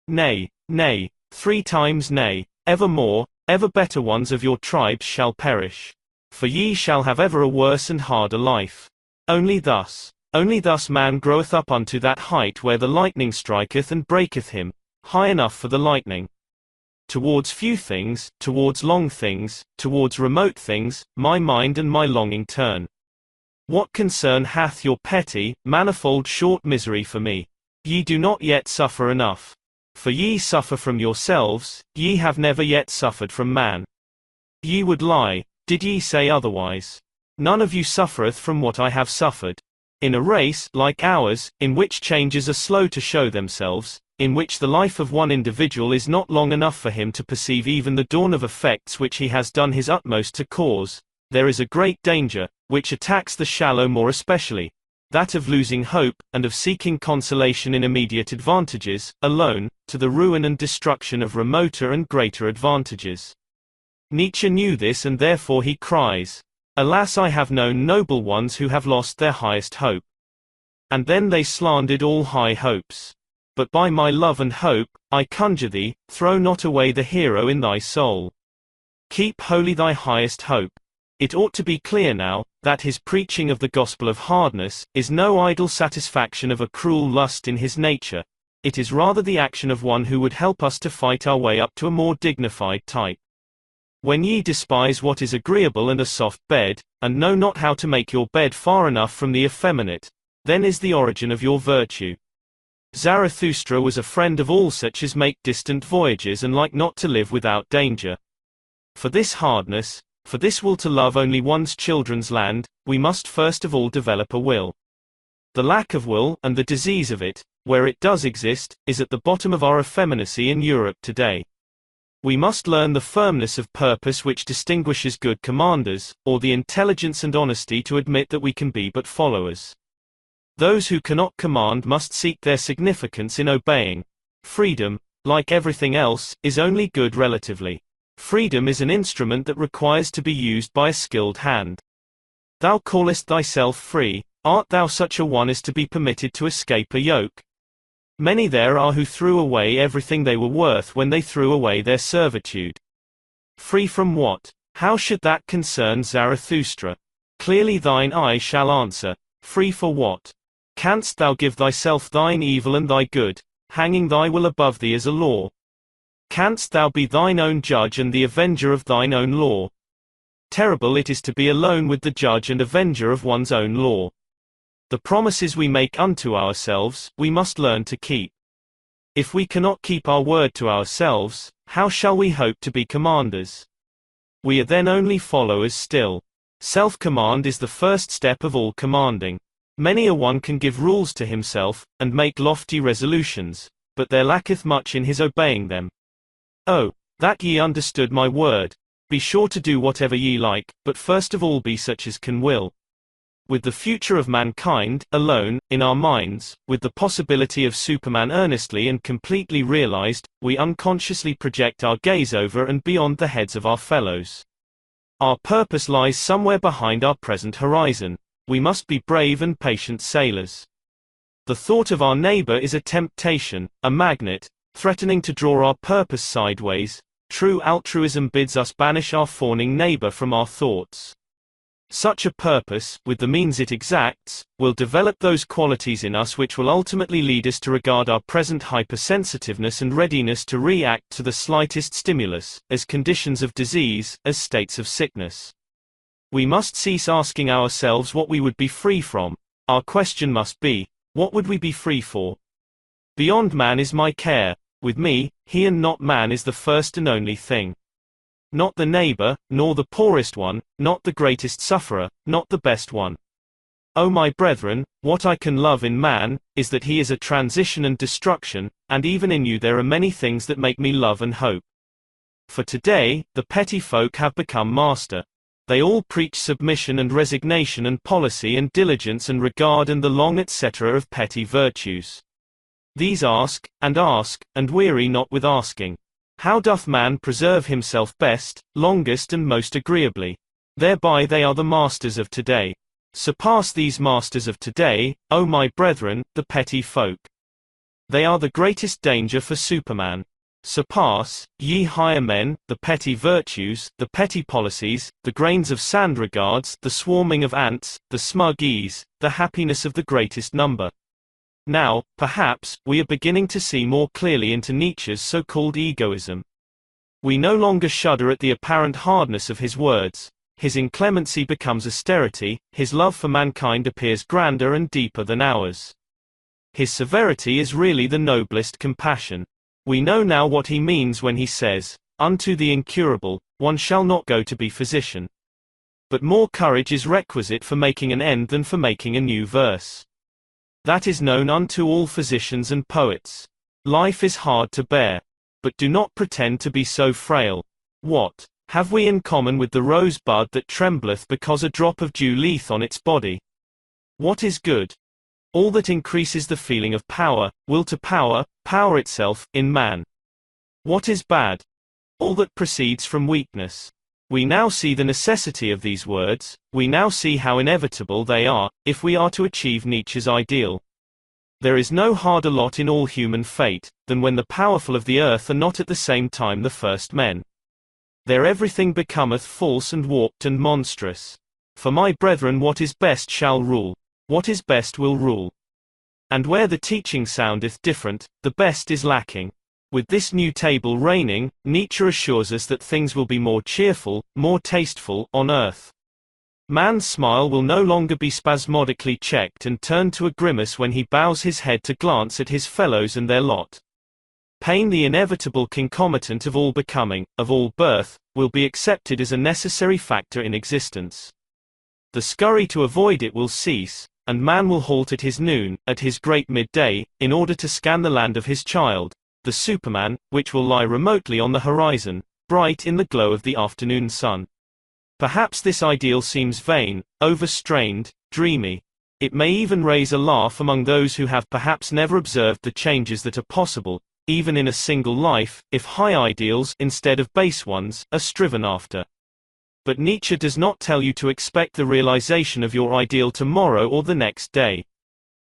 Nay, nay, 3 times nay, evermore, ever better ones of your tribes shall perish. For ye shall have ever a worse and harder life. Only thus man groweth up unto that height where the lightning striketh and breaketh him, high enough for the lightning. Towards few things, towards long things, towards remote things, my mind and my longing turn. What concern hath your petty, manifold short misery for me? Ye do not yet suffer enough. For ye suffer from yourselves, ye have never yet suffered from man. Ye would lie, did ye say otherwise. None of you suffereth from what I have suffered. In a race, like ours, in which changes are slow to show themselves, in which the life of one individual is not long enough for him to perceive even the dawn of effects which he has done his utmost to cause, there is a great danger, which attacks the shallow more especially, that of losing hope, and of seeking consolation in immediate advantages, alone, to the ruin and destruction of remoter and greater advantages. Nietzsche knew this, and therefore he cries, "Alas, I have known noble ones who have lost their highest hope. And then they slandered all high hopes. But by my love and hope, I conjure thee, throw not away the hero in thy soul. Keep holy thy highest hope." It ought to be clear now, that his preaching of the gospel of hardness, is no idle satisfaction of a cruel lust in his nature, it is rather the action of one who would help us to fight our way up to a more dignified type. When ye despise what is agreeable and a soft bed, and know not how to make your bed far enough from the effeminate, then is the origin of your virtue. Zarathustra was a friend of all such as make distant voyages and like not to live without danger. For this hardness, for this will to love only one's children's land, we must first of all develop a will. The lack of will, and the disease of it, where it does exist, is at the bottom of our effeminacy in Europe today. We must learn the firmness of purpose which distinguishes good commanders, or the intelligence and honesty to admit that we can be but followers. Those who cannot command must seek their significance in obeying. Freedom, like everything else, is only good relatively. Freedom is an instrument that requires to be used by a skilled hand. Thou callest thyself free, art thou such a one as to be permitted to escape a yoke? Many there are who threw away everything they were worth when they threw away their servitude. Free from what? How should that concern Zarathustra? Clearly thine eye shall answer. Free for what? Canst thou give thyself thine evil and thy good, hanging thy will above thee as a law? Canst thou be thine own judge and the avenger of thine own law? Terrible it is to be alone with the judge and avenger of one's own law. The promises we make unto ourselves, we must learn to keep. If we cannot keep our word to ourselves, how shall we hope to be commanders? We are then only followers still. Self-command is the first step of all commanding. Many a one can give rules to himself, and make lofty resolutions, but there lacketh much in his obeying them. Oh, that ye understood my word! Be sure to do whatever ye like, but first of all be such as can will. With the future of mankind, alone, in our minds, with the possibility of Superman earnestly and completely realized, we unconsciously project our gaze over and beyond the heads of our fellows. Our purpose lies somewhere behind our present horizon. We must be brave and patient sailors. The thought of our neighbor is a temptation, a magnet, threatening to draw our purpose sideways. True altruism bids us banish our fawning neighbor from our thoughts. Such a purpose, with the means it exacts, will develop those qualities in us which will ultimately lead us to regard our present hypersensitiveness and readiness to react to the slightest stimulus, as conditions of disease, as states of sickness. We must cease asking ourselves what we would be free from. Our question must be, what would we be free for? Beyond man is my care. With me, he and not man is the first and only thing. Not the neighbor, nor the poorest one, not the greatest sufferer, not the best one. O my brethren, what I can love in man, is that he is a transition and destruction, and even in you there are many things that make me love and hope. For today, the petty folk have become master. They all preach submission and resignation and policy and diligence and regard and the long etc. of petty virtues. These ask, and weary not with asking. How doth man preserve himself best, longest and most agreeably? Thereby they are the masters of today. Surpass these masters of today, O my brethren, the petty folk. They are the greatest danger for Superman. Surpass, ye higher men, the petty virtues, the petty policies, the grains of sand regards, the swarming of ants, the smug ease, the happiness of the greatest number. Now, perhaps, we are beginning to see more clearly into Nietzsche's so-called egoism. We no longer shudder at the apparent hardness of his words. His inclemency becomes austerity, his love for mankind appears grander and deeper than ours. His severity is really the noblest compassion. We know now what he means when he says, "Unto the incurable, one shall not go to be physician." But more courage is requisite for making an end than for making a new verse. That is known unto all physicians and poets. Life is hard to bear. But do not pretend to be so frail. What have we in common with the rosebud that trembleth because a drop of dew leeth on its body? What is good? All that increases the feeling of power, will to power, power itself, in man. What is bad? All that proceeds from weakness. We now see the necessity of these words, we now see how inevitable they are, if we are to achieve Nietzsche's ideal. There is no harder lot in all human fate, than when the powerful of the earth are not at the same time the first men. There everything becometh false and warped and monstrous. For my brethren what is best shall rule. What is best will rule. And where the teaching soundeth different, the best is lacking. With this new table reigning, Nietzsche assures us that things will be more cheerful, more tasteful, on earth. Man's smile will no longer be spasmodically checked and turned to a grimace when he bows his head to glance at his fellows and their lot. Pain, the inevitable concomitant of all becoming, of all birth, will be accepted as a necessary factor in existence. The scurry to avoid it will cease, and man will halt at his noon, at his great midday, in order to scan the land of his child, the Superman, which will lie remotely on the horizon, bright in the glow of the afternoon sun. Perhaps this ideal seems vain, overstrained, dreamy. It may even raise a laugh among those who have perhaps never observed the changes that are possible, even in a single life, if high ideals, instead of base ones, are striven after. But Nietzsche does not tell you to expect the realization of your ideal tomorrow or the next day.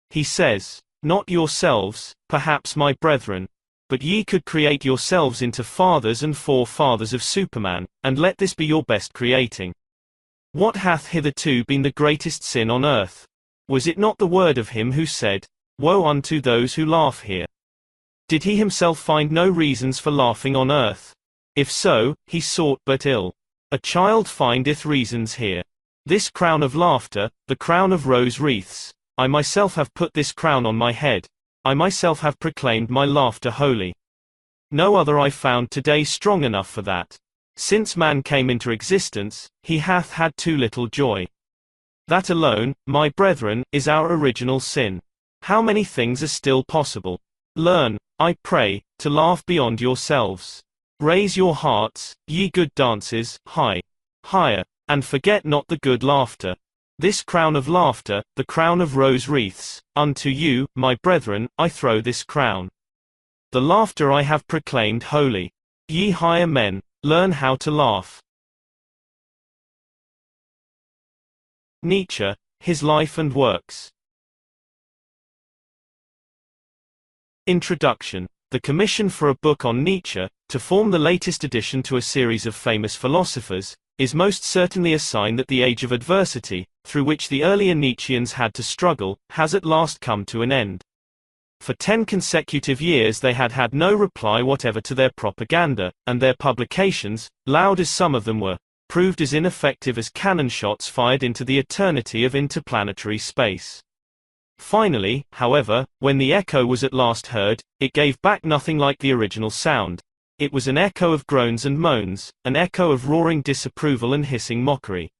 He says, "Not yourselves, perhaps my brethren, but ye could create yourselves into fathers and forefathers of Superman, and let this be your best creating. What hath hitherto been the greatest sin on earth? Was it not the word of him who said, 'Woe unto those who laugh here'? Did he himself find no reasons for laughing on earth? If so, he sought but ill. A child findeth reasons here. This crown of laughter, the crown of rose wreaths, I myself have put this crown on my head. I myself have proclaimed my laughter holy. No other I found today strong enough for that. Since man came into existence, he hath had too little joy. That alone, my brethren, is our original sin. How many things are still possible? Learn, I pray, to laugh beyond yourselves. Raise your hearts, ye good dances, high, higher, and forget not the good laughter. This crown of laughter, the crown of rose wreaths, unto you, my brethren, I throw this crown. The laughter I have proclaimed holy. Ye higher men, learn how to laugh." Nietzsche, his life and works. Introduction. The commission for a book on Nietzsche, to form the latest addition to a series of famous philosophers, is most certainly a sign that the age of adversity, through which the earlier Nietzscheans had to struggle, has at last come to an end. For 10 consecutive years they had had no reply whatever to their propaganda, and their publications, loud as some of them were, proved as ineffective as cannon shots fired into the eternity of interplanetary space. Finally, however, when the echo was at last heard, it gave back nothing like the original sound. It was an echo of groans and moans, an echo of roaring disapproval and hissing mockery.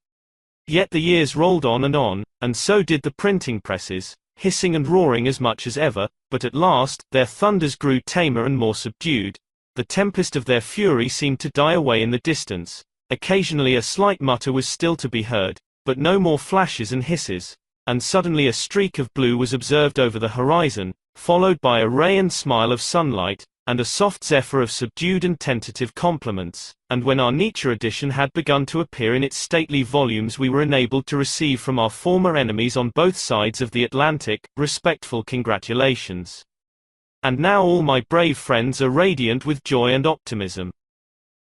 Yet the years rolled on, and so did the printing presses, hissing and roaring as much as ever, but at last, their thunders grew tamer and more subdued. The tempest of their fury seemed to die away in the distance. Occasionally a slight mutter was still to be heard, but no more flashes and hisses. And suddenly a streak of blue was observed over the horizon, followed by a ray and smile of sunlight, and a soft zephyr of subdued and tentative compliments, and when our Nietzsche edition had begun to appear in its stately volumes, we were enabled to receive from our former enemies on both sides of the Atlantic, respectful congratulations. And now all my brave friends are radiant with joy and optimism.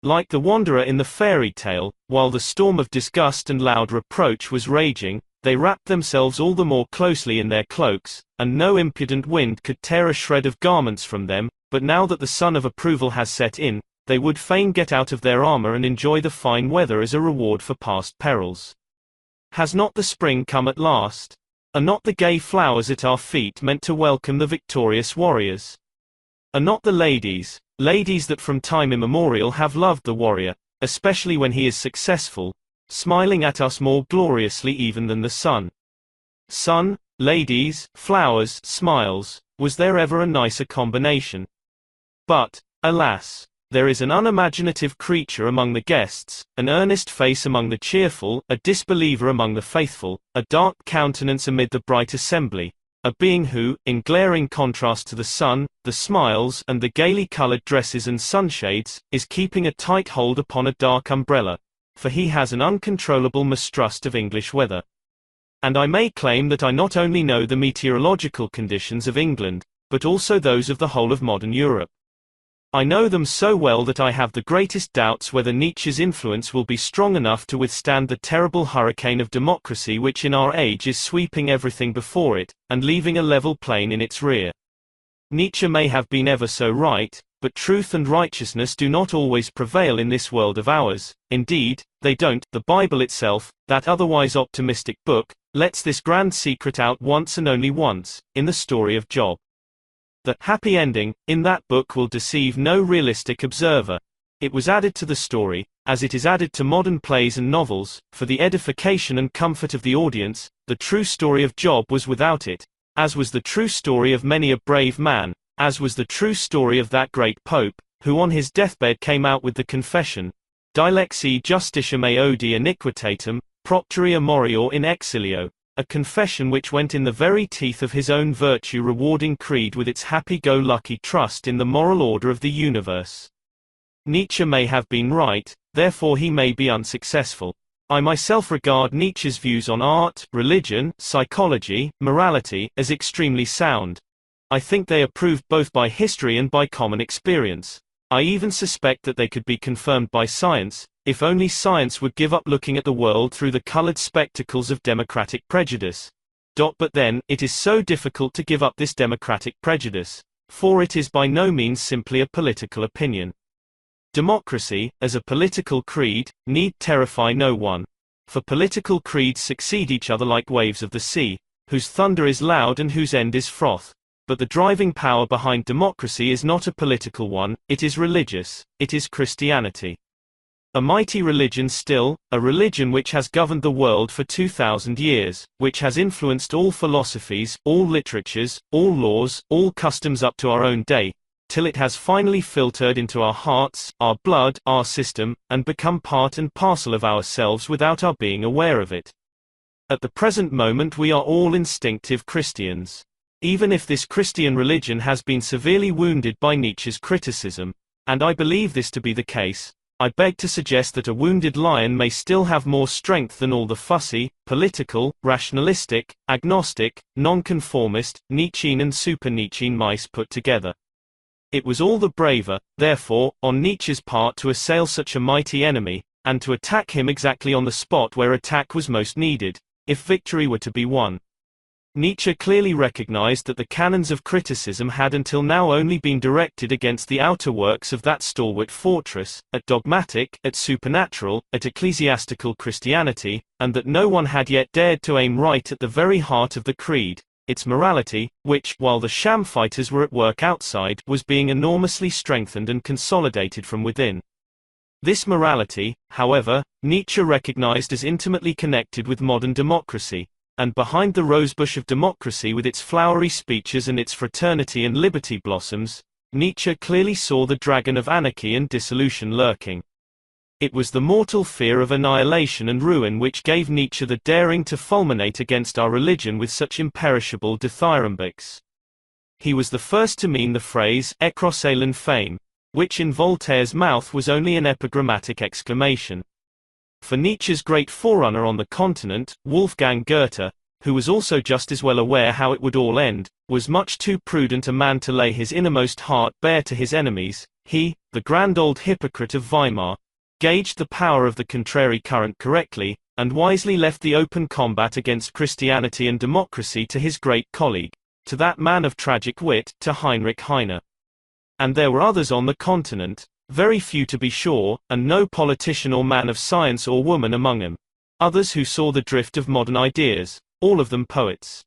Like the wanderer in the fairy tale, while the storm of disgust and loud reproach was raging, they wrapped themselves all the more closely in their cloaks, and no impudent wind could tear a shred of garments from them. But now that the sun of approval has set in, they would fain get out of their armor and enjoy the fine weather as a reward for past perils. Has not the spring come at last? Are not the gay flowers at our feet meant to welcome the victorious warriors? Are not the ladies that from time immemorial have loved the warrior, especially when he is successful, smiling at us more gloriously even than the sun? Sun, ladies, flowers, smiles, was there ever a nicer combination? But, alas, there is an unimaginative creature among the guests, an earnest face among the cheerful, a disbeliever among the faithful, a dark countenance amid the bright assembly, a being who, in glaring contrast to the sun, the smiles, and the gaily colored dresses and sunshades, is keeping a tight hold upon a dark umbrella, for he has an uncontrollable mistrust of English weather. And I may claim that I not only know the meteorological conditions of England, but also those of the whole of modern Europe. I know them so well that I have the greatest doubts whether Nietzsche's influence will be strong enough to withstand the terrible hurricane of democracy which in our age is sweeping everything before it, and leaving a level plain in its rear. Nietzsche may have been ever so right, but truth and righteousness do not always prevail in this world of ours. Indeed, they don't. The Bible itself, that otherwise optimistic book, lets this grand secret out once and only once, in the story of Job. The happy ending in that book will deceive no realistic observer. It was added to the story, as it is added to modern plays and novels, for the edification and comfort of the audience. The true story of Job was without it, as was the true story of many a brave man, as was the true story of that great Pope, who on his deathbed came out with the confession, Dilexi justitium odi iniquitatem, propteria morior in exilio, a confession which went in the very teeth of his own virtue-rewarding creed with its happy-go-lucky trust in the moral order of the universe. Nietzsche may have been right, therefore he may be unsuccessful. I myself regard Nietzsche's views on art, religion, psychology, morality, as extremely sound. I think they are proved both by history and by common experience. I even suspect that they could be confirmed by science, if only science would give up looking at the world through the colored spectacles of democratic prejudice. But then, it is so difficult to give up this democratic prejudice, for it is by no means simply a political opinion. Democracy, as a political creed, need terrify no one. For political creeds succeed each other like waves of the sea, whose thunder is loud and whose end is froth. But the driving power behind democracy is not a political one, it is religious, it is Christianity. A mighty religion still, a religion which has governed the world for 2,000 years, which has influenced all philosophies, all literatures, all laws, all customs up to our own day, till it has finally filtered into our hearts, our blood, our system, and become part and parcel of ourselves without our being aware of it. At the present moment we are all instinctive Christians. Even if this Christian religion has been severely wounded by Nietzsche's criticism, and I believe this to be the case, I beg to suggest that a wounded lion may still have more strength than all the fussy, political, rationalistic, agnostic, nonconformist, Nietzschean and super-Nietzschean mice put together. It was all the braver, therefore, on Nietzsche's part to assail such a mighty enemy, and to attack him exactly on the spot where attack was most needed, if victory were to be won. Nietzsche clearly recognized that the cannons of criticism had until now only been directed against the outer works of that stalwart fortress, at dogmatic, at supernatural, at ecclesiastical Christianity, and that no one had yet dared to aim right at the very heart of the creed, its morality, which, while the sham fighters were at work outside, was being enormously strengthened and consolidated from within. This morality, however, Nietzsche recognized as intimately connected with modern democracy, and behind the rosebush of democracy with its flowery speeches and its fraternity and liberty blossoms, Nietzsche clearly saw the dragon of anarchy and dissolution lurking. It was the mortal fear of annihilation and ruin which gave Nietzsche the daring to fulminate against our religion with such imperishable dithyrambics. He was the first to mean the phrase écrasez l'infâme, which in Voltaire's mouth was only an epigrammatic exclamation. For Nietzsche's great forerunner on the continent, Wolfgang Goethe, who was also just as well aware how it would all end, was much too prudent a man to lay his innermost heart bare to his enemies. He, the grand old hypocrite of Weimar, gauged the power of the contrary current correctly, and wisely left the open combat against Christianity and democracy to his great colleague, to that man of tragic wit, to Heinrich Heine. And there were others on the continent, very few to be sure, and no politician or man of science or woman among them. Others who saw the drift of modern ideas, all of them poets.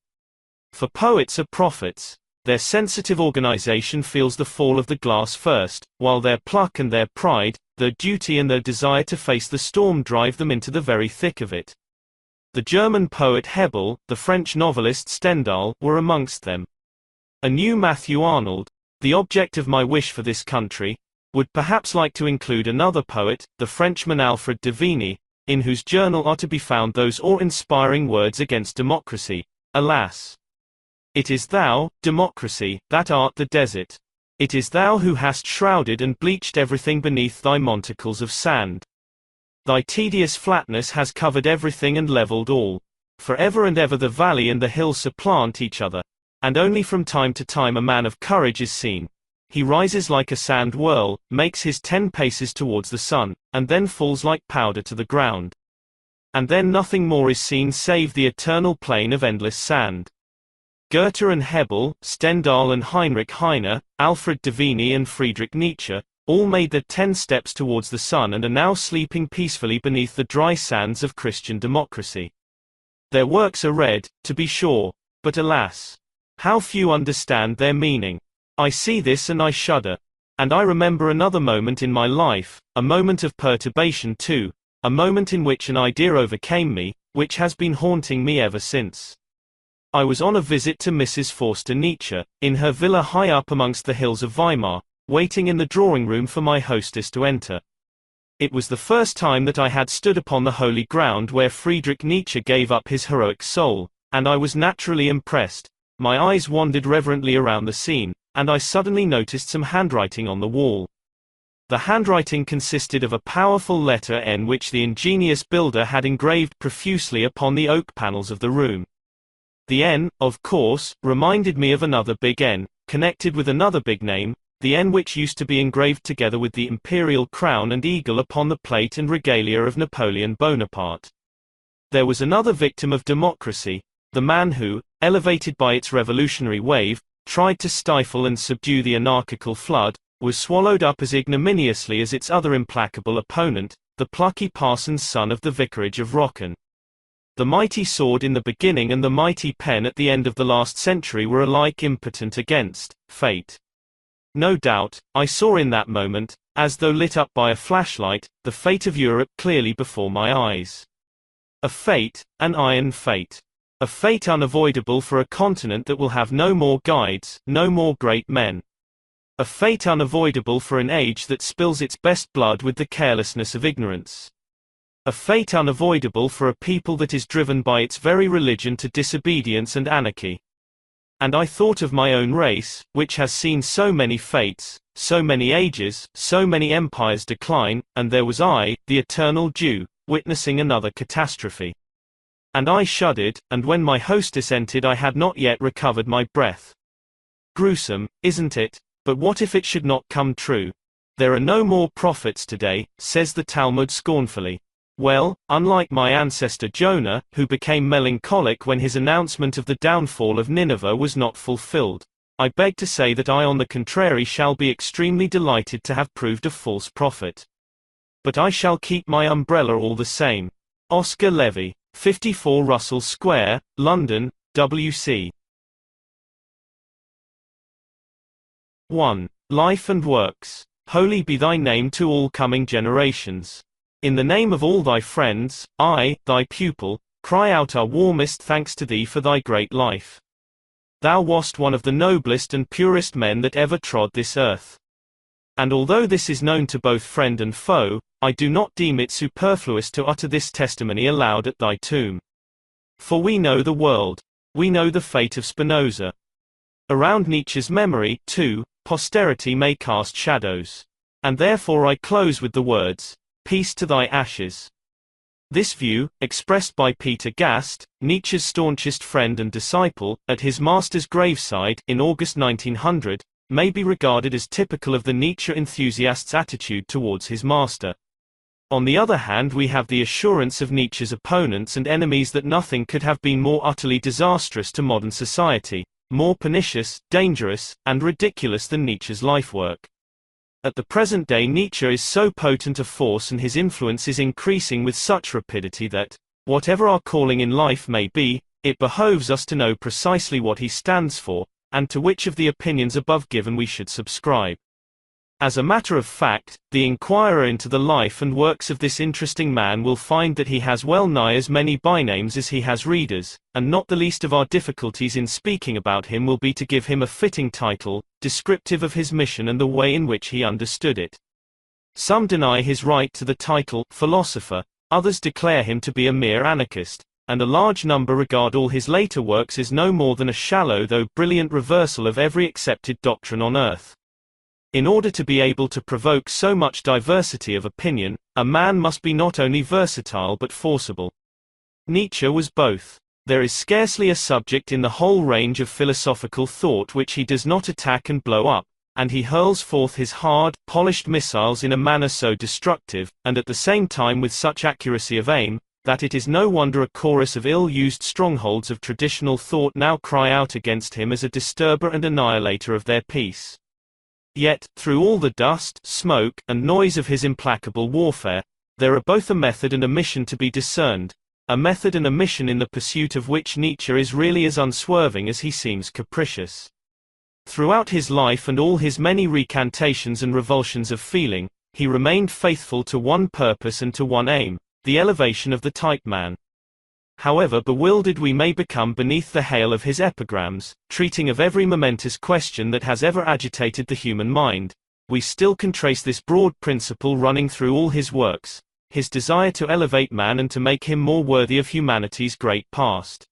For poets are prophets. Their sensitive organization feels the fall of the glass first, while their pluck and their pride, their duty and their desire to face the storm drive them into the very thick of it. The German poet Hebel, the French novelist Stendhal, were amongst them. A new Matthew Arnold, the object of my wish for this country, would perhaps like to include another poet, the Frenchman Alfred de Vigny, in whose journal are to be found those awe-inspiring words against democracy. Alas! It is thou, democracy, that art the desert. It is thou who hast shrouded and bleached everything beneath thy monticles of sand. Thy tedious flatness has covered everything and leveled all. For ever and ever the valley and the hill supplant each other, and only from time to time a man of courage is seen. He rises like a sand whirl, makes his 10 paces towards the sun, and then falls like powder to the ground. And then nothing more is seen save the eternal plain of endless sand. Goethe and Hebel, Stendhal and Heinrich Heine, Alfred de Vigny and Friedrich Nietzsche, all made their 10 steps towards the sun and are now sleeping peacefully beneath the dry sands of Christian democracy. Their works are read, to be sure, but alas! How few understand their meaning. I see this and I shudder. And I remember another moment in my life, a moment of perturbation too, a moment in which an idea overcame me, which has been haunting me ever since. I was on a visit to Mrs. Forster Nietzsche, in her villa high up amongst the hills of Weimar, waiting in the drawing room for my hostess to enter. It was the first time that I had stood upon the holy ground where Friedrich Nietzsche gave up his heroic soul, and I was naturally impressed. My eyes wandered reverently around the scene, and I suddenly noticed some handwriting on the wall. The handwriting consisted of a powerful letter N which the ingenious builder had engraved profusely upon the oak panels of the room. The N, of course, reminded me of another big N, connected with another big name, the N which used to be engraved together with the imperial crown and eagle upon the plate and regalia of Napoleon Bonaparte. There was another victim of democracy, the man who, elevated by its revolutionary wave, tried to stifle and subdue the anarchical flood, was swallowed up as ignominiously as its other implacable opponent, the plucky parson's son of the vicarage of Rocken. The mighty sword in the beginning and the mighty pen at the end of the last century were alike impotent against fate. No doubt, I saw in that moment, as though lit up by a flashlight, the fate of Europe clearly before my eyes. A fate, an iron fate. A fate unavoidable for a continent that will have no more guides, no more great men. A fate unavoidable for an age that spills its best blood with the carelessness of ignorance. A fate unavoidable for a people that is driven by its very religion to disobedience and anarchy. And I thought of my own race, which has seen so many fates, so many ages, so many empires decline, and there was I, the eternal Jew, witnessing another catastrophe. And I shuddered, and when my hostess entered I had not yet recovered my breath. Gruesome, isn't it? But what if it should not come true? There are no more prophets today, says the Talmud scornfully. Well, unlike my ancestor Jonah, who became melancholic when his announcement of the downfall of Nineveh was not fulfilled, I beg to say that I on the contrary shall be extremely delighted to have proved a false prophet. But I shall keep my umbrella all the same. Oscar Levy, 54 Russell Square, London, W.C. 1. Life and Works. Holy be thy name to all coming generations. In the name of all thy friends, I, thy pupil, cry out our warmest thanks to thee for thy great life. Thou wast one of the noblest and purest men that ever trod this earth. And although this is known to both friend and foe, I do not deem it superfluous to utter this testimony aloud at thy tomb. For we know the world. We know the fate of Spinoza. Around Nietzsche's memory, too, posterity may cast shadows. And therefore I close with the words, "Peace to thy ashes." This view, expressed by Peter Gast, Nietzsche's staunchest friend and disciple, at his master's graveside in August 1900, may be regarded as typical of the Nietzsche enthusiast's attitude towards his master. On the other hand, we have the assurance of Nietzsche's opponents and enemies that nothing could have been more utterly disastrous to modern society, more pernicious, dangerous, and ridiculous than Nietzsche's lifework. At the present day, Nietzsche is so potent a force and his influence is increasing with such rapidity that, whatever our calling in life may be, it behoves us to know precisely what he stands for, and to which of the opinions above given we should subscribe. As a matter of fact, the inquirer into the life and works of this interesting man will find that he has well nigh as many bynames as he has readers, and not the least of our difficulties in speaking about him will be to give him a fitting title, descriptive of his mission and the way in which he understood it. Some deny his right to the title philosopher, others declare him to be a mere anarchist, and a large number regard all his later works as no more than a shallow though brilliant reversal of every accepted doctrine on earth. In order to be able to provoke so much diversity of opinion, a man must be not only versatile but forcible. Nietzsche was both. There is scarcely a subject in the whole range of philosophical thought which he does not attack and blow up, and he hurls forth his hard, polished missiles in a manner so destructive, and at the same time with such accuracy of aim, that it is no wonder a chorus of ill-used strongholds of traditional thought now cry out against him as a disturber and annihilator of their peace. Yet, through all the dust, smoke, and noise of his implacable warfare, there are both a method and a mission to be discerned, a method and a mission in the pursuit of which Nietzsche is really as unswerving as he seems capricious. Throughout his life and all his many recantations and revulsions of feeling, he remained faithful to one purpose and to one aim, the elevation of the type man. However bewildered we may become beneath the hail of his epigrams, treating of every momentous question that has ever agitated the human mind, we still can trace this broad principle running through all his works, his desire to elevate man and to make him more worthy of humanity's great past.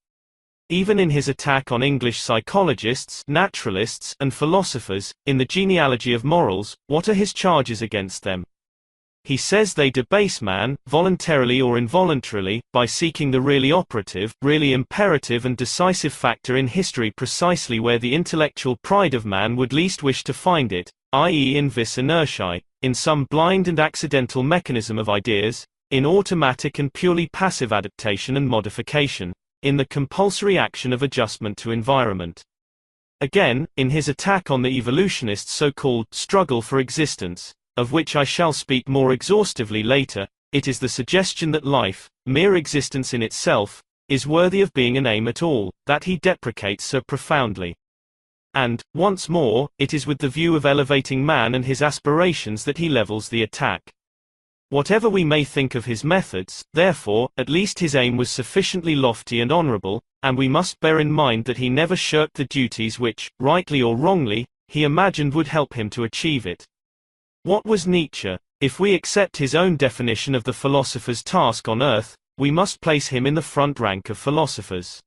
Even in his attack on English psychologists, naturalists, and philosophers, in the Genealogy of Morals, what are his charges against them? He says they debase man, voluntarily or involuntarily, by seeking the really operative, really imperative and decisive factor in history precisely where the intellectual pride of man would least wish to find it, i.e. in vis inertiae, in some blind and accidental mechanism of ideas, in automatic and purely passive adaptation and modification, in the compulsory action of adjustment to environment. Again, in his attack on the evolutionists' so-called struggle for existence, of which I shall speak more exhaustively later, it is the suggestion that life, mere existence in itself, is worthy of being an aim at all, that he deprecates so profoundly. And, once more, it is with the view of elevating man and his aspirations that he levels the attack. Whatever we may think of his methods, therefore, at least his aim was sufficiently lofty and honorable, and we must bear in mind that he never shirked the duties which, rightly or wrongly, he imagined would help him to achieve it. What was Nietzsche? If we accept his own definition of the philosopher's task on earth, we must place him in the front rank of philosophers.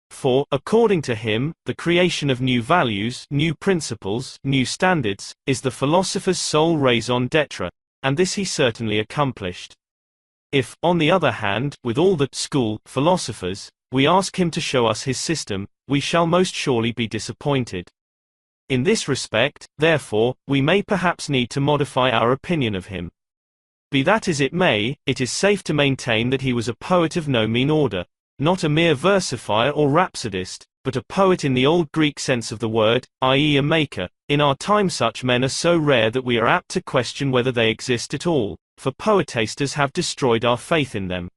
For, according to him, the creation of new values, new principles, new standards, is the philosopher's sole raison d'être, and this he certainly accomplished. If, on the other hand, with all the school philosophers, we ask him to show us his system, we shall most surely be disappointed. In this respect, therefore, we may perhaps need to modify our opinion of him. Be that as it may, it is safe to maintain that he was a poet of no mean order, not a mere versifier or rhapsodist, but a poet in the old Greek sense of the word, i.e. a maker. In our time such men are so rare that we are apt to question whether they exist at all, for poetasters have destroyed our faith in them.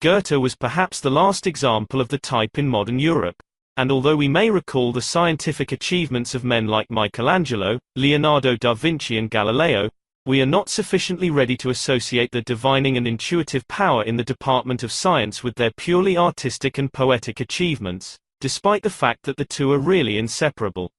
Goethe was perhaps the last example of the type in modern Europe, and although we may recall the scientific achievements of men like Michelangelo, Leonardo da Vinci and Galileo, we are not sufficiently ready to associate the divining and intuitive power in the department of science with their purely artistic and poetic achievements, despite the fact that the two are really inseparable.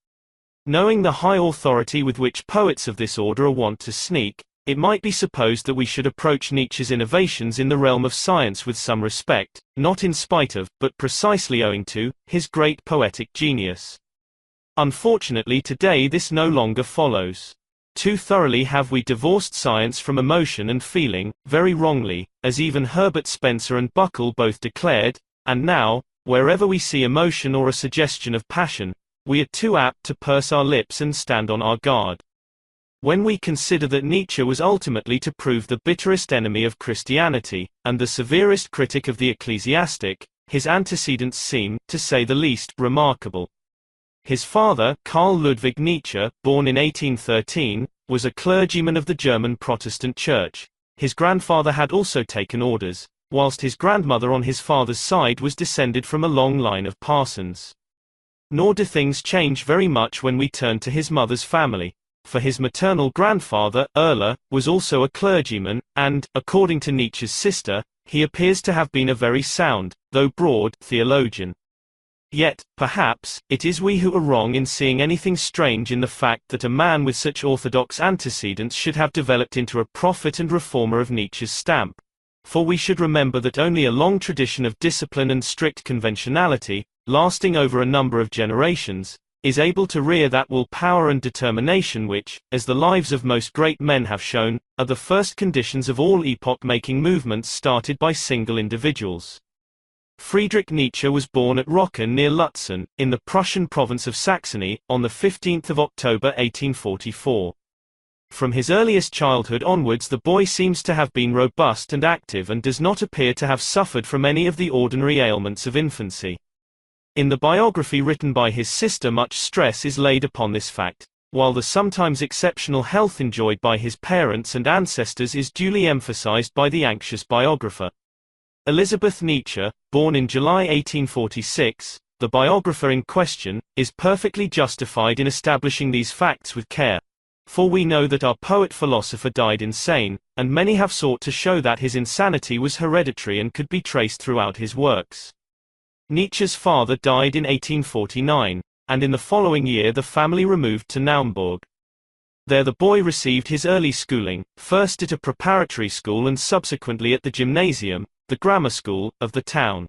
Knowing the high authority with which poets of this order are wont to sneak, it might be supposed that we should approach Nietzsche's innovations in the realm of science with some respect, not in spite of, but precisely owing to, his great poetic genius. Unfortunately today this no longer follows. Too thoroughly have we divorced science from emotion and feeling, very wrongly, as even Herbert Spencer and Buckle both declared, and now, wherever we see emotion or a suggestion of passion, we are too apt to purse our lips and stand on our guard. When we consider that Nietzsche was ultimately to prove the bitterest enemy of Christianity, and the severest critic of the ecclesiastic, his antecedents seem, to say the least, remarkable. His father, Carl Ludwig Nietzsche, born in 1813, was a clergyman of the German Protestant Church. His grandfather had also taken orders, whilst his grandmother on his father's side was descended from a long line of parsons. Nor do things change very much when we turn to his mother's family, for his maternal grandfather, Erler, was also a clergyman, and, according to Nietzsche's sister, he appears to have been a very sound, though broad, theologian. Yet, perhaps, it is we who are wrong in seeing anything strange in the fact that a man with such orthodox antecedents should have developed into a prophet and reformer of Nietzsche's stamp. For we should remember that only a long tradition of discipline and strict conventionality, lasting over a number of generations, is able to rear that will power and determination which, as the lives of most great men have shown, are the first conditions of all epoch-making movements started by single individuals. Friedrich Nietzsche was born at Rocken near Lutzen, in the Prussian province of Saxony, on 15 October 1844. From his earliest childhood onwards the boy seems to have been robust and active and does not appear to have suffered from any of the ordinary ailments of infancy. In the biography written by his sister much stress is laid upon this fact, while the sometimes exceptional health enjoyed by his parents and ancestors is duly emphasized by the anxious biographer. Elisabeth Nietzsche, born in July 1846, the biographer in question, is perfectly justified in establishing these facts with care. For we know that our poet-philosopher died insane, and many have sought to show that his insanity was hereditary and could be traced throughout his works. Nietzsche's father died in 1849, and in the following year the family removed to Naumburg. There the boy received his early schooling, first at a preparatory school and subsequently at the gymnasium, the grammar school, of the town.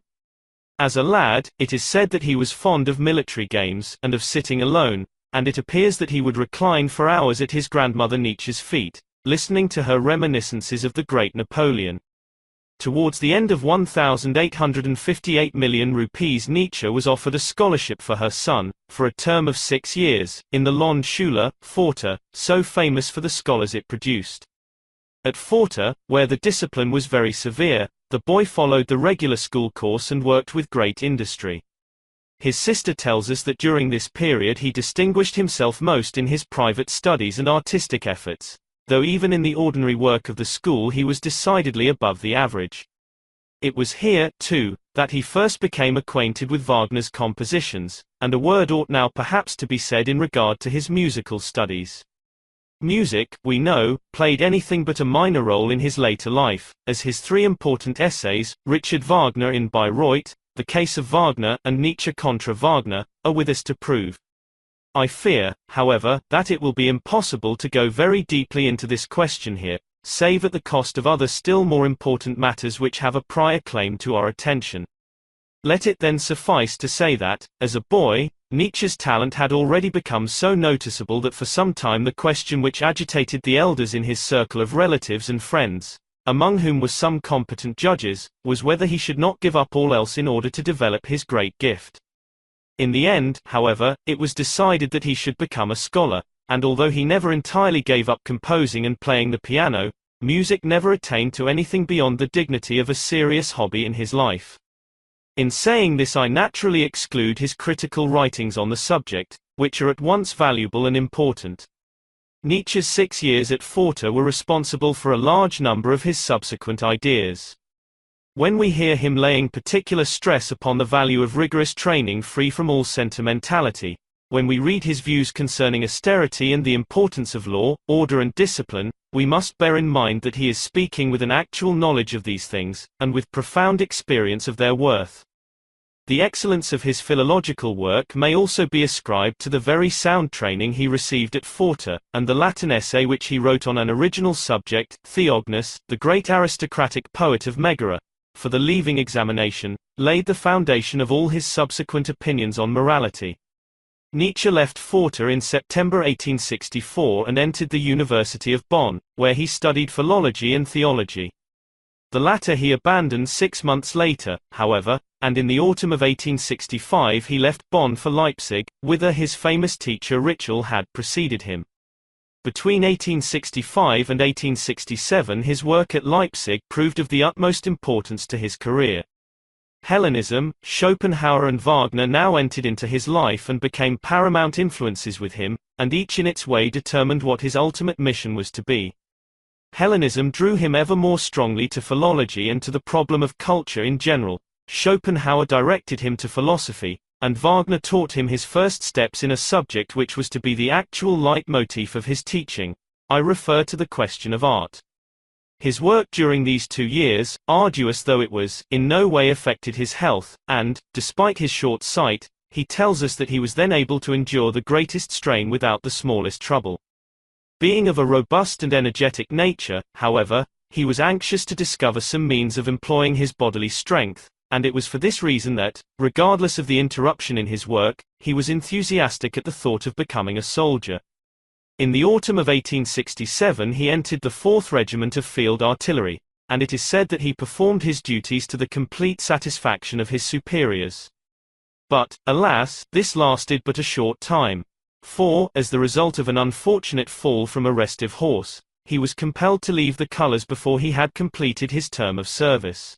As a lad, it is said that he was fond of military games, and of sitting alone, and it appears that he would recline for hours at his grandmother Nietzsche's feet, listening to her reminiscences of the great Napoleon. Towards the end of 1,858 million rupees Nietzsche was offered a scholarship for her son, for a term of 6 years, in the Lond Schule, Pforta, so famous for the scholars it produced. At Pforta, where the discipline was very severe, the boy followed the regular school course and worked with great industry. His sister tells us that during this period he distinguished himself most in his private studies and artistic efforts, though even in the ordinary work of the school he was decidedly above the average. It was here, too, that he first became acquainted with Wagner's compositions, and a word ought now perhaps to be said in regard to his musical studies. Music, we know, played anything but a minor role in his later life, as his 3 important essays, Richard Wagner in Bayreuth, The Case of Wagner, and Nietzsche contra Wagner, are with us to prove. I fear, however, that it will be impossible to go very deeply into this question here, save at the cost of other still more important matters which have a prior claim to our attention. Let it then suffice to say that, as a boy, Nietzsche's talent had already become so noticeable that for some time the question which agitated the elders in his circle of relatives and friends, among whom were some competent judges, was whether he should not give up all else in order to develop his great gift. In the end, however, it was decided that he should become a scholar, and although he never entirely gave up composing and playing the piano, music never attained to anything beyond the dignity of a serious hobby in his life. In saying this I naturally exclude his critical writings on the subject, which are at once valuable and important. Nietzsche's 6 years at Pforta were responsible for a large number of his subsequent ideas. When we hear him laying particular stress upon the value of rigorous training free from all sentimentality, when we read his views concerning austerity and the importance of law, order and discipline, we must bear in mind that he is speaking with an actual knowledge of these things, and with profound experience of their worth. The excellence of his philological work may also be ascribed to the very sound training he received at Forte, and the Latin essay which he wrote on an original subject, Theognis, the great aristocratic poet of Megara, for the leaving examination, laid the foundation of all his subsequent opinions on morality. Nietzsche left Forte in September 1864 and entered the University of Bonn, where he studied philology and theology. The latter he abandoned 6 months later, however, and in the autumn of 1865 he left Bonn for Leipzig, whither his famous teacher Ritschl had preceded him. Between 1865 and 1867 his work at Leipzig proved of the utmost importance to his career. Hellenism, Schopenhauer and Wagner now entered into his life and became paramount influences with him, and each in its way determined what his ultimate mission was to be. Hellenism drew him ever more strongly to philology and to the problem of culture in general. Schopenhauer directed him to philosophy, and Wagner taught him his first steps in a subject which was to be the actual leitmotif of his teaching. I refer to the question of art. His work during these 2 years, arduous though it was, in no way affected his health, and, despite his short sight, he tells us that he was then able to endure the greatest strain without the smallest trouble. Being of a robust and energetic nature, however, he was anxious to discover some means of employing his bodily strength, and it was for this reason that, regardless of the interruption in his work, he was enthusiastic at the thought of becoming a soldier. In the autumn of 1867 he entered the 4th Regiment of Field Artillery, and it is said that he performed his duties to the complete satisfaction of his superiors. But, alas, this lasted but a short time. For, as the result of an unfortunate fall from a restive horse, he was compelled to leave the colors before he had completed his term of service.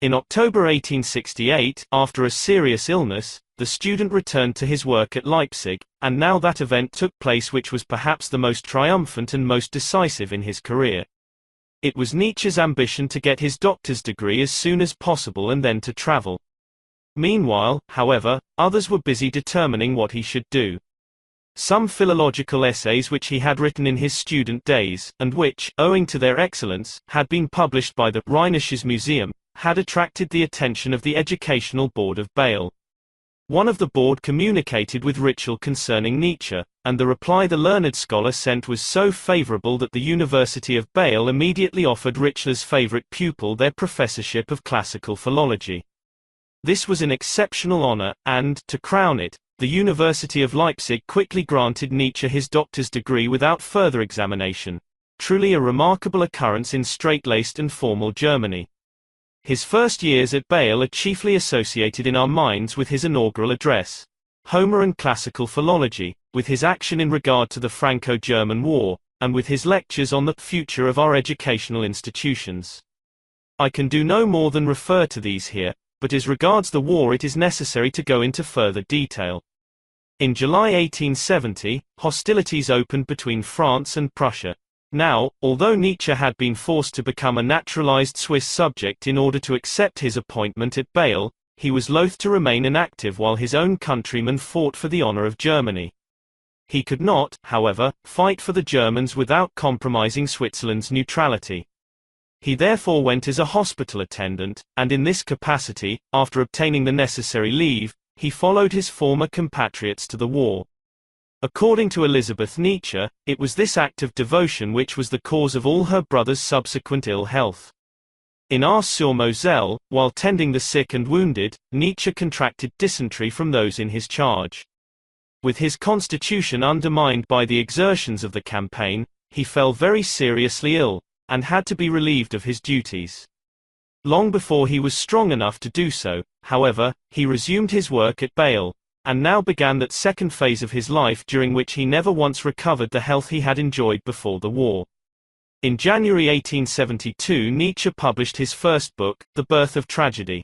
In October 1868, after a serious illness, the student returned to his work at Leipzig, and now that event took place which was perhaps the most triumphant and most decisive in his career. It was Nietzsche's ambition to get his doctor's degree as soon as possible and then to travel. Meanwhile, however, others were busy determining what he should do. Some philological essays which he had written in his student days, and which, owing to their excellence, had been published by the Rheinisches Museum, had attracted the attention of the Educational Board of Bâle. One of the board communicated with Ritschl concerning Nietzsche, and the reply the learned scholar sent was so favorable that the University of Bâle immediately offered Ritschl's favorite pupil their professorship of classical philology. This was an exceptional honor, and, to crown it, the University of Leipzig quickly granted Nietzsche his doctor's degree without further examination. Truly a remarkable occurrence in straight-laced and formal Germany. His first years at Bâle are chiefly associated in our minds with his inaugural address, Homer and Classical Philology, with his action in regard to the Franco-German War, and with his lectures on the future of our educational institutions. I can do no more than refer to these here, but as regards the war it is necessary to go into further detail. In July 1870, hostilities opened between France and Prussia. Now, although Nietzsche had been forced to become a naturalized Swiss subject in order to accept his appointment at Bâle, he was loath to remain inactive while his own countrymen fought for the honor of Germany. He could not, however, fight for the Germans without compromising Switzerland's neutrality. He therefore went as a hospital attendant, and in this capacity, after obtaining the necessary leave, he followed his former compatriots to the war. According to Elisabeth Nietzsche, it was this act of devotion which was the cause of all her brother's subsequent ill health. In Ars-sur-Moselle, while tending the sick and wounded, Nietzsche contracted dysentery from those in his charge. With his constitution undermined by the exertions of the campaign, he fell very seriously ill, and had to be relieved of his duties. Long before he was strong enough to do so, however, he resumed his work at Bâle, and now began that second phase of his life during which he never once recovered the health he had enjoyed before the war. In January 1872 Nietzsche published his first book, The Birth of Tragedy.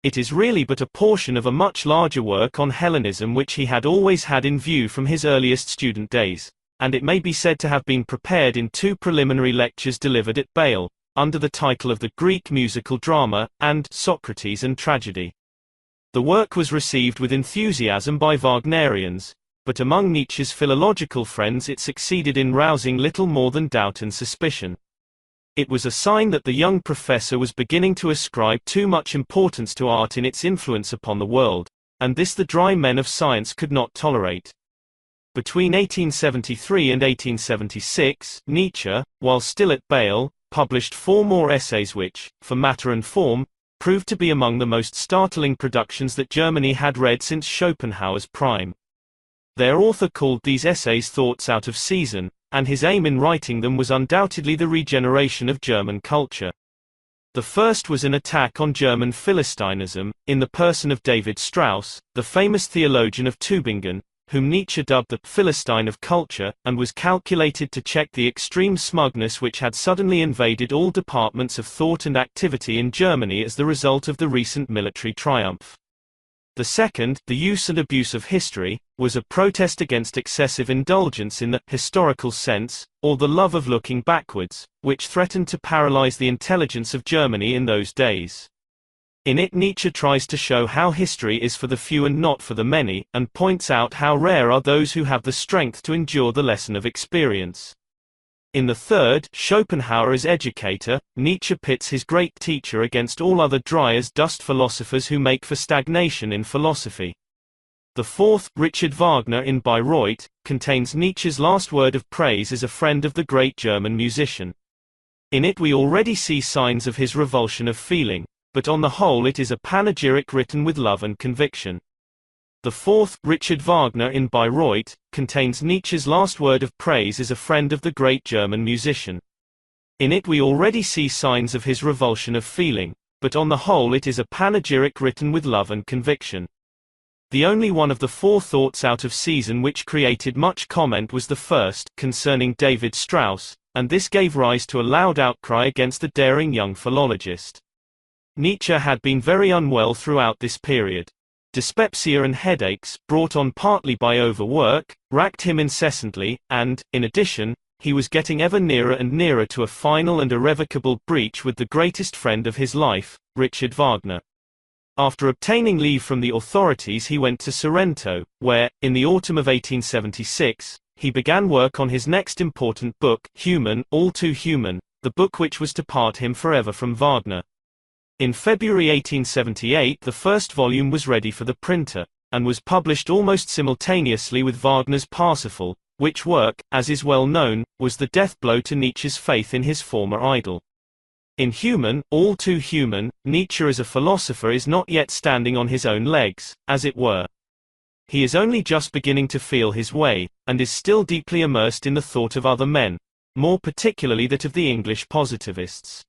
It is really but a portion of a much larger work on Hellenism which he had always had in view from his earliest student days, and it may be said to have been prepared in 2 preliminary lectures delivered at Bâle, under the title of the Greek musical drama, and Socrates and Tragedy. The work was received with enthusiasm by Wagnerians, but among Nietzsche's philological friends it succeeded in rousing little more than doubt and suspicion. It was a sign that the young professor was beginning to ascribe too much importance to art in its influence upon the world, and this the dry men of science could not tolerate. Between 1873 and 1876, Nietzsche, while still at Bâle, published 4 more essays which, for matter and form, proved to be among the most startling productions that Germany had read since Schopenhauer's prime. Their author called these essays thoughts out of season, and his aim in writing them was undoubtedly the regeneration of German culture. The first was an attack on German Philistinism, in the person of David Strauss, the famous theologian of Tübingen, whom Nietzsche dubbed the Philistine of culture, and was calculated to check the extreme smugness which had suddenly invaded all departments of thought and activity in Germany as the result of the recent military triumph. The second, the use and abuse of history, was a protest against excessive indulgence in the historical sense, or the love of looking backwards, which threatened to paralyze the intelligence of Germany in those days. In it Nietzsche tries to show how history is for the few and not for the many, and points out how rare are those who have the strength to endure the lesson of experience. In the third, Schopenhauer as educator, Nietzsche pits his great teacher against all other dry-as-dust philosophers who make for stagnation in philosophy. The fourth, Richard Wagner in Bayreuth, contains Nietzsche's last word of praise as a friend of the great German musician. In it we already see signs of his revulsion of feeling, but on the whole it is a panegyric written with love and conviction. The fourth, Richard Wagner in Bayreuth, contains Nietzsche's last word of praise as a friend of the great German musician. In it we already see signs of his revulsion of feeling, but on the whole it is a panegyric written with love and conviction. The only one of the 4 thoughts out of season which created much comment was the first, concerning David Strauss, and this gave rise to a loud outcry against the daring young philologist. Nietzsche had been very unwell throughout this period. Dyspepsia and headaches, brought on partly by overwork, racked him incessantly, and, in addition, he was getting ever nearer and nearer to a final and irrevocable breach with the greatest friend of his life, Richard Wagner. After obtaining leave from the authorities he went to Sorrento, where, in the autumn of 1876, he began work on his next important book, Human, All Too Human, the book which was to part him forever from Wagner. In February 1878 the first volume was ready for the printer, and was published almost simultaneously with Wagner's Parsifal, which work, as is well known, was the death blow to Nietzsche's faith in his former idol. In Human, All Too Human, Nietzsche as a philosopher is not yet standing on his own legs, as it were. He is only just beginning to feel his way, and is still deeply immersed in the thought of other men, more particularly that of the English positivists.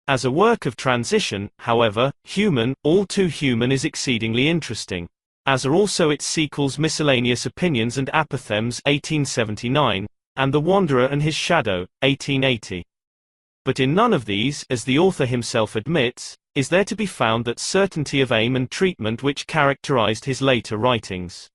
As a work of transition, however, Human, All Too Human is exceedingly interesting, as are also its sequels Miscellaneous Opinions and Apothegms 1879, and The Wanderer and His Shadow, 1880. But in none of these, as the author himself admits, is there to be found that certainty of aim and treatment which characterized his later writings.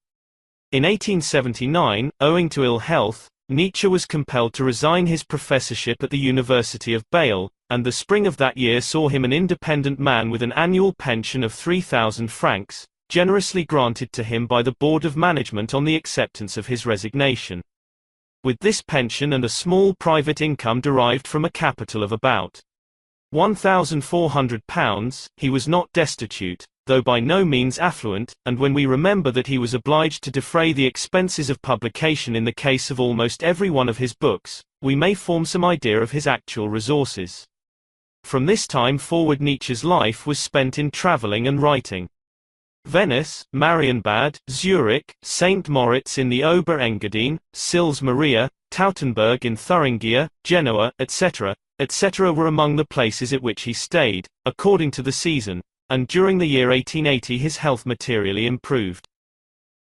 In 1879, owing to ill health, Nietzsche was compelled to resign his professorship at the University of Bâle, and the spring of that year saw him an independent man with an annual pension of 3,000 francs, generously granted to him by the Board of Management on the acceptance of his resignation. With this pension and a small private income derived from a capital of about £1,400, he was not destitute, though by no means affluent, and when we remember that he was obliged to defray the expenses of publication in the case of almost every one of his books, we may form some idea of his actual resources. From this time forward Nietzsche's life was spent in traveling and writing. Venice, Marienbad, Zurich, St. Moritz in the Ober-Engadin, Sils Maria, Tautenberg in Thuringia, Genoa, etc., etc. were among the places at which he stayed, according to the season, and during the year 1880 his health materially improved.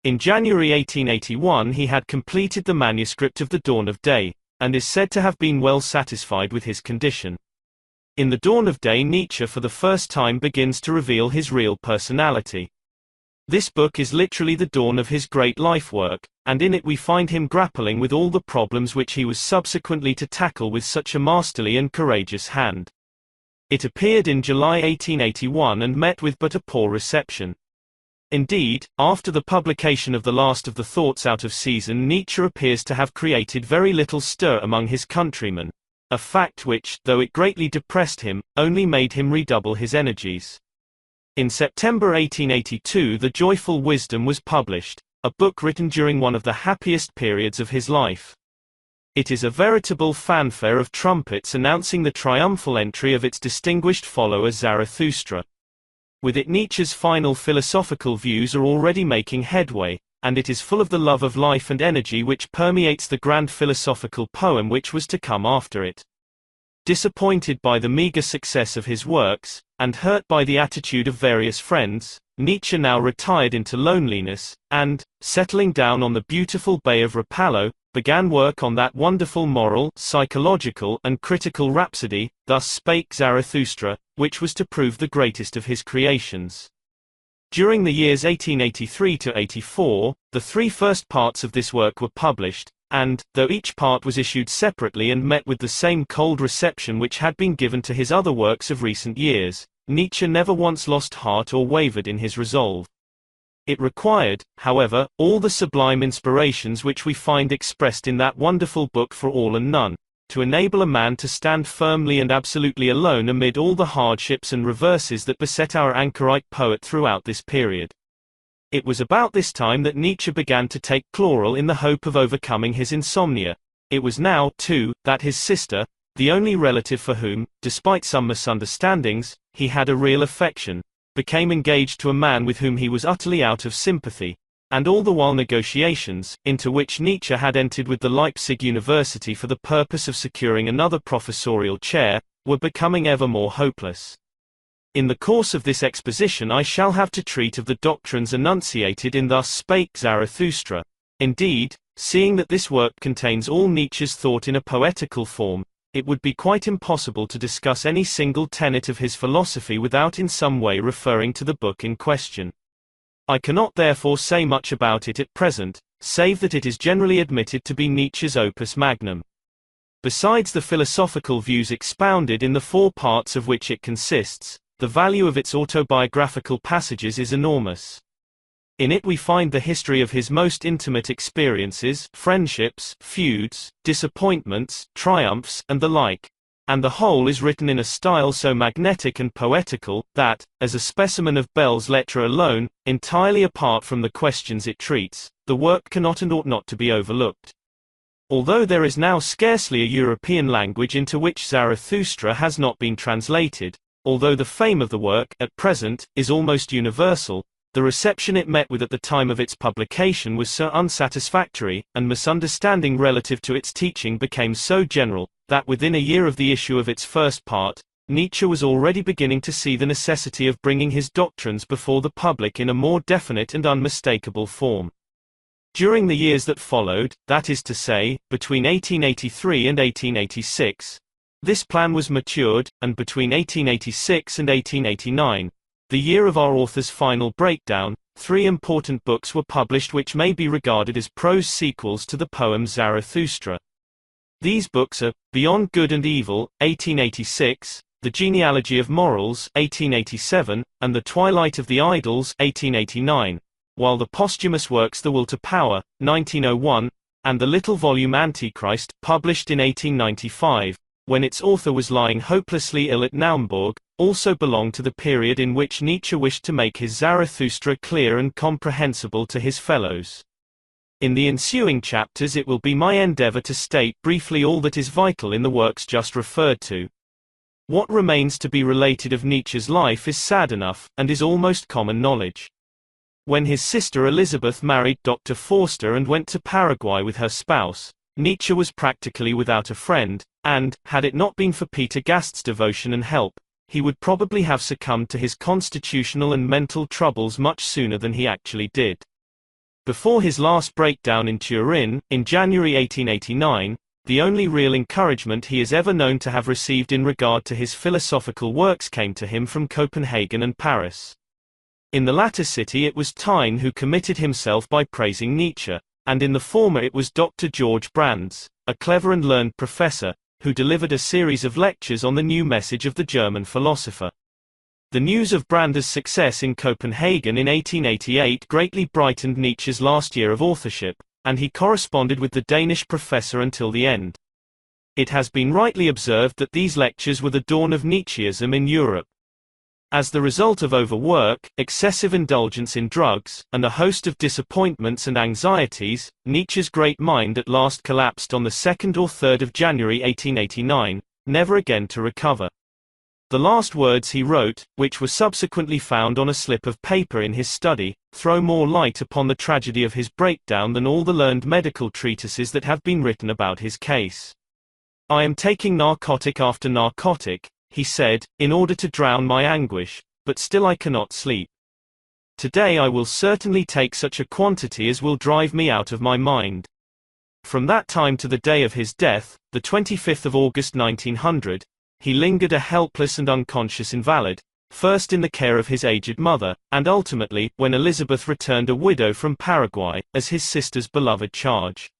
In January 1881 he had completed the manuscript of The Dawn of Day, and is said to have been well satisfied with his condition. In The Dawn of Day Nietzsche for the first time begins to reveal his real personality. This book is literally the dawn of his great life work, and in it we find him grappling with all the problems which he was subsequently to tackle with such a masterly and courageous hand. It appeared in July 1881 and met with but a poor reception. Indeed, after the publication of the last of the Thoughts out of season, Nietzsche appears to have created very little stir among his countrymen, a fact which, though it greatly depressed him, only made him redouble his energies. In September 1882 The Joyful Wisdom was published, a book written during one of the happiest periods of his life. It is a veritable fanfare of trumpets announcing the triumphal entry of its distinguished follower Zarathustra. With it Nietzsche's final philosophical views are already making headway, and it is full of the love of life and energy which permeates the grand philosophical poem which was to come after it. Disappointed by the meager success of his works, and hurt by the attitude of various friends, Nietzsche now retired into loneliness, and, settling down on the beautiful Bay of Rapallo, began work on that wonderful moral, psychological, and critical rhapsody, Thus Spake Zarathustra, which was to prove the greatest of his creations. During the years 1883 to 84, the three first parts of this work were published, and, though each part was issued separately and met with the same cold reception which had been given to his other works of recent years, Nietzsche never once lost heart or wavered in his resolve. It required, however, all the sublime inspirations which we find expressed in that wonderful book For All and None, to enable a man to stand firmly and absolutely alone amid all the hardships and reverses that beset our anchorite poet throughout this period. It was about this time that Nietzsche began to take chloral in the hope of overcoming his insomnia. It was now, too, that his sister, the only relative for whom, despite some misunderstandings, he had a real affection, became engaged to a man with whom he was utterly out of sympathy, and all the while negotiations, into which Nietzsche had entered with the Leipzig University for the purpose of securing another professorial chair, were becoming ever more hopeless. In the course of this exposition I shall have to treat of the doctrines enunciated in Thus Spake Zarathustra. Indeed, seeing that this work contains all Nietzsche's thought in a poetical form, it would be quite impossible to discuss any single tenet of his philosophy without in some way referring to the book in question. I cannot therefore say much about it at present, save that it is generally admitted to be Nietzsche's opus magnum. Besides the philosophical views expounded in the four parts of which it consists, the value of its autobiographical passages is enormous. In it we find the history of his most intimate experiences, friendships, feuds, disappointments, triumphs, and the like, and the whole is written in a style so magnetic and poetical, that, as a specimen of Bell's Lettres alone, entirely apart from the questions it treats, the work cannot and ought not to be overlooked. Although there is now scarcely a European language into which Zarathustra has not been translated, although the fame of the work, at present, is almost universal, the reception it met with at the time of its publication was so unsatisfactory, and misunderstanding relative to its teaching became so general, that within a year of the issue of its first part, Nietzsche was already beginning to see the necessity of bringing his doctrines before the public in a more definite and unmistakable form. During the years that followed, that is to say, between 1883 and 1886, this plan was matured, and between 1886 and 1889, the year of our author's final breakdown, three important books were published which may be regarded as prose sequels to the poem Zarathustra. These books are, Beyond Good and Evil, 1886, The Genealogy of Morals, 1887, and The Twilight of the Idols, 1889, while the posthumous works The Will to Power, 1901, and the little volume Antichrist, published in 1895, when its author was lying hopelessly ill at Naumburg, also belong to the period in which Nietzsche wished to make his Zarathustra clear and comprehensible to his fellows. In the ensuing chapters it will be my endeavor to state briefly all that is vital in the works just referred to. What remains to be related of Nietzsche's life is sad enough, and is almost common knowledge. When his sister Elizabeth married Dr. Forster and went to Paraguay with her spouse, Nietzsche was practically without a friend, and, had it not been for Peter Gast's devotion and help, he would probably have succumbed to his constitutional and mental troubles much sooner than he actually did. Before his last breakdown in Turin, in January 1889, the only real encouragement he is ever known to have received in regard to his philosophical works came to him from Copenhagen and Paris. In the latter city it was Taine who committed himself by praising Nietzsche, and in the former it was Dr. George Brandes, a clever and learned professor, who delivered a series of lectures on the new message of the German philosopher. The news of Brandes' success in Copenhagen in 1888 greatly brightened Nietzsche's last year of authorship, and he corresponded with the Danish professor until the end. It has been rightly observed that these lectures were the dawn of Nietzscheism in Europe. As the result of overwork, excessive indulgence in drugs, and a host of disappointments and anxieties, Nietzsche's great mind at last collapsed on the 2nd or 3rd of January 1889, never again to recover. The last words he wrote, which were subsequently found on a slip of paper in his study, throw more light upon the tragedy of his breakdown than all the learned medical treatises that have been written about his case. "I am taking narcotic after narcotic," he said, "in order to drown my anguish, but still I cannot sleep. Today I will certainly take such a quantity as will drive me out of my mind." From that time to the day of his death, the 25th of August 1900, he lingered a helpless and unconscious invalid, first in the care of his aged mother, and ultimately, when Elizabeth returned a widow from Paraguay, as his sister's beloved charge.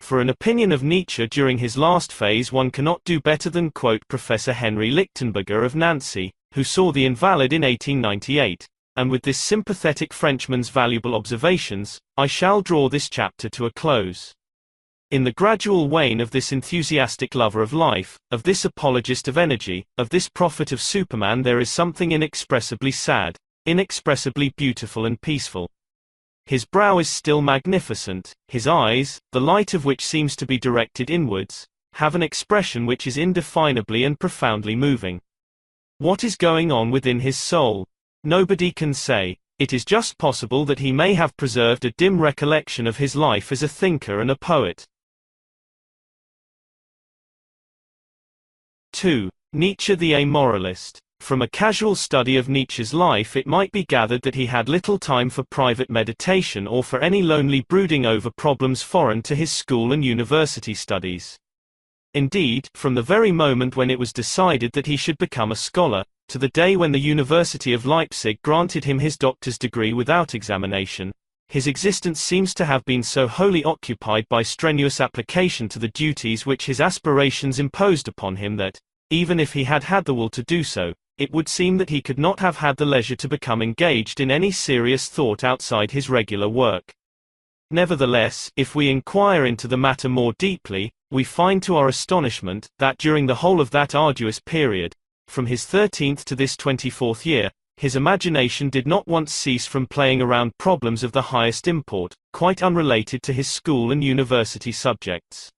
For an opinion of Nietzsche during his last phase, one cannot do better than quote Professor Henry Lichtenberger of Nancy, who saw the invalid in 1898, and with this sympathetic Frenchman's valuable observations, I shall draw this chapter to a close. In the gradual wane of this enthusiastic lover of life, of this apologist of energy, of this prophet of Superman, there is something inexpressibly sad, inexpressibly beautiful and peaceful. His brow is still magnificent, his eyes, the light of which seems to be directed inwards, have an expression which is indefinably and profoundly moving. What is going on within his soul? Nobody can say. It is just possible that he may have preserved a dim recollection of his life as a thinker and a poet. 2. Nietzsche the Amoralist. From a casual study of Nietzsche's life it might be gathered that he had little time for private meditation or for any lonely brooding over problems foreign to his school and university studies. Indeed, from the very moment when it was decided that he should become a scholar, to the day when the University of Leipzig granted him his doctor's degree without examination, his existence seems to have been so wholly occupied by strenuous application to the duties which his aspirations imposed upon him that, even if he had had the will to do so, it would seem that he could not have had the leisure to become engaged in any serious thought outside his regular work. Nevertheless, if we inquire into the matter more deeply, we find to our astonishment, that during the whole of that arduous period, from his 13th to this 24th year, his imagination did not once cease from playing around problems of the highest import, quite unrelated to his school and university subjects.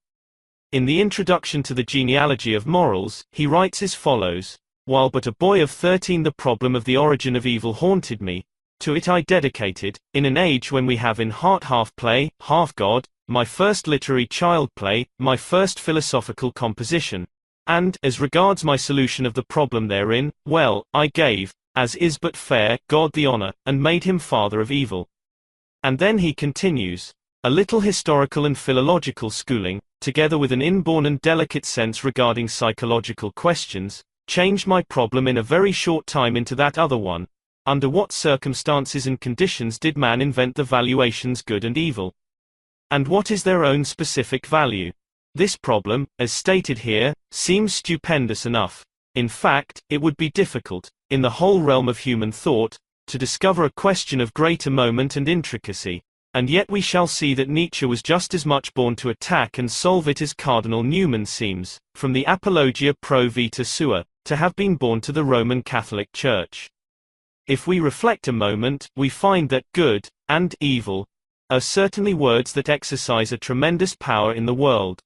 In the introduction to the Genealogy of Morals, he writes as follows: "While but a boy of 13 the problem of the origin of evil haunted me. To it I dedicated, in an age when we have in heart half play, half God, my first literary child play, my first philosophical composition. And, as regards my solution of the problem therein, well, I gave, as is but fair, God the honor, and made him father of evil." And then he continues, "A little historical and philological schooling, together with an inborn and delicate sense regarding psychological questions, changed my problem in a very short time into that other one: under what circumstances and conditions did man invent the valuations good and evil? And what is their own specific value? This problem, as stated here, seems stupendous enough. In fact, it would be difficult, in the whole realm of human thought, to discover a question of greater moment and intricacy. And yet we shall see that Nietzsche was just as much born to attack and solve it as Cardinal Newman seems, from the Apologia pro vita sua, to have been born to the Roman Catholic Church. If we reflect a moment, we find that good and evil are certainly words that exercise a tremendous power in the world.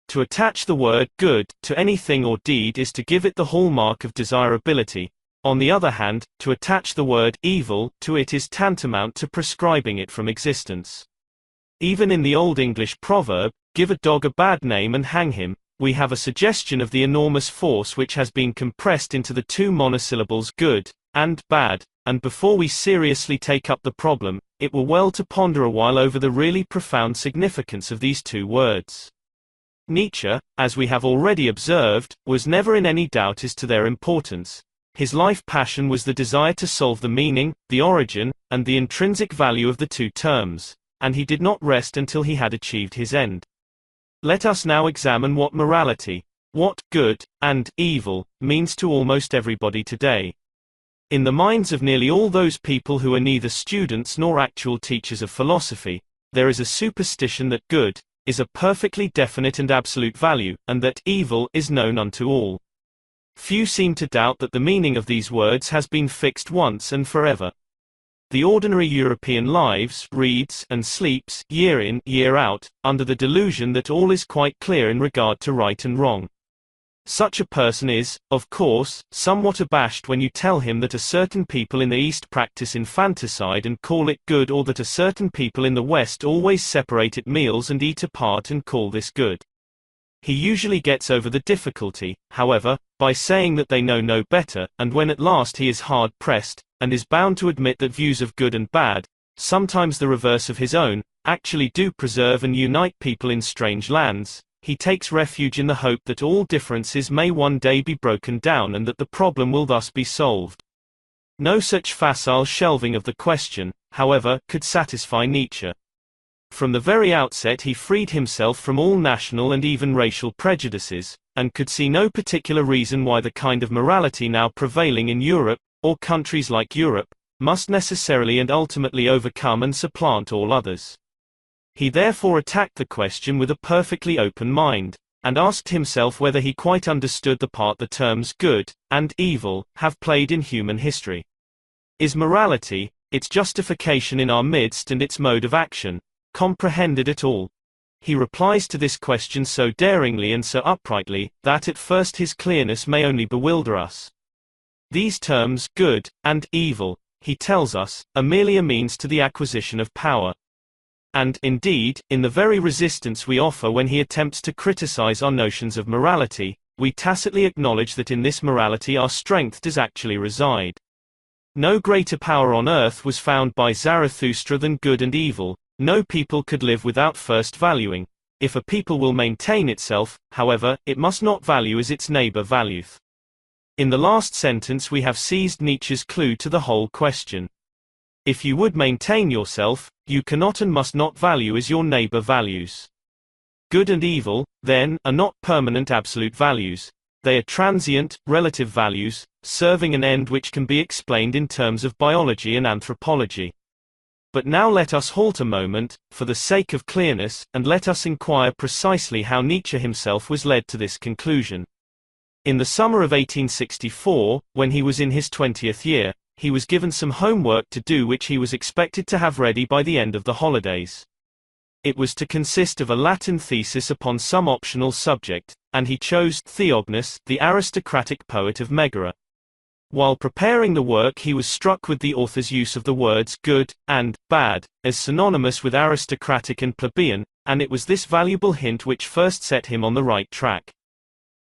To attach the word good to anything or deed is to give it the hallmark of desirability. On the other hand, to attach the word evil to it is tantamount to proscribing it from existence. Even in the Old English proverb, "Give a dog a bad name and hang him," we have a suggestion of the enormous force which has been compressed into the two monosyllables good and bad, and before we seriously take up the problem, it were well to ponder a while over the really profound significance of these two words. Nietzsche, as we have already observed, was never in any doubt as to their importance. His life passion was the desire to solve the meaning, the origin, and the intrinsic value of the two terms, and he did not rest until he had achieved his end. Let us now examine what morality, what good and evil means to almost everybody today. In the minds of nearly all those people who are neither students nor actual teachers of philosophy, there is a superstition that good is a perfectly definite and absolute value, and that evil is known unto all. Few seem to doubt that the meaning of these words has been fixed once and forever. The ordinary European lives, reads, and sleeps, year in, year out, under the delusion that all is quite clear in regard to right and wrong. Such a person is, of course, somewhat abashed when you tell him that a certain people in the East practice infanticide and call it good, or that a certain people in the West always separate at meals and eat apart and call this good. He usually gets over the difficulty, however, by saying that they know no better, and when at last he is hard-pressed, and is bound to admit that views of good and bad, sometimes the reverse of his own, actually do preserve and unite people in strange lands, he takes refuge in the hope that all differences may one day be broken down and that the problem will thus be solved. No such facile shelving of the question, however, could satisfy Nietzsche. From the very outset he freed himself from all national and even racial prejudices, and could see no particular reason why the kind of morality now prevailing in Europe, or countries like Europe, must necessarily and ultimately overcome and supplant all others. He therefore attacked the question with a perfectly open mind, and asked himself whether he quite understood the part the terms good and evil have played in human history. Is morality, its justification in our midst and its mode of action, comprehended at all? He replies to this question so daringly and so uprightly, that at first his clearness may only bewilder us. These terms, good and evil, he tells us, are merely a means to the acquisition of power. And, indeed, in the very resistance we offer when he attempts to criticize our notions of morality, we tacitly acknowledge that in this morality our strength does actually reside. No greater power on earth was found by Zarathustra than good and evil. No people could live without first valuing. If a people will maintain itself, however, it must not value as its neighbor valueth. In the last sentence we have seized Nietzsche's clue to the whole question. If you would maintain yourself, you cannot and must not value as your neighbor values. Good and evil, then, are not permanent absolute values. They are transient, relative values, serving an end which can be explained in terms of biology and anthropology. But now let us halt a moment, for the sake of clearness, and let us inquire precisely how Nietzsche himself was led to this conclusion. In the summer of 1864, when he was in his 20th year, he was given some homework to do which he was expected to have ready by the end of the holidays. It was to consist of a Latin thesis upon some optional subject, and he chose Theognis, the aristocratic poet of Megara. While preparing the work he was struck with the author's use of the words good and bad, as synonymous with aristocratic and plebeian, and it was this valuable hint which first set him on the right track.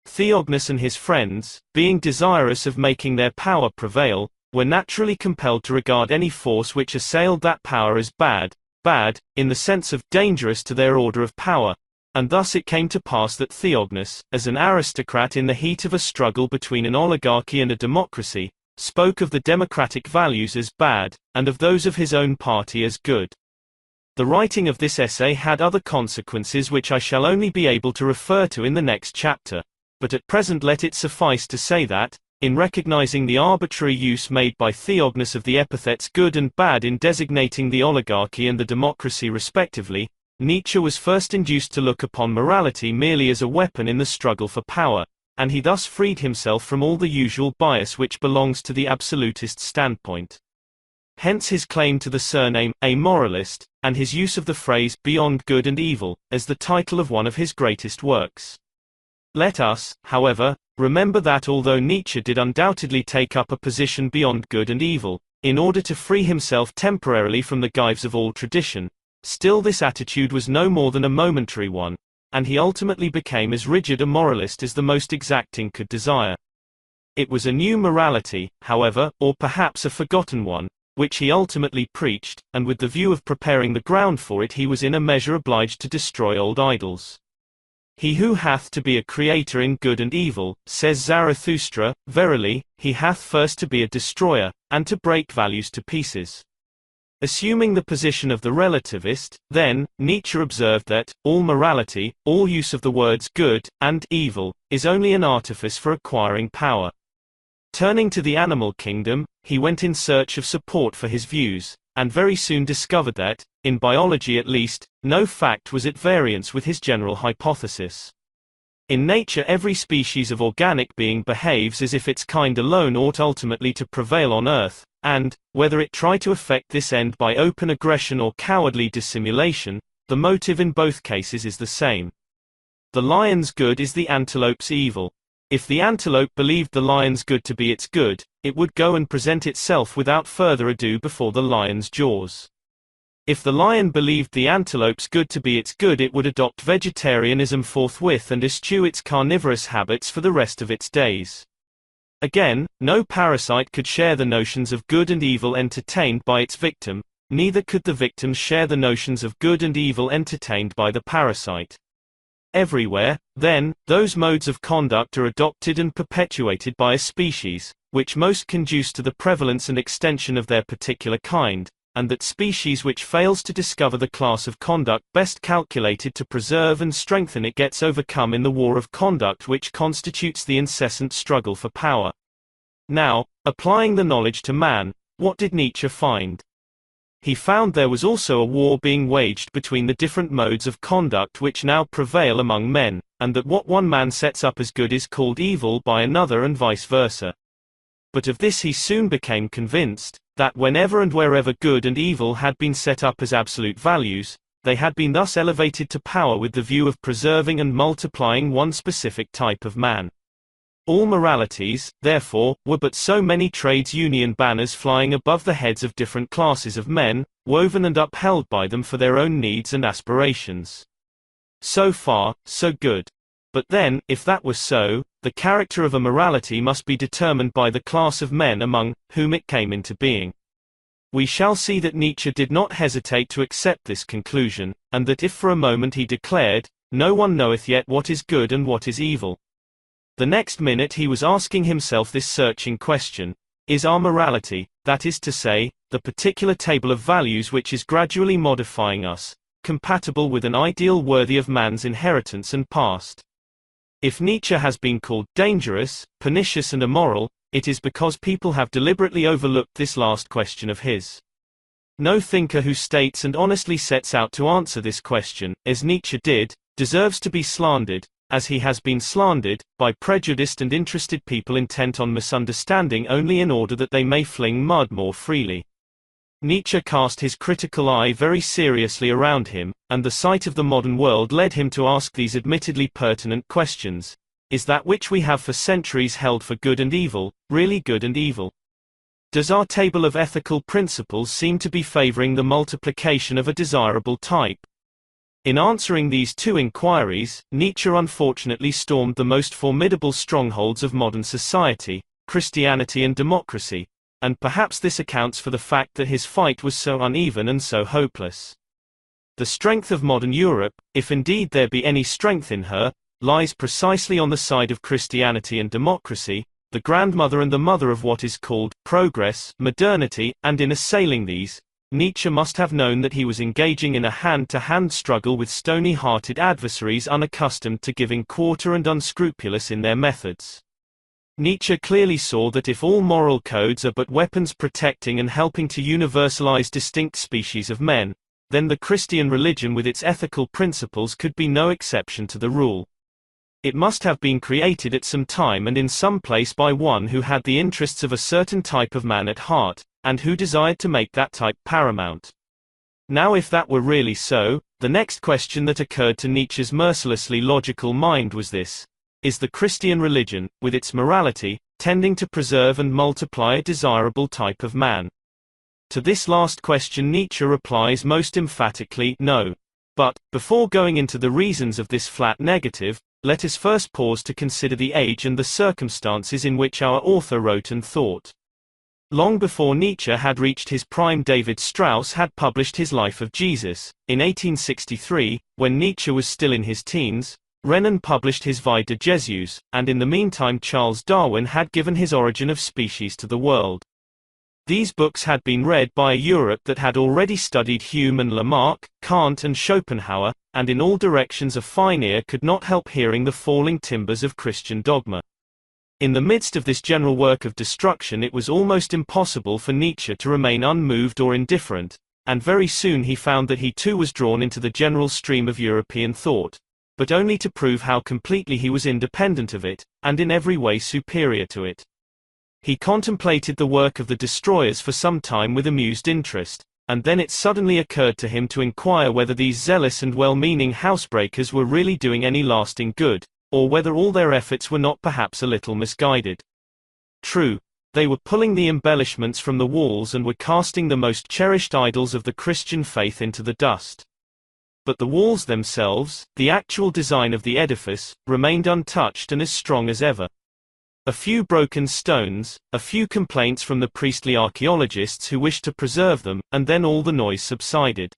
Theognis and his friends, being desirous of making their power prevail, were naturally compelled to regard any force which assailed that power as bad, in the sense of dangerous to their order of power, and thus it came to pass that Theognis, as an aristocrat in the heat of a struggle between an oligarchy and a democracy, spoke of the democratic values as bad, and of those of his own party as good. The writing of this essay had other consequences which I shall only be able to refer to in the next chapter, but at present let it suffice to say that, in recognizing the arbitrary use made by Theognis of the epithets good and bad in designating the oligarchy and the democracy respectively, Nietzsche was first induced to look upon morality merely as a weapon in the struggle for power, and he thus freed himself from all the usual bias which belongs to the absolutist standpoint. Hence his claim to the surname, a moralist, and his use of the phrase, beyond good and evil, as the title of one of his greatest works. Let us, however, remember that although Nietzsche did undoubtedly take up a position beyond good and evil, in order to free himself temporarily from the gyves of all tradition, still this attitude was no more than a momentary one, and he ultimately became as rigid a moralist as the most exacting could desire. It was a new morality, however, or perhaps a forgotten one, which he ultimately preached, and with the view of preparing the ground for it he was in a measure obliged to destroy old idols. He who hath to be a creator in good and evil, says Zarathustra, verily, he hath first to be a destroyer, and to break values to pieces. Assuming the position of the relativist, then, Nietzsche observed that, all morality, all use of the words good, and evil, is only an artifice for acquiring power. Turning to the animal kingdom, he went in search of support for his views, and very soon discovered that, in biology at least, no fact was at variance with his general hypothesis. In nature every species of organic being behaves as if its kind alone ought ultimately to prevail on Earth, and, whether it try to effect this end by open aggression or cowardly dissimulation, the motive in both cases is the same. The lion's good is the antelope's evil. If the antelope believed the lion's good to be its good, it would go and present itself without further ado before the lion's jaws. If the lion believed the antelope's good to be its good, it would adopt vegetarianism forthwith and eschew its carnivorous habits for the rest of its days. Again, no parasite could share the notions of good and evil entertained by its victim, neither could the victim share the notions of good and evil entertained by the parasite. Everywhere, then, those modes of conduct are adopted and perpetuated by a species, which most conduce to the prevalence and extension of their particular kind, and that species which fails to discover the class of conduct best calculated to preserve and strengthen it gets overcome in the war of conduct which constitutes the incessant struggle for power. Now, applying the knowledge to man, what did Nietzsche find? He found there was also a war being waged between the different modes of conduct which now prevail among men, and that what one man sets up as good is called evil by another and vice versa. But of this he soon became convinced, that whenever and wherever good and evil had been set up as absolute values, they had been thus elevated to power with the view of preserving and multiplying one specific type of man. All moralities, therefore, were but so many trades union banners flying above the heads of different classes of men, woven and upheld by them for their own needs and aspirations. So far, so good. But then, if that were so, the character of a morality must be determined by the class of men among whom it came into being. We shall see that Nietzsche did not hesitate to accept this conclusion, and that if for a moment he declared, "No one knoweth yet what is good and what is evil," the next minute he was asking himself this searching question: is our morality, that is to say, the particular table of values which is gradually modifying us, compatible with an ideal worthy of man's inheritance and past? If Nietzsche has been called dangerous, pernicious and immoral, it is because people have deliberately overlooked this last question of his. No thinker who states and honestly sets out to answer this question, as Nietzsche did, deserves to be slandered, as he has been slandered, by prejudiced and interested people intent on misunderstanding only in order that they may fling mud more freely. Nietzsche cast his critical eye very seriously around him, and the sight of the modern world led him to ask these admittedly pertinent questions. Is that which we have for centuries held for good and evil, really good and evil? Does our table of ethical principles seem to be favoring the multiplication of a desirable type? In answering these two inquiries, Nietzsche unfortunately stormed the most formidable strongholds of modern society, Christianity and democracy, and perhaps this accounts for the fact that his fight was so uneven and so hopeless. The strength of modern Europe, if indeed there be any strength in her, lies precisely on the side of Christianity and democracy, the grandmother and the mother of what is called progress, modernity, and in assailing these, Nietzsche must have known that he was engaging in a hand-to-hand struggle with stony-hearted adversaries unaccustomed to giving quarter and unscrupulous in their methods. Nietzsche clearly saw that if all moral codes are but weapons protecting and helping to universalize distinct species of men, then the Christian religion with its ethical principles could be no exception to the rule. It must have been created at some time and in some place by one who had the interests of a certain type of man at heart, and who desired to make that type paramount. Now if that were really so, the next question that occurred to Nietzsche's mercilessly logical mind was this: is the Christian religion, with its morality, tending to preserve and multiply a desirable type of man? To this last question Nietzsche replies most emphatically, no. But, before going into the reasons of this flat negative, let us first pause to consider the age and the circumstances in which our author wrote and thought. Long before Nietzsche had reached his prime, David Strauss had published his Life of Jesus, in 1863, when Nietzsche was still in his teens, Renan published his Vie de Jesus, and in the meantime Charles Darwin had given his Origin of Species to the world. These books had been read by a Europe that had already studied Hume and Lamarck, Kant and Schopenhauer, and in all directions a fine ear could not help hearing the falling timbers of Christian dogma. In the midst of this general work of destruction it was almost impossible for Nietzsche to remain unmoved or indifferent, and very soon he found that he too was drawn into the general stream of European thought, but only to prove how completely he was independent of it, and in every way superior to it. He contemplated the work of the destroyers for some time with amused interest, and then it suddenly occurred to him to inquire whether these zealous and well-meaning housebreakers were really doing any lasting good, or whether all their efforts were not perhaps a little misguided. True, they were pulling the embellishments from the walls and were casting the most cherished idols of the Christian faith into the dust. But the walls themselves, the actual design of the edifice, remained untouched and as strong as ever. A few broken stones, a few complaints from the priestly archaeologists who wished to preserve them, and then all the noise subsided.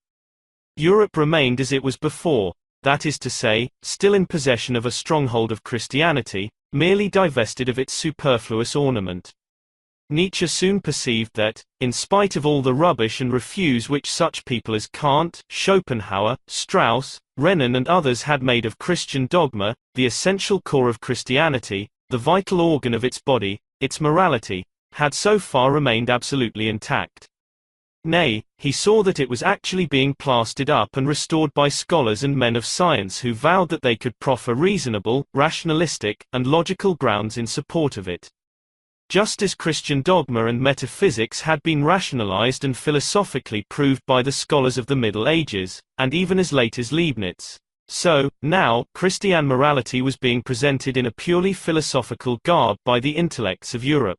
Europe remained as it was before, that is to say, still in possession of a stronghold of Christianity, merely divested of its superfluous ornament. Nietzsche soon perceived that, in spite of all the rubbish and refuse which such people as Kant, Schopenhauer, Strauss, Renan and others had made of Christian dogma, the essential core of Christianity, the vital organ of its body, its morality, had so far remained absolutely intact. Nay, he saw that it was actually being plastered up and restored by scholars and men of science who vowed that they could proffer reasonable, rationalistic, and logical grounds in support of it. Just as Christian dogma and metaphysics had been rationalized and philosophically proved by the scholars of the Middle Ages, and even as late as Leibniz, so, now, Christian morality was being presented in a purely philosophical garb by the intellects of Europe.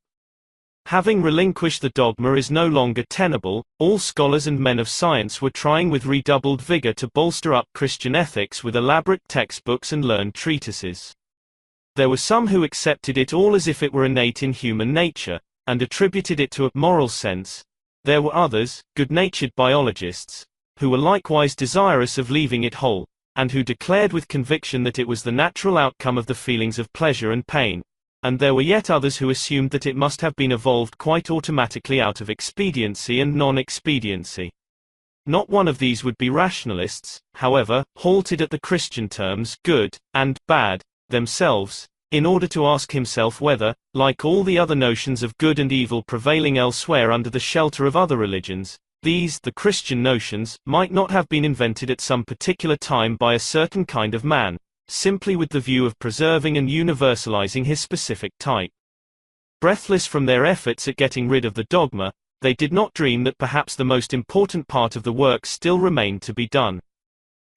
Having relinquished the dogma is no longer tenable, all scholars and men of science were trying with redoubled vigor to bolster up Christian ethics with elaborate textbooks and learned treatises. There were some who accepted it all as if it were innate in human nature, and attributed it to a moral sense. There were others, good-natured biologists, who were likewise desirous of leaving it whole, and who declared with conviction that it was the natural outcome of the feelings of pleasure and pain, and there were yet others who assumed that it must have been evolved quite automatically out of expediency and non-expediency. Not one of these would-be rationalists, however, halted at the Christian terms good and bad themselves, in order to ask himself whether, like all the other notions of good and evil prevailing elsewhere under the shelter of other religions, these, the Christian notions, might not have been invented at some particular time by a certain kind of man, simply with the view of preserving and universalizing his specific type. Breathless from their efforts at getting rid of the dogma, they did not dream that perhaps the most important part of the work still remained to be done.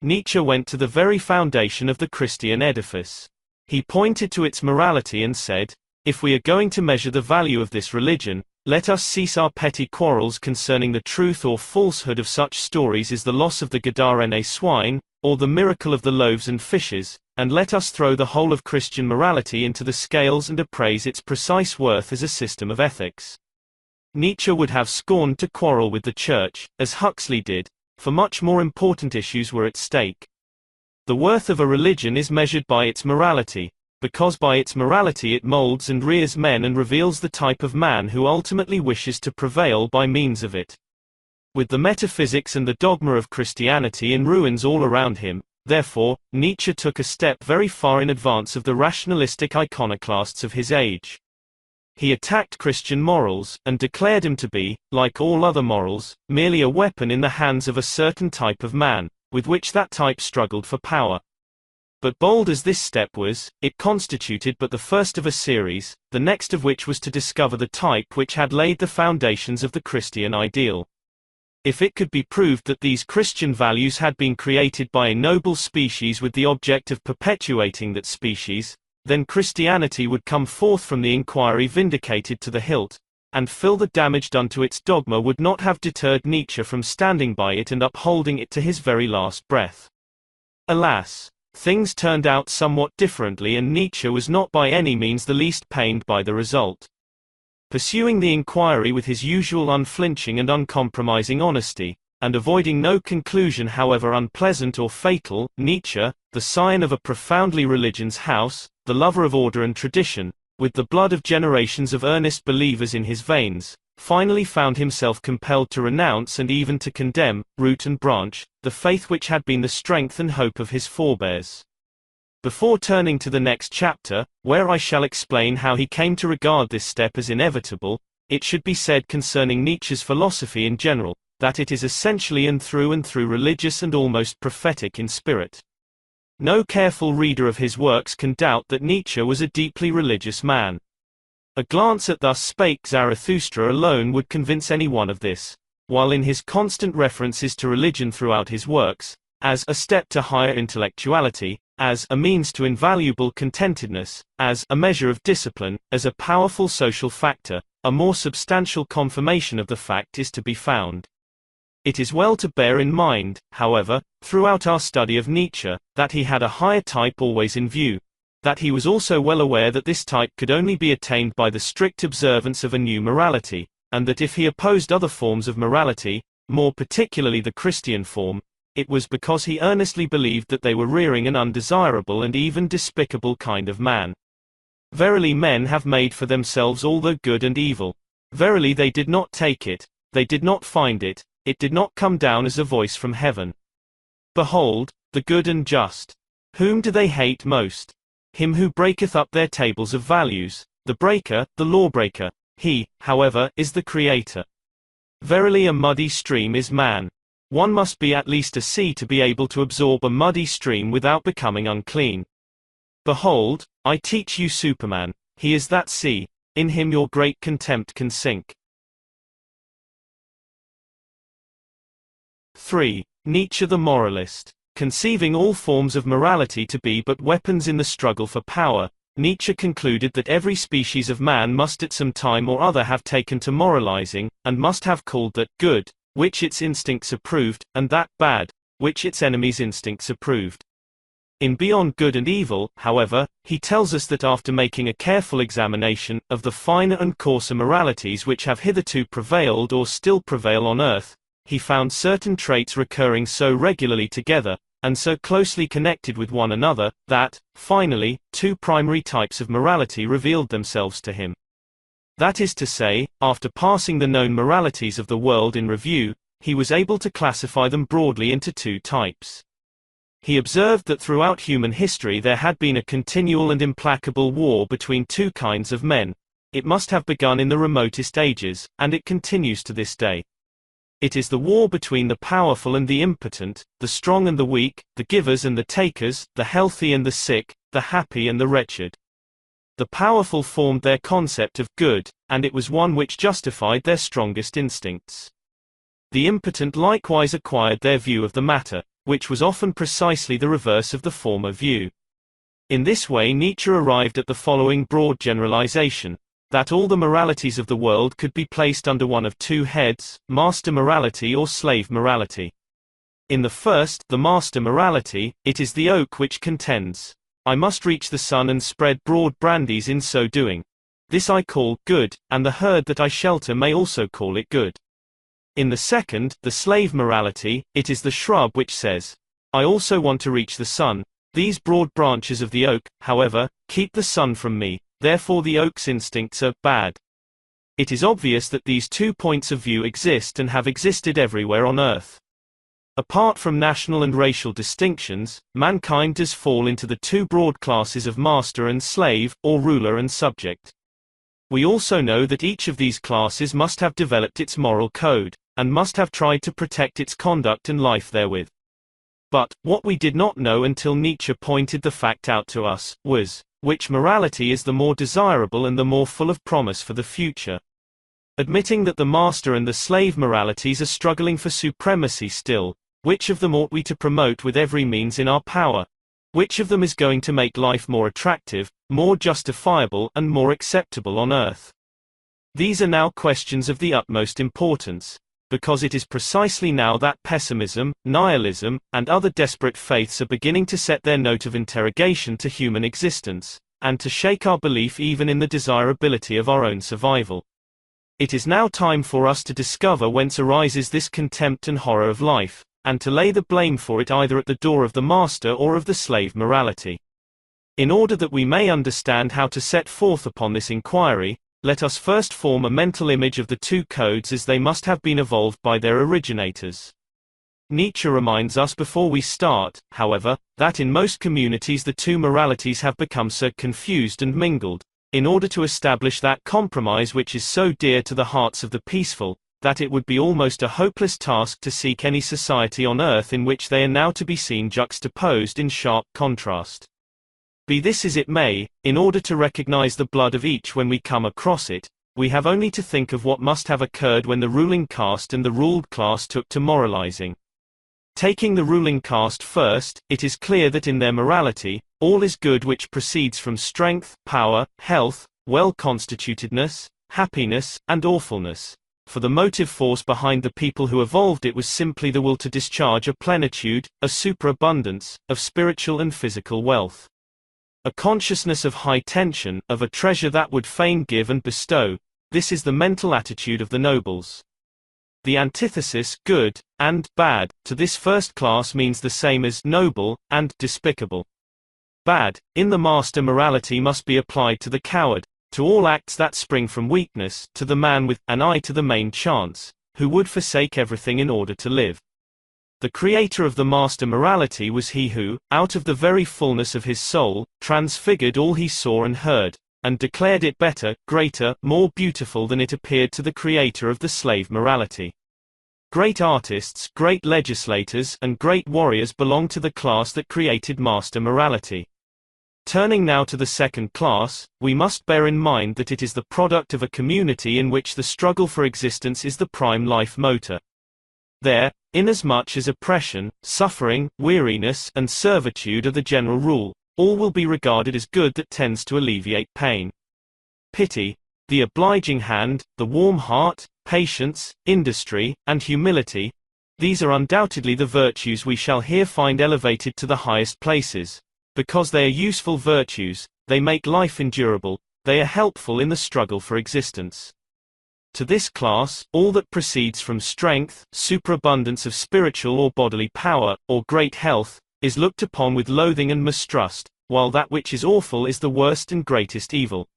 Nietzsche went to the very foundation of the Christian edifice. He pointed to its morality and said, "If we are going to measure the value of this religion, let us cease our petty quarrels concerning the truth or falsehood of such stories as the loss of the Gadarene swine, or the miracle of the loaves and fishes, and let us throw the whole of Christian morality into the scales and appraise its precise worth as a system of ethics." Nietzsche would have scorned to quarrel with the Church, as Huxley did, for much more important issues were at stake. The worth of a religion is measured by its morality, because by its morality it molds and rears men and reveals the type of man who ultimately wishes to prevail by means of it. With the metaphysics and the dogma of Christianity in ruins all around him, therefore, Nietzsche took a step very far in advance of the rationalistic iconoclasts of his age. He attacked Christian morals, and declared them to be, like all other morals, merely a weapon in the hands of a certain type of man, with which that type struggled for power. But bold as this step was, it constituted but the first of a series, the next of which was to discover the type which had laid the foundations of the Christian ideal. If it could be proved that these Christian values had been created by a noble species with the object of perpetuating that species, then Christianity would come forth from the inquiry vindicated to the hilt, and fill the damage done to its dogma would not have deterred Nietzsche from standing by it and upholding it to his very last breath. Alas! Things turned out somewhat differently, and Nietzsche was not by any means the least pained by the result. Pursuing the inquiry with his usual unflinching and uncompromising honesty, and avoiding no conclusion however unpleasant or fatal. Nietzsche, the scion of a profoundly religion's house, the lover of order and tradition, with the blood of generations of earnest believers in his veins, finally found himself compelled to renounce and even to condemn, root and branch, the faith which had been the strength and hope of his forebears. Before turning to the next chapter, where I shall explain how he came to regard this step as inevitable, it should be said concerning Nietzsche's philosophy in general, that it is essentially and through religious and almost prophetic in spirit. No careful reader of his works can doubt that Nietzsche was a deeply religious man. A glance at Thus Spake Zarathustra alone would convince anyone of this, while in his constant references to religion throughout his works, as a step to higher intellectuality, as a means to invaluable contentedness, as a measure of discipline, as a powerful social factor, a more substantial confirmation of the fact is to be found. It is well to bear in mind, however, throughout our study of Nietzsche, that he had a higher type always in view, that he was also well aware that this type could only be attained by the strict observance of a new morality, and that if he opposed other forms of morality, more particularly the Christian form, it was because he earnestly believed that they were rearing an undesirable and even despicable kind of man. Verily men have made for themselves all the good and evil. Verily they did not take it, they did not find it, it did not come down as a voice from heaven. Behold, the good and just. Whom do they hate most? Him who breaketh up their tables of values, the breaker, the lawbreaker. He, however, is the creator. Verily a muddy stream is man. One must be at least a sea to be able to absorb a muddy stream without becoming unclean. Behold, I teach you Superman, he is that sea, in him your great contempt can sink. 3. Nietzsche the moralist. Conceiving all forms of morality to be but weapons in the struggle for power, Nietzsche concluded that every species of man must at some time or other have taken to moralizing, and must have called that good, which its instincts approved, and that bad, which its enemies' instincts approved. In Beyond Good and Evil, however, he tells us that after making a careful examination of the finer and coarser moralities which have hitherto prevailed or still prevail on earth, he found certain traits recurring so regularly together, and so closely connected with one another, that, finally, two primary types of morality revealed themselves to him. That is to say, after passing the known moralities of the world in review, he was able to classify them broadly into two types. He observed that throughout human history there had been a continual and implacable war between two kinds of men. It must have begun in the remotest ages, and it continues to this day. It is the war between the powerful and the impotent, the strong and the weak, the givers and the takers, the healthy and the sick, the happy and the wretched. The powerful formed their concept of good, and it was one which justified their strongest instincts. The impotent likewise acquired their view of the matter, which was often precisely the reverse of the former view. In this way Nietzsche arrived at the following broad generalization, that all the moralities of the world could be placed under one of two heads, master morality or slave morality. In the first, the master morality, it is the oak which contends, I must reach the sun and spread broad brandies in so doing. This I call good, and the herd that I shelter may also call it good. In the second, the slave morality, it is the shrub which says, I also want to reach the sun. These broad branches of the oak, however, keep the sun from me, therefore the oak's instincts are bad. It is obvious that these two points of view exist and have existed everywhere on earth. Apart from national and racial distinctions, mankind does fall into the two broad classes of master and slave, or ruler and subject. We also know that each of these classes must have developed its moral code, and must have tried to protect its conduct and life therewith. But, what we did not know until Nietzsche pointed the fact out to us, was, which morality is the more desirable and the more full of promise for the future. Admitting that the master and the slave moralities are struggling for supremacy still, which of them ought we to promote with every means in our power? Which of them is going to make life more attractive, more justifiable and more acceptable on earth? These are now questions of the utmost importance, because it is precisely now that pessimism, nihilism, and other desperate faiths are beginning to set their note of interrogation to human existence, and to shake our belief even in the desirability of our own survival. It is now time for us to discover whence arises this contempt and horror of life, and to lay the blame for it either at the door of the master or of the slave morality. In order that we may understand how to set forth upon this inquiry, let us first form a mental image of the two codes as they must have been evolved by their originators. Nietzsche reminds us before we start, however, that in most communities the two moralities have become so confused and mingled, in order to establish that compromise which is so dear to the hearts of the peaceful, that it would be almost a hopeless task to seek any society on earth in which they are now to be seen juxtaposed in sharp contrast. Be this as it may, in order to recognize the blood of each when we come across it, we have only to think of what must have occurred when the ruling caste and the ruled class took to moralizing. Taking the ruling caste first, it is clear that in their morality, all is good which proceeds from strength, power, health, well-constitutedness, happiness, and awfulness. For the motive force behind the people who evolved it was simply the will to discharge a plenitude, a superabundance, of spiritual and physical wealth. A consciousness of high tension, of a treasure that would fain give and bestow. This is the mental attitude of the nobles. The antithesis, good, and bad, to this first class means the same as noble, and despicable. Bad, in the master morality must be applied to the coward, to all acts that spring from weakness, to the man with an eye to the main chance, who would forsake everything in order to live. The creator of the master morality was he who, out of the very fullness of his soul, transfigured all he saw and heard, and declared it better, greater, more beautiful than it appeared to the creator of the slave morality. Great artists, great legislators, and great warriors belong to the class that created master morality. Turning now to the second class, we must bear in mind that it is the product of a community in which the struggle for existence is the prime life motor. There, inasmuch as oppression, suffering, weariness, and servitude are the general rule, all will be regarded as good that tends to alleviate pain. Pity, the obliging hand, the warm heart, patience, industry, and humility, these are undoubtedly the virtues we shall here find elevated to the highest places. Because they are useful virtues, they make life endurable, they are helpful in the struggle for existence. To this class, all that proceeds from strength, superabundance of spiritual or bodily power, or great health, is looked upon with loathing and mistrust, while that which is awful is the worst and greatest evil.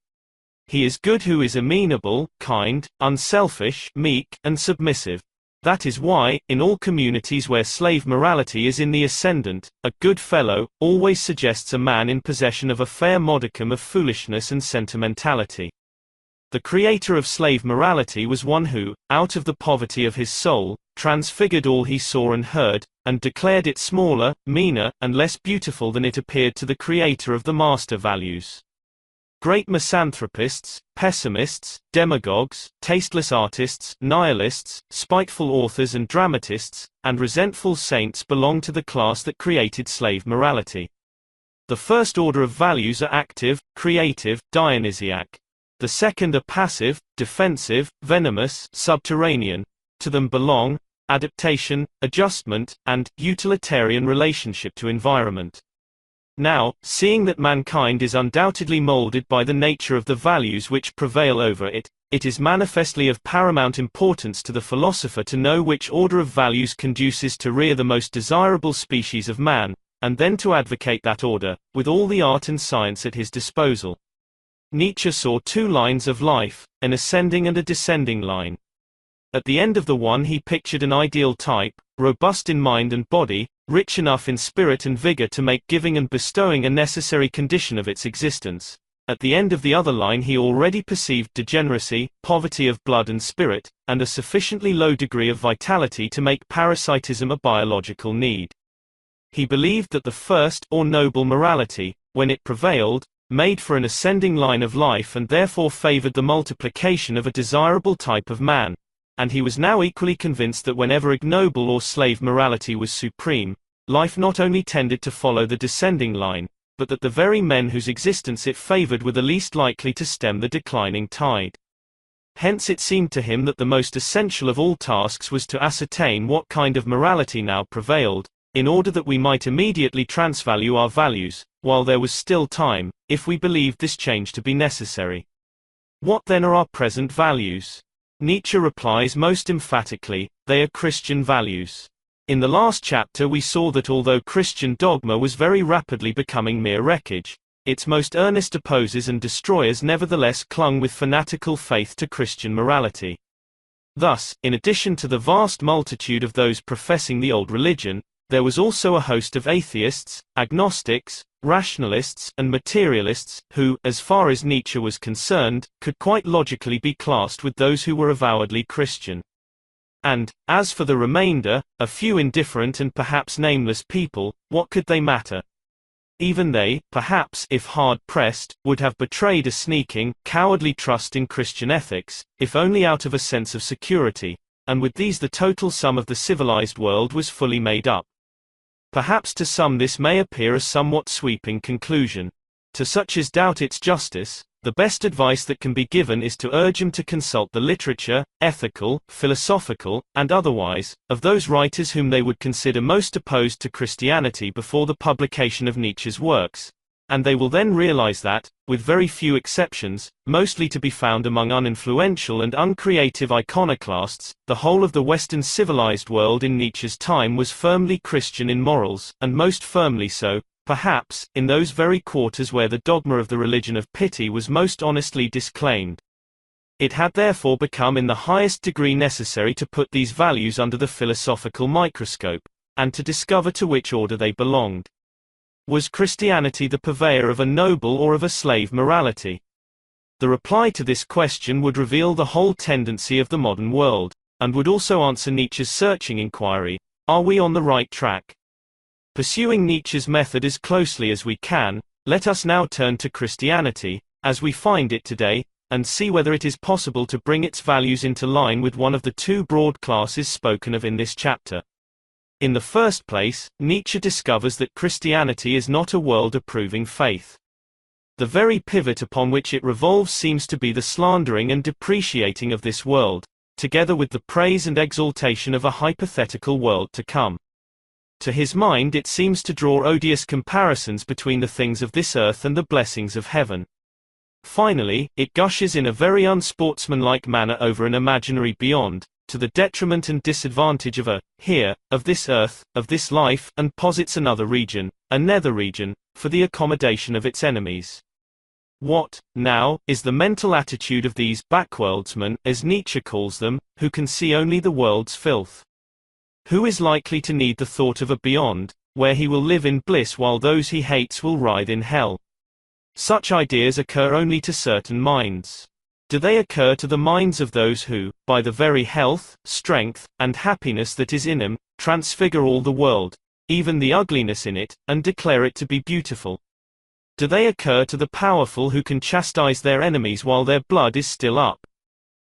He is good who is amenable, kind, unselfish, meek, and submissive. That is why, in all communities where slave morality is in the ascendant, a good fellow always suggests a man in possession of a fair modicum of foolishness and sentimentality. The creator of slave morality was one who, out of the poverty of his soul, transfigured all he saw and heard, and declared it smaller, meaner, and less beautiful than it appeared to the creator of the master values. Great misanthropists, pessimists, demagogues, tasteless artists, nihilists, spiteful authors and dramatists, and resentful saints belong to the class that created slave morality. The first order of values are active, creative, Dionysiac. The second are passive, defensive, venomous, subterranean. To them belong adaptation, adjustment, and utilitarian relationship to environment. Now, seeing that mankind is undoubtedly molded by the nature of the values which prevail over it, it is manifestly of paramount importance to the philosopher to know which order of values conduces to rear the most desirable species of man, and then to advocate that order, with all the art and science at his disposal. Nietzsche saw two lines of life, an ascending and a descending line. At the end of the one he pictured an ideal type, robust in mind and body, rich enough in spirit and vigor to make giving and bestowing a necessary condition of its existence. At the end of the other line he already perceived degeneracy, poverty of blood and spirit, and a sufficiently low degree of vitality to make parasitism a biological need. He believed that the first, or noble morality, when it prevailed, made for an ascending line of life and therefore favored the multiplication of a desirable type of man. And he was now equally convinced that whenever ignoble or slave morality was supreme, life not only tended to follow the descending line, but that the very men whose existence it favored were the least likely to stem the declining tide. Hence it seemed to him that the most essential of all tasks was to ascertain what kind of morality now prevailed, in order that we might immediately transvalue our values, while there was still time, if we believed this change to be necessary. What then are our present values? Nietzsche replies most emphatically, they are Christian values. In the last chapter we saw that although Christian dogma was very rapidly becoming mere wreckage, its most earnest opposers and destroyers nevertheless clung with fanatical faith to Christian morality. Thus, in addition to the vast multitude of those professing the old religion, there was also a host of atheists, agnostics, rationalists, and materialists, who, as far as Nietzsche was concerned, could quite logically be classed with those who were avowedly Christian. And, as for the remainder, a few indifferent and perhaps nameless people, what could they matter? Even they, perhaps, if hard-pressed, would have betrayed a sneaking, cowardly trust in Christian ethics, if only out of a sense of security, and with these the total sum of the civilized world was fully made up. Perhaps to some this may appear a somewhat sweeping conclusion. To such as doubt its justice, the best advice that can be given is to urge them to consult the literature, ethical, philosophical, and otherwise, of those writers whom they would consider most opposed to Christianity before the publication of Nietzsche's works, and they will then realize that, with very few exceptions, mostly to be found among uninfluential and uncreative iconoclasts, the whole of the Western civilized world in Nietzsche's time was firmly Christian in morals, and most firmly so, perhaps, in those very quarters where the dogma of the religion of pity was most honestly disclaimed. It had therefore become in the highest degree necessary to put these values under the philosophical microscope, and to discover to which order they belonged. Was Christianity the purveyor of a noble or of a slave morality? The reply to this question would reveal the whole tendency of the modern world, and would also answer Nietzsche's searching inquiry, are we on the right track? Pursuing Nietzsche's method as closely as we can, let us now turn to Christianity, as we find it today, and see whether it is possible to bring its values into line with one of the two broad classes spoken of in this chapter. In the first place, Nietzsche discovers that Christianity is not a world-approving faith. The very pivot upon which it revolves seems to be the slandering and depreciating of this world, together with the praise and exaltation of a hypothetical world to come. To his mind it seems to draw odious comparisons between the things of this earth and the blessings of heaven. Finally, it gushes in a very unsportsmanlike manner over an imaginary beyond, to the detriment and disadvantage of here, of this earth, of this life, and posits another region, a nether region, for the accommodation of its enemies. What, now, is the mental attitude of these backworldsmen, as Nietzsche calls them, who can see only the world's filth? Who is likely to need the thought of a beyond, where he will live in bliss while those he hates will writhe in hell? Such ideas occur only to certain minds. Do they occur to the minds of those who, by the very health, strength, and happiness that is in them, transfigure all the world, even the ugliness in it, and declare it to be beautiful? Do they occur to the powerful who can chastise their enemies while their blood is still up?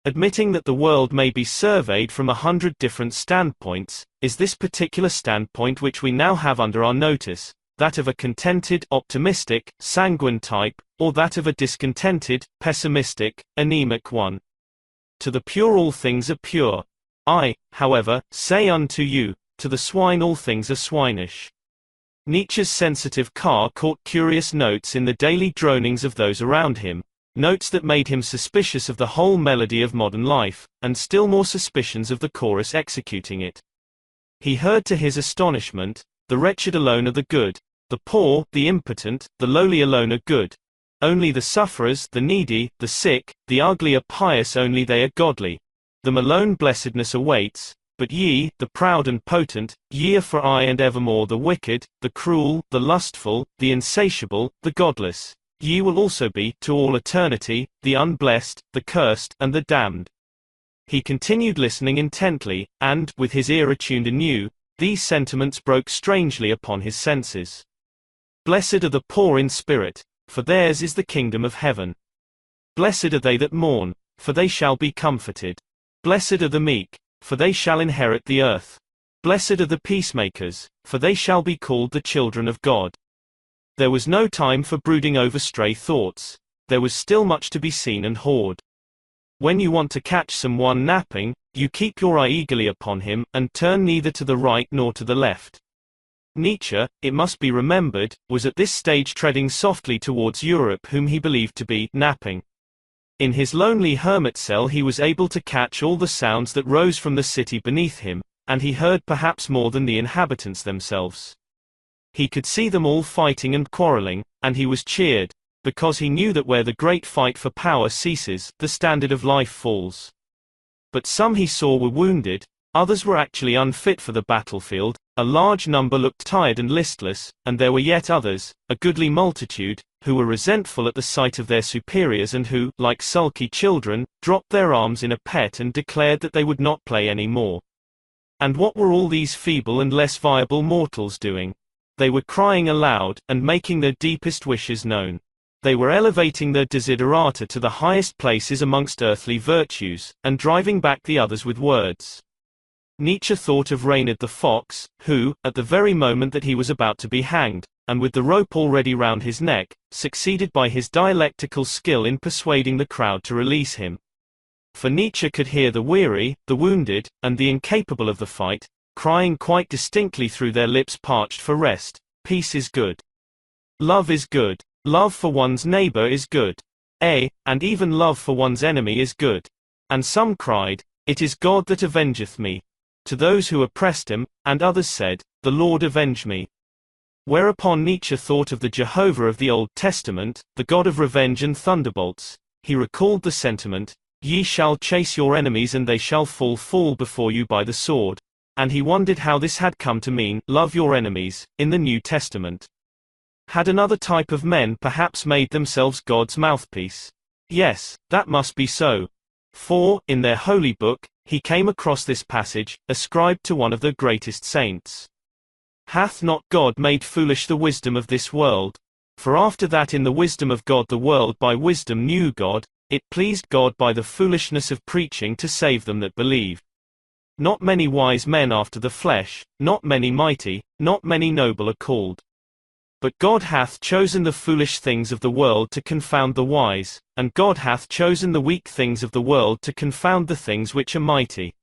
Admitting that the world may be surveyed from 100 different standpoints, is this particular standpoint which we now have under our notice, that of a contented, optimistic, sanguine type, or that of a discontented, pessimistic, anemic one? To the pure all things are pure. I, however, say unto you, to the swine all things are swinish. Nietzsche's sensitive car caught curious notes in the daily dronings of those around him, notes that made him suspicious of the whole melody of modern life, and still more suspicions of the chorus executing it. He heard to his astonishment, the wretched alone are the good, the poor, the impotent, the lowly alone are good. Only the sufferers, the needy, the sick, the ugly are pious, only they are godly. Them alone blessedness awaits, but ye, the proud and potent, ye are for aye and evermore the wicked, the cruel, the lustful, the insatiable, the godless. Ye will also be, to all eternity, the unblessed, the cursed, and the damned. He continued listening intently, and, with his ear attuned anew, these sentiments broke strangely upon his senses. Blessed are the poor in spirit, for theirs is the kingdom of heaven. Blessed are they that mourn, for they shall be comforted. Blessed are the meek, for they shall inherit the earth. Blessed are the peacemakers, for they shall be called the children of God. There was no time for brooding over stray thoughts. There was still much to be seen and heard. When you want to catch someone napping, you keep your eye eagerly upon him, and turn neither to the right nor to the left. Nietzsche, it must be remembered, was at this stage treading softly towards Europe, whom he believed to be napping. In his lonely hermit cell he was able to catch all the sounds that rose from the city beneath him, and he heard perhaps more than the inhabitants themselves. He could see them all fighting and quarreling, and he was cheered, because he knew that where the great fight for power ceases, the standard of life falls. But some he saw were wounded, others were actually unfit for the battlefield, a large number looked tired and listless, and there were yet others, a goodly multitude, who were resentful at the sight of their superiors and who, like sulky children, dropped their arms in a pet and declared that they would not play any more. And what were all these feeble and less viable mortals doing? They were crying aloud, and making their deepest wishes known. They were elevating their desiderata to the highest places amongst earthly virtues, and driving back the others with words. Nietzsche thought of Reynard the fox, who, at the very moment that he was about to be hanged, and with the rope already round his neck, succeeded by his dialectical skill in persuading the crowd to release him. For Nietzsche could hear the weary, the wounded, and the incapable of the fight, crying quite distinctly through their lips parched for rest, "Peace is good. Love is good. Love for one's neighbor is good. And even love for one's enemy is good." And some cried, "It is God that avengeth me," to those who oppressed him, and others said, "The Lord avenge me." Whereupon Nietzsche thought of the Jehovah of the Old Testament, the God of revenge and thunderbolts. He recalled the sentiment, "Ye shall chase your enemies and they shall fall before you by the sword," and he wondered how this had come to mean, "Love your enemies," in the New Testament. Had another type of men perhaps made themselves God's mouthpiece? Yes, that must be so. For, in their holy book, he came across this passage, ascribed to one of the greatest saints. "Hath not God made foolish the wisdom of this world? For after that in the wisdom of God the world by wisdom knew God, it pleased God by the foolishness of preaching to save them that believe. Not many wise men after the flesh, not many mighty, not many noble are called. But God hath chosen the foolish things of the world to confound the wise, and God hath chosen the weak things of the world to confound the things which are mighty.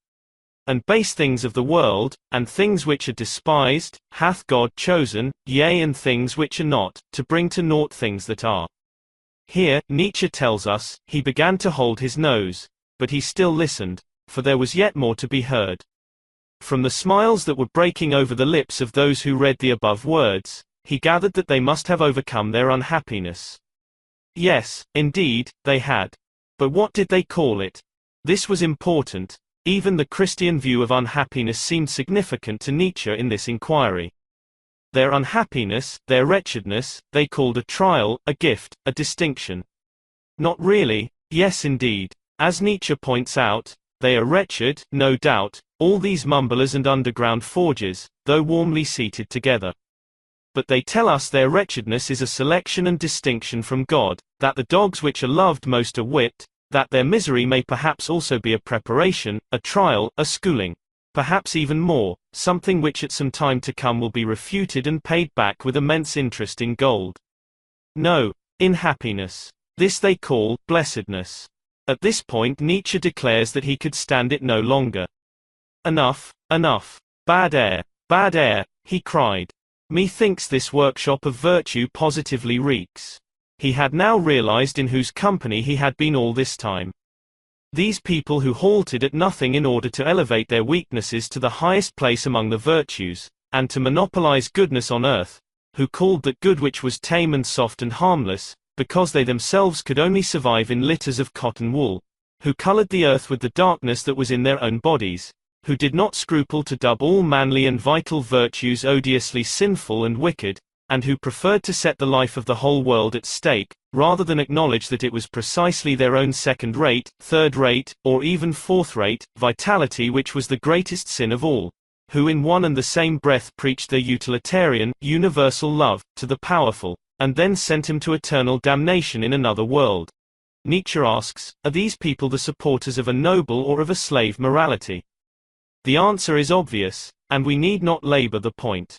And base things of the world, and things which are despised, hath God chosen, yea and things which are not, to bring to naught things that are." Here, Nietzsche tells us, he began to hold his nose, but he still listened, for there was yet more to be heard. From the smiles that were breaking over the lips of those who read the above words, he gathered that they must have overcome their unhappiness. Yes, indeed, they had. But what did they call it? This was important. Even the Christian view of unhappiness seemed significant to Nietzsche in this inquiry. Their unhappiness, their wretchedness, they called a trial, a gift, a distinction. Not really, yes indeed. As Nietzsche points out, they are wretched, no doubt, all these mumblers and underground forgers, though warmly seated together. But they tell us their wretchedness is a selection and distinction from God, that the dogs which are loved most are whipped, that their misery may perhaps also be a preparation, a trial, a schooling. Perhaps even more, something which at some time to come will be refuted and paid back with immense interest in gold. No, in happiness. This they call blessedness. At this point Nietzsche declares that he could stand it no longer. "Enough, enough. Bad air," he cried. "Methinks this workshop of virtue positively reeks." He had now realized in whose company he had been all this time. These people who halted at nothing in order to elevate their weaknesses to the highest place among the virtues, and to monopolize goodness on earth, who called that good which was tame and soft and harmless, because they themselves could only survive in litters of cotton wool, who colored the earth with the darkness that was in their own bodies, who did not scruple to dub all manly and vital virtues odiously sinful and wicked, and who preferred to set the life of the whole world at stake, rather than acknowledge that it was precisely their own second-rate, third-rate, or even fourth-rate, vitality which was the greatest sin of all, who in one and the same breath preached their utilitarian, universal love, to the powerful, and then sent him to eternal damnation in another world. Nietzsche asks, are these people the supporters of a noble or of a slave morality? The answer is obvious, and we need not labor the point.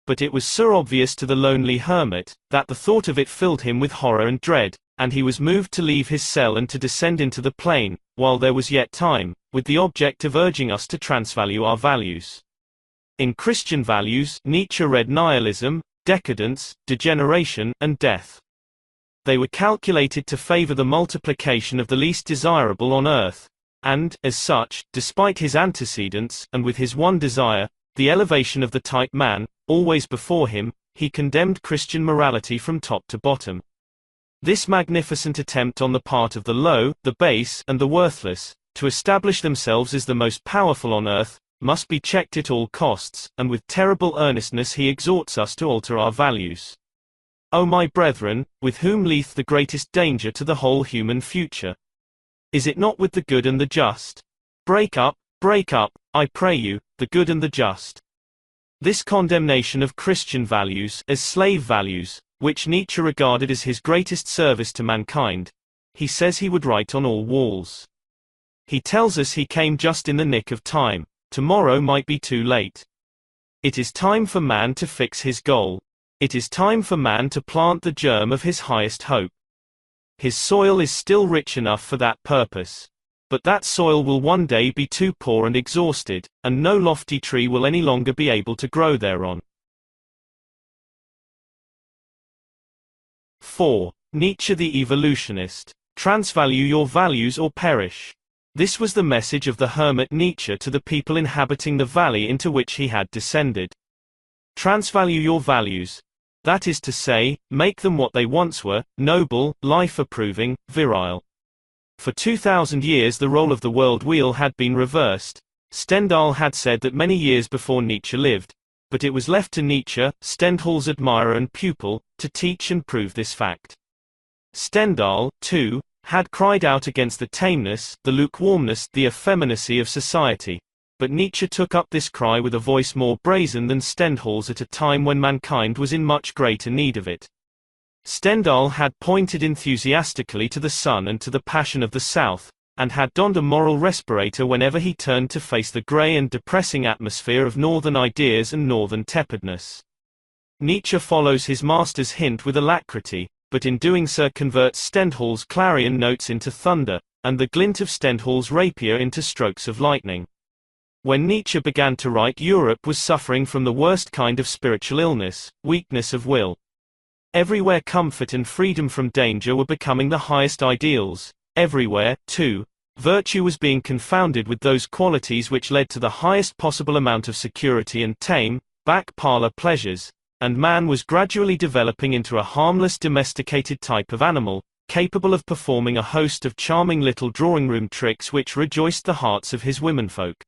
But it was so obvious to the lonely hermit, that the thought of it filled him with horror and dread, and he was moved to leave his cell and to descend into the plain, while there was yet time, with the object of urging us to transvalue our values. In Christian values, Nietzsche read nihilism, decadence, degeneration, and death. They were calculated to favor the multiplication of the least desirable on earth. And, as such, despite his antecedents, and with his one desire, the elevation of the type man, always before him, he condemned Christian morality from top to bottom. This magnificent attempt on the part of the low, the base, and the worthless, to establish themselves as the most powerful on earth, must be checked at all costs, and with terrible earnestness he exhorts us to alter our values. O my brethren, with whom lieth the greatest danger to the whole human future? Is it not with the good and the just? Break up, I pray you, the good and the just. This condemnation of Christian values, as slave values, which Nietzsche regarded as his greatest service to mankind, he says he would write on all walls. He tells us he came just in the nick of time. Tomorrow might be too late. It is time for man to fix his goal. It is time for man to plant the germ of his highest hope. His soil is still rich enough for that purpose. But that soil will one day be too poor and exhausted, and no lofty tree will any longer be able to grow thereon. 4. Nietzsche the evolutionist. Transvalue your values or perish. This was the message of the hermit Nietzsche to the people inhabiting the valley into which he had descended. Transvalue your values. That is to say, make them what they once were, noble, life-approving, virile. For 2,000 years the role of the world wheel had been reversed. Stendhal had said that many years before Nietzsche lived, but it was left to Nietzsche, Stendhal's admirer and pupil, to teach and prove this fact. Stendhal, too, had cried out against the tameness, the lukewarmness, the effeminacy of society. But Nietzsche took up this cry with a voice more brazen than Stendhal's at a time when mankind was in much greater need of it. Stendhal had pointed enthusiastically to the sun and to the passion of the South, and had donned a moral respirator whenever he turned to face the grey and depressing atmosphere of northern ideas and northern tepidness. Nietzsche follows his master's hint with alacrity, but in doing so converts Stendhal's clarion notes into thunder, and the glint of Stendhal's rapier into strokes of lightning. When Nietzsche began to write, Europe was suffering from the worst kind of spiritual illness, weakness of will. Everywhere comfort and freedom from danger were becoming the highest ideals. Everywhere, too, virtue was being confounded with those qualities which led to the highest possible amount of security and tame, back parlor pleasures, and man was gradually developing into a harmless domesticated type of animal, capable of performing a host of charming little drawing-room tricks which rejoiced the hearts of his womenfolk.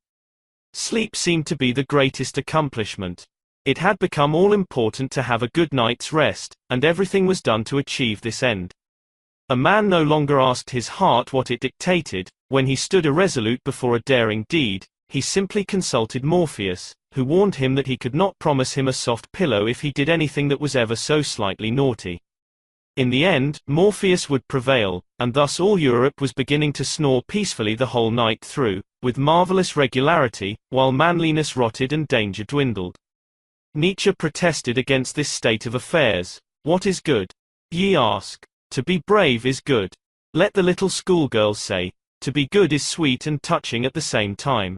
Sleep seemed to be the greatest accomplishment. It had become all-important to have a good night's rest, and everything was done to achieve this end. A man no longer asked his heart what it dictated. When he stood irresolute before a daring deed, he simply consulted Morpheus, who warned him that he could not promise him a soft pillow if he did anything that was ever so slightly naughty. In the end, Morpheus would prevail, and thus all Europe was beginning to snore peacefully the whole night through, with marvelous regularity, while manliness rotted and danger dwindled. Nietzsche protested against this state of affairs. What is good? Ye ask. To be brave is good. Let the little schoolgirls say, to be good is sweet and touching at the same time.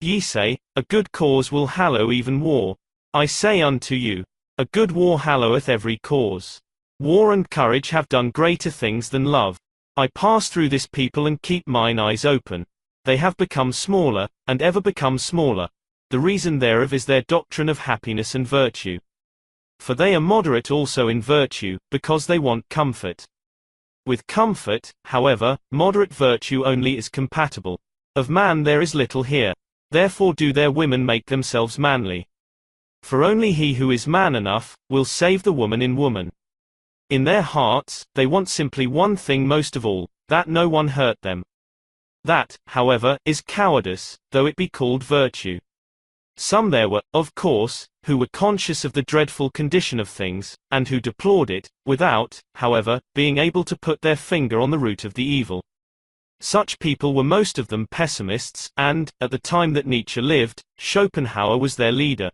Ye say, a good cause will hallow even war. I say unto you, a good war halloweth every cause. War and courage have done greater things than love. I pass through this people and keep mine eyes open. They have become smaller, and ever become smaller. The reason thereof is their doctrine of happiness and virtue. For they are moderate also in virtue, because they want comfort. With comfort, however, moderate virtue only is compatible. Of man there is little here. Therefore do their women make themselves manly. For only he who is man enough, will save the woman in woman. In their hearts, they want simply one thing most of all, that no one hurt them. That, however, is cowardice, though it be called virtue. Some there were, of course, who were conscious of the dreadful condition of things, and who deplored it, without, however, being able to put their finger on the root of the evil. Such people were most of them pessimists, and, at the time that Nietzsche lived, Schopenhauer was their leader.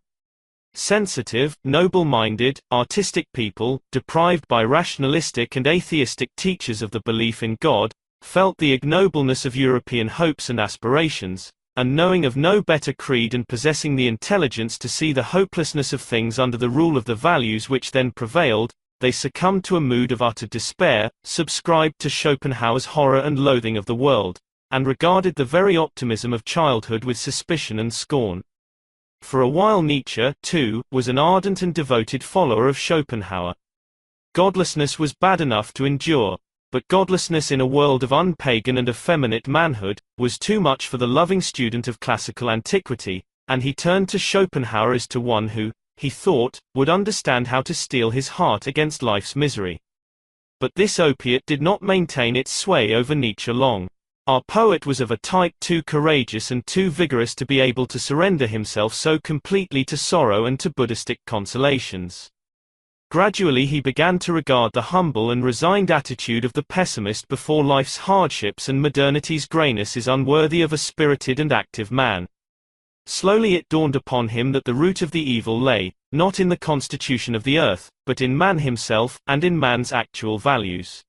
Sensitive, noble-minded, artistic people, deprived by rationalistic and atheistic teachers of the belief in God, felt the ignobleness of European hopes and aspirations, and knowing of no better creed and possessing the intelligence to see the hopelessness of things under the rule of the values which then prevailed, they succumbed to a mood of utter despair, subscribed to Schopenhauer's horror and loathing of the world, and regarded the very optimism of childhood with suspicion and scorn. For a while Nietzsche, too, was an ardent and devoted follower of Schopenhauer. Godlessness was bad enough to endure, but godlessness in a world of unpagan and effeminate manhood was too much for the loving student of classical antiquity, and he turned to Schopenhauer as to one who, he thought, would understand how to steel his heart against life's misery. But this opiate did not maintain its sway over Nietzsche long. Our poet was of a type too courageous and too vigorous to be able to surrender himself so completely to sorrow and to Buddhistic consolations. Gradually he began to regard the humble and resigned attitude of the pessimist before life's hardships and modernity's grayness is unworthy of a spirited and active man. Slowly it dawned upon him that the root of the evil lay, not in the constitution of the earth, but in man himself, and in man's actual values.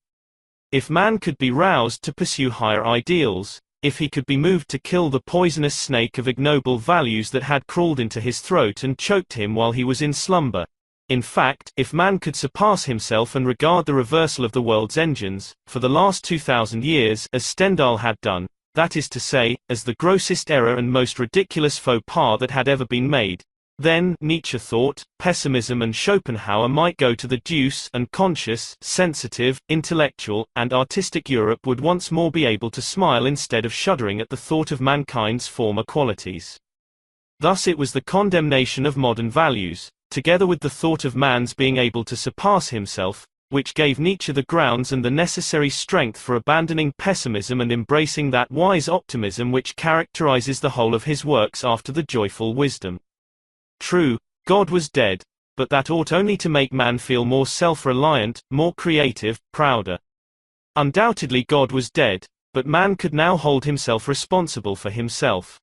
If man could be roused to pursue higher ideals, if he could be moved to kill the poisonous snake of ignoble values that had crawled into his throat and choked him while he was in slumber, in fact, if man could surpass himself and regard the reversal of the world's engines, for the last 2,000 years, as Stendhal had done, that is to say, as the grossest error and most ridiculous faux pas that had ever been made, then, Nietzsche thought, pessimism and Schopenhauer might go to the deuce, and conscious, sensitive, intellectual, and artistic Europe would once more be able to smile instead of shuddering at the thought of mankind's former qualities. Thus it was the condemnation of modern values, together with the thought of man's being able to surpass himself, which gave Nietzsche the grounds and the necessary strength for abandoning pessimism and embracing that wise optimism which characterizes the whole of his works after the joyful wisdom. True, God was dead, but that ought only to make man feel more self-reliant, more creative, prouder. Undoubtedly God was dead, but man could now hold himself responsible for himself.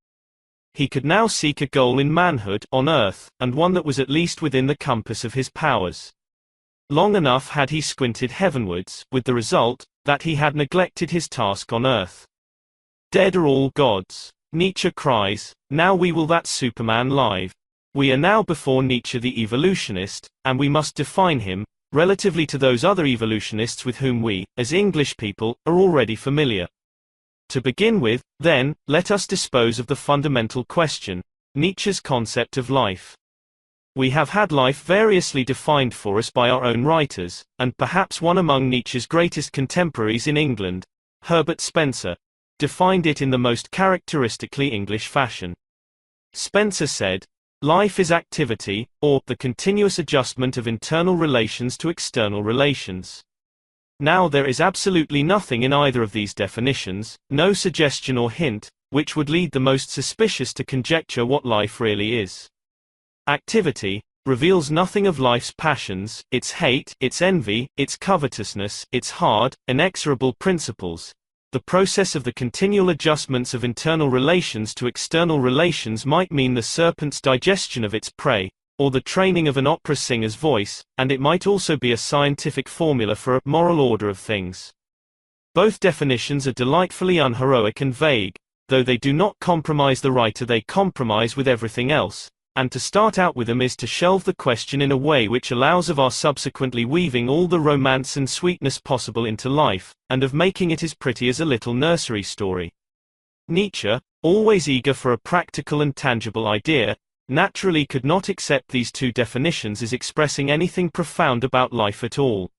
He could now seek a goal in manhood, on earth, and one that was at least within the compass of his powers. Long enough had he squinted heavenwards, with the result, that he had neglected his task on earth. Dead are all gods. Nietzsche cries, now we will that Superman live. We are now before Nietzsche the evolutionist, and we must define him, relatively to those other evolutionists with whom we, as English people, are already familiar. To begin with, then, let us dispose of the fundamental question, Nietzsche's concept of life. We have had life variously defined for us by our own writers, and perhaps one among Nietzsche's greatest contemporaries in England, Herbert Spencer, defined it in the most characteristically English fashion. Spencer said, life is activity, or the continuous adjustment of internal relations to external relations. Now there is absolutely nothing in either of these definitions, no suggestion or hint, which would lead the most suspicious to conjecture what life really is. Activity reveals nothing of life's passions, its hate, its envy, its covetousness, its hard, inexorable principles. The process of the continual adjustments of internal relations to external relations might mean the serpent's digestion of its prey, or the training of an opera singer's voice, and it might also be a scientific formula for a moral order of things. Both definitions are delightfully unheroic and vague, though they do not compromise the writer, they compromise with everything else, and to start out with them is to shelve the question in a way which allows of our subsequently weaving all the romance and sweetness possible into life, and of making it as pretty as a little nursery story. Nietzsche, always eager for a practical and tangible idea, naturally could not accept these two definitions as expressing anything profound about life at all.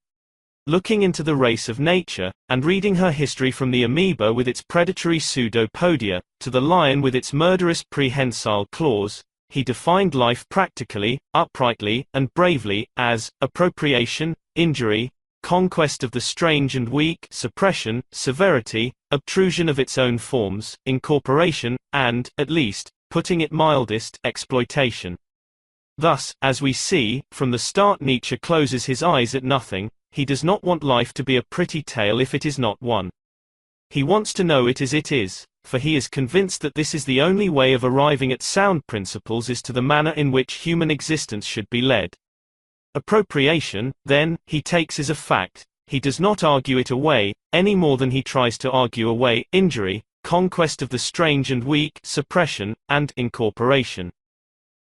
Looking into the race of nature, and reading her history from the amoeba with its predatory pseudopodia, to the lion with its murderous prehensile claws, he defined life practically, uprightly, and bravely, as appropriation, injury, conquest of the strange and weak, suppression, severity, obtrusion of its own forms, incorporation, and, at least, putting it mildest, exploitation. Thus, as we see, from the start Nietzsche closes his eyes at nothing. He does not want life to be a pretty tale if it is not one. He wants to know it as it is, for he is convinced that this is the only way of arriving at sound principles as to the manner in which human existence should be led. Appropriation, then, he takes as a fact. He does not argue it away, any more than he tries to argue away injury, conquest of the strange and weak, suppression, and incorporation.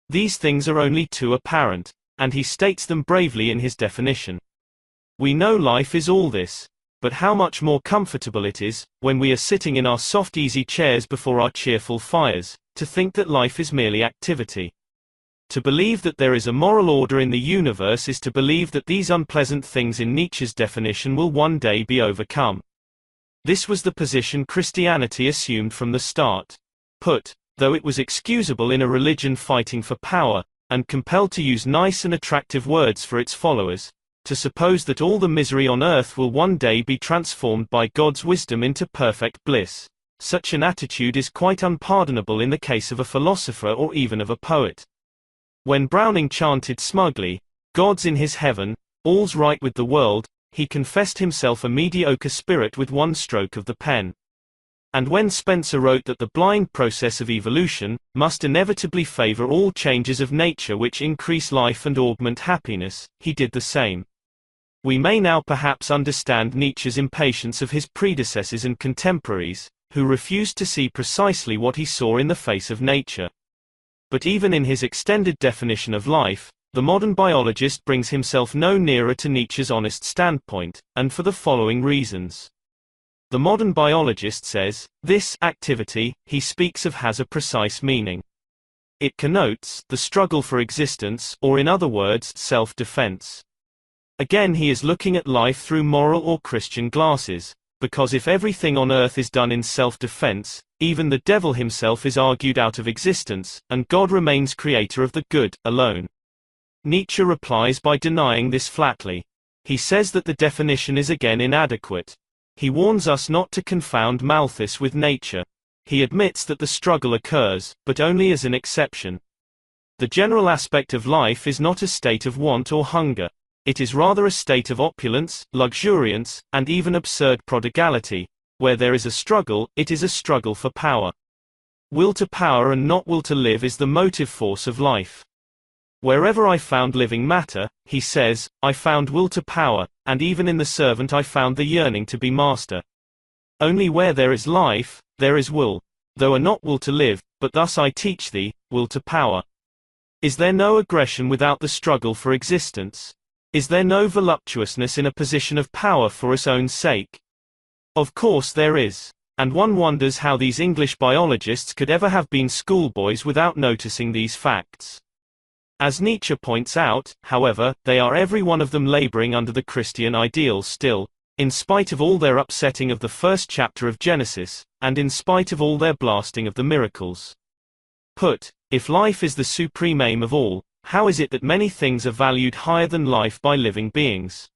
These things are only too apparent, and he states them bravely in his definition. We know life is all this. But how much more comfortable it is, when we are sitting in our soft easy chairs before our cheerful fires, to think that life is merely activity. To believe that there is a moral order in the universe is to believe that these unpleasant things in Nietzsche's definition will one day be overcome. This was the position Christianity assumed from the start. Put, though it was excusable in a religion fighting for power, and compelled to use nice and attractive words for its followers, to suppose that all the misery on earth will one day be transformed by God's wisdom into perfect bliss. Such an attitude is quite unpardonable in the case of a philosopher or even of a poet. When Browning chanted smugly, "God's in his heaven, all's right with the world," he confessed himself a mediocre spirit with one stroke of the pen. And when Spencer wrote that the blind process of evolution must inevitably favor all changes of nature which increase life and augment happiness, he did the same. We may now perhaps understand Nietzsche's impatience of his predecessors and contemporaries, who refused to see precisely what he saw in the face of nature. But even in his extended definition of life, the modern biologist brings himself no nearer to Nietzsche's honest standpoint, and for the following reasons. The modern biologist says, this activity he speaks of has a precise meaning. It connotes the struggle for existence, or in other words, self-defense. Again, he is looking at life through moral or Christian glasses, because if everything on earth is done in self-defense, even the devil himself is argued out of existence, and God remains creator of the good, alone. Nietzsche replies by denying this flatly. He says that the definition is again inadequate. He warns us not to confound Malthus with nature. He admits that the struggle occurs, but only as an exception. The general aspect of life is not a state of want or hunger. It is rather a state of opulence, luxuriance, and even absurd prodigality. Where there is a struggle, it is a struggle for power. Will to power and not will to live is the motive force of life. Wherever I found living matter, he says, I found will to power, and even in the servant I found the yearning to be master. Only where there is life, there is will, though a not will to live, but thus I teach thee, will to power. Is there no aggression without the struggle for existence? Is there no voluptuousness in a position of power for its own sake? Of course there is. And one wonders how these English biologists could ever have been schoolboys without noticing these facts. As Nietzsche points out, however, they are every one of them laboring under the Christian ideal still, in spite of all their upsetting of the first chapter of Genesis, and in spite of all their blasting of the miracles. Put, if life is the supreme aim of all, how is it that many things are valued higher than life by living beings?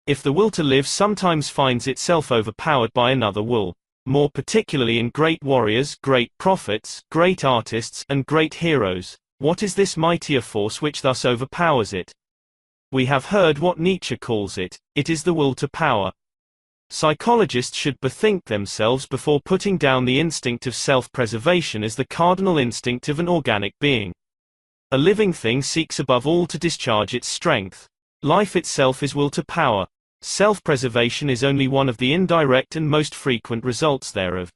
If the will to live sometimes finds itself overpowered by another will, more particularly in great warriors, great prophets, great artists, and great heroes, what is this mightier force which thus overpowers it? We have heard what Nietzsche calls it. It is the will to power. Psychologists should bethink themselves before putting down the instinct of self-preservation as the cardinal instinct of an organic being. A living thing seeks above all to discharge its strength. Life itself is will to power. Self-preservation is only one of the indirect and most frequent results thereof.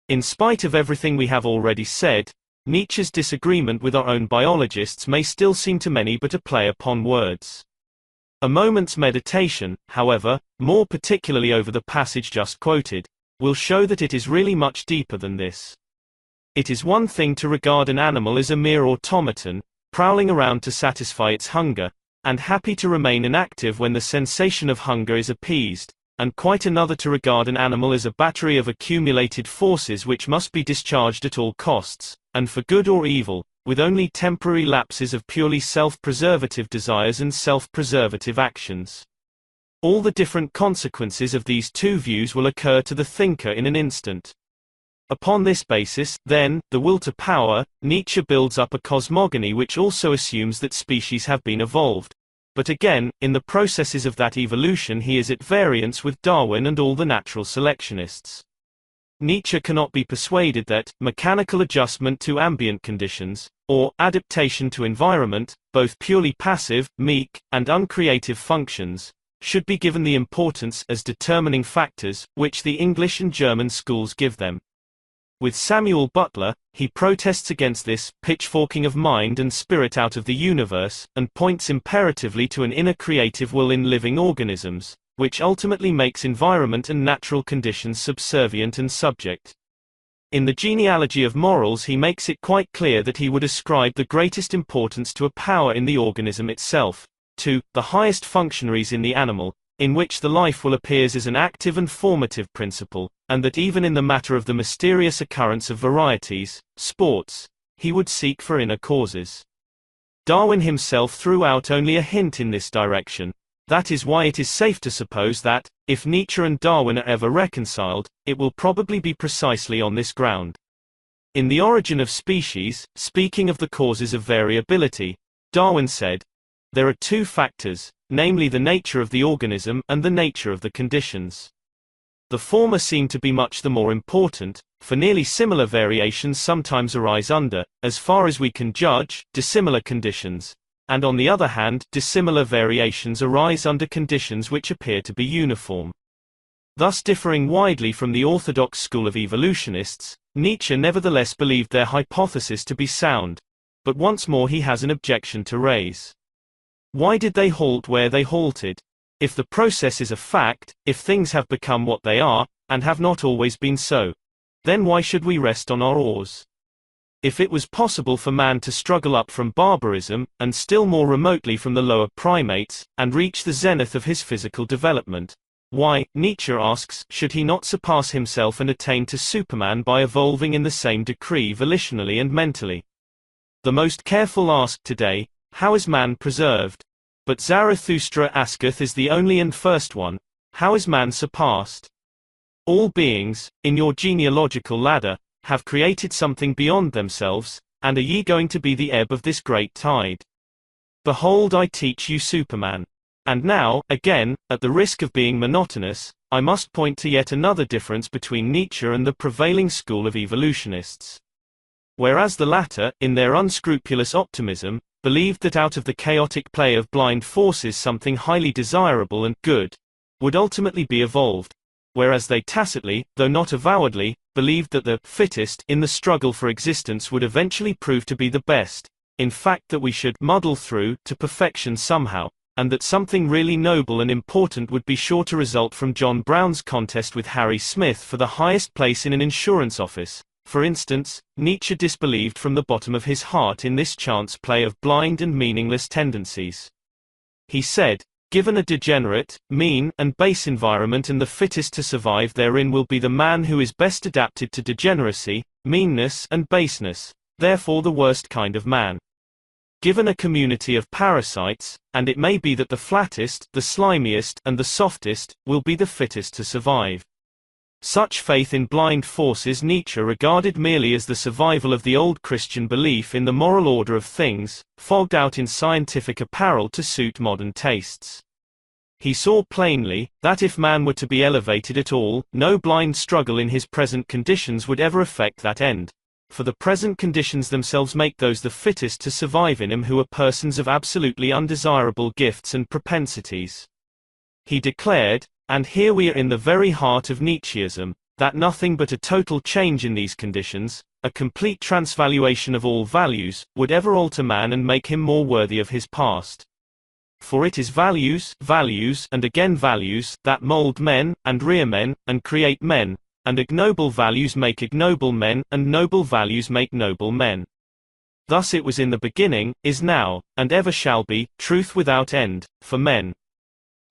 In spite of everything we have already said, Nietzsche's disagreement with our own biologists may still seem to many but a play upon words. A moment's meditation, however, more particularly over the passage just quoted, will show that it is really much deeper than this. It is one thing to regard an animal as a mere automaton, prowling around to satisfy its hunger, and happy to remain inactive when the sensation of hunger is appeased, and quite another to regard an animal as a battery of accumulated forces which must be discharged at all costs, and for good or evil, with only temporary lapses of purely self-preservative desires and self-preservative actions. All the different consequences of these two views will occur to the thinker in an instant. Upon this basis, then, the will to power, Nietzsche builds up a cosmogony which also assumes that species have been evolved. But again, in the processes of that evolution he is at variance with Darwin and all the natural selectionists. Nietzsche cannot be persuaded that mechanical adjustment to ambient conditions, or adaptation to environment, both purely passive, meek, and uncreative functions, should be given the importance as determining factors, which the English and German schools give them. With Samuel Butler, he protests against this pitchforking of mind and spirit out of the universe, and points imperatively to an inner creative will in living organisms, which ultimately makes environment and natural conditions subservient and subject. In the genealogy of morals, he makes it quite clear that he would ascribe the greatest importance to a power in the organism itself, to the highest functionaries in the animal, in which the life will appears as an active and formative principle, and that even in the matter of the mysterious occurrence of varieties, sports, he would seek for inner causes. Darwin himself threw out only a hint in this direction. That is why it is safe to suppose that, if Nietzsche and Darwin are ever reconciled, it will probably be precisely on this ground. In The Origin of Species, speaking of the causes of variability, Darwin said, "There are two factors, namely the nature of the organism and the nature of the conditions. The former seem to be much the more important, for nearly similar variations sometimes arise under, as far as we can judge, dissimilar conditions, and on the other hand, dissimilar variations arise under conditions which appear to be uniform." Thus differing widely from the orthodox school of evolutionists, Nietzsche nevertheless believed their hypothesis to be sound. But once more he has an objection to raise. Why did they halt where they halted? If the process is a fact, if things have become what they are, and have not always been so, then why should we rest on our oars? If it was possible for man to struggle up from barbarism, and still more remotely from the lower primates, and reach the zenith of his physical development, why, Nietzsche asks, should he not surpass himself and attain to Superman by evolving in the same degree volitionally and mentally? The most careful ask today, how is man preserved? But Zarathustra asketh is the only and first one, how is man surpassed? All beings, in your genealogical ladder, have created something beyond themselves, and are ye going to be the ebb of this great tide? Behold, I teach you Superman. And now, again, at the risk of being monotonous, I must point to yet another difference between Nietzsche and the prevailing school of evolutionists. Whereas the latter, in their unscrupulous optimism, believed that out of the chaotic play of blind forces something highly desirable and good would ultimately be evolved, whereas they tacitly, though not avowedly, believed that the fittest in the struggle for existence would eventually prove to be the best, in fact that we should muddle through to perfection somehow, and that something really noble and important would be sure to result from John Brown's contest with Harry Smith for the highest place in an insurance office. For instance, Nietzsche disbelieved from the bottom of his heart in this chance play of blind and meaningless tendencies. He said, "Given a degenerate, mean, and base environment, and the fittest to survive therein will be the man who is best adapted to degeneracy, meanness, and baseness, therefore the worst kind of man. Given a community of parasites, and it may be that the flattest, the slimiest, and the softest, will be the fittest to survive." Such faith in blind forces Nietzsche regarded merely as the survival of the old Christian belief in the moral order of things, fogged out in scientific apparel to suit modern tastes. He saw plainly, that if man were to be elevated at all, no blind struggle in his present conditions would ever effect that end. For the present conditions themselves make those the fittest to survive in him who are persons of absolutely undesirable gifts and propensities. He declared, and here we are in the very heart of Nietzscheism, that nothing but a total change in these conditions, a complete transvaluation of all values, would ever alter man and make him more worthy of his past. For it is values, and again values, that mold men, and rear men, and create men, and ignoble values make ignoble men, and noble values make noble men. Thus it was in the beginning, is now, and ever shall be, truth without end, for men.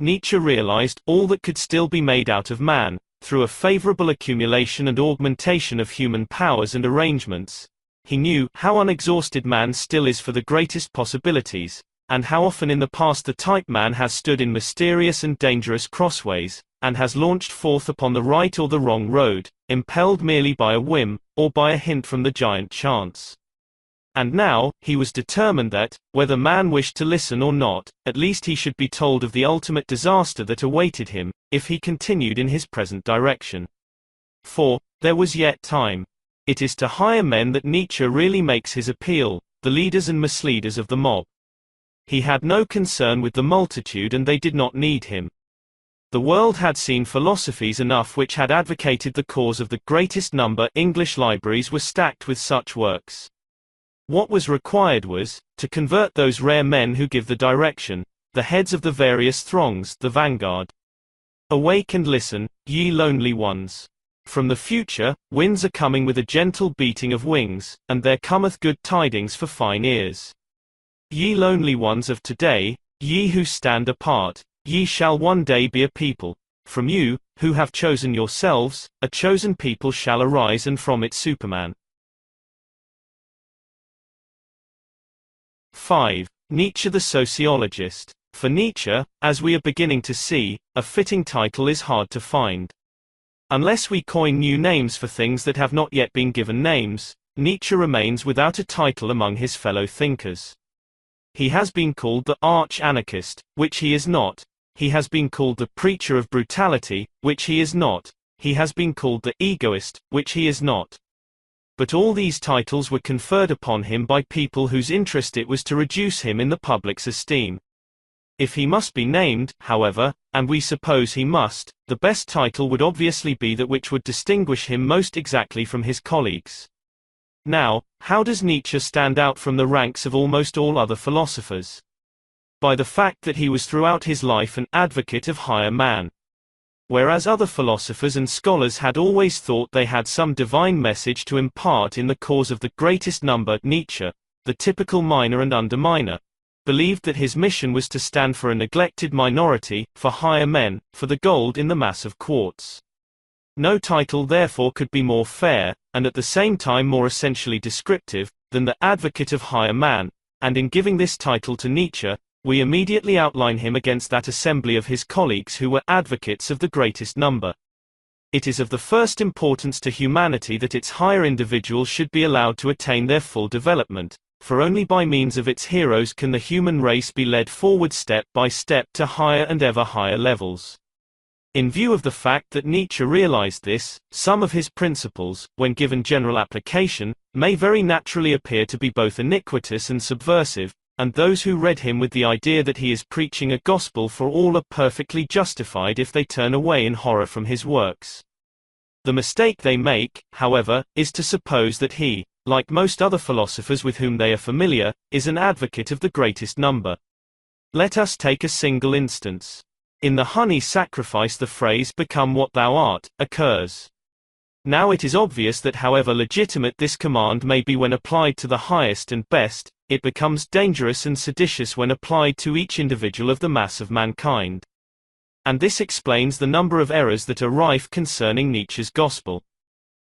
Nietzsche realized all that could still be made out of man, through a favorable accumulation and augmentation of human powers and arrangements. He knew how unexhausted man still is for the greatest possibilities, and how often in the past the type man has stood in mysterious and dangerous crossways, and has launched forth upon the right or the wrong road, impelled merely by a whim, or by a hint from the giant chance. And now, he was determined that, whether man wished to listen or not, at least he should be told of the ultimate disaster that awaited him, if he continued in his present direction. For, there was yet time. It is to higher men that Nietzsche really makes his appeal, the leaders and misleaders of the mob. He had no concern with the multitude and they did not need him. The world had seen philosophies enough which had advocated the cause of the greatest number. English libraries were stacked with such works. What was required was, to convert those rare men who give the direction, the heads of the various throngs, the vanguard. Awake and listen, ye lonely ones. From the future, winds are coming with a gentle beating of wings, and there cometh good tidings for fine ears. Ye lonely ones of today, ye who stand apart, ye shall one day be a people. From you, who have chosen yourselves, a chosen people shall arise, and from it Superman. 5. Nietzsche the sociologist. For Nietzsche, as we are beginning to see, a fitting title is hard to find. Unless we coin new names for things that have not yet been given names, Nietzsche remains without a title among his fellow thinkers. He has been called the arch-anarchist, which he is not. He has been called the preacher of brutality, which he is not. He has been called the egoist, which he is not. But all these titles were conferred upon him by people whose interest it was to reduce him in the public's esteem. If he must be named, however, and we suppose he must, the best title would obviously be that which would distinguish him most exactly from his colleagues. Now, how does Nietzsche stand out from the ranks of almost all other philosophers? By the fact that he was throughout his life an advocate of higher man. Whereas other philosophers and scholars had always thought they had some divine message to impart in the cause of the greatest number, Nietzsche, the typical miner and underminer, believed that his mission was to stand for a neglected minority, for higher men, for the gold in the mass of quartz. No title therefore could be more fair, and at the same time more essentially descriptive, than the advocate of higher man, and in giving this title to Nietzsche, we immediately outline him against that assembly of his colleagues who were advocates of the greatest number. It is of the first importance to humanity that its higher individuals should be allowed to attain their full development, for only by means of its heroes can the human race be led forward step by step to higher and ever higher levels. In view of the fact that Nietzsche realized this, some of his principles, when given general application, may very naturally appear to be both iniquitous and subversive, and those who read him with the idea that he is preaching a gospel for all are perfectly justified if they turn away in horror from his works. The mistake they make, however, is to suppose that he, like most other philosophers with whom they are familiar, is an advocate of the greatest number. Let us take a single instance. In the honey sacrifice the phrase "become what thou art" occurs. Now it is obvious that however legitimate this command may be when applied to the highest and best, it becomes dangerous and seditious when applied to each individual of the mass of mankind. And this explains the number of errors that are rife concerning Nietzsche's gospel.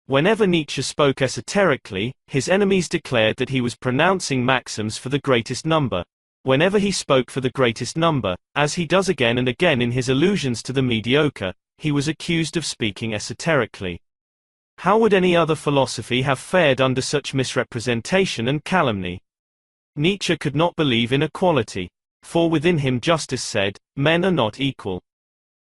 Whenever Nietzsche spoke esoterically, his enemies declared that he was pronouncing maxims for the greatest number. Whenever he spoke for the greatest number, as he does again and again in his allusions to the mediocre, he was accused of speaking esoterically. How would any other philosophy have fared under such misrepresentation and calumny? Nietzsche could not believe in equality, for within him justice said, men are not equal.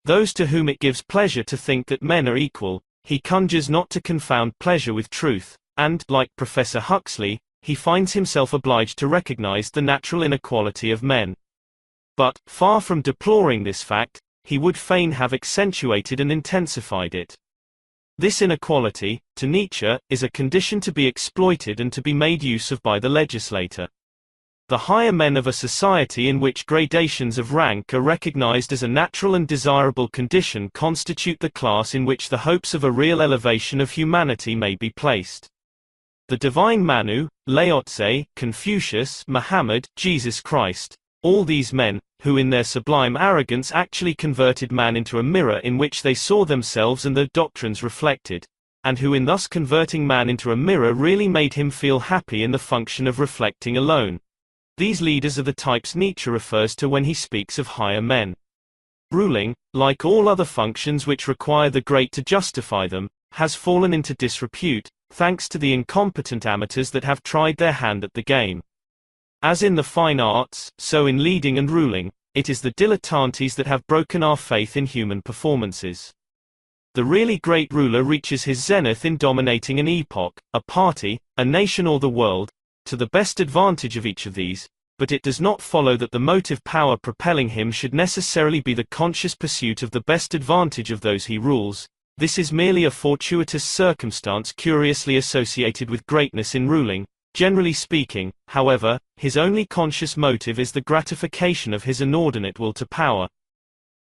Those to whom it gives pleasure to think that men are equal, he conjures not to confound pleasure with truth, and, like Professor Huxley, he finds himself obliged to recognize the natural inequality of men. But, far from deploring this fact, he would fain have accentuated and intensified it. This inequality, to Nietzsche, is a condition to be exploited and to be made use of by the legislator. The higher men of a society in which gradations of rank are recognized as a natural and desirable condition constitute the class in which the hopes of a real elevation of humanity may be placed. The divine Manu, Lao Tse, Confucius, Muhammad, Jesus Christ, all these men, who in their sublime arrogance actually converted man into a mirror in which they saw themselves and their doctrines reflected, and who in thus converting man into a mirror really made him feel happy in the function of reflecting alone. These leaders are the types Nietzsche refers to when he speaks of higher men. Ruling, like all other functions which require the great to justify them, has fallen into disrepute, thanks to the incompetent amateurs that have tried their hand at the game. As in the fine arts, so in leading and ruling, it is the dilettantes that have broken our faith in human performances. The really great ruler reaches his zenith in dominating an epoch, a party, a nation or the world, to the best advantage of each of these, but it does not follow that the motive power propelling him should necessarily be the conscious pursuit of the best advantage of those he rules. This is merely a fortuitous circumstance curiously associated with greatness in ruling. Generally speaking, however, his only conscious motive is the gratification of his inordinate will to power.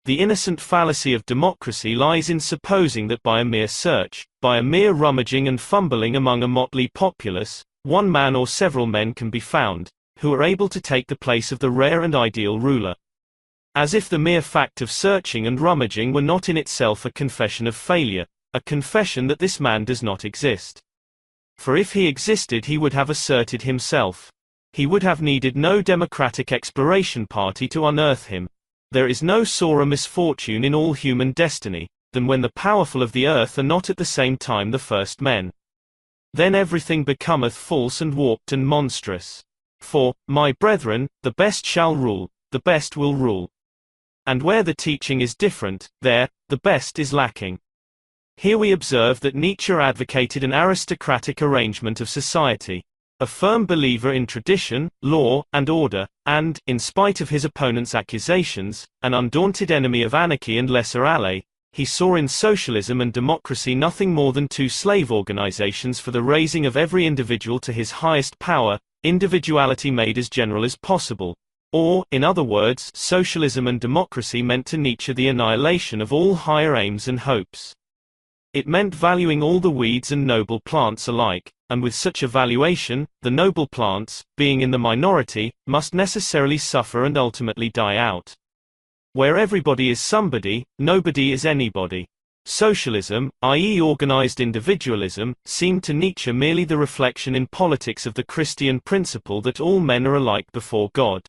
The innocent fallacy of democracy lies in supposing that by a mere search, by a mere rummaging and fumbling among a motley populace, one man or several men can be found, who are able to take the place of the rare and ideal ruler. As if the mere fact of searching and rummaging were not in itself a confession of failure, a confession that this man does not exist. For if he existed he would have asserted himself. He would have needed no democratic exploration party to unearth him. There is no sorer misfortune in all human destiny, than when the powerful of the earth are not at the same time the first men. Then everything becometh false and warped and monstrous. For, my brethren, the best shall rule, the best will rule. And where the teaching is different, there, the best is lacking. Here we observe that Nietzsche advocated an aristocratic arrangement of society. A firm believer in tradition, law, and order, and, in spite of his opponent's accusations, an undaunted enemy of anarchy and laisser-aller, he saw in socialism and democracy nothing more than two slave organizations for the raising of every individual to his highest power, individuality made as general as possible. Or, in other words, socialism and democracy meant to Nietzsche the annihilation of all higher aims and hopes. It meant valuing all the weeds and noble plants alike, and with such a valuation, the noble plants, being in the minority, must necessarily suffer and ultimately die out. Where everybody is somebody, nobody is anybody. Socialism, i.e. organized individualism, seemed to Nietzsche merely the reflection in politics of the Christian principle that all men are alike before God.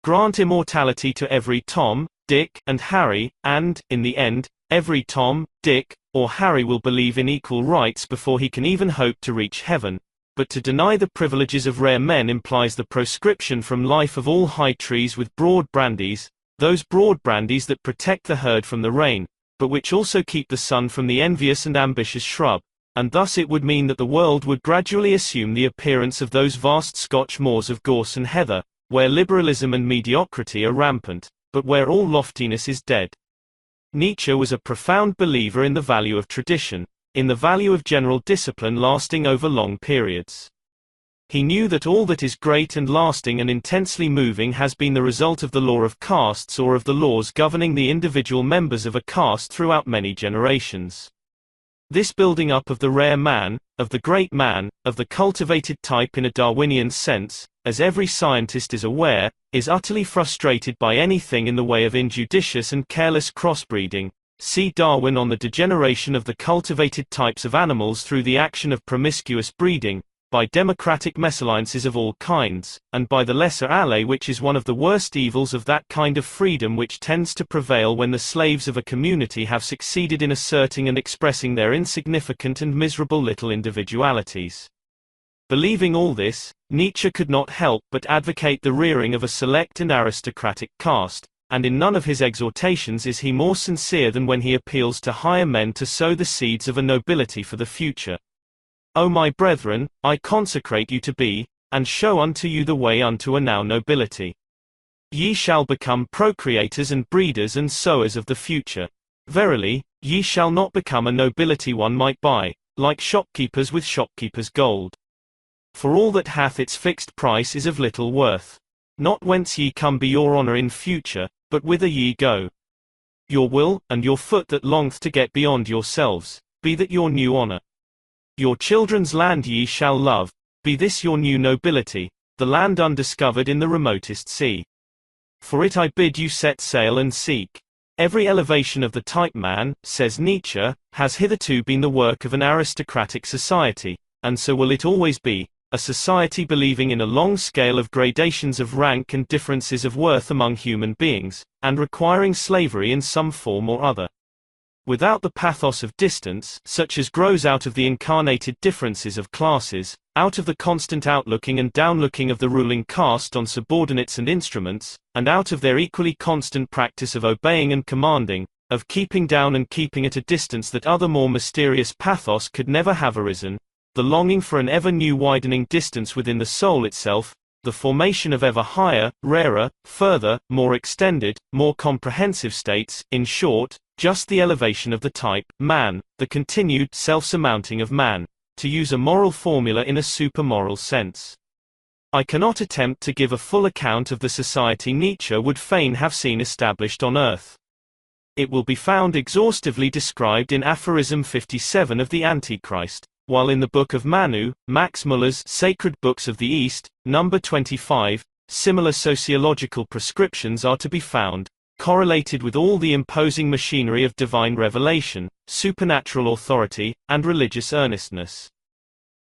Grant immortality to every Tom, Dick, and Harry, and, in the end, every Tom, Dick, or Harry will believe in equal rights before he can even hope to reach heaven. But to deny the privileges of rare men implies the proscription from life of all high trees with broad brandies, those broad brandies that protect the herd from the rain, but which also keep the sun from the envious and ambitious shrub, and thus it would mean that the world would gradually assume the appearance of those vast Scotch moors of gorse and heather, where liberalism and mediocrity are rampant, but where all loftiness is dead. Nietzsche was a profound believer in the value of tradition, in the value of general discipline lasting over long periods. He knew that all that is great and lasting and intensely moving has been the result of the law of castes or of the laws governing the individual members of a caste throughout many generations. This building up of the rare man, of the great man, of the cultivated type in a Darwinian sense, as every scientist is aware, is utterly frustrated by anything in the way of injudicious and careless crossbreeding. See Darwin on the degeneration of the cultivated types of animals through the action of promiscuous breeding, by democratic mesalliances of all kinds, and by the laisser-aller, which is one of the worst evils of that kind of freedom which tends to prevail when the slaves of a community have succeeded in asserting and expressing their insignificant and miserable little individualities. Believing all this, Nietzsche could not help but advocate the rearing of a select and aristocratic caste, and in none of his exhortations is he more sincere than when he appeals to higher men to sow the seeds of a nobility for the future. O my brethren, I consecrate you to be, and show unto you the way unto a now nobility. Ye shall become procreators and breeders and sowers of the future. Verily, ye shall not become a nobility one might buy, like shopkeepers with shopkeepers' gold. For all that hath its fixed price is of little worth. Not whence ye come be your honor in future, but whither ye go. Your will, and your foot that longeth to get beyond yourselves, be that your new honor. Your children's land ye shall love, be this your new nobility, the land undiscovered in the remotest sea. For it I bid you set sail and seek. Every elevation of the type man, says Nietzsche, has hitherto been the work of an aristocratic society, and so will it always be, a society believing in a long scale of gradations of rank and differences of worth among human beings, and requiring slavery in some form or other. Without the pathos of distance, such as grows out of the incarnated differences of classes, out of the constant outlooking and downlooking of the ruling caste on subordinates and instruments, and out of their equally constant practice of obeying and commanding, of keeping down and keeping at a distance that other more mysterious pathos could never have arisen, the longing for an ever new widening distance within the soul itself, the formation of ever higher, rarer, further, more extended, more comprehensive states, in short, just the elevation of the type, man, the continued self-surmounting of man, to use a moral formula in a super-moral sense. I cannot attempt to give a full account of the society Nietzsche would fain have seen established on earth. It will be found exhaustively described in Aphorism 57 of the Antichrist, while in the Book of Manu, Max Muller's Sacred Books of the East, number 25, similar sociological prescriptions are to be found, correlated with all the imposing machinery of divine revelation, supernatural authority, and religious earnestness.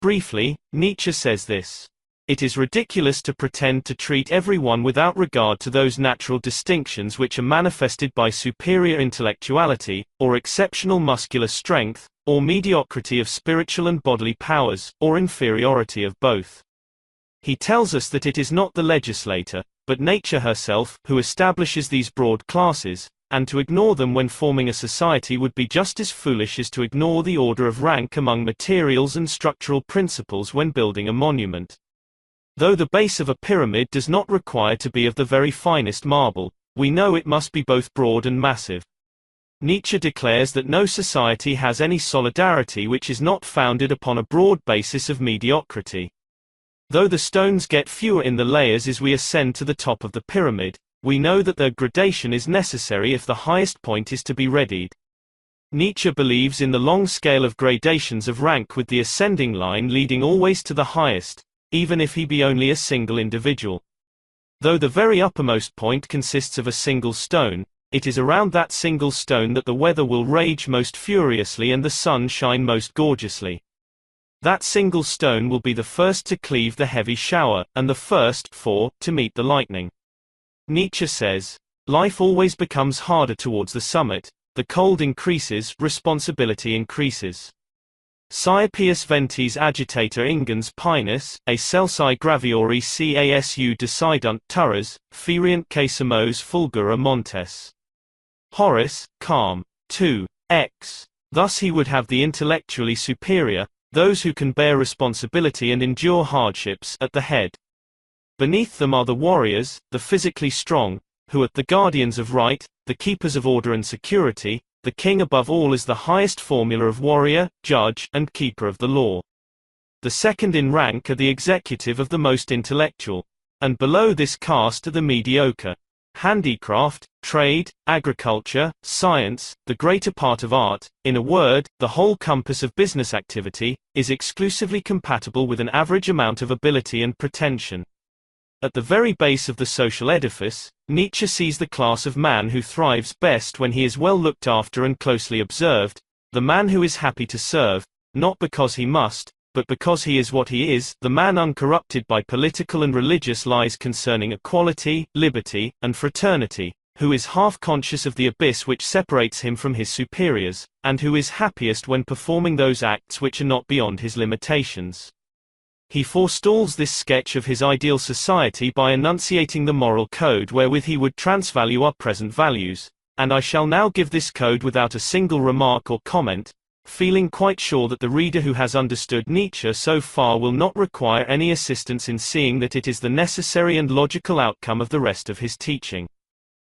Briefly, Nietzsche says this: "It is ridiculous to pretend to treat everyone without regard to those natural distinctions which are manifested by superior intellectuality, or exceptional muscular strength, or mediocrity of spiritual and bodily powers, or inferiority of both." He tells us that it is not the legislator, but nature herself, who establishes these broad classes, and to ignore them when forming a society would be just as foolish as to ignore the order of rank among materials and structural principles when building a monument. Though the base of a pyramid does not require to be of the very finest marble, we know it must be both broad and massive. Nietzsche declares that no society has any solidarity which is not founded upon a broad basis of mediocrity. Though the stones get fewer in the layers as we ascend to the top of the pyramid, we know that their gradation is necessary if the highest point is to be readied. Nietzsche believes in the long scale of gradations of rank, with the ascending line leading always to the highest, even if he be only a single individual. Though the very uppermost point consists of a single stone, it is around that single stone that the weather will rage most furiously and the sun shine most gorgeously. That single stone will be the first to cleave the heavy shower, and the first, to meet the lightning. Nietzsche says, "Life always becomes harder towards the summit, the cold increases, responsibility increases. Scipius ventis agitator ingens pinus, a celsi graviori casu decidunt turres, ferient quesamos fulgura montes." Horace, Calm. 2. X. Thus he would have the intellectually superior, those who can bear responsibility and endure hardships, at the head. Beneath them are the warriors, the physically strong, who are the guardians of right, the keepers of order and security, the king above all is the highest formula of warrior, judge, and keeper of the law. The second in rank are the executive of the most intellectual, and below this caste are the mediocre. Handicraft, trade, agriculture, science, the greater part of art, in a word, the whole compass of business activity, is exclusively compatible with an average amount of ability and pretension. At the very base of the social edifice, Nietzsche sees the class of man who thrives best when he is well looked after and closely observed, the man who is happy to serve, not because he must, but because he is what he is, the man uncorrupted by political and religious lies concerning equality, liberty, and fraternity, who is half conscious of the abyss which separates him from his superiors, and who is happiest when performing those acts which are not beyond his limitations. He forestalls this sketch of his ideal society by enunciating the moral code wherewith he would transvalue our present values, and I shall now give this code without a single remark or comment, feeling quite sure that the reader who has understood Nietzsche so far will not require any assistance in seeing that it is the necessary and logical outcome of the rest of his teaching.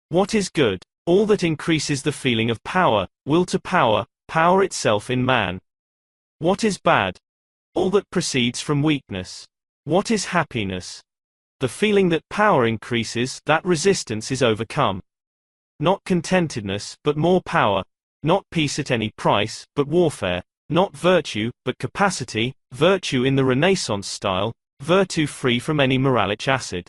What is good? All that increases the feeling of power, will to power, power itself in man. What is bad? All that proceeds from weakness. What is happiness? The feeling that power increases, that resistance is overcome. Not contentedness, but more power. Not peace at any price, but warfare. Not virtue, but capacity, virtue in the Renaissance style, virtue free from any moralic acid.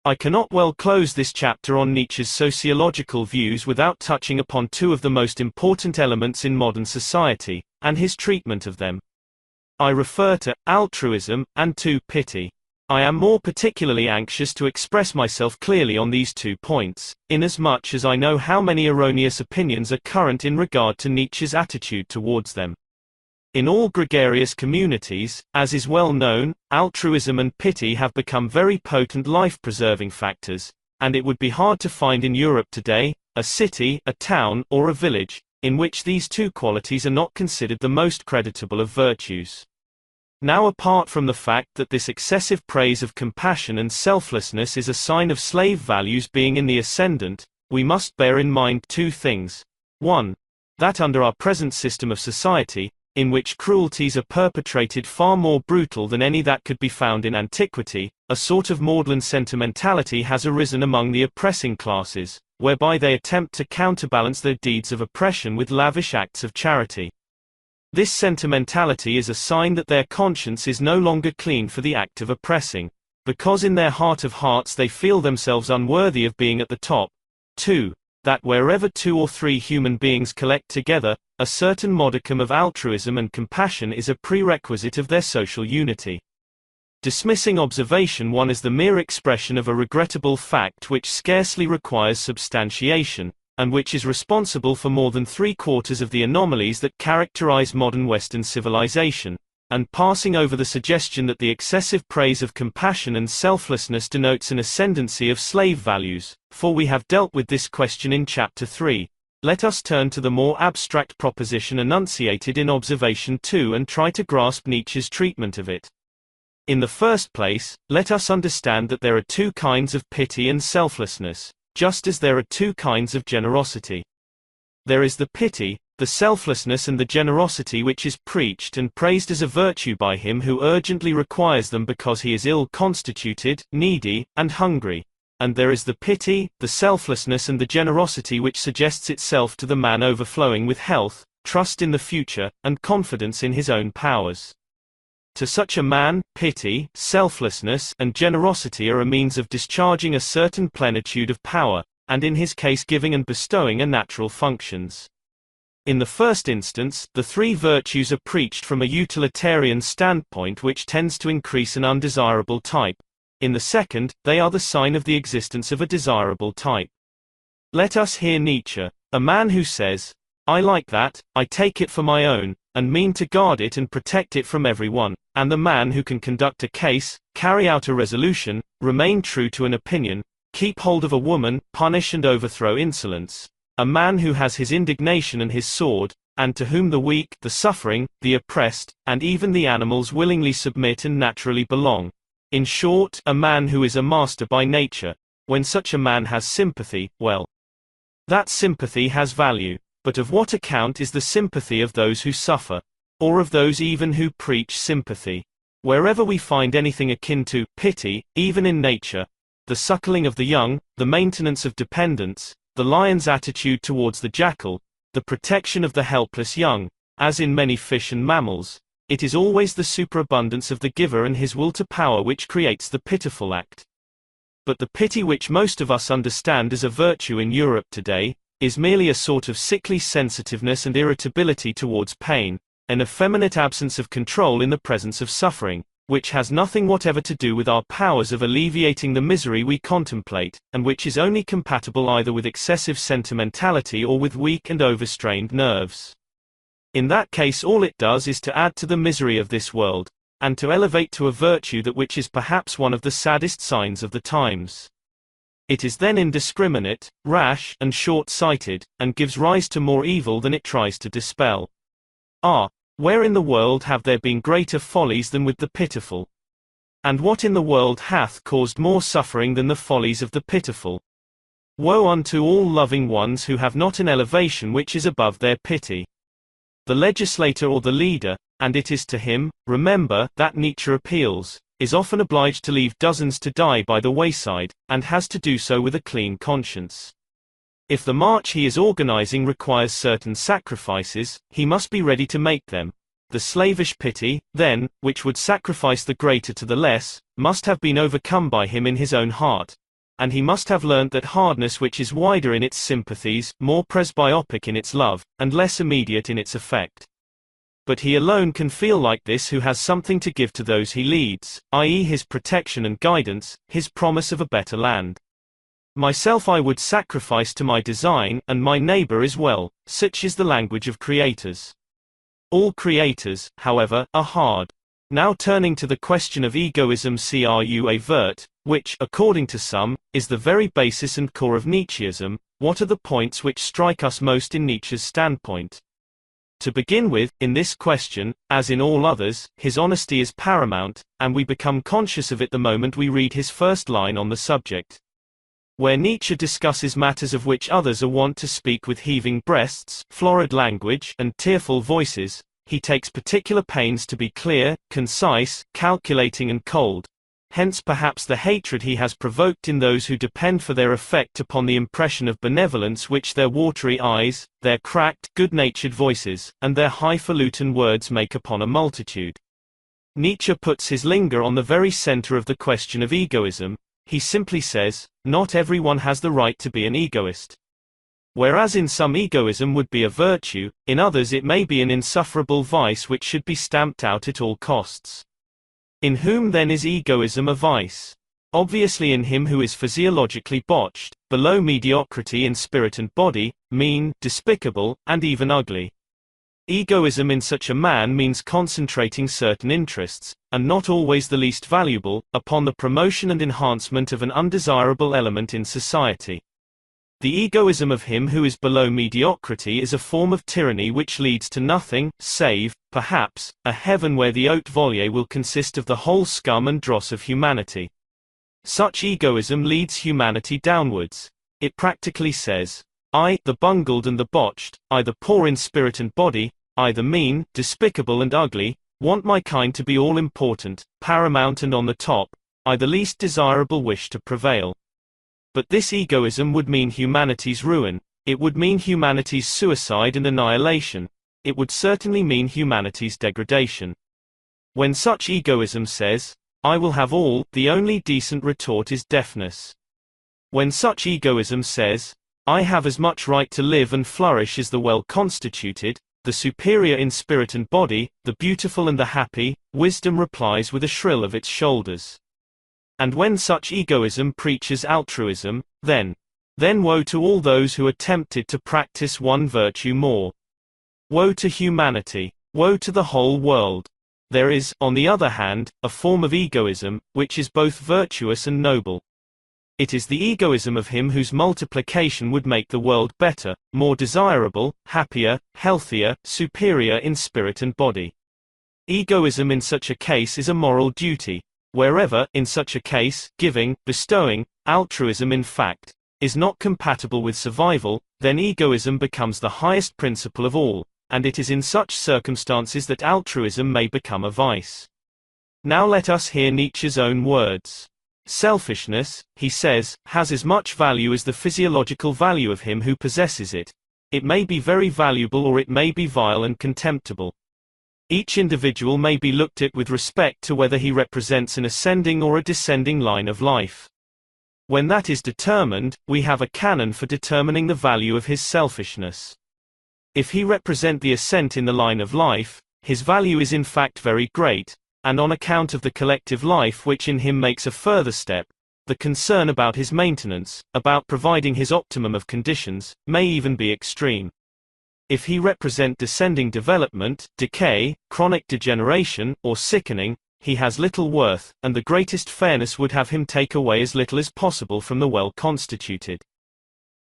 I cannot well close this chapter on Nietzsche's sociological views without touching upon two of the most important elements in modern society, and his treatment of them. I refer to altruism, and to pity. I am more particularly anxious to express myself clearly on these 2 points, inasmuch as I know how many erroneous opinions are current in regard to Nietzsche's attitude towards them. In all gregarious communities, as is well known, altruism and pity have become very potent life-preserving factors, and it would be hard to find in Europe today, a city, a town, or a village, in which these 2 qualities are not considered the most creditable of virtues. Now, apart from the fact that this excessive praise of compassion and selflessness is a sign of slave values being in the ascendant, we must bear in mind two things. 1. That under our present system of society, in which cruelties are perpetrated far more brutal than any that could be found in antiquity, a sort of maudlin sentimentality has arisen among the oppressing classes, whereby they attempt to counterbalance their deeds of oppression with lavish acts of charity. This sentimentality is a sign that their conscience is no longer clean for the act of oppressing, because in their heart of hearts they feel themselves unworthy of being at the top. 2. That wherever 2 or 3 human beings collect together, a certain modicum of altruism and compassion is a prerequisite of their social unity. Dismissing observation 1 as the mere expression of a regrettable fact which scarcely requires substantiation, and which is responsible for more than 3/4 of the anomalies that characterize modern Western civilization, and passing over the suggestion that the excessive praise of compassion and selflessness denotes an ascendancy of slave values, for we have dealt with this question in Chapter 3. Let us turn to the more abstract proposition enunciated in Observation 2 and try to grasp Nietzsche's treatment of it. In the first place, let us understand that there are 2 kinds of pity and selflessness, just as there are 2 kinds of generosity. There is the pity, the selflessness and the generosity which is preached and praised as a virtue by him who urgently requires them because he is ill-constituted, needy, and hungry. And there is the pity, the selflessness and the generosity which suggests itself to the man overflowing with health, trust in the future, and confidence in his own powers. To such a man, pity, selflessness, and generosity are a means of discharging a certain plenitude of power, and in his case giving and bestowing are natural functions. In the first instance, the 3 virtues are preached from a utilitarian standpoint which tends to increase an undesirable type. In the second, they are the sign of the existence of a desirable type. Let us hear Nietzsche, a man who says, "I like that, I take it for my own, and mean to guard it and protect it from everyone," and the man who can conduct a case, carry out a resolution, remain true to an opinion, keep hold of a woman, punish and overthrow insolence, a man who has his indignation and his sword, and to whom the weak, the suffering, the oppressed, and even the animals willingly submit and naturally belong. In short, a man who is a master by nature. When such a man has sympathy, well, that sympathy has value. But of what account is the sympathy of those who suffer? Or of those even who preach sympathy? Wherever we find anything akin to pity, even in nature, the suckling of the young, the maintenance of dependence, the lion's attitude towards the jackal, the protection of the helpless young, as in many fish and mammals, it is always the superabundance of the giver and his will to power which creates the pitiful act. But the pity which most of us understand as a virtue in Europe today, is merely a sort of sickly sensitiveness and irritability towards pain, an effeminate absence of control in the presence of suffering, which has nothing whatever to do with our powers of alleviating the misery we contemplate, and which is only compatible either with excessive sentimentality or with weak and overstrained nerves. In that case all it does is to add to the misery of this world, and to elevate to a virtue that which is perhaps one of the saddest signs of the times. It is then indiscriminate, rash, and short-sighted, and gives rise to more evil than it tries to dispel. Where in the world have there been greater follies than with the pitiful? And what in the world hath caused more suffering than the follies of the pitiful? Woe unto all loving ones who have not an elevation which is above their pity. The legislator or the leader, and it is to him, remember, that Nietzsche appeals, is often obliged to leave dozens to die by the wayside, and has to do so with a clean conscience. If the march he is organizing requires certain sacrifices, he must be ready to make them. The slavish pity, then, which would sacrifice the greater to the less, must have been overcome by him in his own heart, and he must have learnt that hardness which is wider in its sympathies, more presbyopic in its love, and less immediate in its effect. But he alone can feel like this who has something to give to those he leads, i.e. his protection and guidance, his promise of a better land. Myself I would sacrifice to my design, and my neighbor as well, such is the language of creators. All creators, however, are hard. Now turning to the question of egoism vert, which, according to some, is the very basis and core of Nietzscheism, what are the points which strike us most in Nietzsche's standpoint? To begin with, in this question, as in all others, his honesty is paramount, and we become conscious of it the moment we read his first line on the subject. Where Nietzsche discusses matters of which others are wont to speak with heaving breasts, florid language, and tearful voices, he takes particular pains to be clear, concise, calculating and cold. Hence perhaps the hatred he has provoked in those who depend for their effect upon the impression of benevolence which their watery eyes, their cracked, good-natured voices, and their highfalutin words make upon a multitude. Nietzsche puts his finger on the very center of the question of egoism. He simply says, not everyone has the right to be an egoist. Whereas in some egoism would be a virtue, in others it may be an insufferable vice which should be stamped out at all costs. In whom then is egoism a vice? Obviously in him who is physiologically botched, below mediocrity in spirit and body, mean, despicable, and even ugly. Egoism in such a man means concentrating certain interests, and not always the least valuable, upon the promotion and enhancement of an undesirable element in society. The egoism of him who is below mediocrity is a form of tyranny which leads to nothing, save, perhaps, a heaven where the haute volée will consist of the whole scum and dross of humanity. Such egoism leads humanity downwards. It practically says, I, the bungled and the botched, I the poor in spirit and body, I the mean, despicable and ugly, want my kind to be all important, paramount and on the top, I the least desirable wish to prevail. But this egoism would mean humanity's ruin, it would mean humanity's suicide and annihilation, it would certainly mean humanity's degradation. When such egoism says, I will have all, the only decent retort is deafness. When such egoism says, I have as much right to live and flourish as the well-constituted, the superior in spirit and body, the beautiful and the happy, wisdom replies with a shrill of its shoulders. And when such egoism preaches altruism, then woe to all those who are tempted to practice one virtue more. Woe to humanity. Woe to the whole world. There is, on the other hand, a form of egoism, which is both virtuous and noble. It is the egoism of him whose multiplication would make the world better, more desirable, happier, healthier, superior in spirit and body. Egoism in such a case is a moral duty. Wherever, in such a case, giving, bestowing, altruism in fact, is not compatible with survival, then egoism becomes the highest principle of all, and it is in such circumstances that altruism may become a vice. Now let us hear Nietzsche's own words. Selfishness, he says, has as much value as the physiological value of him who possesses it. It may be very valuable or it may be vile and contemptible. Each individual may be looked at with respect to whether he represents an ascending or a descending line of life. When that is determined, we have a canon for determining the value of his selfishness. If he represent the ascent in the line of life, his value is in fact very great, and on account of the collective life which in him makes a further step, the concern about his maintenance, about providing his optimum of conditions, may even be extreme. If he represent descending development, decay, chronic degeneration, or sickening, he has little worth, and the greatest fairness would have him take away as little as possible from the well-constituted.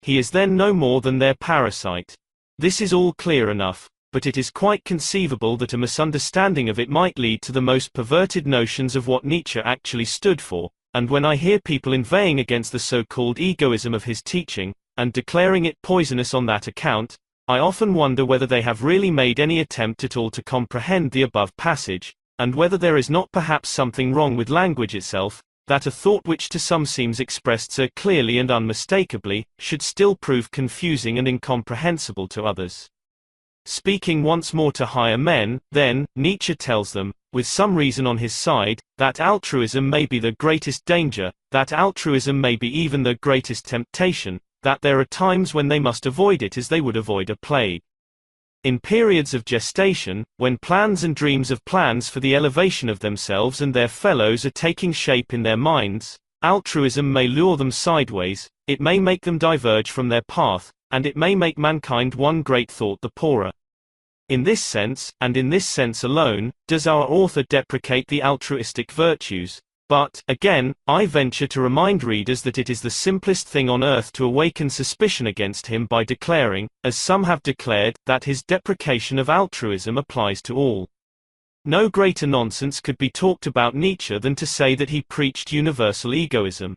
He is then no more than their parasite. This is all clear enough, but it is quite conceivable that a misunderstanding of it might lead to the most perverted notions of what Nietzsche actually stood for, and when I hear people inveighing against the so-called egoism of his teaching, and declaring it poisonous on that account, I often wonder whether they have really made any attempt at all to comprehend the above passage, and whether there is not perhaps something wrong with language itself, that a thought which to some seems expressed so clearly and unmistakably, should still prove confusing and incomprehensible to others. Speaking once more to higher men, then, Nietzsche tells them, with some reason on his side, that altruism may be the greatest danger, that altruism may be even the greatest temptation, that there are times when they must avoid it as they would avoid a plague. In periods of gestation, when plans and dreams of plans for the elevation of themselves and their fellows are taking shape in their minds, altruism may lure them sideways, it may make them diverge from their path, and it may make mankind one great thought the poorer. In this sense, and in this sense alone, does our author deprecate the altruistic virtues, But, again, I venture to remind readers that it is the simplest thing on earth to awaken suspicion against him by declaring, as some have declared, that his deprecation of altruism applies to all. No greater nonsense could be talked about Nietzsche than to say that he preached universal egoism.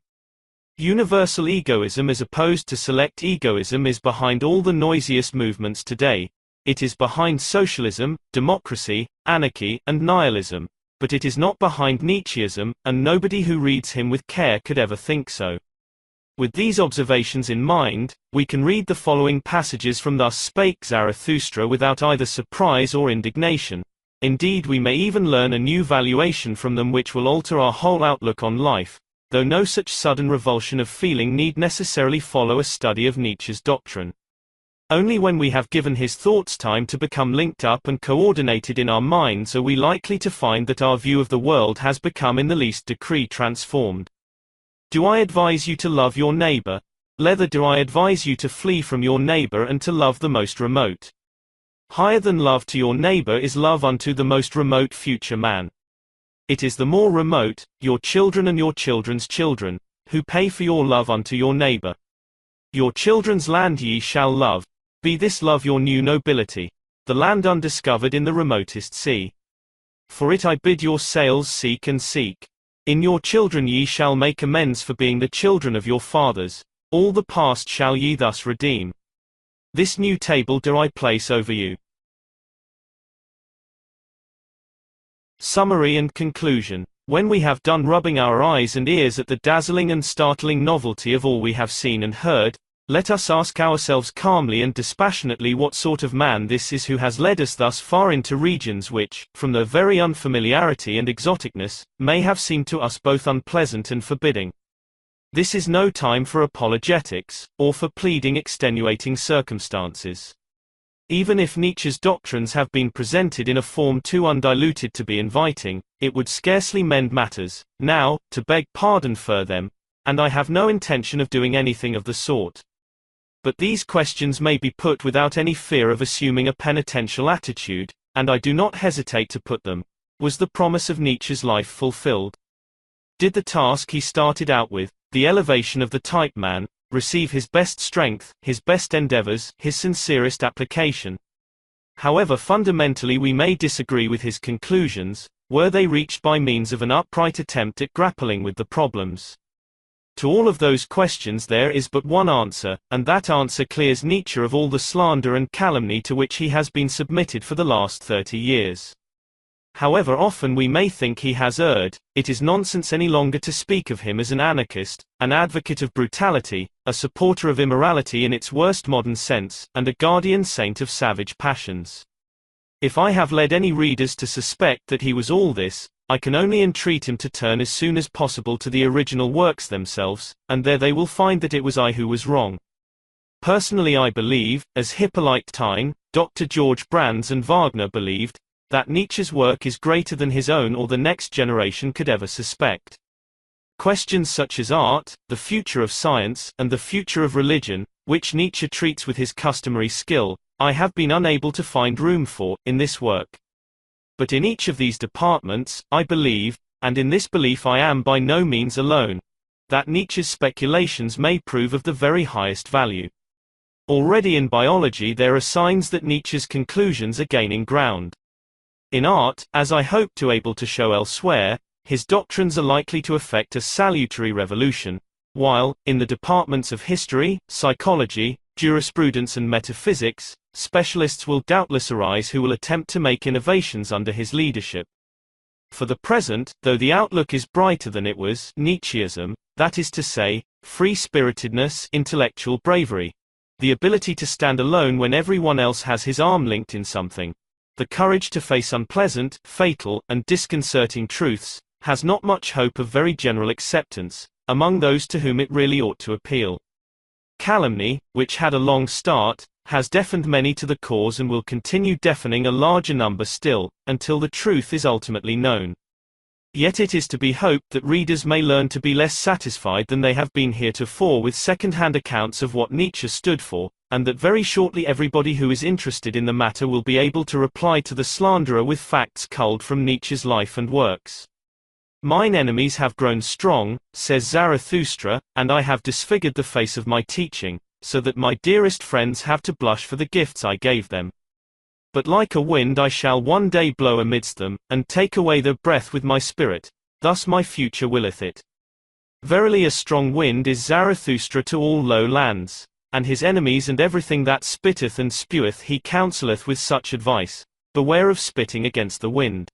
Universal egoism as opposed to select egoism is behind all the noisiest movements today. It is behind socialism, democracy, anarchy, and nihilism. But it is not behind Nietzscheism, and nobody who reads him with care could ever think so. With these observations in mind, we can read the following passages from Thus Spake Zarathustra without either surprise or indignation. Indeed, we may even learn a new valuation from them which will alter our whole outlook on life, though no such sudden revulsion of feeling need necessarily follow a study of Nietzsche's doctrine. Only when we have given his thoughts time to become linked up and coordinated in our minds are we likely to find that our view of the world has become in the least degree transformed. Do I advise you to love your neighbor? Rather do I advise you to flee from your neighbor and to love the most remote. Higher than love to your neighbor is love unto the most remote future man. It is the more remote, your children and your children's children, who pay for your love unto your neighbor. Your children's land ye shall love. Be this love your new nobility, the land undiscovered in the remotest sea. For it I bid your sails seek and seek. In your children ye shall make amends for being the children of your fathers, all the past shall ye thus redeem. This new table do I place over you. Summary and conclusion. When we have done rubbing our eyes and ears at the dazzling and startling novelty of all we have seen and heard, let us ask ourselves calmly and dispassionately what sort of man this is who has led us thus far into regions which, from their very unfamiliarity and exoticness, may have seemed to us both unpleasant and forbidding. This is no time for apologetics, or for pleading extenuating circumstances. Even if Nietzsche's doctrines have been presented in a form too undiluted to be inviting, it would scarcely mend matters, now, to beg pardon for them, and I have no intention of doing anything of the sort. But these questions may be put without any fear of assuming a penitential attitude, and I do not hesitate to put them. Was the promise of Nietzsche's life fulfilled? Did the task he started out with, the elevation of the type man, receive his best strength, his best endeavors, his sincerest application? However fundamentally we may disagree with his conclusions, were they reached by means of an upright attempt at grappling with the problems? To all of those questions there is but one answer, and that answer clears Nietzsche of all the slander and calumny to which he has been submitted for the last 30 years. However often we may think he has erred, it is nonsense any longer to speak of him as an anarchist, an advocate of brutality, a supporter of immorality in its worst modern sense, and a guardian saint of savage passions. If I have led any readers to suspect that he was all this, I can only entreat him to turn as soon as possible to the original works themselves, and there they will find that it was I who was wrong. Personally I believe, as Hippolyte Taine, Dr. George Brandes and Wagner believed, that Nietzsche's work is greater than his own or the next generation could ever suspect. Questions such as art, the future of science, and the future of religion, which Nietzsche treats with his customary skill, I have been unable to find room for, in this work. But in each of these departments, I believe, and in this belief I am by no means alone, that Nietzsche's speculations may prove of the very highest value. Already in biology there are signs that Nietzsche's conclusions are gaining ground. In art, as I hope to able to show elsewhere, his doctrines are likely to effect a salutary revolution, while, in the departments of history, psychology, jurisprudence and metaphysics, specialists will doubtless arise who will attempt to make innovations under his leadership. For the present, though the outlook is brighter than it was, Nietzscheism, that is to say, free-spiritedness, intellectual bravery, the ability to stand alone when everyone else has his arm linked in something, the courage to face unpleasant, fatal, and disconcerting truths, has not much hope of very general acceptance, among those to whom it really ought to appeal. Calumny, which had a long start, has deafened many to the cause and will continue deafening a larger number still, until the truth is ultimately known. Yet it is to be hoped that readers may learn to be less satisfied than they have been heretofore with second-hand accounts of what Nietzsche stood for, and that very shortly everybody who is interested in the matter will be able to reply to the slanderer with facts culled from Nietzsche's life and works. Mine enemies have grown strong, says Zarathustra, and I have disfigured the face of my teaching, so that my dearest friends have to blush for the gifts I gave them. But like a wind I shall one day blow amidst them, and take away their breath with my spirit, thus my future willeth it. Verily a strong wind is Zarathustra to all low lands, and his enemies and everything that spitteth and speweth he counselleth with such advice, beware of spitting against the wind.